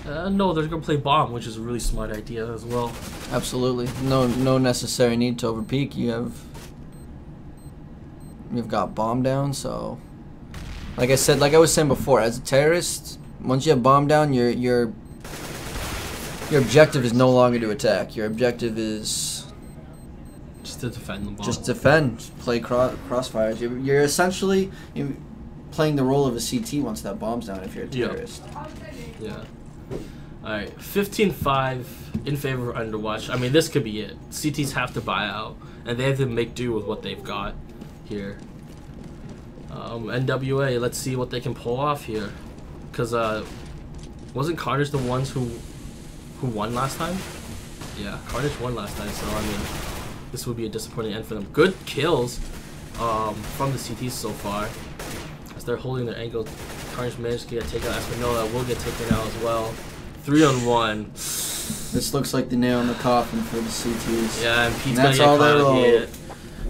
No, they're gonna play bomb, which is a really smart idea as well. Absolutely. No necessary need to overpeak. You've got bomb down, so like I was saying before, as a terrorist, once you have bomb down, your objective is no longer to attack. Your objective is just to defend the bomb. Just defend, play crossfires. You're essentially playing the role of a CT once that bomb's down if you're a terrorist. Yeah. Alright, 15-5 in favor of Underwatch. I mean, this could be it. CTs have to buy out, and they have to make do with what they've got here. NWA, let's see what they can pull off here. Because, wasn't Carnage the ones who won last time? Yeah, Carnage won last time, so I mean, this would be a disappointing end for them. Good kills from the CTs so far. As they're holding their angle, Carnage managed to get taken out. Espinola will get taken out as well. 3-on-1. This looks like the nail in the coffin for the CTs. Yeah, and Pete's gonna get caught here.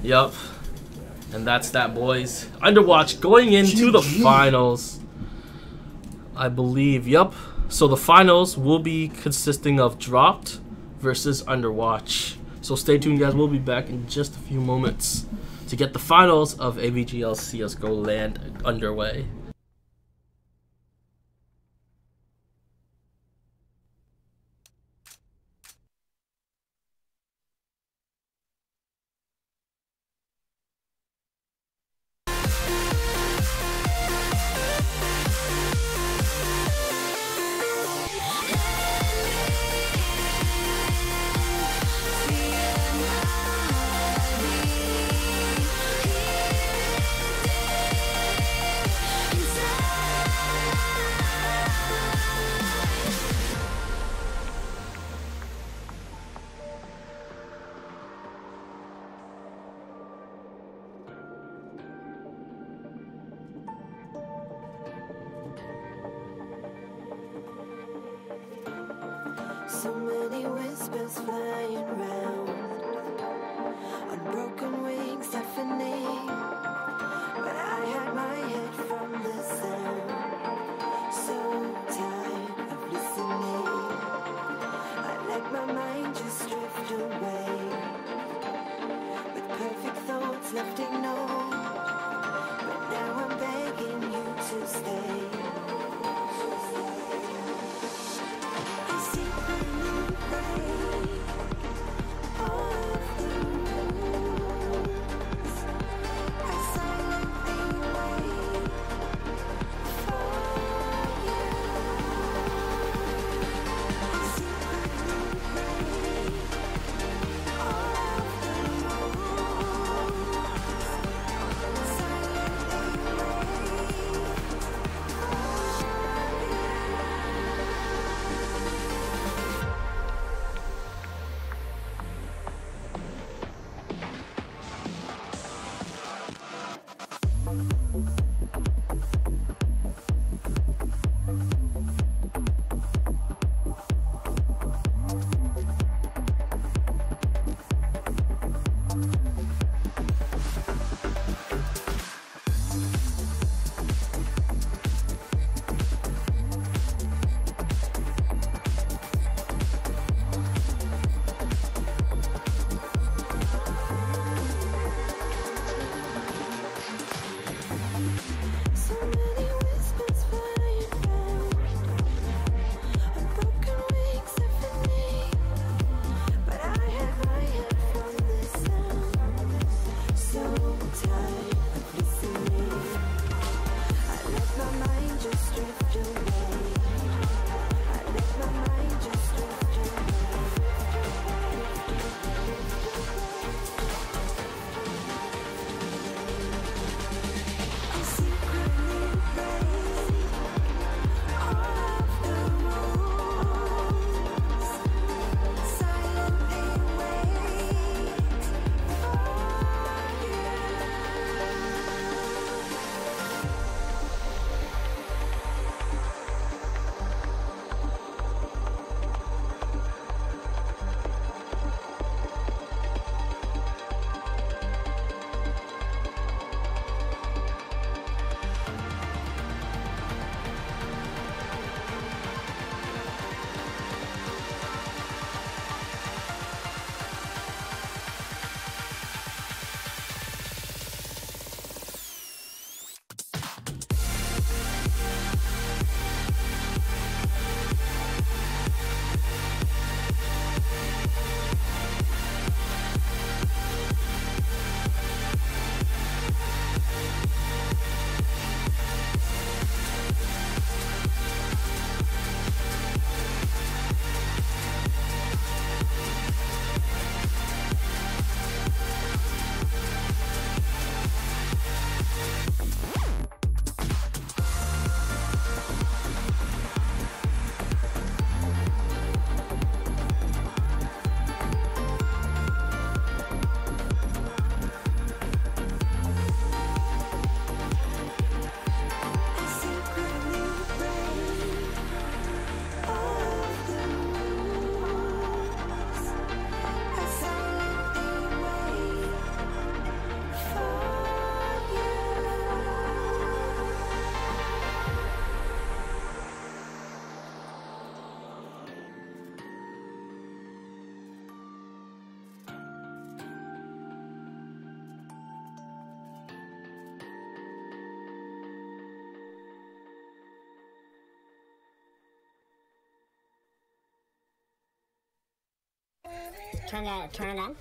Yup. And that's that, boys. Underwatch going into the finals, I believe. Yup. So the finals will be consisting of Drawped versus Underwatch. So stay tuned, guys. We'll be back in just a few moments to get the finals of AVGL CSGO LAN underway. So many whispers flying round, unbroken wings deafening, but turn it on.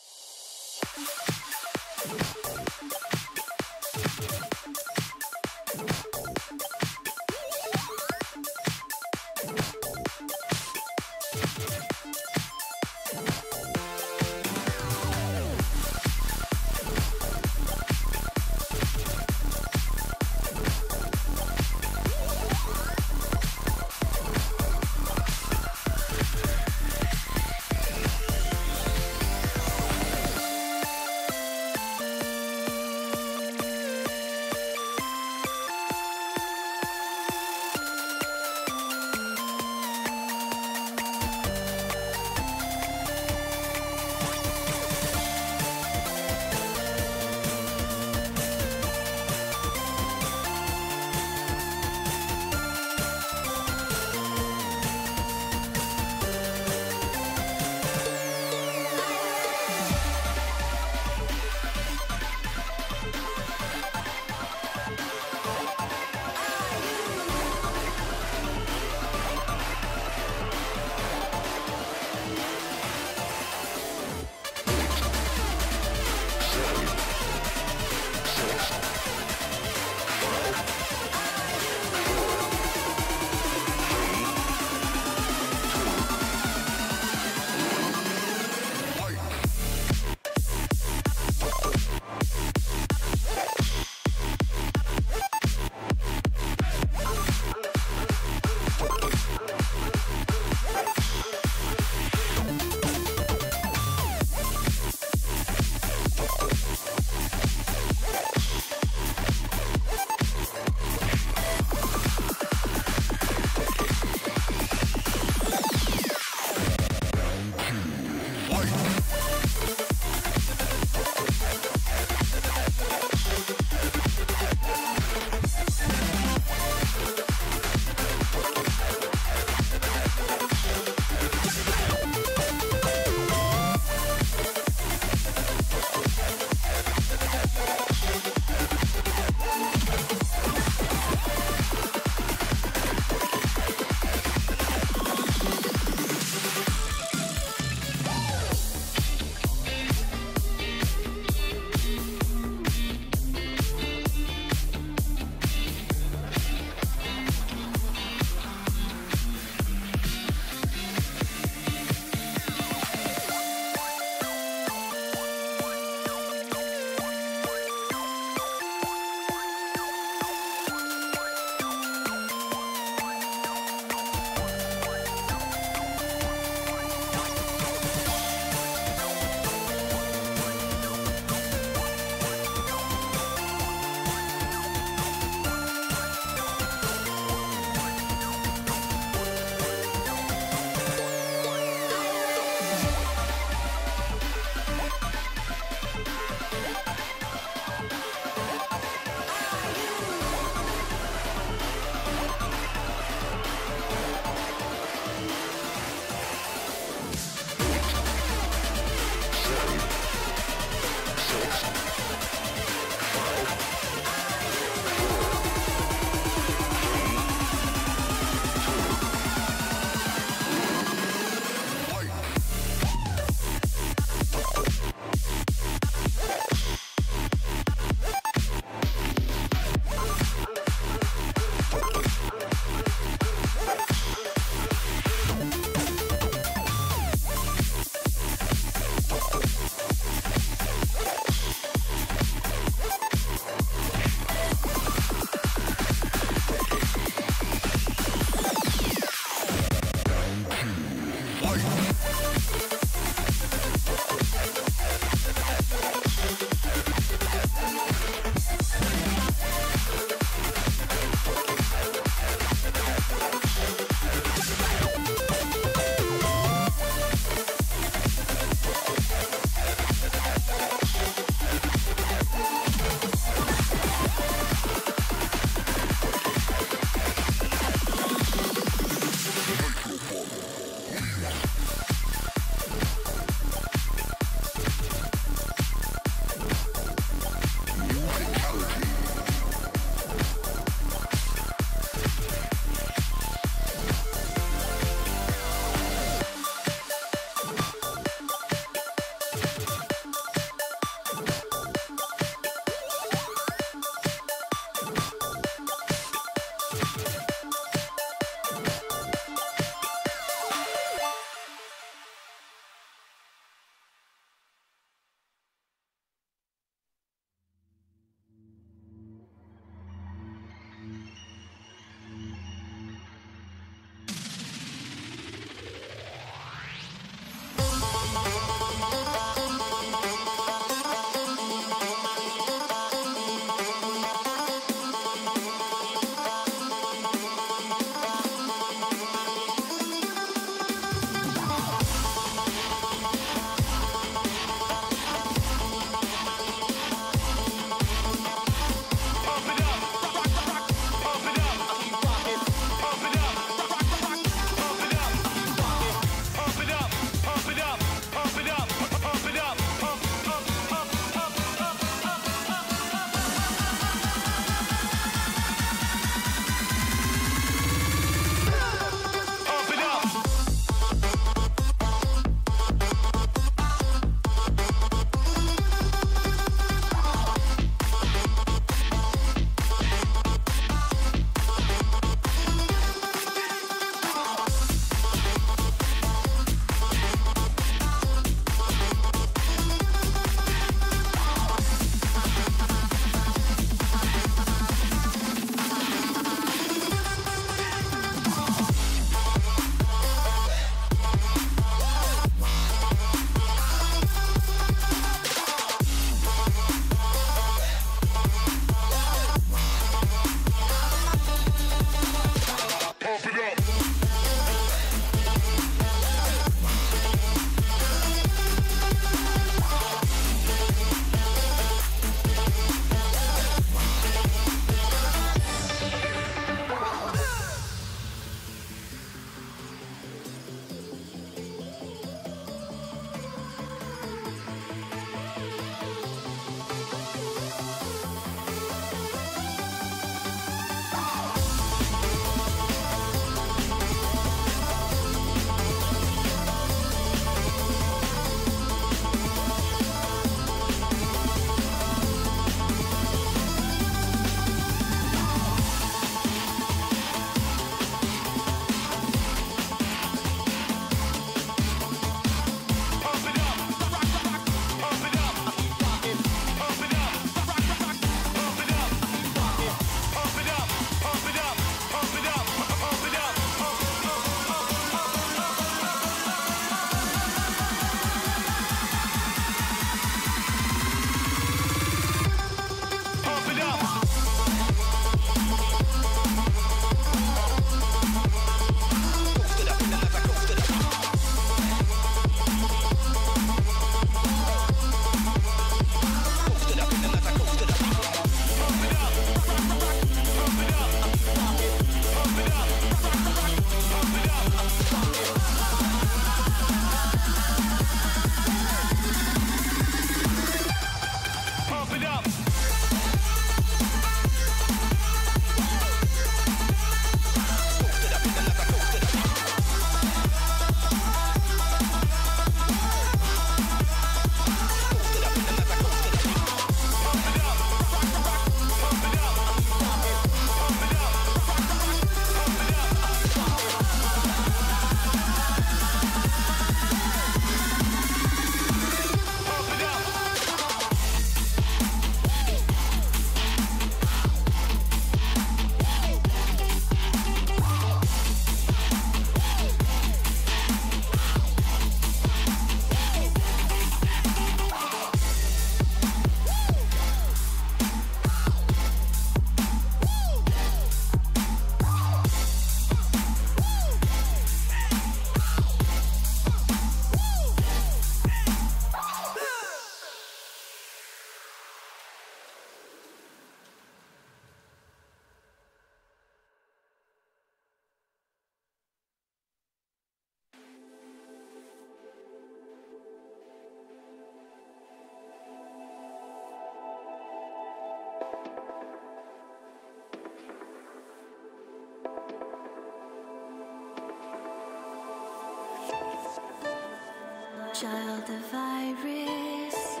Child of Iris,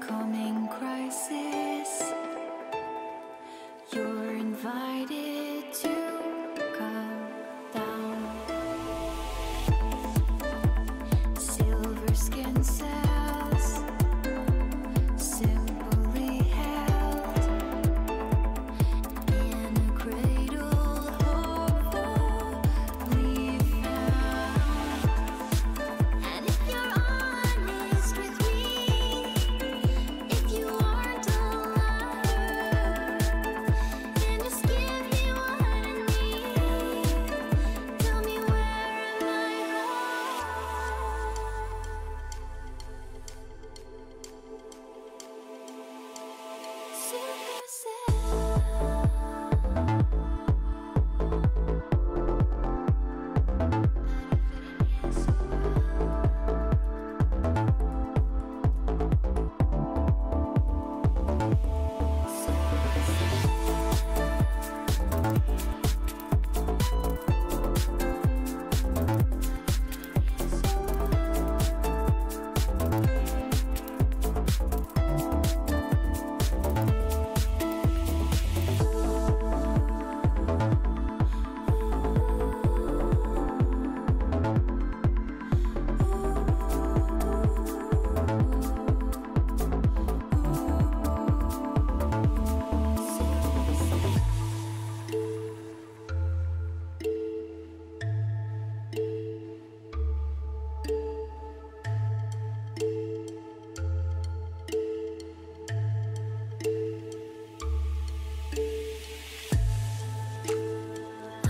coming crisis. invited to come down. Silver skin cells, simply held in a cradle, hopefully found. And if you're honest with me, if you aren't a liar, then just give me what I need. Tell me, where am I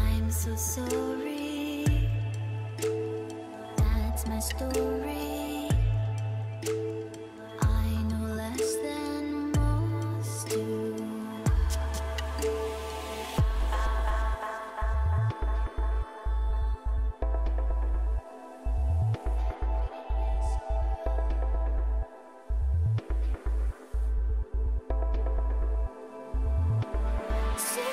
I'm so sorry. That's my story. I know less than most do. Sing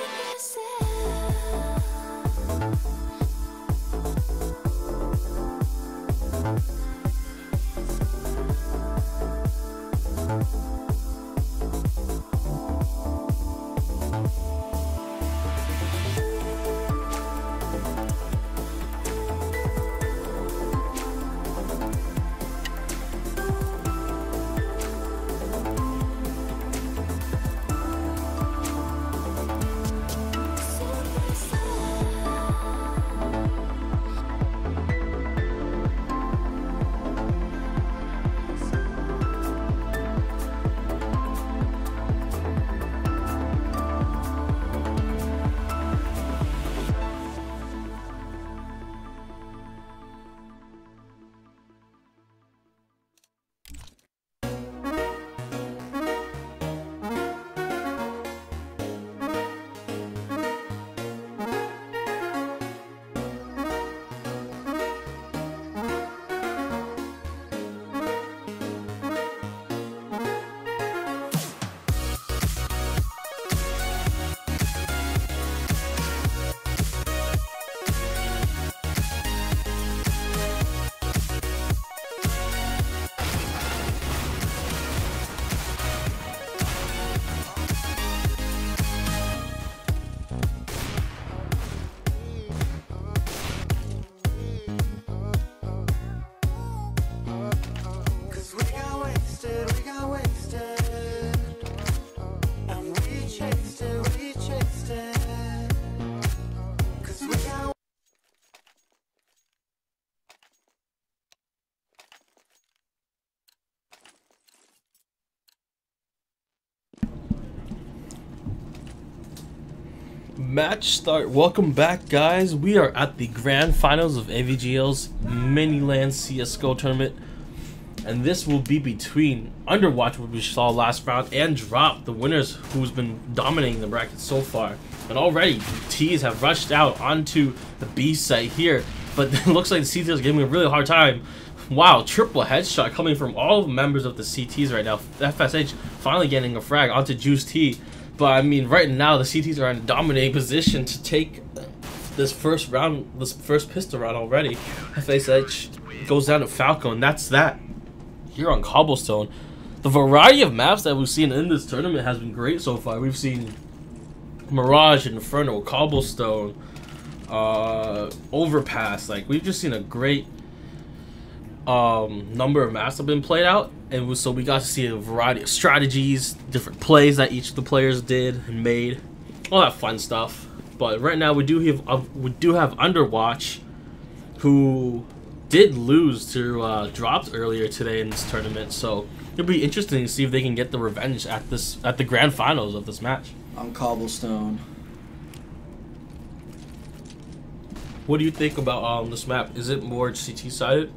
Match start. Welcome back, guys. We are at the grand finals of AVGL's mini LAN CSGO tournament, and this will be between Underwatch, which we saw last round, and Drawped, the winners who's been dominating the bracket so far. And already the T's have rushed out onto the B site here, but it looks like the CTs are giving a really hard time. Wow, triple headshot coming from all members of the CTs right now. FSH finally getting a frag onto Juice T. But I mean, right now the CTs are in a dominating position to take this first round, this first pistol round already. FSH goes down to Falco, and that's that. Here on Cobblestone, the variety of maps that we've seen in this tournament has been great so far. We've seen Mirage, Inferno, Cobblestone, Overpass. Like, we've just seen a great number of maps have been played out, and so we got to see a variety of strategies, different plays that each of the players did and made, all that fun stuff. But right now we do have Underwatch, who did lose to Drawped earlier today in this tournament, so it'll be interesting to see if they can get the revenge at the grand finals of this match. On Cobblestone. What do you think about this map? Is it more CT sided?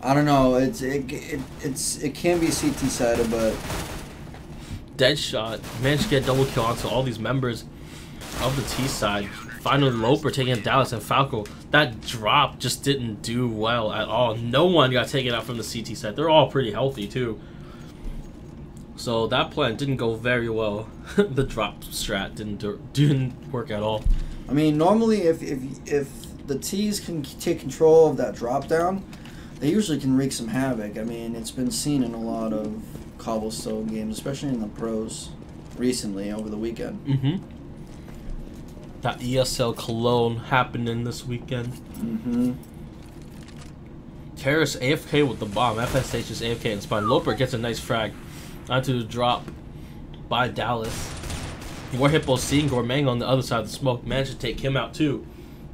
I don't know. It can be CT sided, but Deadshot managed to get double kill onto all these members of the T side. Finally, Loper taking Dallas and Falco. That drop just didn't do well at all. No one got taken out from the CT side. They're all pretty healthy too. So that plan didn't go very well. The drop strat didn't work at all. I mean, normally if the T's can take control of that drop down, they usually can wreak some havoc. I mean, it's been seen in a lot of Cobblestone games, especially in the pros recently over the weekend. Mm-hmm. That ESL Cologne happening this weekend. Mm-hmm. Terrace AFK with the bomb. FSH is AFK and Spine. Loper gets a nice frag onto the drop by Dallas. Warhippo seeing Gourmang on the other side of the smoke, managed to take him out too.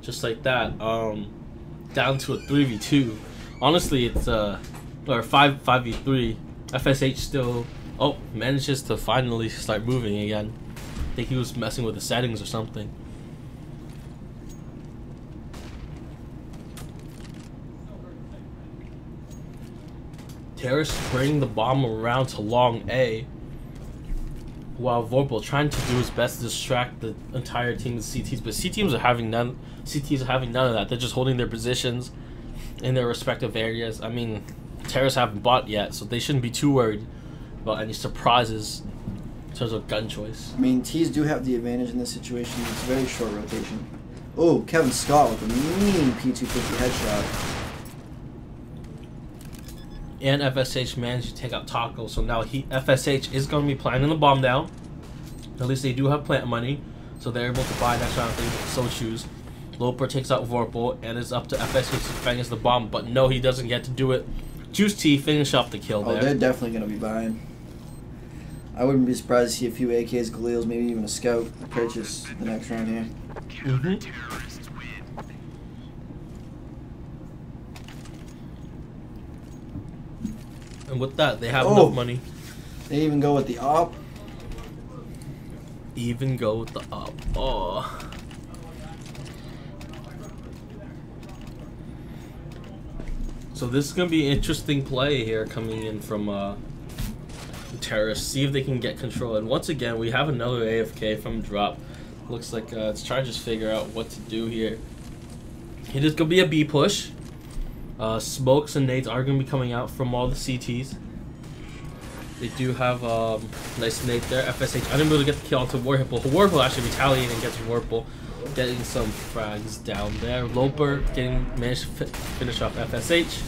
Just like that. Down to a 3v2. Honestly, it's or 5v3. FSH still manages to finally start moving again. I think he was messing with the settings or something. Terrace bringing the bomb around to long A, while Vorpal trying to do his best to distract the entire team of CTs, but CTs are having none of that. They're just holding their positions in their respective areas. I mean, Terrace haven't bought yet, so they shouldn't be too worried about any surprises in terms of gun choice. I mean, T's do have the advantage in this situation. It's a very short rotation. Oh, Kevin Scott with a mean P250 headshot. And FSH managed to take out Taco, so now FSH is going to be planting the bomb down. At least they do have plant money, so they're able to buy next round if they so choose. Loper takes out Vorpal, and it's up to FSH to finish the bomb, but no, he doesn't get to do it. Juice T finish off the kill there. Oh, they're definitely going to be buying. I wouldn't be surprised to see a few AKs, Galils, maybe even a scout purchase the next round here. Mm-hmm. And with that, they have enough money. They even go with the op. Even go with the op. Oh. So this is going to be an interesting play here coming in from Terrace. See if they can get control. And once again, we have another AFK from Drop. Looks like it's trying to just figure out what to do here. It is going to be a B push. Smokes and nades are going to be coming out from all the CTs. They do have nice nade there. FSH unable to get the kill onto Warhipple. Warhipple actually retaliating against Warhipple, getting some frags down there. Loper managed to finish off FSH.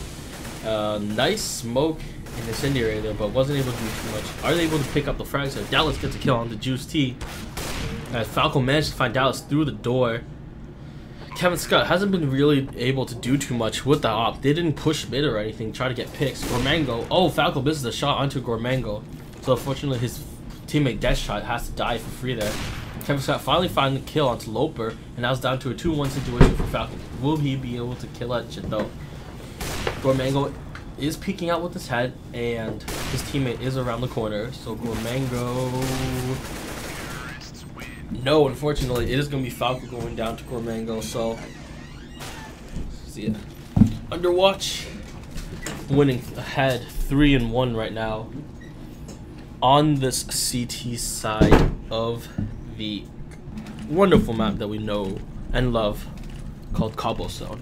Nice smoke in incendiary there, but wasn't able to do too much. Are they able to pick up the frags there? Dallas gets a kill on the Juice T. As Falco managed to find Dallas through the door. Kevin Scott hasn't been really able to do too much with the op. They didn't push mid or anything, try to get picks. Gourmango, Falco misses a shot onto Gourmango. So unfortunately his teammate Deadshot has to die for free there. Kevin Scott finally found the kill onto Loper, and now it's down to a 2-1 situation for Falco. Will he be able to kill that shit though? Gourmango is peeking out with his head, and his teammate is around the corner. So Gourmango... No, unfortunately, it is going to be Falco going down to Gourmango, so... See ya. Underwatch winning ahead 3-1 right now on this CT side of the wonderful map that we know and love called Cobblestone.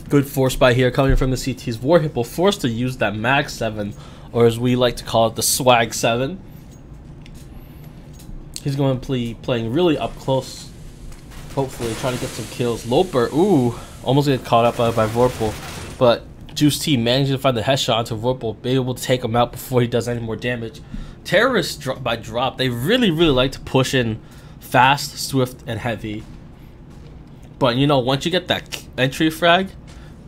Good force by here coming from the CTs. Warhipple forced to use that Mag 7, or as we like to call it, the Swag 7. He's going to be playing really up close, hopefully trying to get some kills. Loper, almost get caught up by Vorpal, but Juice T managing to find the headshot onto Vorpal, be able to take him out before he does any more damage. Terrorists by drop, they really like to push in fast, swift, and heavy. But you know, once you get that entry frag,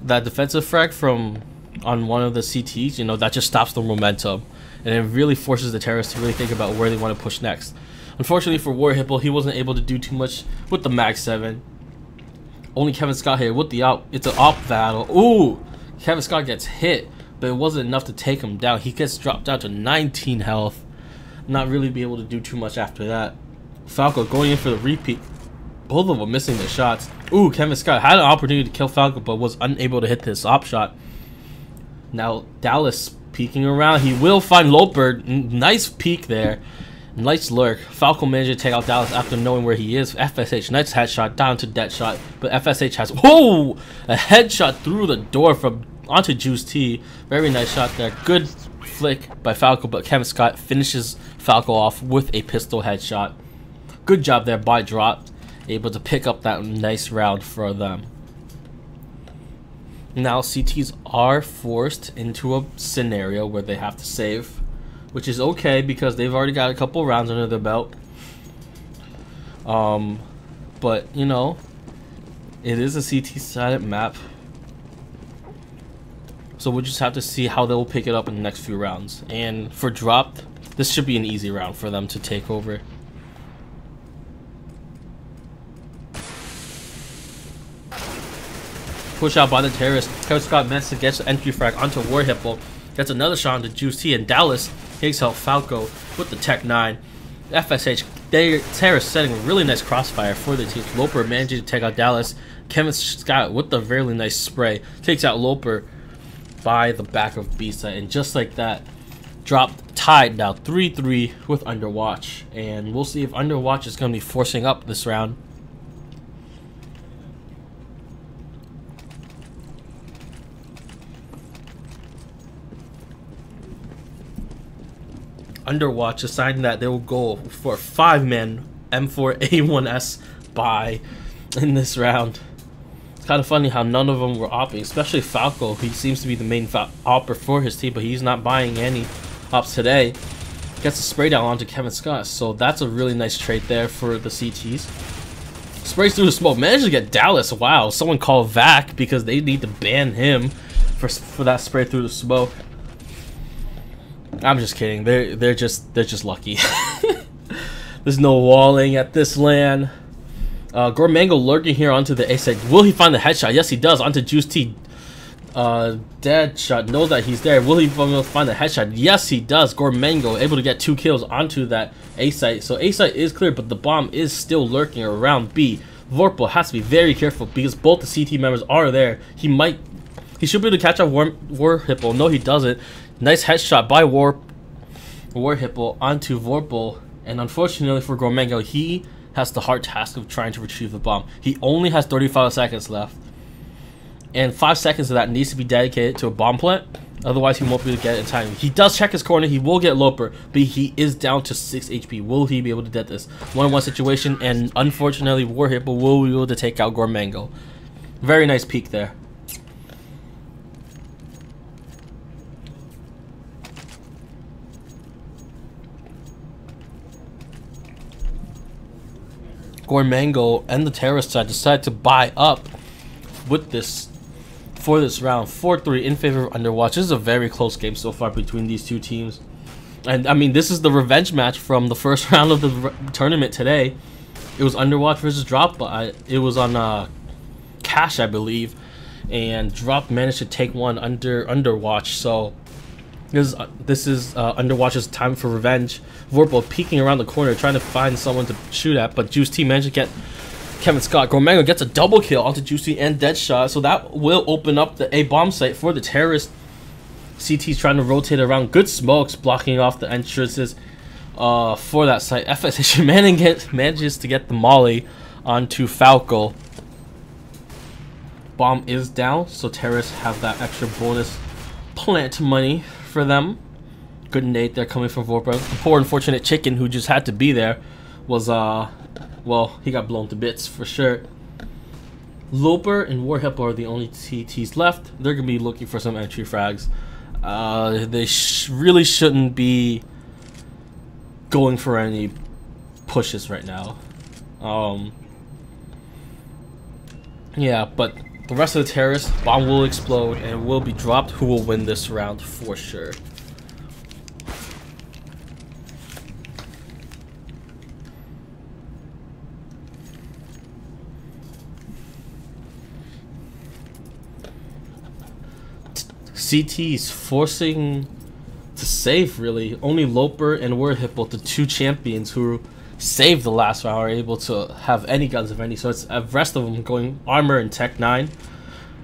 that defensive frag from on one of the CTs, you know, that just stops the momentum. And it really forces the terrorists to really think about where they want to push next. Unfortunately for War Hippo, he wasn't able to do too much with the Mag 7. Only Kevin Scott here with the op. It's an op battle. Ooh! Kevin Scott gets hit, but it wasn't enough to take him down. He gets dropped down to 19 health. Not really be able to do too much after that. Falco going in for the repeat. Both of them missing their shots. Ooh, Kevin Scott had an opportunity to kill Falco, but was unable to hit this op shot. Now, Dallas peeking around. He will find Loper. Nice peek there. Nice lurk. Falco managed to take out Dallas after knowing where he is. FSH, nice headshot down to dead shot. But FSH has, whoa! A headshot through the door from onto Juice T. Very nice shot there. Good flick by Falco, but Kevin Scott finishes Falco off with a pistol headshot. Good job there by Drawped. Able to pick up that nice round for them. Now CTs are forced into a scenario where they have to save, which is okay because they've already got a couple rounds under their belt. But you know, it is a CT sided map, so we'll just have to see how they'll pick it up in the next few rounds. And for Drawped, this should be an easy round for them to take over. Push out by the terrorist. Kevin Scott managed to get the entry frag onto War Hippo. Gets another shot onto Juice T, and Dallas takes out Falco with the Tech 9. FSH, terrorists setting a really nice crossfire for the team. Loper managing to take out Dallas. Kevin Scott with the really nice spray takes out Loper by the back of B side, and just like that, Drawped tied now 3-3 with Underwatch. And we'll see if Underwatch is going to be forcing up this round. Underwatch deciding that they will go for a 5-man M4A1S buy in this round. It's kind of funny how none of them were opping, especially Falco. He seems to be the main opper for his team, but he's not buying any ops today. Gets a spray down onto Kevin Scott, so that's a really nice trade there for the CTs. Sprays through the smoke, managed to get Dallas. Wow, someone called VAC because they need to ban him for that spray through the smoke. I'm just kidding. They're just lucky. There's no walling at this LAN. Gormango lurking here onto the A side. Will he find the headshot? Yes, he does. Onto Juice T. Dead shot. Knows that he's there. Will he find the headshot? Yes, he does. Gormango able to get 2 kills onto that A site. So A site is clear, but the bomb is still lurking around B. Vorpal has to be very careful because both the CT members are there. He should be able to catch up War Hippo. No, he doesn't. Nice headshot by War Hippo onto Vorpal, and unfortunately for Gormango, he has the hard task of trying to retrieve the bomb. He only has 35 seconds left, and 5 seconds of that needs to be dedicated to a bomb plant. Otherwise, he won't be able to get it in time. He does check his corner. He will get Loper, but he is down to 6 HP. Will he be able to get this 1-on-1 situation? And unfortunately, War Hippo will be able to take out Gormango. Very nice peek there. Gormango and the terrorist side decide to buy up with this for this round. 4-3 in favor of Underwatch. This is a very close game so far between these two teams. And I mean, this is the revenge match from the first round of the tournament today. It was Underwatch versus Drawped, but it was on Cash, I believe. And Drawped managed to take one Underwatch. So this is Underwatch's time for revenge. Vorpal peeking around the corner, trying to find someone to shoot at, but Juice T managed to get Kevin Scott. Gormango gets a double kill onto Juice T and Deadshot, so that will open up the A bomb site for the terrorist. CT's trying to rotate around. Good smokes blocking off the entrances for that site. FSH manages to get the molly onto Falco. Bomb is down, so terrorists have that extra bonus plant money for them. Good nade there coming from Vorpal. The poor unfortunate chicken who just had to be there was well, he got blown to bits for sure. Loper and War Hippo are the only TTs left. They're gonna be looking for some entry frags. They really shouldn't be going for any pushes right now. Yeah, but the rest of the terrorists, bomb will explode and will be dropped. Who will win this round for sure? CT's forcing to save, really. Only Loper and War Hippo, the two champions who saved the last round, are able to have any guns of any. So it's the rest of them going armor and Tech 9.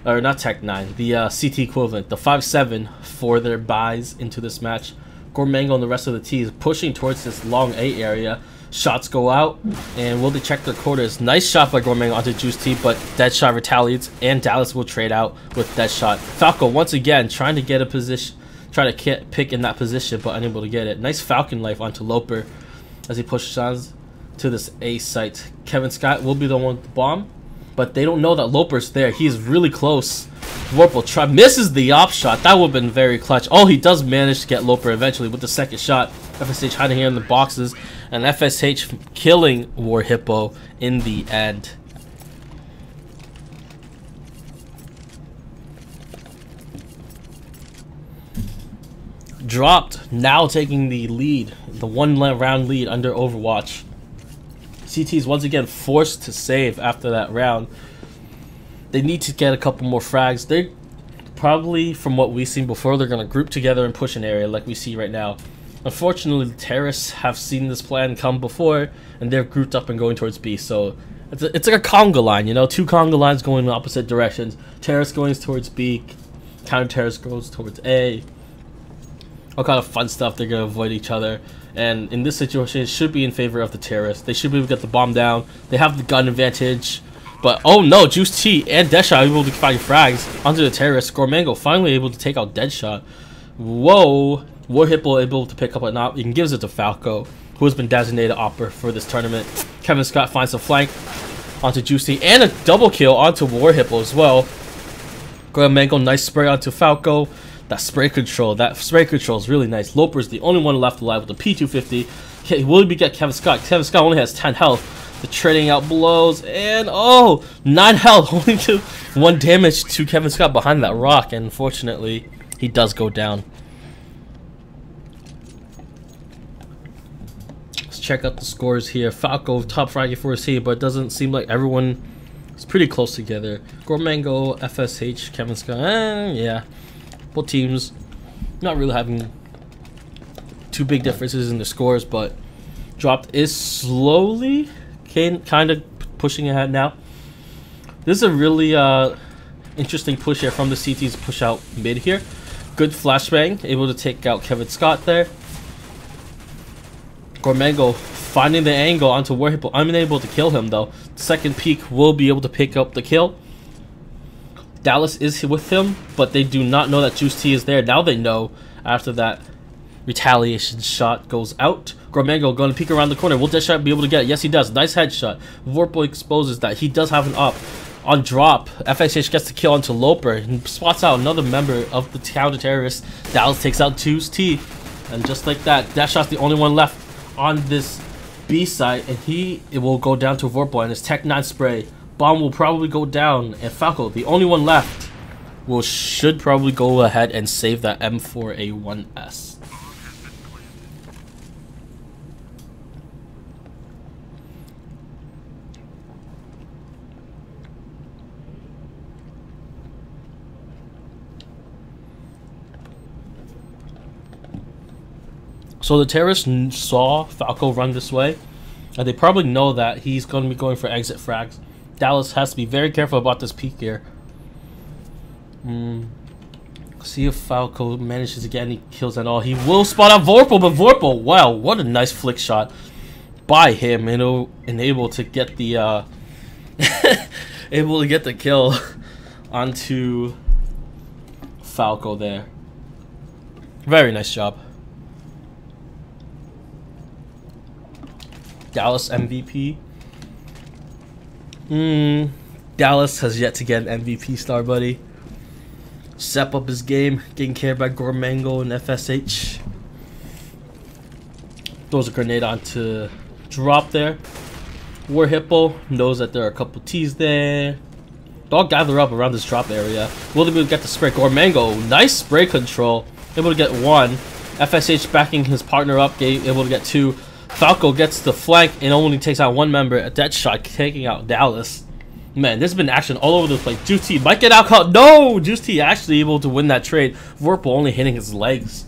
Or not Tech 9, the CT equivalent, the 5-7 for their buys into this match. Gormango and the rest of the T is pushing towards this long A area. Shots go out, and will they check their quarters? Nice shot by Gormango onto Juice T, but Deadshot retaliates, and Dallas will trade out with Deadshot. Falco once again trying to get a position, try to pick in that position, but unable to get it. Nice Falcon Life onto Loper as he pushes on to this A site. Kevin Scott will be the one with the bomb, but they don't know that Loper's there. He's really close. Vorpal misses the op shot. That would have been very clutch. Oh, he does manage to get Loper eventually with the second shot. FSH hiding here in the boxes, and FSH killing War Hippo in the end. Dropped, now taking the lead, the one round lead under Overwatch. CT is once again forced to save after that round. They need to get a couple more frags. They probably, from what we've seen before, they're going to group together and push an area like we see right now. Unfortunately, the terrorists have seen this plan come before, and they're grouped up and going towards B. So it's like a conga line, you know, two conga lines going in opposite directions. Terrorists going towards B, counter-terrorist goes towards A. All kind of fun stuff. They're going to avoid each other. And in this situation, it should be in favor of the terrorists. They should be able to get the bomb down. They have the gun advantage. But, oh no, Juice T and Deadshot are able to find frags onto the terrorists. Gormango finally able to take out Deadshot. Whoa. War Hippo able to pick up an op. He gives it to Falco, who has been designated opper for this tournament. Kevin Scott finds a flank onto Juice T and a double kill onto War Hippo as well. Gormango, nice spray onto Falco. That spray control is really nice. Loper's the only one left alive with the P250. Okay, will we get Kevin Scott? Kevin Scott only has 10 health. The trading out blows, and oh, 9 health, only 1 damage to Kevin Scott behind that rock, and unfortunately, he does go down. Let's check out the scores here. Falco top fragger for his team, but it doesn't seem like everyone is pretty close together. Gormango, FSH, Kevin Scott, yeah. Both teams not really having too big differences in the scores, but Drawped is slowly kind of pushing ahead now. This is a really interesting push here from the CTs push out mid here. Good flashbang, able to take out Kevin Scott there. Gormango finding the angle onto War Hippo. Unable to kill him though. Second peak will be able to pick up the kill. Dallas is with him, but they do not know that Juice T is there. Now they know after that retaliation shot goes out. Gormango going to peek around the corner. Will Deadshot be able to get it? Yes, he does. Nice headshot. Vorpal exposes that he does have an up. On drop, FSH gets the kill onto Loper and spots out another member of the counter-terrorists. Dallas takes out Juice T. And just like that, Deadshot's the only one left on this B site, and it will go down to Vorpal and his Tech 9 spray. Bomb will probably go down, and Falco, the only one left, should probably go ahead and save that M4A1S. So the terrorists saw Falco run this way, and they probably know that he's going to be going for exit frags. Dallas has to be very careful about this peak here. See if Falco manages to get any kills at all. He will spot out Vorpal, but Vorpal, wow, what a nice flick shot by him, and able to get the kill onto Falco there. Very nice job. Dallas MVP. Dallas has yet to get an MVP star, buddy. Step up his game, getting carried by Gormango and FSH. Throws a grenade onto Drop there. War Hippo knows that there are a couple T's there. They'll all gather up around this drop area. Will they be able to get the spray? Gormango, nice spray control. Able to get one. FSH backing his partner up, able to get two. Falco gets the flank and only takes out one member. A dead shot taking out Dallas. Man, there's been action all over the place. Juice T might get out caught. No! Juice T actually able to win that trade. Vorpal only hitting his legs.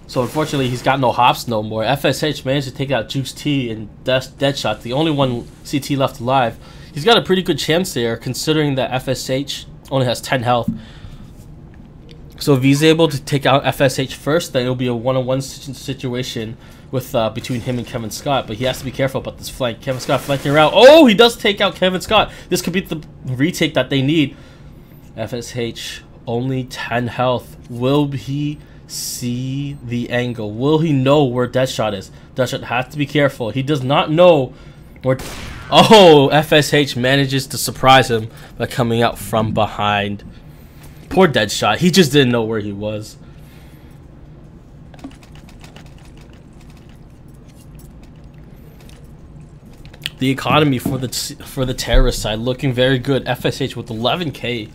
So unfortunately, he's got no hops no more. FSH managed to take out Juice T and Deadshot, the only one CT left alive. He's got a pretty good chance there, considering that FSH only has 10 health. So if he's able to take out FSH first, then it'll be a one-on-one situation with between him and Kevin Scott. But he has to be careful about this flank. Kevin Scott flanking around. Oh, he does take out Kevin Scott. This could be the retake that they need. FSH only 10 health. Will he see the angle? Will he know where Deadshot is? Deadshot has to be careful. He does not know where... Oh, FSH manages to surprise him by coming out from behind. Poor Deadshot. He just didn't know where he was. The economy for the terrorist side looking very good. FSH with 11k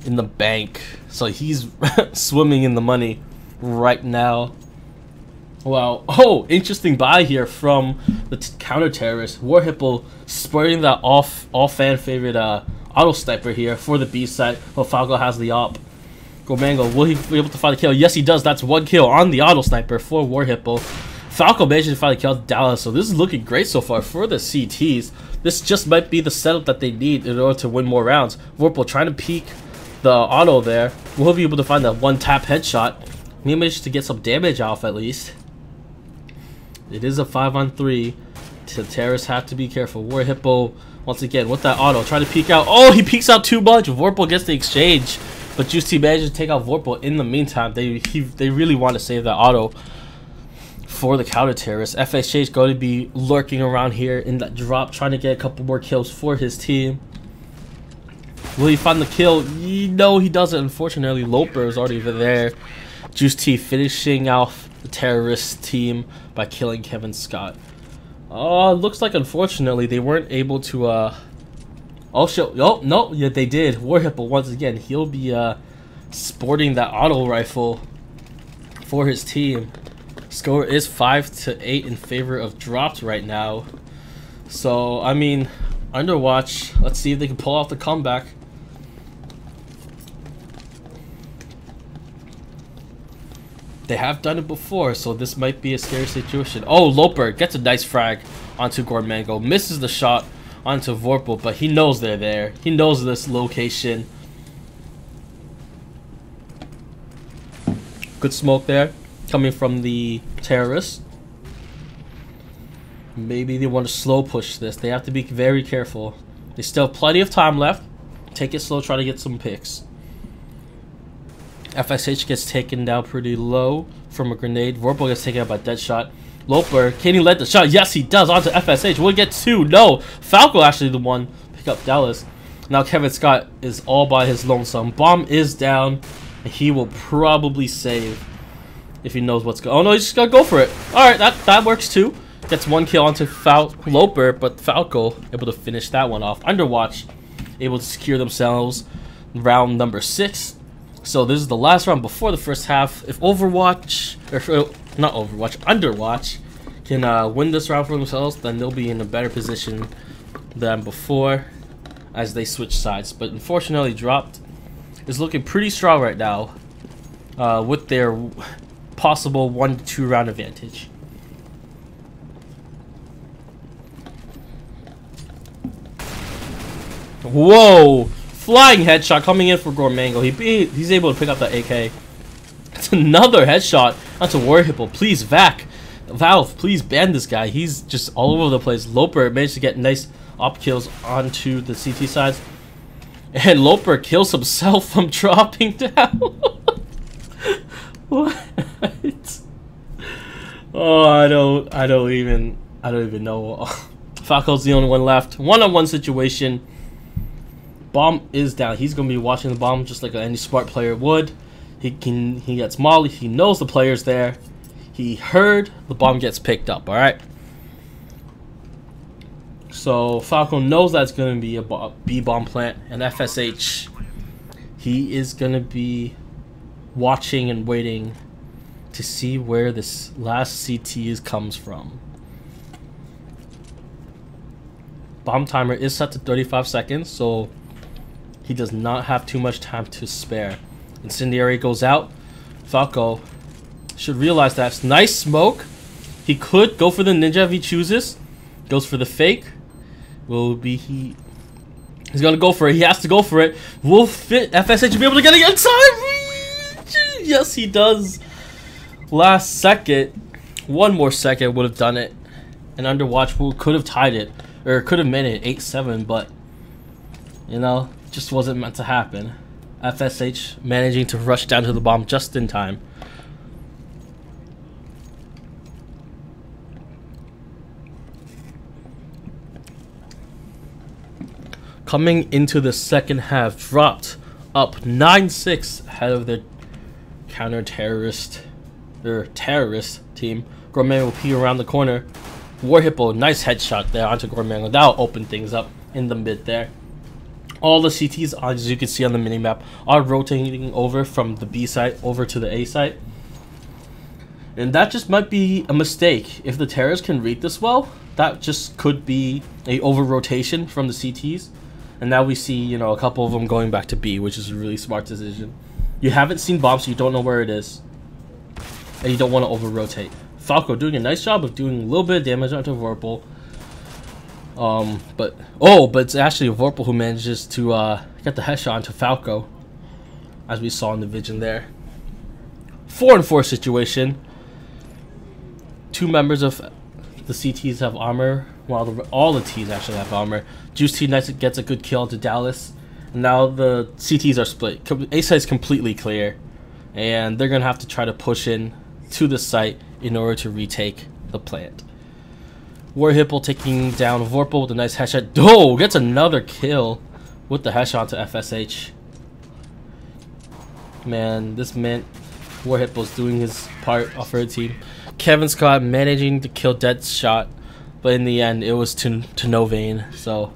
in the bank, so he's swimming in the money right now. Wow. Oh, interesting buy here from the counter terrorist. War Hippo sporting that all fan favorite auto sniper here for the B side. Well, Falco has the op. Gormango, will he be able to find a kill? Yes, he does. That's one kill on the auto sniper for War Hippo. Falco managed to find a kill Dallas, so this is looking great so far for the CTs. This just might be the setup that they need in order to win more rounds. Vorpal trying to peek the auto there. Will he be able to find that one tap headshot? He managed to get some damage off at least. It is a 5-on-3. The terrorists have to be careful. War Hippo once again with that auto trying to peek out. Oh, he peeks out too much. Vorpal gets the exchange, but Juice T manages to take out Vorpal. In the meantime, they really want to save that auto for the counter terrorists. FSH is going to be lurking around here in that drop, trying to get a couple more kills for his team. Will he find the kill? No, he doesn't. Unfortunately, Loper is already there. Juice T finishing off the terrorist team by killing Kevin Scott. Looks like unfortunately they weren't able to oh shit. Oh no, yeah they did. War Hippo once again, he'll be sporting that auto rifle for his team. Score is 5-8 in favor of Drawped right now. So I mean, Underwatch, let's see if they can pull off the comeback. They have done it before, so this might be a scary situation. Oh, Loper gets a nice frag onto Gormango. Misses the shot onto Vorpal, but he knows they're there. He knows this location. Good smoke there coming from the terrorists. Maybe they want to slow push this. They have to be very careful. They still have plenty of time left. Take it slow, try to get some picks. FSH gets taken down pretty low from a grenade. Vorpal gets taken out by Deadshot. Loper, can he let the shot? Yes, he does. Onto FSH. Will he get two? No. Falco actually the one. Pick up Dallas. Now Kevin Scott is all by his lonesome. Bomb is down. And he will probably save if he knows what's going on. Oh no, he's just gonna go for it. Alright, that works too. Gets one kill onto Loper, but Falco able to finish that one off. Underwatch able to secure themselves round number 6. So this is the last round before the first half. If Overwatch, or not Overwatch, Underwatch can win this round for themselves, then they'll be in a better position than before as they switch sides. But unfortunately, Drawped is looking pretty strong right now with their possible 1-2 round advantage. Whoa! Flying headshot coming in for Gormango. He's able to pick up that AK. It's another headshot onto War Hippo. Please, Valve, please ban this guy. He's just all over the place. Loper managed to get nice op kills onto the CT sides. And Loper kills himself from dropping down. What? Oh, I don't even know. Falco's the only one left. One-on-one situation. Bomb is down. He's gonna be watching the bomb just like any smart player would. He gets molly. He knows the player's there. He heard the bomb gets picked up. All right. So Falco knows that's gonna be a B bomb plant, and FSH, he is gonna be watching and waiting to see where this last CT comes from. Bomb timer is set to 35 seconds, so he does not have too much time to spare. Incendiary goes out. Falco should realize that's nice smoke. He could go for the ninja if he chooses. Goes for the fake. He's gonna go for it. He has to go for it. Will FSH be able to get it in time? Yes, he does. Last second, one more second would have done it, and Underwatch could have tied it, or could have made it 8-7, but you know, just wasn't meant to happen. FSH managing to rush down to the bomb just in time. Coming into the second half, dropped up 9-6 ahead of their terrorist team. Gourmet will pee around the corner. War Hippo, nice headshot there onto Gourmet. That'll open things up in the mid there. All the CTs, as you can see on the minimap, are rotating over from the B site over to the A site. And that just might be a mistake. If the terrorists can read this well, that just could be a over-rotation from the CTs. And now we see, you know, a couple of them going back to B, which is a really smart decision. You haven't seen bomb, so you don't know where it is. And you don't want to over-rotate. Falco doing a nice job of doing a little bit of damage onto Vorpal. But it's actually Vorpal who manages to get the headshot onto Falco, as we saw in the vision there. 4-4 situation. Two members of the CTs have armor, while all the Ts actually have armor. Juice T gets a good kill to Dallas. And now the CTs are split. A site is completely clear, and they're gonna have to try to push in to the site in order to retake the plant. War Hippo taking down Vorpal with a nice headshot. Oh, gets another kill with the headshot to FSH. Man, War Hippo's doing his part for the team. Kevin Scott managing to kill Deadshot, but in the end, it was to no vein. So.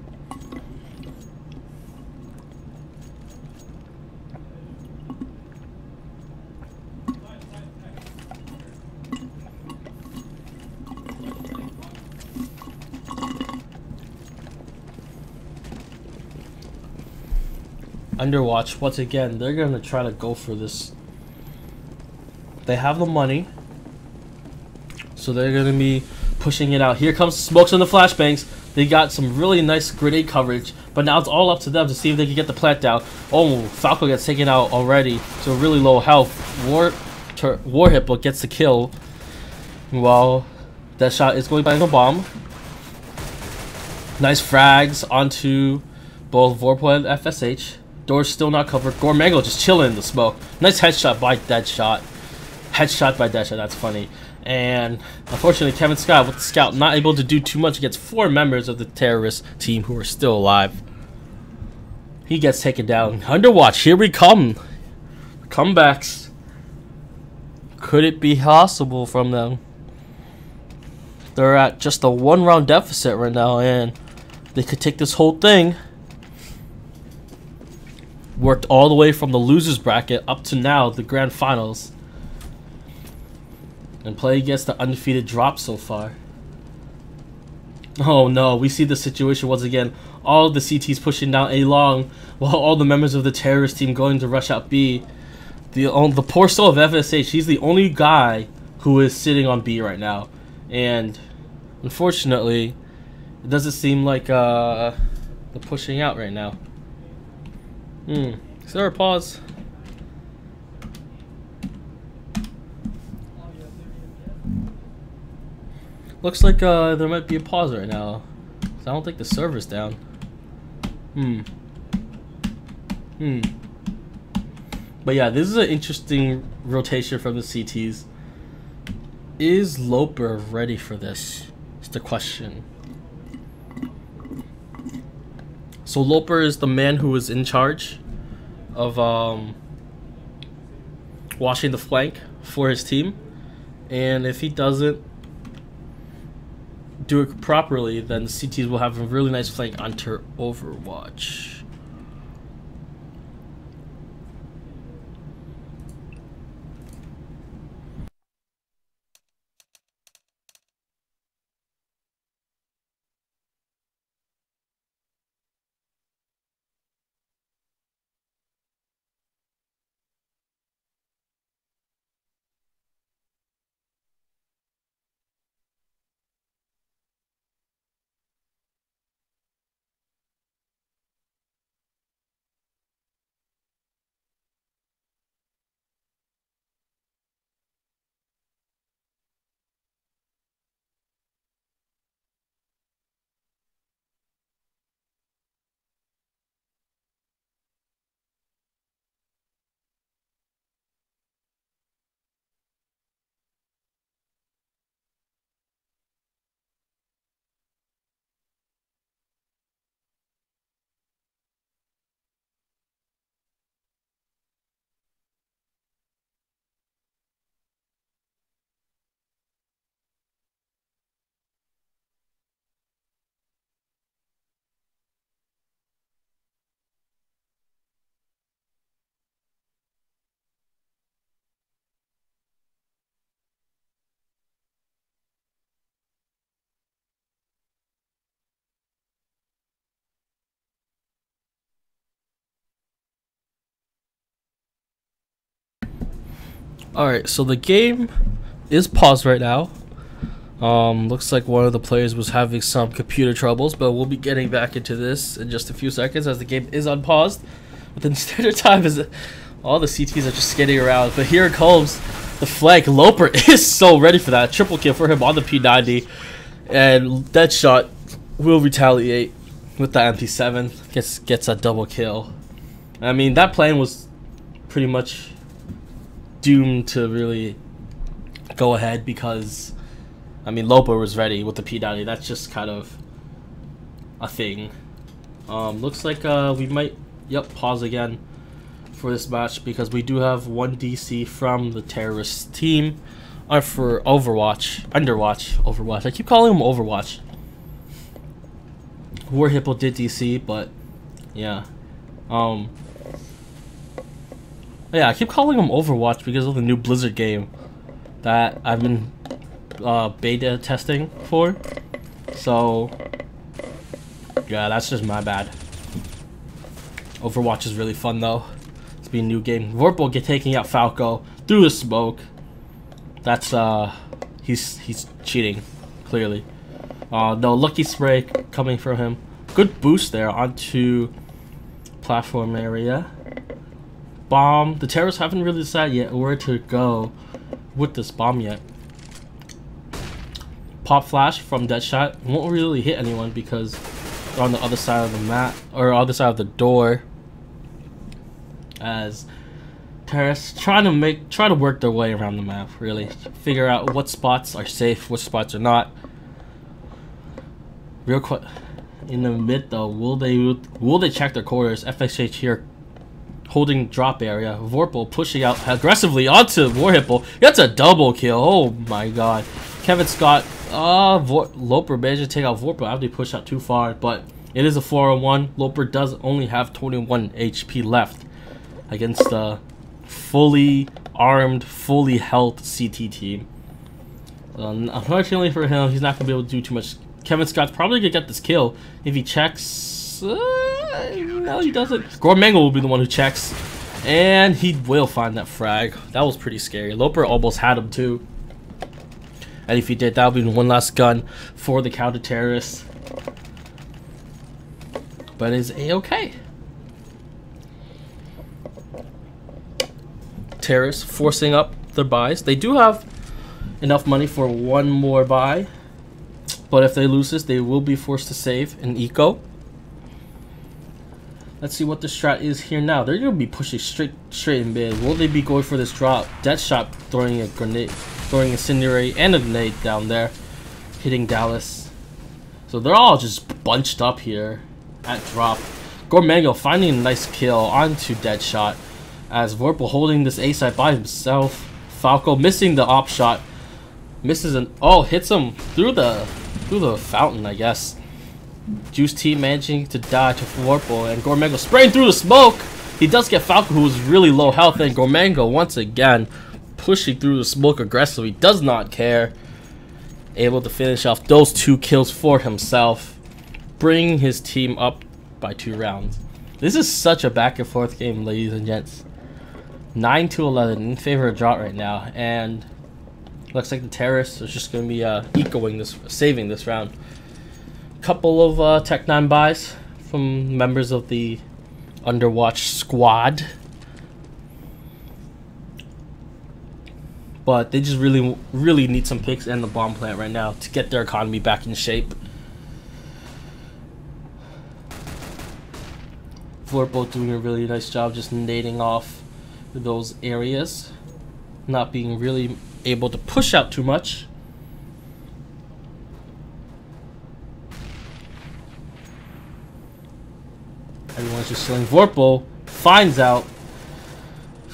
Underwatch, once again, they're going to try to go for this. They have the money, so they're going to be pushing it out. Here comes smokes on the flashbangs. They got some really nice grenade coverage, but now it's all up to them to see if they can get the plant down. Oh, Falco gets taken out already, so really low health. War Hippo gets the kill, while that shot is going by the bomb. Nice frags onto both Vorpal and FSH. Door's still not covered. Gourmango just chilling in the smoke. Nice headshot by Deadshot. Headshot by Deadshot, that's funny. And unfortunately, Kevin Scott with the scout not able to do too much against 4 members of the terrorist team who are still alive. He gets taken down. Underwatch, here we come. Comebacks. Could it be possible from them? They're at just a 1-round deficit right now, and they could take this whole thing. Worked all the way from the losers bracket up to now the grand finals, and play against the undefeated Drop so far. Oh no, we see the situation once again. All the CTs pushing down A long, while all the members of the terrorist team going to rush out B. The poor soul of FSH, he's the only guy who is sitting on B right now, and unfortunately, it doesn't seem like they're pushing out right now. Is there a pause? Looks like there might be a pause right now. I don't think the server's down. But yeah, this is an interesting rotation from the CTs. Is Loper ready for this? Is the question. So Loper is the man who is in charge of watching the flank for his team, and if he doesn't do it properly, then the CTs will have a really nice flank onto Overwatch. Alright, so the game is paused right now. Looks like one of the players was having some computer troubles, but we'll be getting back into this in just a few seconds as the game is unpaused. But then standard time is all the CTs are just skating around. But here comes the flank. Loper is so ready for that. Triple kill for him on the P90. And Deadshot will retaliate with the MP7. Gets a double kill. I mean, that plan was pretty much doomed to really go ahead because, I mean, Loper was ready with the P90. That's just kind of a thing. Looks like we might, pause again for this match because we do have one DC from the terrorist team for Underwatch. I keep calling him Overwatch. War Hippo did DC, but yeah. Yeah, I keep calling him Overwatch because of the new Blizzard game that I've been beta testing for. So, yeah, that's just my bad. Overwatch is really fun though. It's been a new game. Vorpal taking out Falco through the smoke. That's he's cheating, clearly. No lucky spray coming from him. Good boost there onto platform area. Bomb. The terrorists haven't really decided yet where to go with this bomb yet. Pop flash from Deadshot won't really hit anyone because they're on the other side of the map or other side of the door. As terrorists try to work their way around the map, really figure out what spots are safe, what spots are not. Real quick, in the mid though, will they check their quarters? FXH here holding drop area. Vorpal pushing out aggressively onto Warhipple. That's a double kill. Oh my god. Kevin Scott, Loper managed to take out Vorpal after he pushed out too far, but it is a 4-on-1. Loper does only have 21 HP left against the fully armed, fully health CT team. Unfortunately for him, he's not going to be able to do too much. Kevin Scott's probably going to get this kill if he checks. No, he doesn't. Gormango will be the one who checks, and he will find that frag. That was pretty scary. Loper almost had him too, and if he did, that would be one last gun for the counter-terrorists. But it's a-okay. Terrorists forcing up their buys. They do have enough money for one more buy, but if they lose this, they will be forced to save an eco. Let's see what the strat is here now. They're going to be pushing straight in mid. Will they be going for this drop? Deadshot throwing a grenade, throwing incendiary and a grenade down there, hitting Dallas. So they're all just bunched up here. at drop. Gormango finding a nice kill onto Deadshot as Vorpal holding this A side by himself. Falco missing the op shot. Misses an hits him through the fountain, I guess. Juice T managing to die to Vorpal, and Gormango spraying through the smoke. He does get Falco, who is really low health, and Gormango once again pushing through the smoke aggressively. Does not care. Able to finish off those 2 kills for himself, bringing his team up by 2 rounds. This is such a back and forth game, ladies and gents. 9-11 in favor of Drawped right now, and looks like the terrorists are just going to be saving this round. Couple of Tech 9 buys from members of the Underwatch squad, but they just really need some picks and the bomb plant right now to get their economy back in shape. Vorpal doing a really nice job just nading off those areas, not being really able to push out too much. Everyone's just chilling. Vorpal finds out,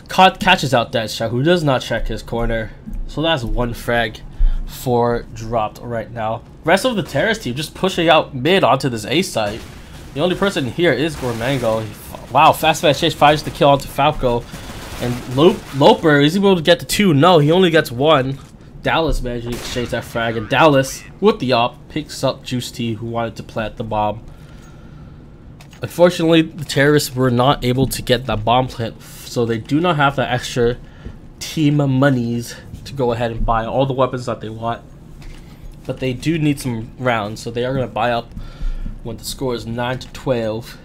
catches out Deadshot, who does not check his corner. So that's 1 frag for Drawped right now. Rest of the terrorist team just pushing out mid onto this A site. The only person here is Gormango. Wow, fast chase finds the kill onto Falco. And Loper, is he able to get the 2? No, he only gets 1. Dallas managing to chase that frag, and Dallas, with the op, picks up Juice T, who wanted to plant the bomb. Unfortunately, the terrorists were not able to get that bomb plant, so they do not have the extra team monies to go ahead and buy all the weapons that they want. But they do need some rounds, so they are going to buy up when the score is 9-12.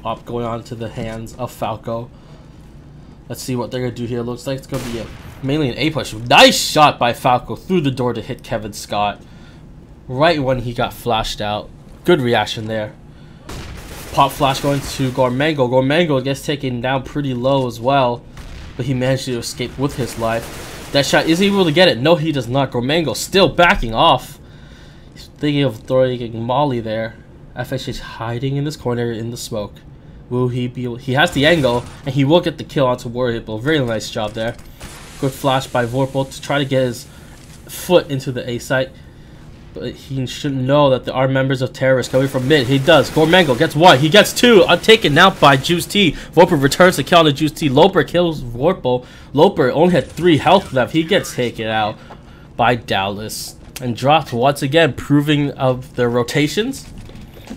Op going on to the hands of Falco. Let's see what they're going to do here. Looks like it's going to be mainly an A push. Nice shot by Falco through the door to hit Kevin Scott right when he got flashed out. Good reaction there. Pop flash going to Gormango. Gormango gets taken down pretty low as well, but he managed to escape with his life. That shot, is he able to get it? No, he does not. Gormango still backing off. He's thinking of throwing Molly there. FHH hiding in this corner in the smoke. Will he be? He has the angle, and he will get the kill onto Warhippo. Very nice job there. Good flash by Vorpal to try to get his foot into the A site. But he should know that there are members of terrorists coming from mid. He does. Gormango gets 1. He gets 2. Taken out by Juice T. Vorpal returns the kill on the Juice T. Loper kills Vorpal. Loper only had 3 health left. He gets taken out by Dallas. And Drawped once again, proving of their rotations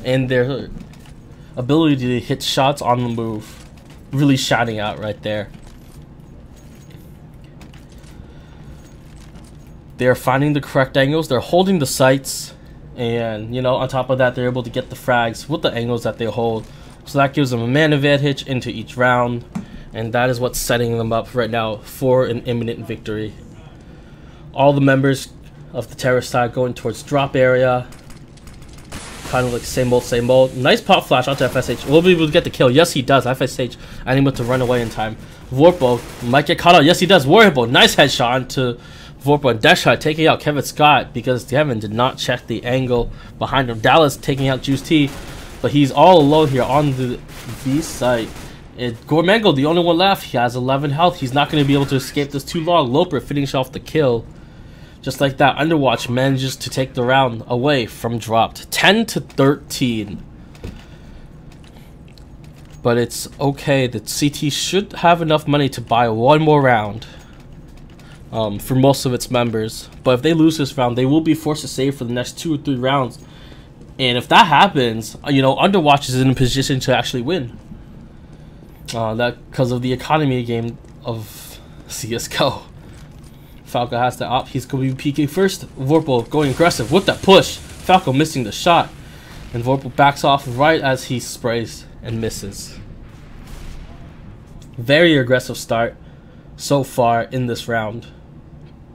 and their ability to hit shots on the move. Really shouting out right there. They're finding the correct angles. They're holding the sights. And, you know, on top of that, they're able to get the frags with the angles that they hold. So that gives them a man advantage into each round. And that is what's setting them up right now for an imminent victory. All the members of the terrorist side going towards drop area. Kind of like same old. Nice pop flash onto FSH. Will be able to get the kill. Yes, he does. FSH unable to run away in time. Vorpal might get caught out. Yes, he does. Warhippo, nice headshot onto Vorpal. And Deadshot taking out Kevin Scott because Kevin did not check the angle behind him. Dallas taking out Juice T, but he's all alone here on the B site. And Gormango, the only one left. He has 11 health. He's not going to be able to escape this too long. Loper finish off the kill. Just like that, Underwatch manages to take the round away from Drawped. 10-13. But it's okay. The CT should have enough money to buy 1 more round for most of its members. But if they lose this round, they will be forced to save for the next 2 or 3 rounds. And if that happens, you know, Underwatch is in a position to actually win. That because of the economy game of CSGO. Falco has the op. He's going to be peeking first. Vorpal going aggressive with that push. Falco missing the shot. And Vorpal backs off right as he sprays and misses. Very aggressive start so far in this round.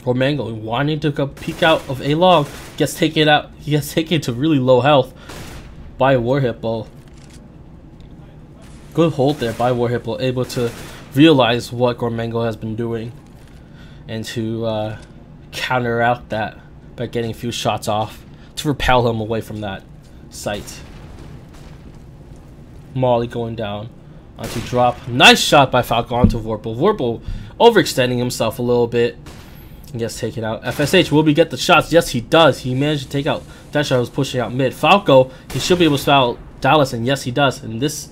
Gormango wanting to go peek out of A long. Gets taken out. He gets taken to really low health by Warhippo. Good hold there by Warhippo. Able to realize what Gormango has been doing. And to counter out that by getting a few shots off. to repel him away from that site. Molly going down onto drop. Nice shot by Falco onto Vorpal. Vorpal overextending himself a little bit. And gets taken out. FSH, will he get the shots? Yes, he does. He managed to take out that shot. Was pushing out mid. Falco, he should be able to foul Dallas, and yes, he does. And this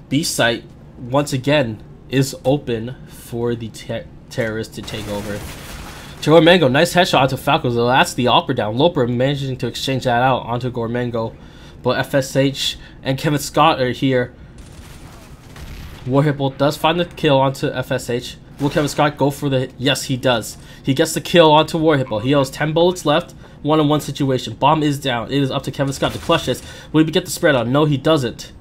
B site, once again, is open for the terrorists to take over. Gormengo, nice headshot onto Falco. So that's the upper down. Loper managing to exchange that out onto Gormengo. But FSH and Kevin Scott are here. Warhipple does find the kill onto FSH. Will Kevin Scott go for the... Yes, he does. He gets the kill onto Warhipple. He has 10 bullets left. One-on-one situation. Bomb is down. It is up to Kevin Scott to clutch this. Will he get the spread on? No, he doesn't.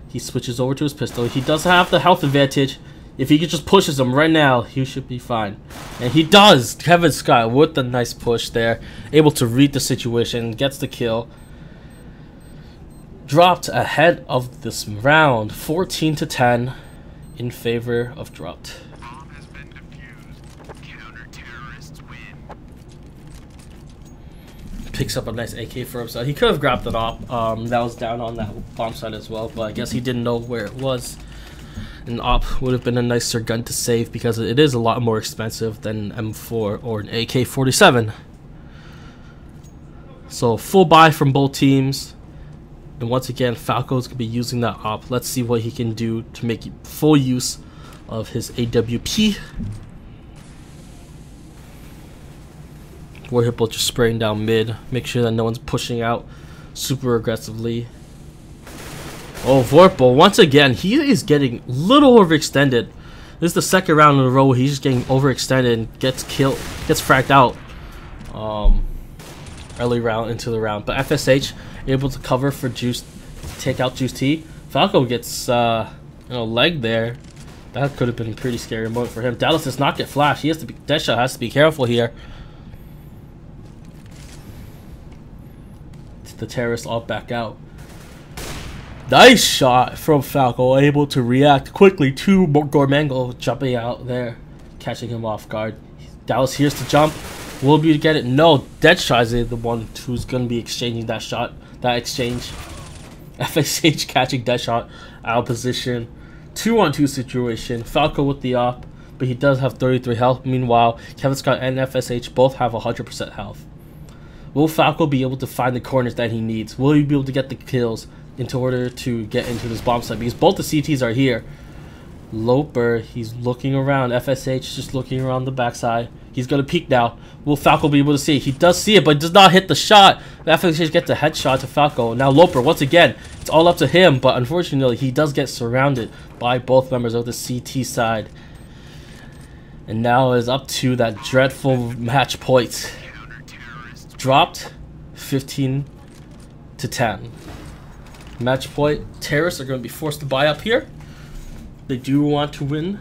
He switches over to his pistol. He does have the health advantage. If he just pushes him right now, he should be fine. And he does. Kevin Scott with the nice push there. Able to read the situation. Gets the kill. Dropped ahead of this round. 14-10 in favor of Drawped. Picks up a nice AK for himself. He could have grabbed it off. That was down on that bomb site as well, but I guess he didn't know where it was. An op would have been a nicer gun to save because it is a lot more expensive than M4 or an AK-47. So full buy from both teams. And once again, Falco's going to be using that op. Let's see what he can do to make full use of his AWP. Warhipple just spraying down mid. Make sure that no one's pushing out super aggressively. Oh, Vorpal, once again, he is getting a little overextended. This is the second round in a row where he's just getting overextended and gets killed, gets fragged out early round into the round. But FSH able to cover for Juice, take out Juice T. Falco gets leg there. That could have been a pretty scary moment for him. Dallas does not get flashed. He has to be, Deadshot has to be careful here. The terrorists all back out. Nice shot from Falco, able to react quickly to Gormengo jumping out there, catching him off guard. Dallas here's to jump. Will be to get it? No, Deadshot is the one who's going to be exchanging that shot, that exchange. FSH catching Deadshot out of position. 2-on-2 situation. Falco with the op, but he does have 33 health. Meanwhile, Kevin Scott and FSH both have 100% health. Will Falco be able to find the corners that he needs? Will he be able to get the kills in order to get into this bomb site? Because both the CTs are here. Loper, he's looking around. FSH just looking around the backside. He's going to peek now. Will Falco be able to see it? He does see it, but does not hit the shot. FSH gets a headshot to Falco. Now Loper, once again, it's all up to him, but unfortunately, he does get surrounded by both members of the CT side. And now it is up to that dreadful match point. Dropped 15-10. Match point. Terrorists are going to be forced to buy up here. They do want to win.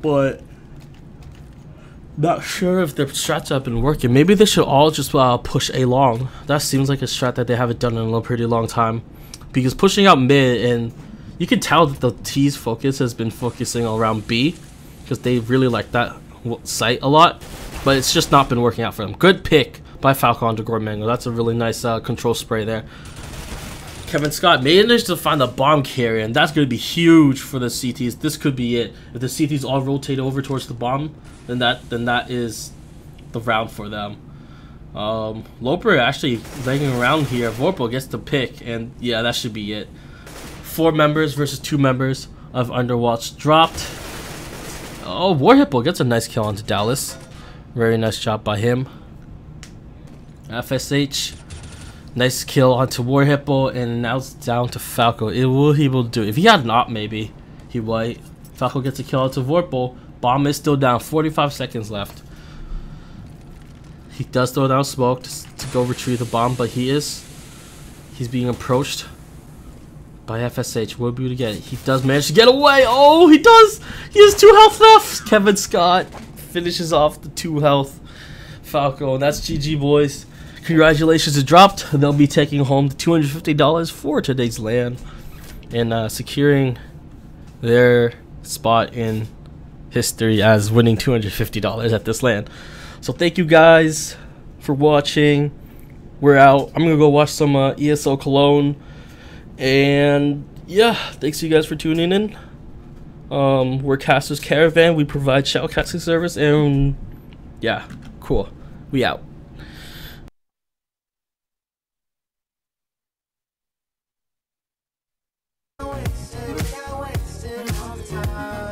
But not sure if their strats have been working. Maybe they should all just push A long. That seems like a strat that they haven't done in a pretty long time. Because pushing out mid, and you can tell that the T's focus has been focusing around B, because they really like that site a lot, but it's just not been working out for them. Good pick by Falcon to Gormengo. That's a really nice control spray there. Kevin Scott managed to find the bomb carrier, and that's going to be huge for the CTs. This could be it. If the CTs all rotate over towards the bomb, then that is the round for them. Loper actually laying around here. Vorpal gets the pick, and yeah, that should be it. 4 members versus 2 members of Underwatch dropped. Oh, Warhipple gets a nice kill onto Dallas. Very nice job by him. FSH, nice kill onto Warhipple, and now it's down to Falco. Will he able to do it? If he had an op, maybe he might. Falco gets a kill onto Vorpal. Bomb is still down. 45 seconds left. He does throw down smoke to go retrieve the bomb, but he's being approached by FSH. Will be able to get it. He does manage to get away. Oh, he does. He has 2 health left. Kevin Scott finishes off the 2 health Falco, and that's GG, boys. Congratulations to Drawped. They'll be taking home the $250 for today's LAN and securing their spot in history as winning $250 at this LAN. So thank you guys for watching. We're out. I'm gonna go watch some ESL Cologne, and yeah, thanks you guys for tuning in. We're Caster's Caravan. We provide shoutcasting service, and yeah, cool. We out. Wasting all the time.